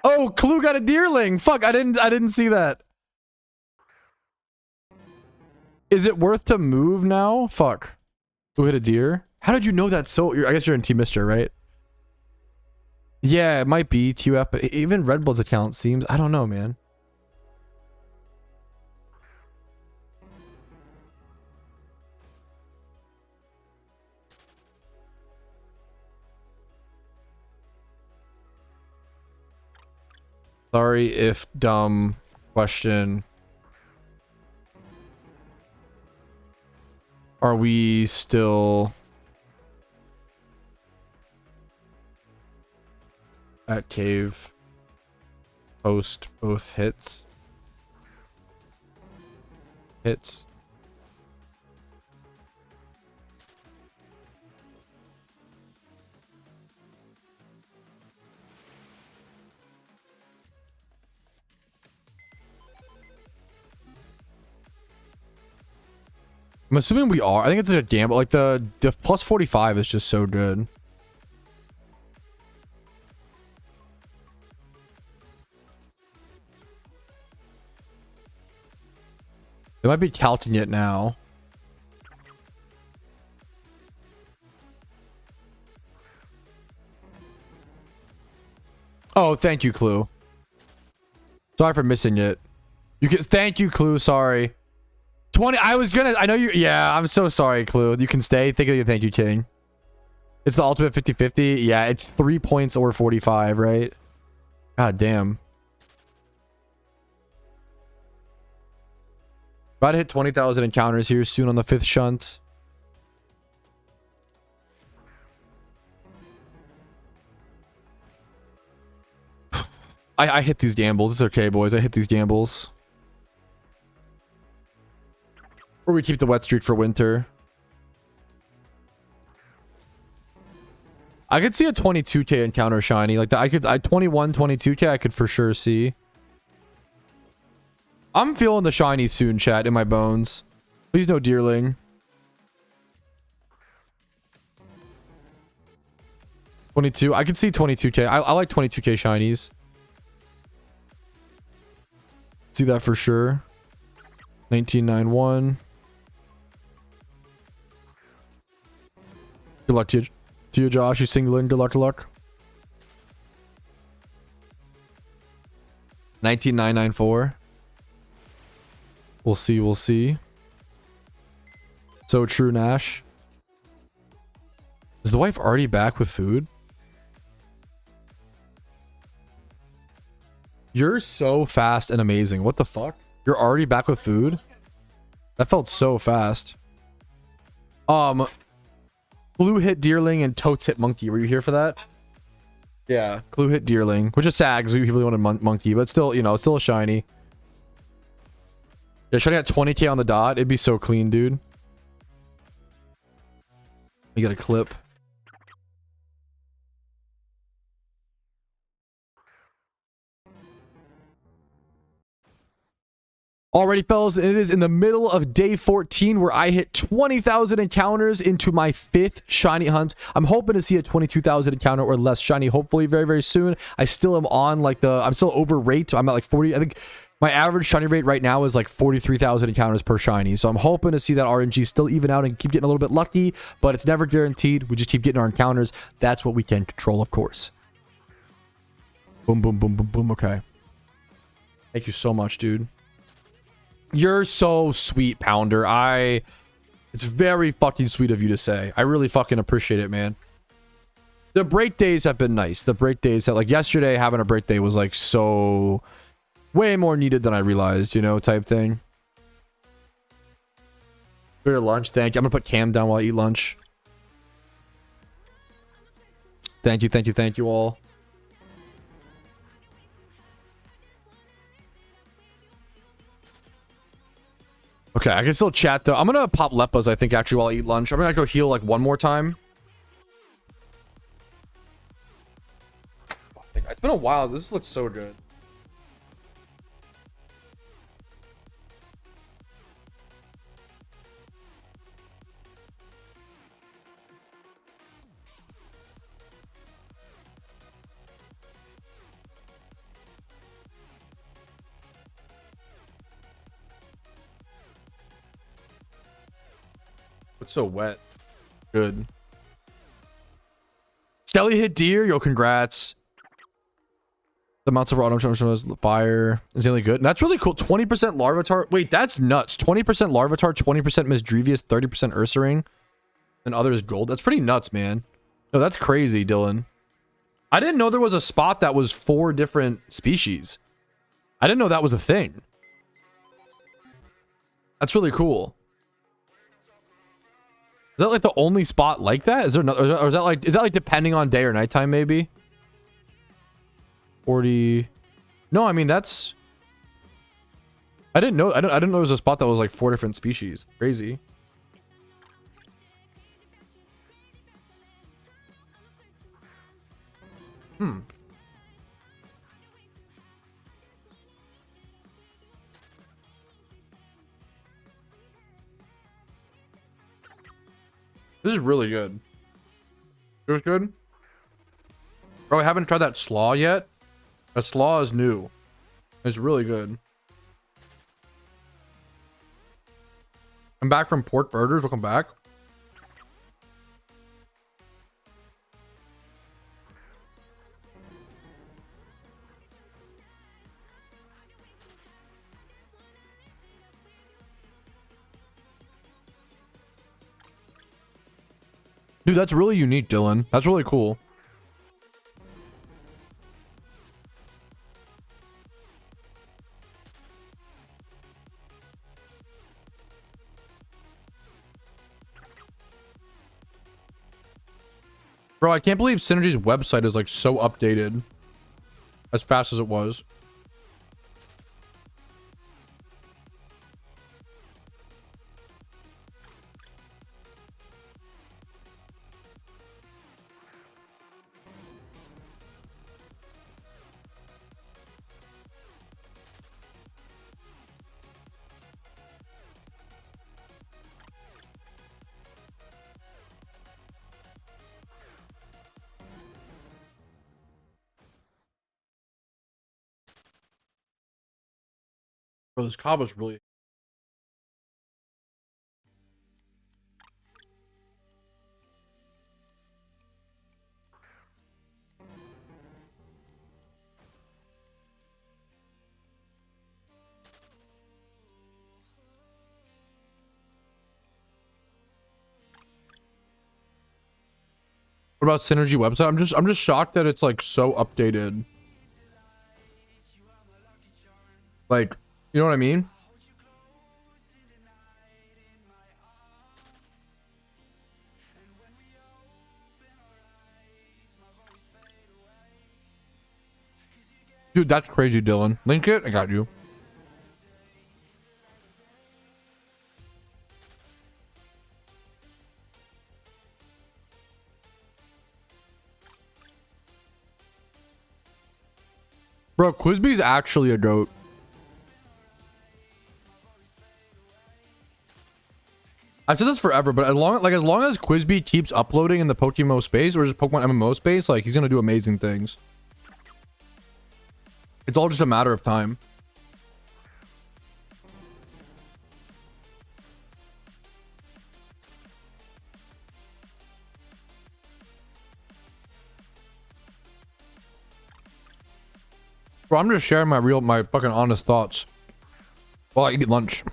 Oh, Clue got a deerling. Fuck, I didn't see that. Is it worth to move now? Fuck. Who hit a deer? How did you know that? I guess you're in Team Mister, right? Yeah, it might be TUF, but even Red Blood's account seems, I don't know, man. Sorry if dumb question. Are we still at cave post both hits? Hits. I'm assuming we are. I think it's a gamble. Like the plus 45 is just so good. They might be counting it now. Oh, thank you, Clue. Sorry for missing it. Thank you, Clue. Sorry. 20. I know you. Yeah, I'm so sorry, Clue. You can stay. Thank you, King. It's the ultimate 50-50. Yeah, it's 3 points or 45, right? God damn. About to hit 20,000 encounters here soon on the 5th shunt. I hit these gambles. It's okay, boys. I hit these gambles. Or we keep the wet streak for winter. I could see a 22k encounter shiny. Like that, 21, 22k I could for sure see. I'm feeling the shiny soon, chat, in my bones. Please no deerling. 22. I can see 22k. I like 22k shinies. See that for sure. 1991. Good luck to you, Josh. You singling. Good luck, good luck. 19994. We'll see, we'll see. So true, Nash. Is the wife already back with food? You're so fast and amazing. What the fuck? You're already back with food? That felt so fast. Clue hit Deerling and Totes hit Monkey. Were you here for that? Yeah, Clue hit Deerling, which is sad because we really wanted Monkey, but still, you know, it's still a shiny. Yeah, shiny at 20k on the dot. It'd be so clean, dude. You got a clip. Alrighty, fellas, it is in the middle of day 14 where I hit 20,000 encounters into my 5th shiny hunt. I'm hoping to see a 22,000 encounter or less shiny, hopefully very, very soon. I still am on like I'm still over rate. I'm at like 40. I think my average shiny rate right now is like 43,000 encounters per shiny. So I'm hoping to see that RNG still even out and keep getting a little bit lucky, but it's never guaranteed. We just keep getting our encounters. That's what we can control, of course. Boom, boom, boom, boom, boom. Okay. Thank you so much, dude. You're so sweet, Pounder. It's very fucking sweet of you to say. I really fucking appreciate it, man. The break days have been nice. The break days, like yesterday, having a break day was like so way more needed than I realized, you know, type thing. For your lunch, thank you. I'm gonna put Cam down while I eat lunch. Thank you, thank you, thank you all. Okay, I can still chat though. I'm gonna pop Leppas, I think, actually, while I eat lunch. I'm gonna go heal like one more time. It's been a while. This looks so good. It's so wet. Good. Skelly hit deer. Yo, congrats. The amounts of autumn shows fire is really good. And that's really cool. 20% Larvitar. Wait, that's nuts. 20% Larvitar, 20% Misdrevius, 30% Ursaring, and others gold. That's pretty nuts, man. No, that's crazy, Dylan. I didn't know there was a spot that was 4 different species. I didn't know that was a thing. That's really cool. Is that like the only spot like that? Is there another, or is that like depending on day or nighttime maybe? 40. No, I mean that's. I didn't know. I didn't know there was a spot that was like 4 different species. Crazy. Hmm. This is really good. Yours good? Bro, I haven't tried that slaw yet. A slaw is new. It's really good. I'm back from Pork Burgers. Welcome back. Dude, that's really unique, Dylan. That's really cool. Bro, I can't believe Synergy's website is like so updated as fast as it was. Bro, this Kaba's really... What about Synergy website? I'm just shocked that it's like so updated. Like, you know what I mean? Dude, that's crazy, Dylan. Link it. I got you. Bro, Quizbee's actually a goat. I said this forever, but as long as Quizbee keeps uploading in the PokeMMO space or just Pokemon MMO space, like he's gonna do amazing things. It's all just a matter of time. Bro, I'm just sharing my fucking honest thoughts while I eat lunch.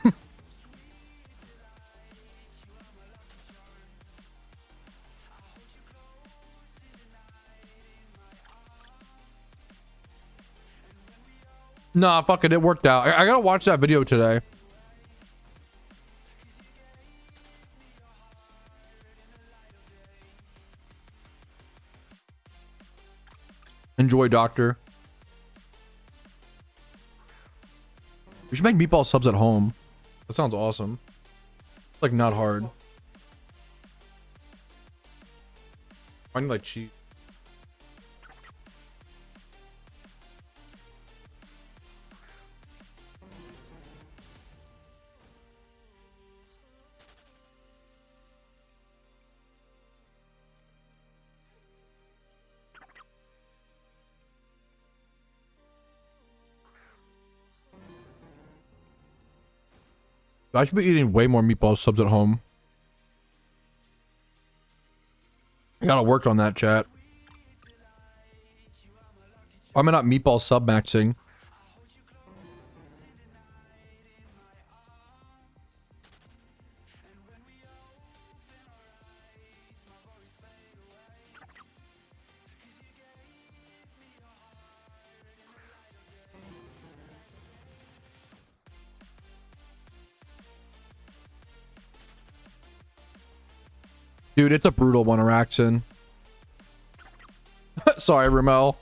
Nah, fuck it. It worked out. I gotta watch that video today. Enjoy, doctor. We should make meatball subs at home. That sounds awesome. It's like not hard. I need like cheese. I should be eating way more meatball subs at home. I gotta work on that, chat. Why am I not meatball sub maxing? Dude, it's a brutal one, Araxin. Sorry, Ramel.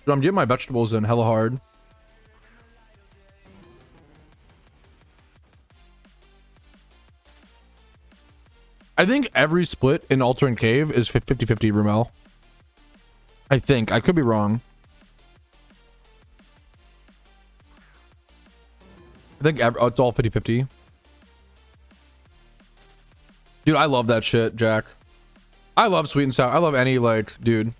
Dude, I'm getting my vegetables in hella hard. I think every split in Alternate Cave is 50-50, Ramel. I think. I could be wrong. I think it's all 50-50. Dude, I love that shit, Jack. I love sweet and sour. I love any, like, dude.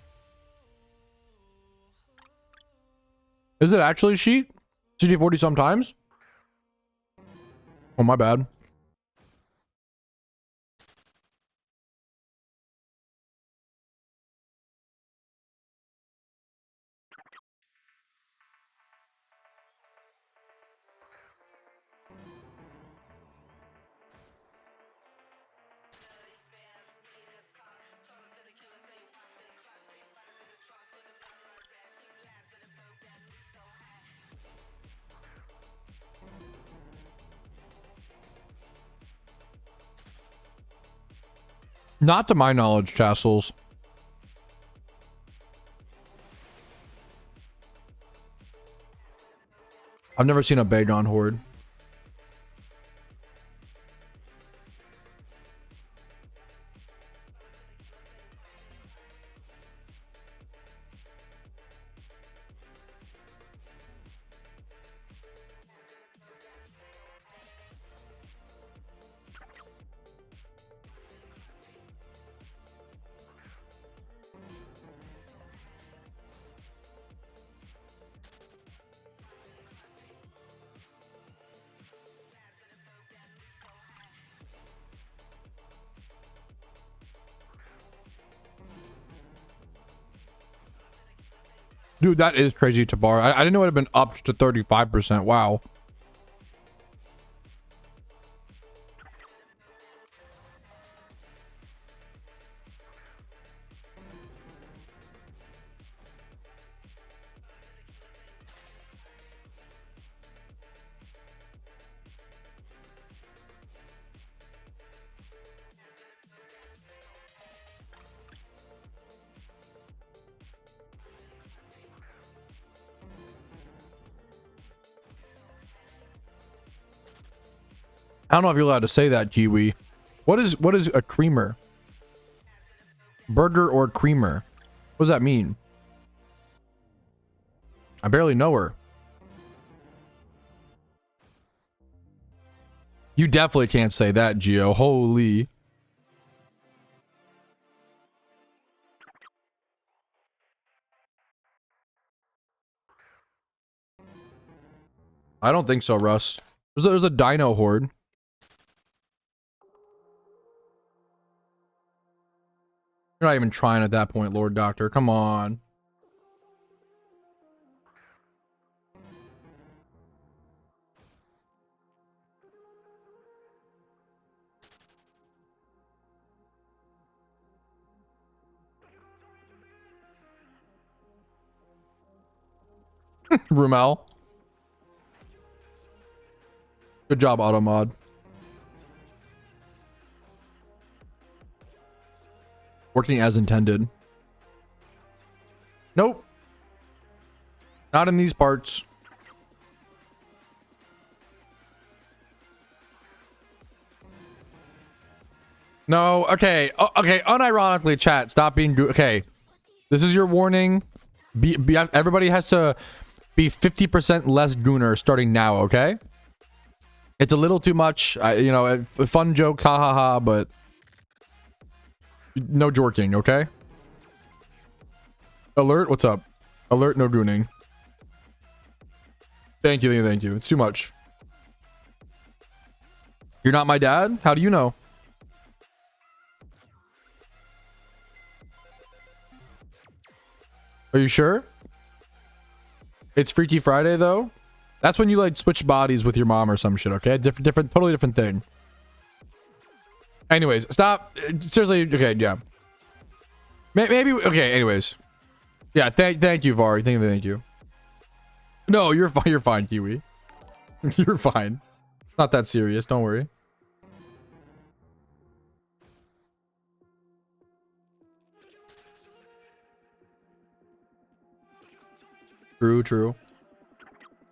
Is it actually sheet? CD40 sometimes? Oh, my bad. Not to my knowledge, Tassels. I've never seen a Bagon horde. Dude, that is crazy to bar. I didn't know it had been upped to 35%. Wow. I don't know if you're allowed to say that, Kiwi. What is a creamer? Burger or creamer? What does that mean? I barely know her. You definitely can't say that, Gio. Holy. I don't think so, Russ. There's a dino horde. You're not even trying at that point, Lord Doctor. Come on. Rumel. Good job, Automod. Working as intended. Nope. Not in these parts. No, okay. Okay, unironically, chat, stop being okay. This is your warning. Everybody has to be 50% less gooner starting now, okay? It's a little too much. You know, fun joke, ha ha ha, but no jorking, okay? Alert, what's up? Alert, no gooning. Thank you, thank you. It's too much. You're not my dad? How do you know? Are you sure? It's Freaky Friday though. That's when you like switch bodies with your mom or some shit. Okay, different, totally different thing. Anyways, stop. Seriously, okay, yeah. Maybe okay. Anyways, yeah. Thank you, Vari. Thank you. No, you're fine. You're fine, Kiwi. You're fine. Not that serious. Don't worry. True.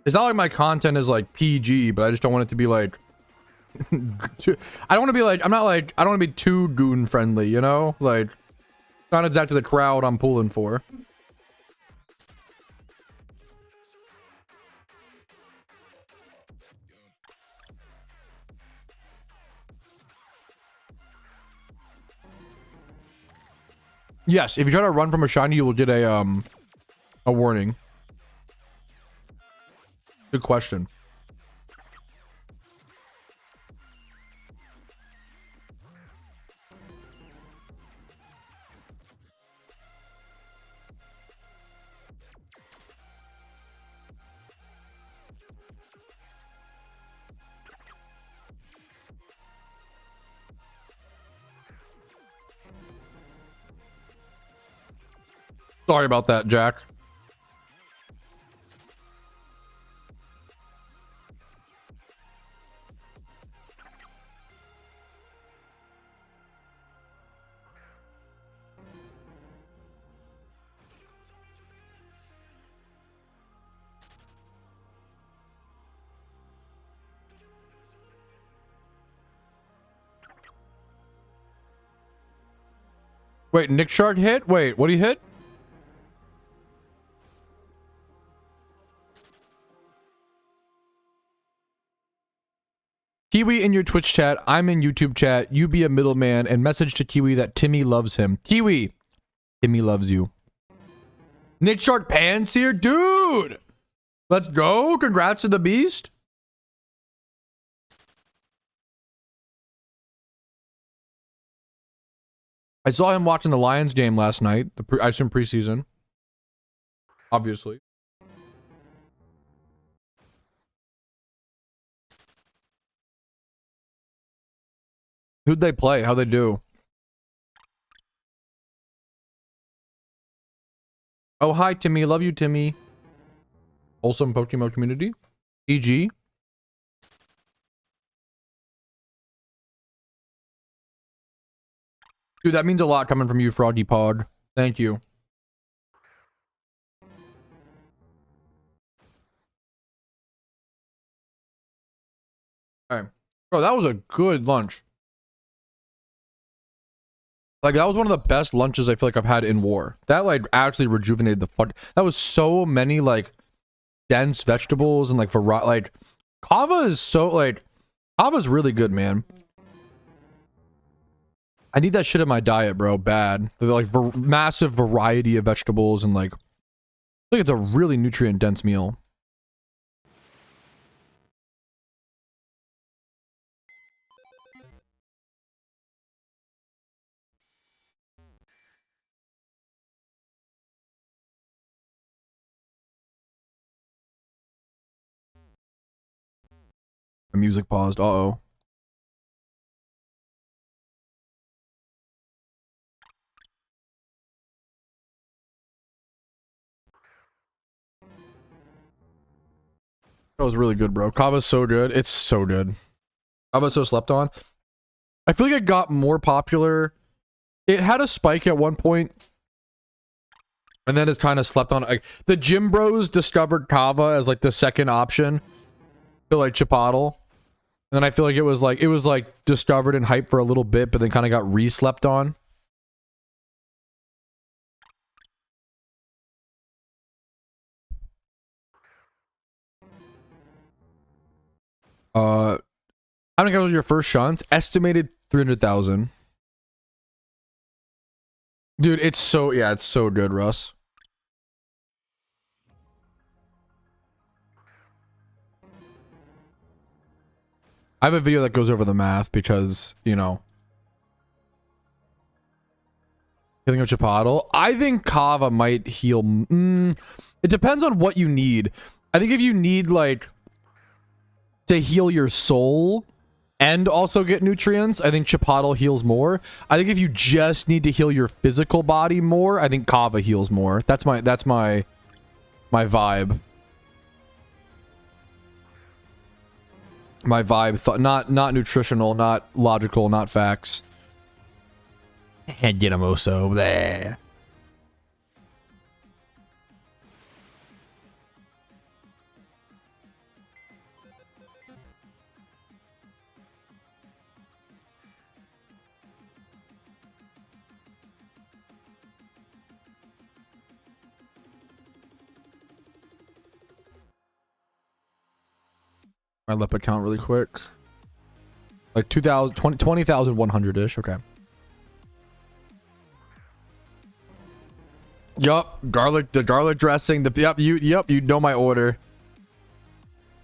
It's not like my content is like PG, but I just don't want it to be like I don't want to be like I don't want to be too goon friendly, you know? Like not exactly the crowd I'm pulling for. Yes, if you try to run from a shiny, you will get a warning. Good question. Sorry about that, Jack. Wait, Nick Shark hit? Wait, what did he hit? Kiwi in your Twitch chat, I'm in YouTube chat, you be a middleman, and message to Kiwi that Timmy loves him. Kiwi, Timmy loves you. Nick Shark Panseer? Dude! Let's go! Congrats to the beast! I saw him watching the Lions game last night, I assume preseason. obviously. Who'd they play? How'd they do? Oh, hi, Timmy. Love you, Timmy. Wholesome PokeMMO community. GG. Dude, that means a lot coming from you, Froggy Pod. Thank you. Okay. Bro, that was a good lunch. Like, that was one of the best lunches I feel like I've had in war. That, like, actually rejuvenated the fuck. That was so many, like, dense vegetables and, like, variety. Like, kava is so, like, kava's really good, man. I need that shit in my diet, bro. Bad. Like, massive variety of vegetables and, like, I think it's a really nutrient-dense meal. The music paused. Uh-oh. That was really good, bro. Kava's so good. It's so good. Kava's so slept on. I feel like it got more popular. It had a spike at one point, and then it's kind of slept on. Like, the gym bros discovered kava as like the second option to like Chipotle. And then I feel like it was like discovered and hyped for a little bit, but then kind of got re-slept on. How many guys was your first shunts? Estimated 300,000. Dude, it's so, yeah, it's so good, Russ. I have a video that goes over the math because, you know, healing of Chipotle. I think kava might heal. It depends on what you need. I think if you need, like, to heal your soul and also get nutrients, I think Chipotle heals more. I think if you just need to heal your physical body more, I think kava heals more. That's my vibe. My vibe, not nutritional, not logical, not facts. And get him also there. My lip account really quick. Like 20,100-ish. Okay. Yup. The garlic dressing. Yep, you know my order.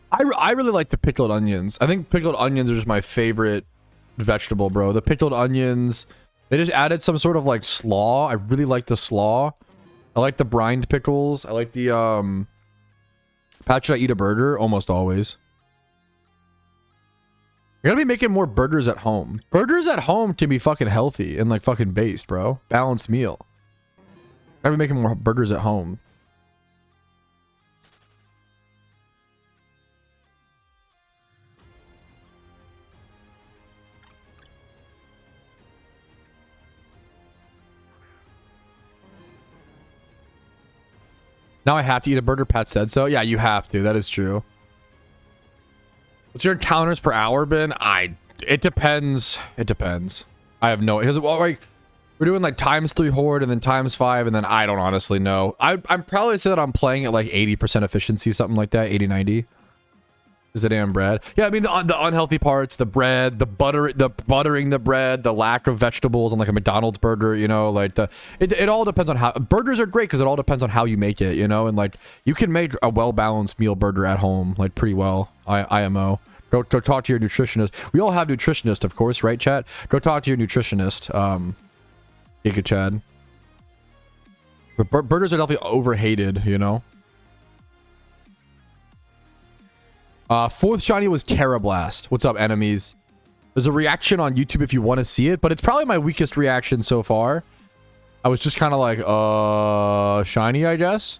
I really like the pickled onions. I think pickled onions are just my favorite vegetable, bro. The pickled onions. They just added some sort of like slaw. I really like the slaw. I like the brined pickles. I like the Pat, should I eat a burger? Almost always. You're gonna be making more burgers at home. Burgers at home can be fucking healthy and like fucking based, bro. Balanced meal. Gotta be making more burgers at home. Now I have to eat a burger. Pat said so. Yeah, you have to. That is true. What's your encounters per hour been? It depends. It depends. I have no, because, well, like, we're doing like ×3 horde and then ×5, and then I don't honestly know. I'm probably say that I'm playing at like 80% efficiency, something like that, 80, 90. Is it damn bread? Yeah, I mean the unhealthy parts, the bread, the buttering the bread, the lack of vegetables on like a McDonald's burger, you know, like it all depends on how burgers are great because it all depends on how you make it, you know, and like you can make a well-balanced meal burger at home like pretty well. IMO. Go talk to your nutritionist. We all have nutritionists, of course, right, chat? Go talk to your nutritionist. Giga Chad. But burgers are definitely overhated, you know? Fourth shiny was Carablast. What's up, enemies? There's a reaction on YouTube if you want to see it, but it's probably my weakest reaction so far. I was just kind of like, shiny, I guess.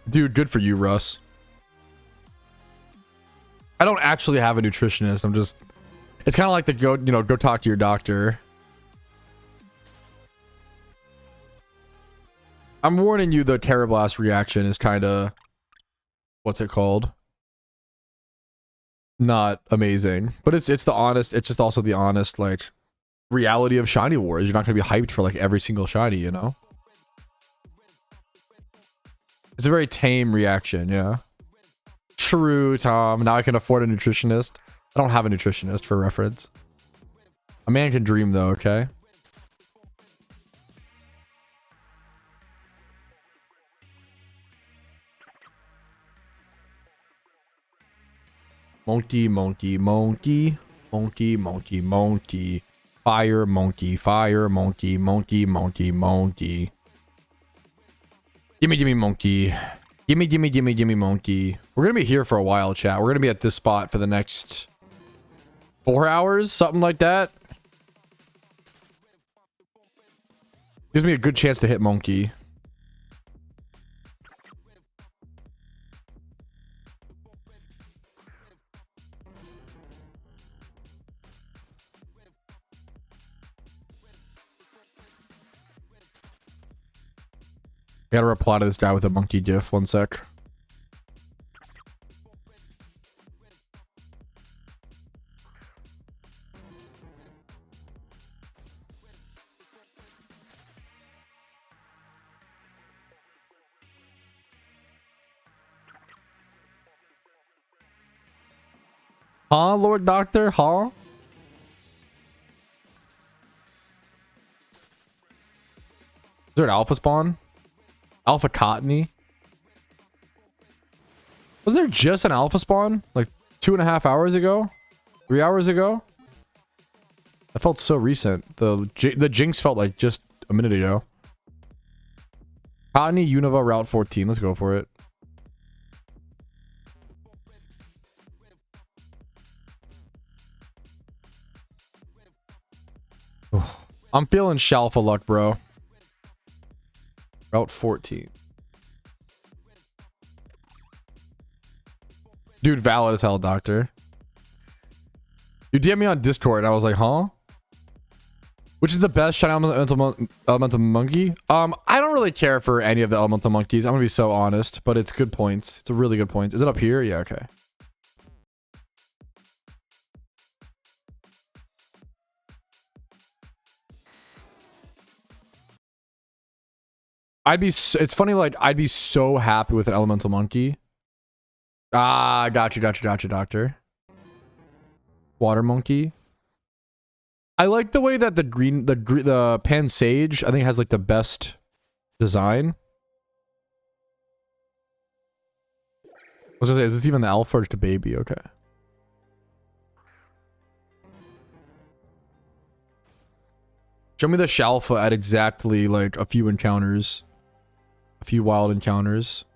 Dude, good for you, Russ. I don't actually have a nutritionist. I'm just... It's kind of like the go talk to your doctor. I'm warning you, the Carablast reaction is kind of... What's it called? Not amazing. But it's the honest... It's just also the honest, like, reality of Shiny Wars. You're not going to be hyped for, like, every single Shiny, you know? It's a very tame reaction, yeah. True, Tom. Now I can afford a nutritionist. I don't have a nutritionist for reference. A man can dream, though, okay? Monkey, monkey, monkey. Monkey, monkey, monkey. Fire, monkey, fire, monkey, monkey, monkey, monkey. Gimme, gimme, monkey. Gimme, gimme, gimme, gimme, monkey. We're gonna be here for a while, chat. We're gonna be at this spot for the next 4 hours, something like that. Gives me a good chance to hit monkey. I gotta reply to this guy with a monkey gif. 1 sec. Huh, Lord Doctor? Huh? Is there an alpha spawn? Alpha Cottony? Wasn't there just an alpha spawn? Like 2.5 hours ago? 3 hours ago? That felt so recent. The Jinx felt like just a minute ago. Cottony, Unova, Route 14. Let's go for it. I'm feeling Shalfa luck, bro. Route 14. Dude, valid as hell, Doctor. You DM me on Discord, and I was like, huh? Which is the best shiny elemental monkey? I don't really care for any of the elemental monkeys. I'm gonna be so honest, but it's good points. It's a really good point. Is it up here? Yeah, okay. It's funny, like, I'd be so happy with an elemental monkey. Ah, got you, Doctor. Water monkey. I like the way that the Pansage, I think, has, like, the best design. I was gonna say, is this even the alpha or just a baby? Okay. Show me the Shalfa at exactly, like, a few encounters. A few wild encounters.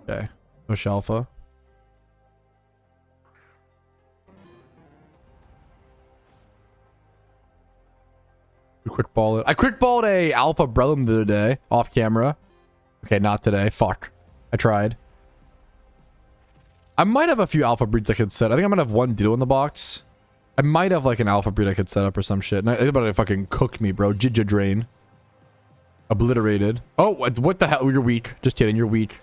Okay. No Shalfa. Quick ball it. I quick balled a alpha Breloom the other day. Off camera. Okay, not today. Fuck. I tried. I might have a few alpha breeds I could set. I think I might have one Ditto in the box. I might have like an alpha breed I could set up or some shit. It's about to fucking cook me, bro. Jija drain. Obliterated. Oh, what the hell? You're weak. Just kidding. You're weak.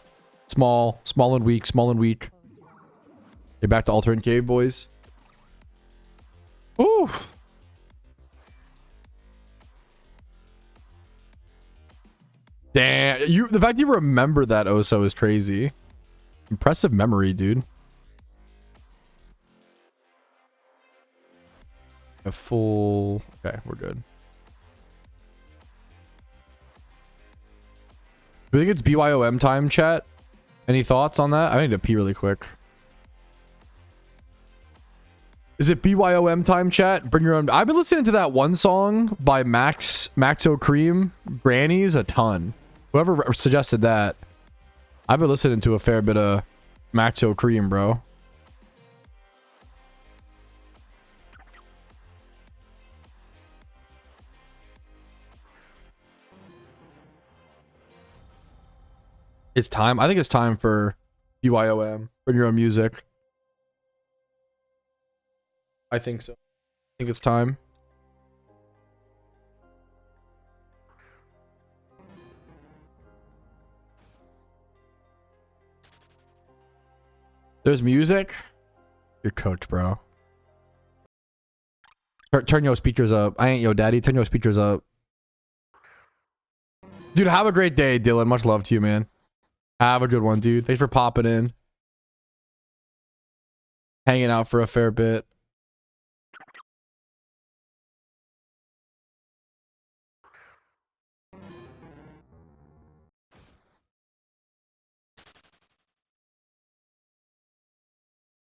Small and weak. Small and weak. Okay, back to Alternate Cave, boys. Ooh. Damn. The fact you remember that, Oso, is crazy. Impressive memory, dude. A full... Okay, we're good. Do you think it's BYOM time, chat? Any thoughts on that? I need to pee really quick. Is it BYOM time, chat? Bring your own. I've been listening to that one song by Maxo Cream, Grannies, a ton. Whoever suggested that, I've been listening to a fair bit of Maxo Cream, bro. It's time. I think it's time for BYOM. Bring your own music. I think so. I think it's time. There's music. You're cooked, bro. Turn your speakers up. I ain't yo daddy. Turn your speakers up. Dude, have a great day, Dylan. Much love to you, man. Have a good one, dude. Thanks for popping in. Hanging out for a fair bit.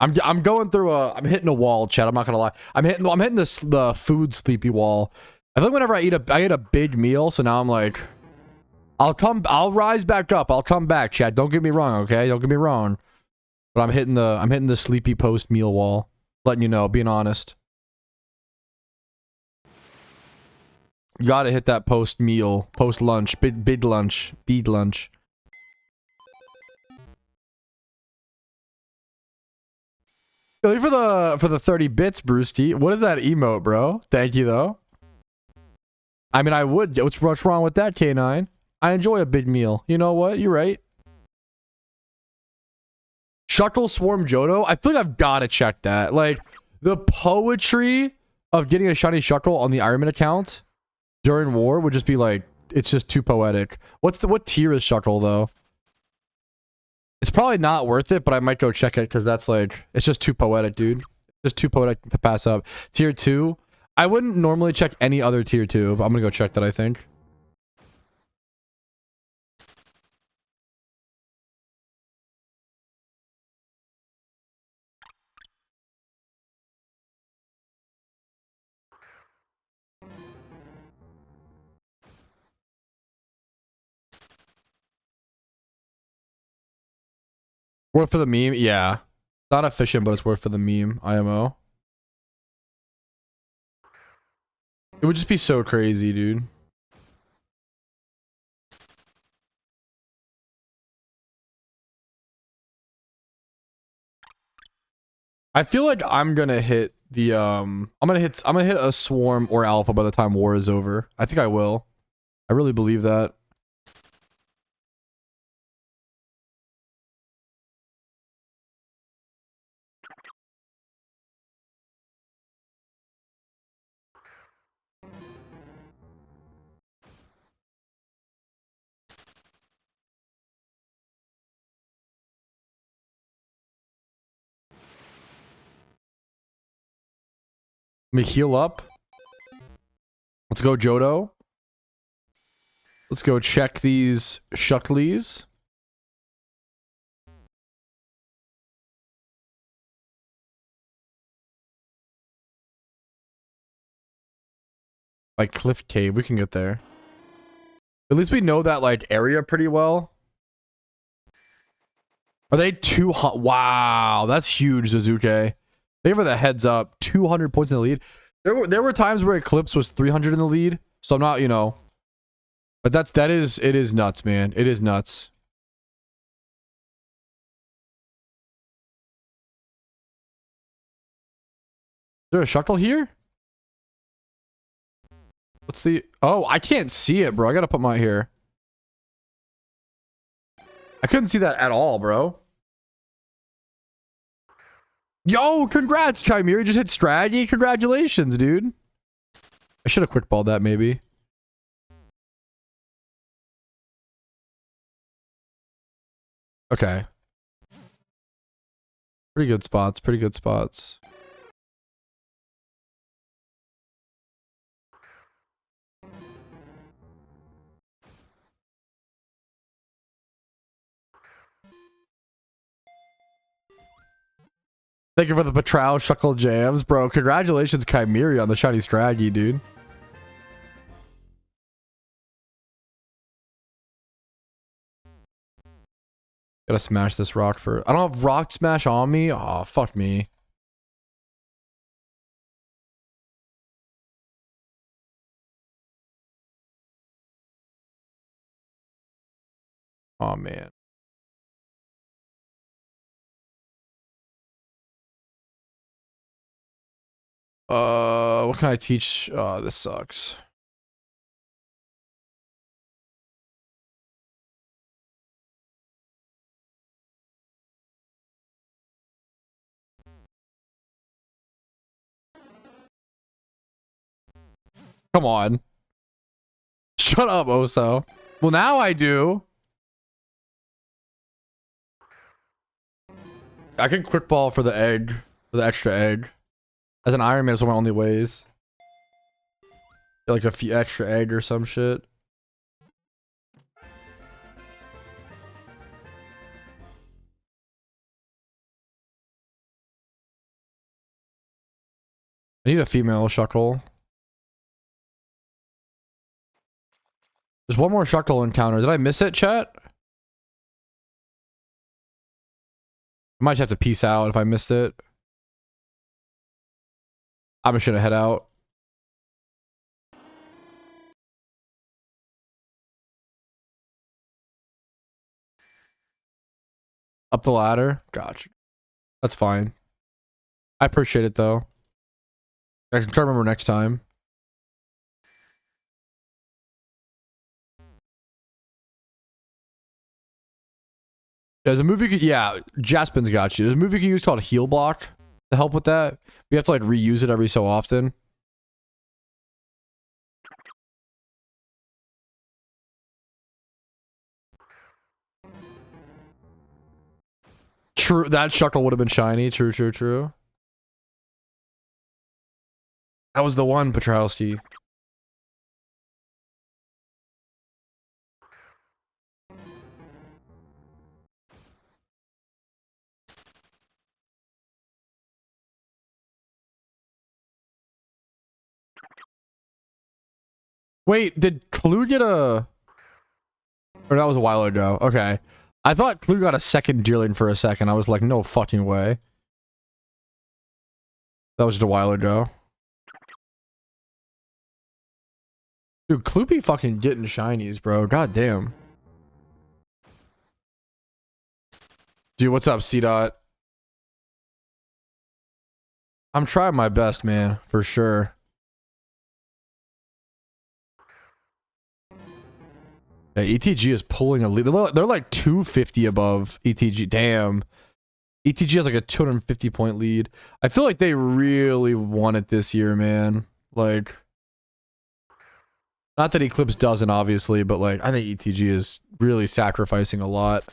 I'm going through I'm hitting a wall, chat. I'm not gonna lie. I'm hitting the food sleepy wall. I think whenever I eat a big meal, so now I'm like, I'll rise back up. I'll come back, chat. Don't get me wrong, okay? Don't get me wrong. But I'm hitting the sleepy post meal wall. Letting you know, being honest. You gotta hit that post meal, post lunch, big lunch, bead lunch. Really for the 30 bits, Brewski. What is that emote, bro? Thank you though. I mean, I would. What's wrong with that, K9? I enjoy a big meal. You know what? You're right. Shuckle Swarm Johto. I feel like I've got to check that. Like, the poetry of getting a shiny Shuckle on the Ironman account during war would just be like, it's just too poetic. What tier is Shuckle though? It's probably not worth it, but I might go check it because that's like, it's just too poetic, dude. Just too poetic to pass up. Tier 2. I wouldn't normally check any other tier 2, but I'm gonna go check that, I think. Worth for the meme? Yeah. Not efficient, but it's worth for the meme, IMO. It would just be so crazy, dude. I feel like I'm gonna hit the I'm gonna hit a swarm or alpha by the time war is over. I think I will. I really believe that. Let me heal up. Let's go, Johto. Let's go check these Shuckleys. Like Cliff Cave, we can get there. At least we know that like area pretty well. Are they 200? Wow, that's huge, Suzuki. They were the heads up. 200 points in the lead. There were times where Eclipse was 300 in the lead. So I'm not, you know. But it is nuts, man. It is nuts. Is there a Shuckle here? What's the... Oh, I can't see it, bro. I gotta put my here. I couldn't see that at all, bro. Yo, congrats, Chimera. You just hit strategy. Congratulations, dude. I should have quickballed that, maybe. Okay. Pretty good spots. Pretty good spots. Thank you for the Patrol Shuckle Jams, bro. Congratulations, Chimeri, on the shiny Straggy, dude. Gotta smash this rock for... I don't have rock smash on me. Oh, fuck me. Oh, man. What can I teach? This sucks. Come on. Shut up, Oso. Well, now I do. I can quick ball for the egg, for the extra egg. As an Iron Man, it's one of my only ways. Get like a few extra egg or some shit. I need a female Shuckle. There's one more Shuckle encounter. Did I miss it, chat? I might just have to peace out if I missed it. I'm just gonna head out. Up the ladder? Gotcha. That's fine. I appreciate it though. I can try to remember next time. There's a movie, yeah, Jaspin's got you. There's a movie you can use called Heal Block to help with that. We have to like reuse it every so often. True, that Shuckle would have been shiny. True, true, true. That was the one, Petrowski. Wait, did Clue get a... Or that was a while ago. Okay. I thought Clue got a second Deerling for a second. I was like, no fucking way. That was just a while ago. Dude, Clue be fucking getting shinies, bro. God damn. Dude, what's up, C-Dot? I'm trying my best, man. For sure. Yeah, ETG is pulling a lead. They're like 250 above ETG. Damn. ETG has like a 250 point lead. I feel like they really won it this year, man. Like, not that Eclipse doesn't, obviously, but like, I think ETG is really sacrificing a lot.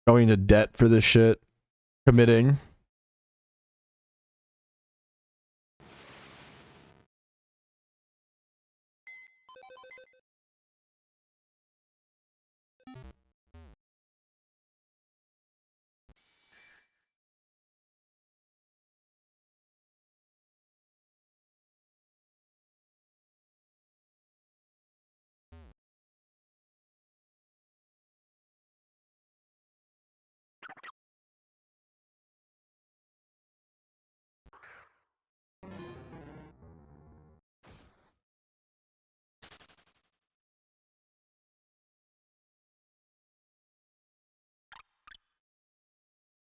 Going into debt for this shit. Committing.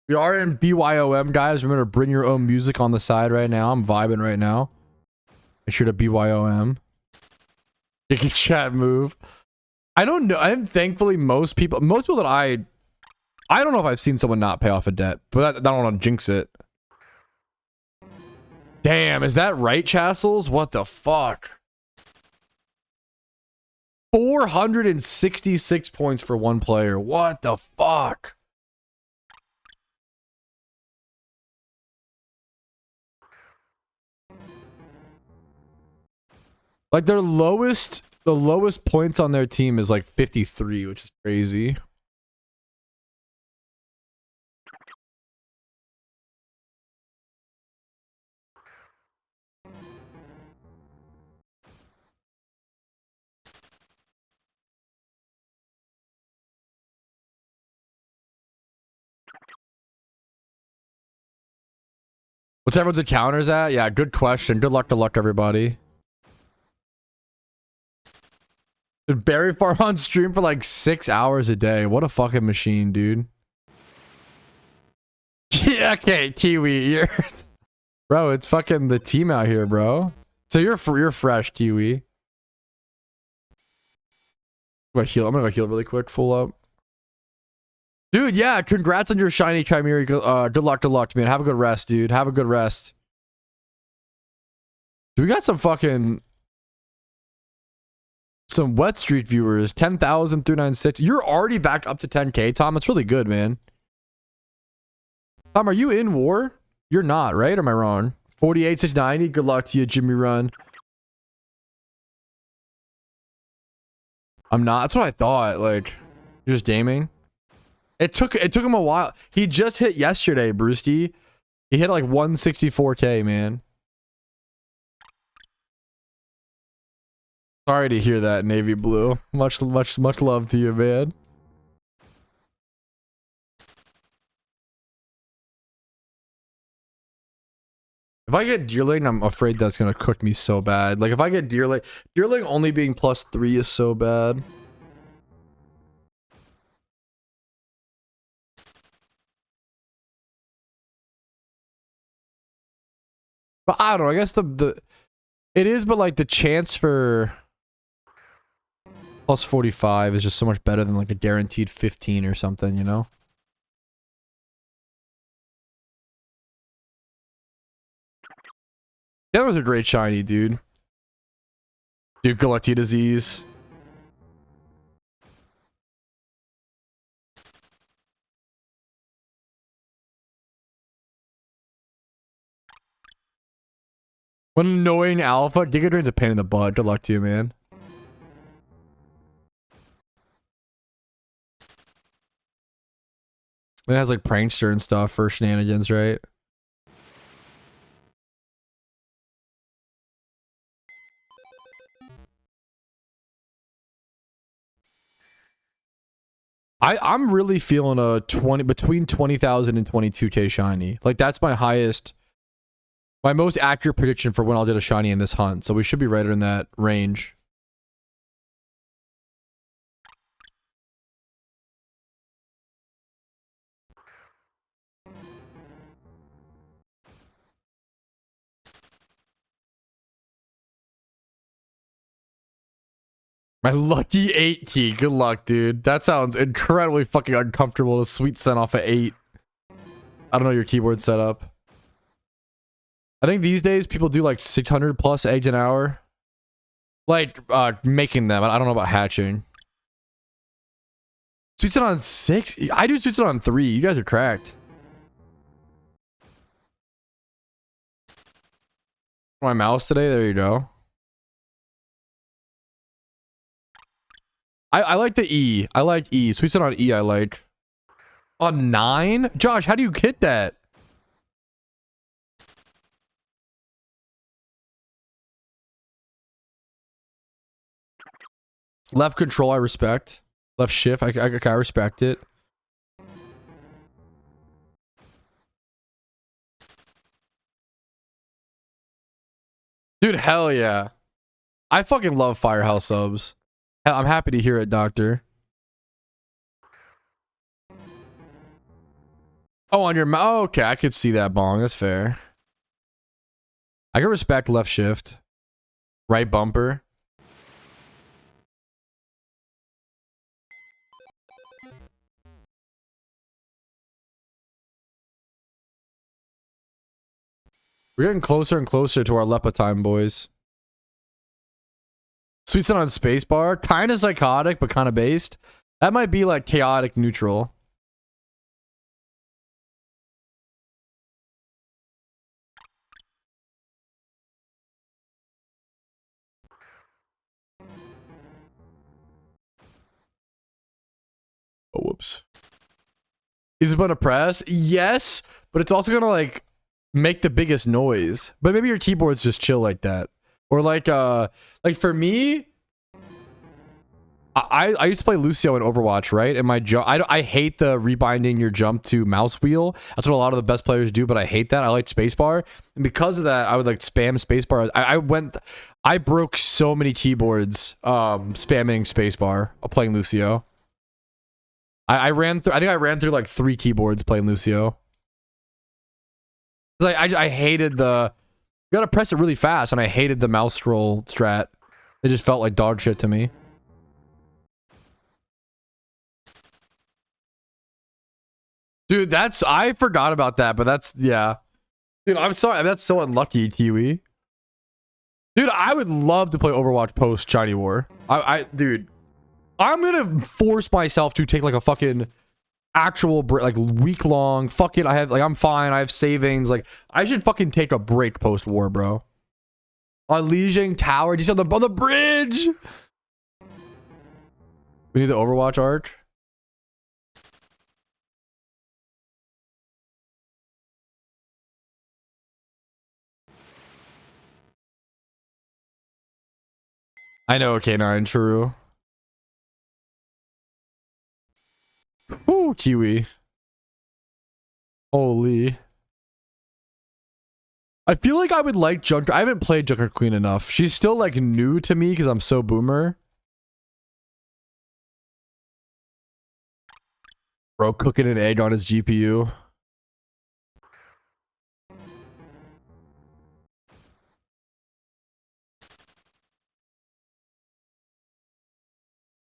We are in BYOM, guys. Remember, bring your own music on the side right now. I'm vibing right now. Make sure to BYOM. You can chat move. I don't know. I'm thankfully most people that I don't know if I've seen someone not pay off a debt, but I don't want to jinx it. Damn, is that right, Chassels? What the fuck? 466 points for one player. What the fuck? Like the lowest points on their team is like 53, which is crazy. What's everyone's encounters at? Yeah, good question. Good luck to luck, everybody. Did Berry Farm on stream for like 6 hours a day. What a fucking machine, dude. Yeah, okay, Kiwi. You're... Bro, it's fucking the team out here, bro. So you're fresh, Kiwi. I'm gonna go heal really quick, full up. Dude, yeah, congrats on your shiny Chimera. Good luck, man. Have a good rest, dude. Have a good rest. Dude, we got some fucking... Some Wet Street viewers. 10,396. You're already back up to 10K, Tom. That's really good, man. Tom, are you in war? You're not, right? Or am I wrong? 48,690. Good luck to you, Jimmy Run. I'm not. That's what I thought. Like, you're just gaming. It took him a while. He just hit yesterday, Brewski. He hit like 164K, man. Sorry to hear that, Navy Blue. Much love to you, man. If I get Deerling, I'm afraid that's gonna cook me so bad. Like if I get Deerling only being +3 is so bad. But I don't know. I guess it is, but like the chance for +45 is just so much better than like a guaranteed 15 or something, you know? That was a great shiny, dude. Dude, Galacti disease. What an annoying alpha. Giga Drain's a pain in the butt. Good luck to you, man. It has like prankster and stuff for shenanigans, right? I'm really feeling a between 20,000 and 22K shiny. Like that's my highest, my most accurate prediction for when I'll get a shiny in this hunt. So we should be right in that range. My lucky 8 key. Good luck, dude. That sounds incredibly fucking uncomfortable to sweet scent off of 8. I don't know your keyboard setup. I think these days people do like 600 plus eggs an hour. Like, making them. I don't know about hatching. Sweet scent on 6? I do sweet scent on 3. You guys are cracked. My mouse today? There you go. I like the E. I like E. Sweet scent on E I like. On 9? Josh, how do you hit that? Left control, I respect. Left shift, I respect it. Dude, hell yeah. I fucking love Firehouse subs. I'm happy to hear it, Doctor. Oh, on your mouse? Oh, okay, I could see that, Bong. That's fair. I can respect left shift. Right bumper. We're getting closer and closer to our Lepa time, boys. Sweet scent on spacebar. Kind of psychotic, but kind of based. That might be like chaotic neutral. Oh, whoops. Is it gonna press? Yes, but it's also gonna like make the biggest noise. But maybe your keyboard's just chill like that. Or like for me, I used to play Lucio in Overwatch, right? And my jump, I hate the rebinding your jump to mouse wheel. That's what a lot of the best players do, but I hate that. I like spacebar, and because of that, I would like spam spacebar. I broke so many keyboards spamming spacebar playing Lucio. I think I ran through like 3 keyboards playing Lucio. Like I hated the, you gotta press it really fast, and I hated the mouse scroll strat. It just felt like dog shit to me. Dude, I forgot about that, but that's, yeah. Dude, I'm sorry, that's so unlucky, Kiwi. Dude, I would love to play Overwatch post Shiny War. Dude, I'm gonna force myself to take like a fucking actual break, like week long. Fuck it, I'm fine. I have savings. Like, I should fucking take a break post war, bro. Unleashing Tower, just on the bridge. We need the Overwatch arc. I know, K9, true. Ooh, Kiwi. Holy. I feel like I would like Junker. I haven't played Junker Queen enough. She's still like new to me because I'm so boomer. Bro, cooking an egg on his GPU.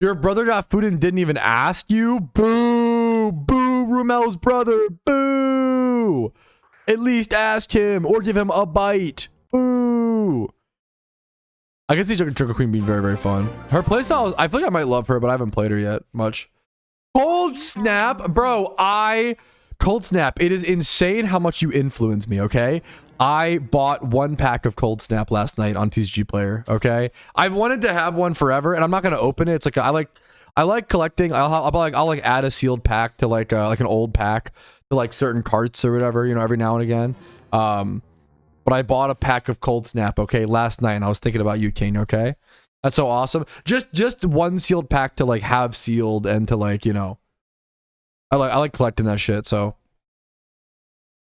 Your brother got food and didn't even ask you? Boo! Boo, Rumel's brother! Boo! At least ask him or give him a bite. Boo! I can see Junker Queen being very, very fun. Her playstyle, I feel like I might love her, but I haven't played her yet much. Cold Snap, bro. Cold Snap. It is insane how much you influence me. Okay, I bought 1 pack of Cold Snap last night on TCG Player. Okay, I've wanted to have one forever, and I'm not gonna open it. It's like I like collecting. I'll add a sealed pack to like an old pack to like certain carts or whatever, you know, every now and again. But I bought a pack of Cold Snap. Okay, last night, and I was thinking about you, King. Okay. That's so awesome. Just 1 sealed pack to like have sealed and to like, you know, I like collecting that shit. So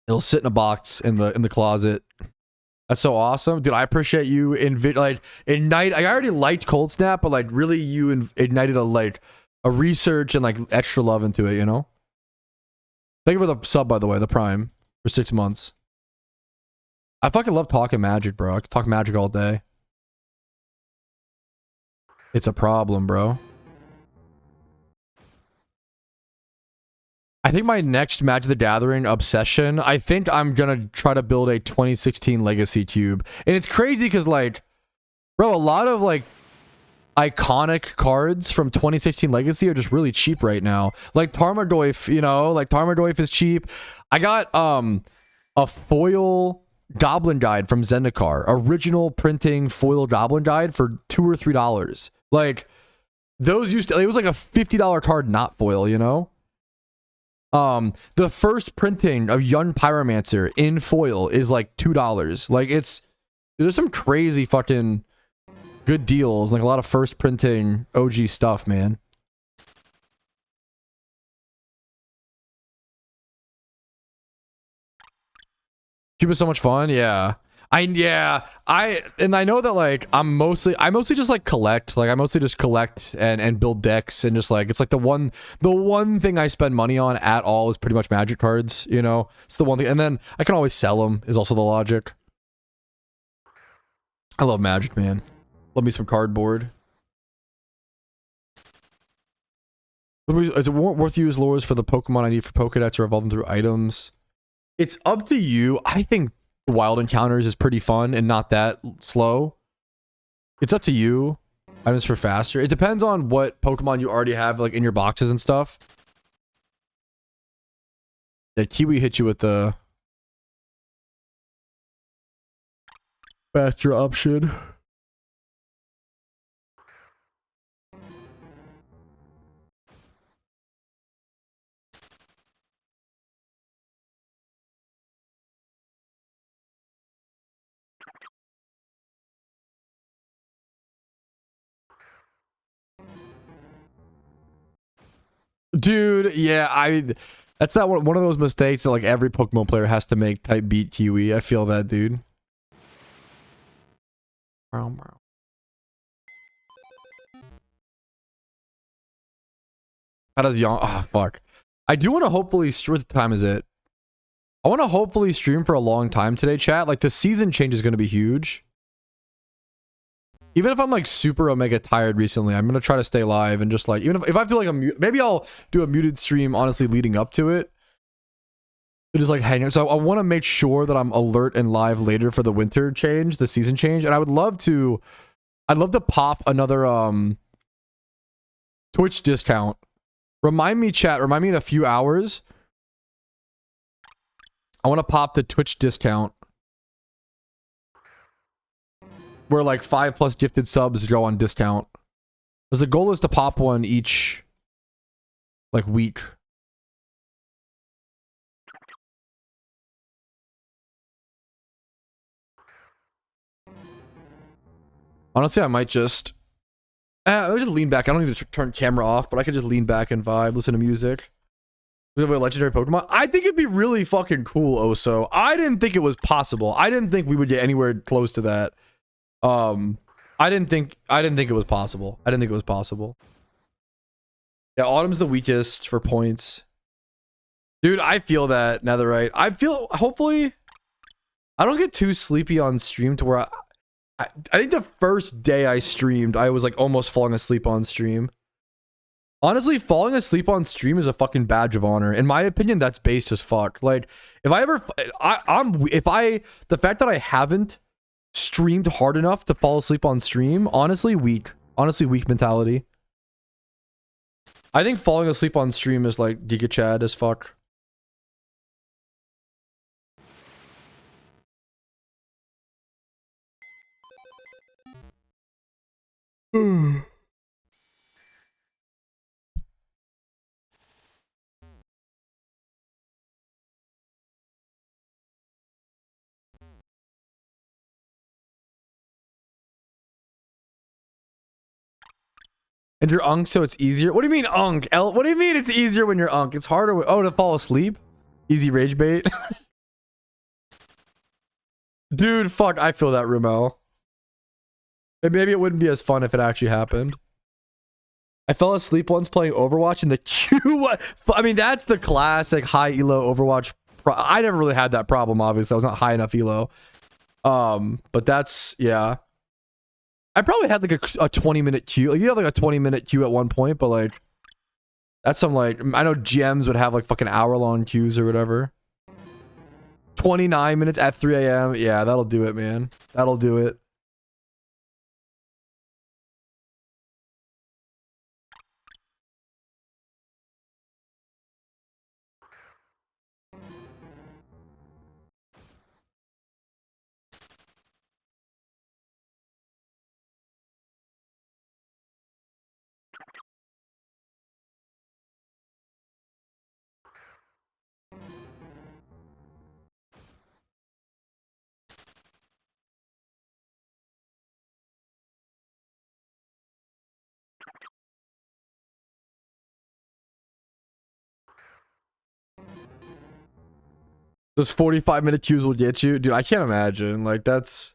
it'll sit in a box in the closet. That's so awesome, dude. I appreciate you ignite. I already liked Cold Snap, but like really you ignited a research and like extra love into it. You know. Thank you for the sub, by the way, the Prime for 6 months. I fucking love talking Magic, bro. I could talk Magic all day. It's a problem, bro. I think my next Magic the Gathering obsession, I think I'm gonna try to build a 2016 Legacy cube. And it's crazy because, like, bro, a lot of, like, iconic cards from 2016 Legacy are just really cheap right now. Like, Tarmogoyf, you know? Like, Tarmogoyf is cheap. I got, a foil Goblin Guide from Zendikar. Original printing foil Goblin Guide for $2 or $3. Like, those used to, it was like a $50 card, not foil, you know? The first printing of Young Pyromancer in foil is like $2. Like, there's some crazy fucking good deals, like a lot of first printing OG stuff, man. Cube is so much fun, yeah. I know that like I mostly just like collect. Like I mostly just collect and build decks and just like it's like the one thing I spend money on at all is pretty much Magic cards, you know? It's the one thing, and then I can always sell them is also the logic. I love Magic, man. Love me some cardboard. Is it worth to use lures for the Pokemon I need for Pokedex or evolve them through items? It's up to you. I think Wild Encounters is pretty fun and not that slow. It's up to you. Items for faster. It depends on what Pokemon you already have like in your boxes and stuff. Yeah, Kiwi hit you with the faster option. Dude, yeah, that's that one of those mistakes that like every Pokemon player has to make. Type beat Kiwi. I feel that, dude. How does Young? Ah, fuck. I do want to hopefully. What time is it? I want to hopefully stream for a long time today, chat. Like, the season change is going to be huge. Even if I'm, like, super omega tired recently, I'm going to try to stay live and just, like, even if I have to, like, maybe I'll do a muted stream, honestly, leading up to it. Just, like, hang out. So I want to make sure that I'm alert and live later for the winter change, the season change. And I'd love to pop another, Twitch discount. Remind me, chat, remind me in a few hours. I want to pop the Twitch discount where like 5+ gifted subs go on discount. Because the goal is to pop one each like week. Honestly, I might just I'll just lean back. I don't need to turn camera off, but I could just lean back and vibe, listen to music. We have a legendary Pokemon. I think it'd be really fucking cool, Oso. I didn't think it was possible. I didn't think we would get anywhere close to that. I didn't think it was possible. I didn't think it was possible. Yeah, Autumn's the weakest for points. Dude, I feel that, Netherite. I feel, hopefully, I don't get too sleepy on stream to where I think the first day I streamed, I was like almost falling asleep on stream. Honestly, falling asleep on stream is a fucking badge of honor. In my opinion, that's base as fuck. Like, if I ever, the fact that I haven't streamed hard enough to fall asleep on stream, honestly, weak. Honestly, weak mentality. I think falling asleep on stream is like Giga Chad as fuck. And you're unk, so it's easier. What do you mean unk? What do you mean it's easier when you're unk? It's harder. Oh, to fall asleep? Easy rage bait. Dude, fuck, I feel that, Rumel. Maybe it wouldn't be as fun if it actually happened. I fell asleep once playing Overwatch in the queue. I mean, that's the classic high elo Overwatch. I never really had that problem, obviously. I was not high enough elo. But that's, yeah. I probably had like a 20-minute queue. Like, you have like a 20-minute queue at one point, but like, that's some like, I know gems would have like fucking hour-long queues or whatever. 29 minutes at 3 a.m. Yeah, that'll do it, man. That'll do it. Those 45-minute queues will get you. Dude, I can't imagine. Like, that's...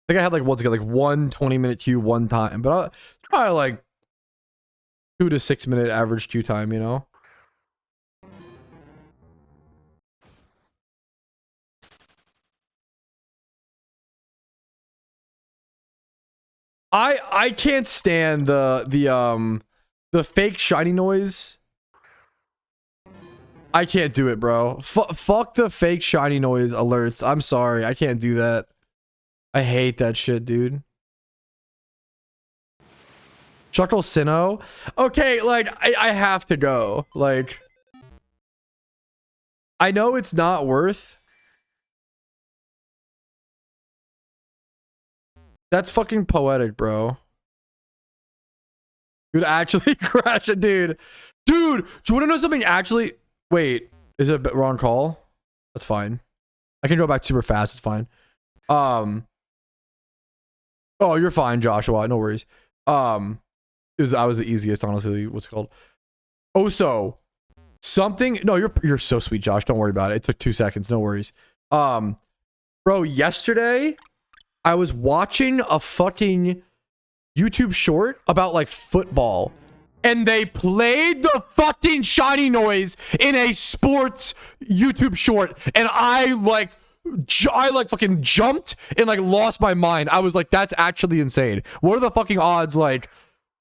I think I had like, once again, like one 20-minute queue one time. But it's probably like 2 to 6 minute average queue time, you know? I can't stand the fake shiny noise. I can't do it, bro. Fuck the fake shiny noise alerts. I'm sorry. I can't do that. I hate that shit, dude. Chuckle Sinnoh? Okay, like, I have to go. Like, I know it's not worth. That's fucking poetic, bro. Dude, actually crash it, dude. Dude, do you want to know something actually? Wait, is it a wrong call? That's fine. I can go back super fast. It's fine. Oh, you're fine, Joshua. No worries. I was the easiest, honestly. What's it called? Also, something. No, you're so sweet, Josh. Don't worry about it. It took 2 seconds. No worries. Bro, yesterday I was watching a fucking YouTube short about like football, and they played the fucking shiny noise in a sports YouTube short, and I fucking jumped and like lost my mind. I was like, that's actually insane. What are the fucking odds like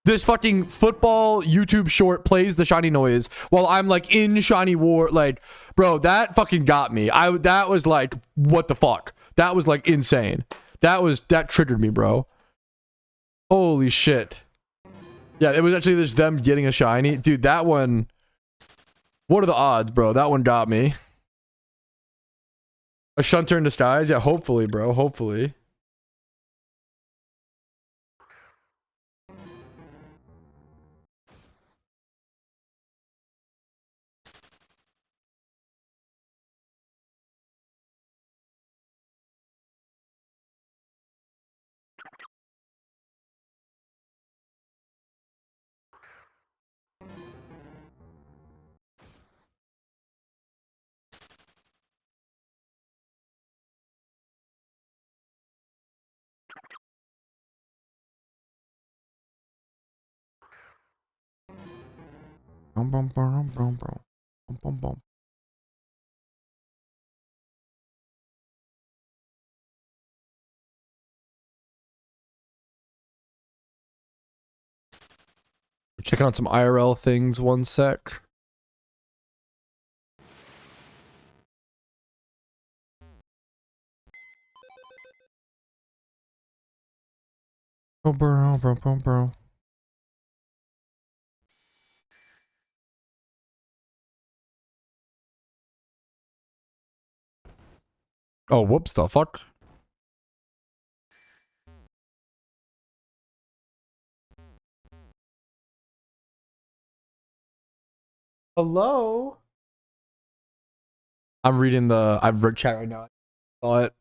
this fucking football YouTube short plays the shiny noise while I'm like in shiny war? Like, bro, that fucking got me. That was like, what the fuck? That was like insane. That triggered me, bro. Holy shit. Yeah, it was actually just them getting a shiny. Dude, that one, what are the odds, bro? That one got me. A shunter in disguise? Yeah, hopefully, bro. Hopefully. Bum, bum, bum, bum, bum, bum, bum, bum. We're checking out some IRL things. 1 sec. Oh, bro, bro, bro, bro. Oh, whoops, the fuck? Hello? I'm reading I've read chat right now. I saw it.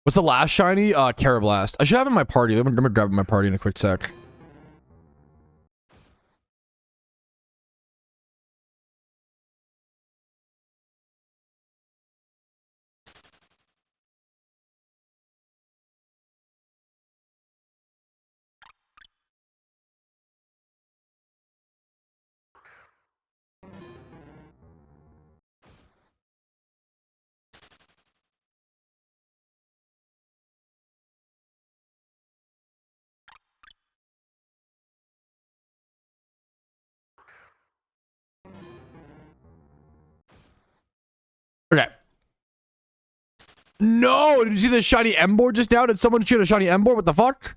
What's the last shiny? Carablast. I should have it in my party. Let me grab it in my party in a quick sec. Okay. No, did you see the shiny M board just now? Did someone shoot a shiny M board? What the fuck?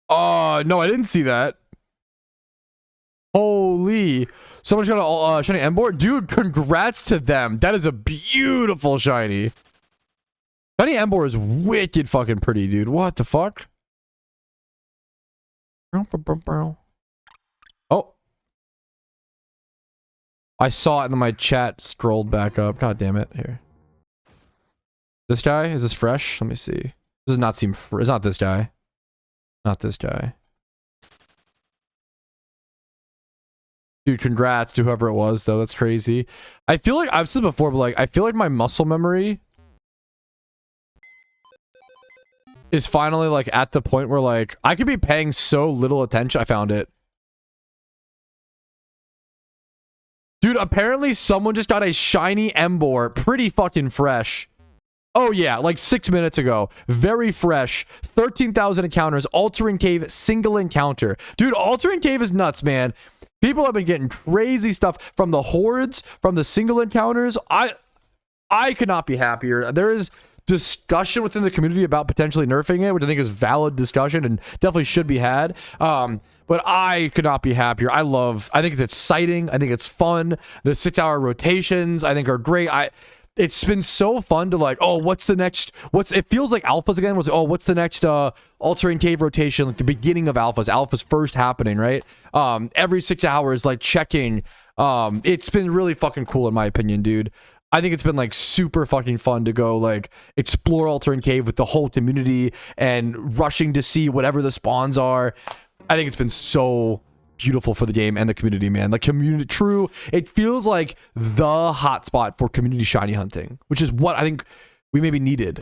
No, I didn't see that. Holy. Someone's got a shiny M board? Dude, congrats to them. That is a beautiful shiny. Shiny M board is wicked fucking pretty, dude. What the fuck? Oh. I saw it and then my chat scrolled back up. God damn it. Here. This guy? Is this fresh? Let me see. This does not seem it's not this guy. Not this guy. Dude, congrats to whoever it was, though. That's crazy. I feel like I've said before, but like I feel like my muscle memory is finally like at the point where like I could be paying so little attention. I found it. Dude, apparently someone just got a shiny Embor. Pretty fucking fresh. Oh yeah, like 6 minutes ago. Very fresh. 13,000 encounters. Altering Cave, single encounter. Dude, Altering Cave is nuts, man. People have been getting crazy stuff from the hordes, from the single encounters. I could not be happier. There is discussion within the community about potentially nerfing it, which I think is valid discussion and definitely should be had. But I could not be happier. I think it's exciting. I think it's fun. The 6-hour rotations I think are great. It's been so fun to like, oh, what's the next, it feels like alphas again was, oh, what's the next altering cave rotation, like the beginning of alphas first happening, right? Every 6 hours, like checking. It's been really fucking cool in my opinion, dude. I think it's been like super fucking fun to go like explore altering cave with the whole community and rushing to see whatever the spawns are. I think it's been so beautiful for the game and the community, man. Like community, it feels like the hotspot for community shiny hunting, which is what I think we maybe needed.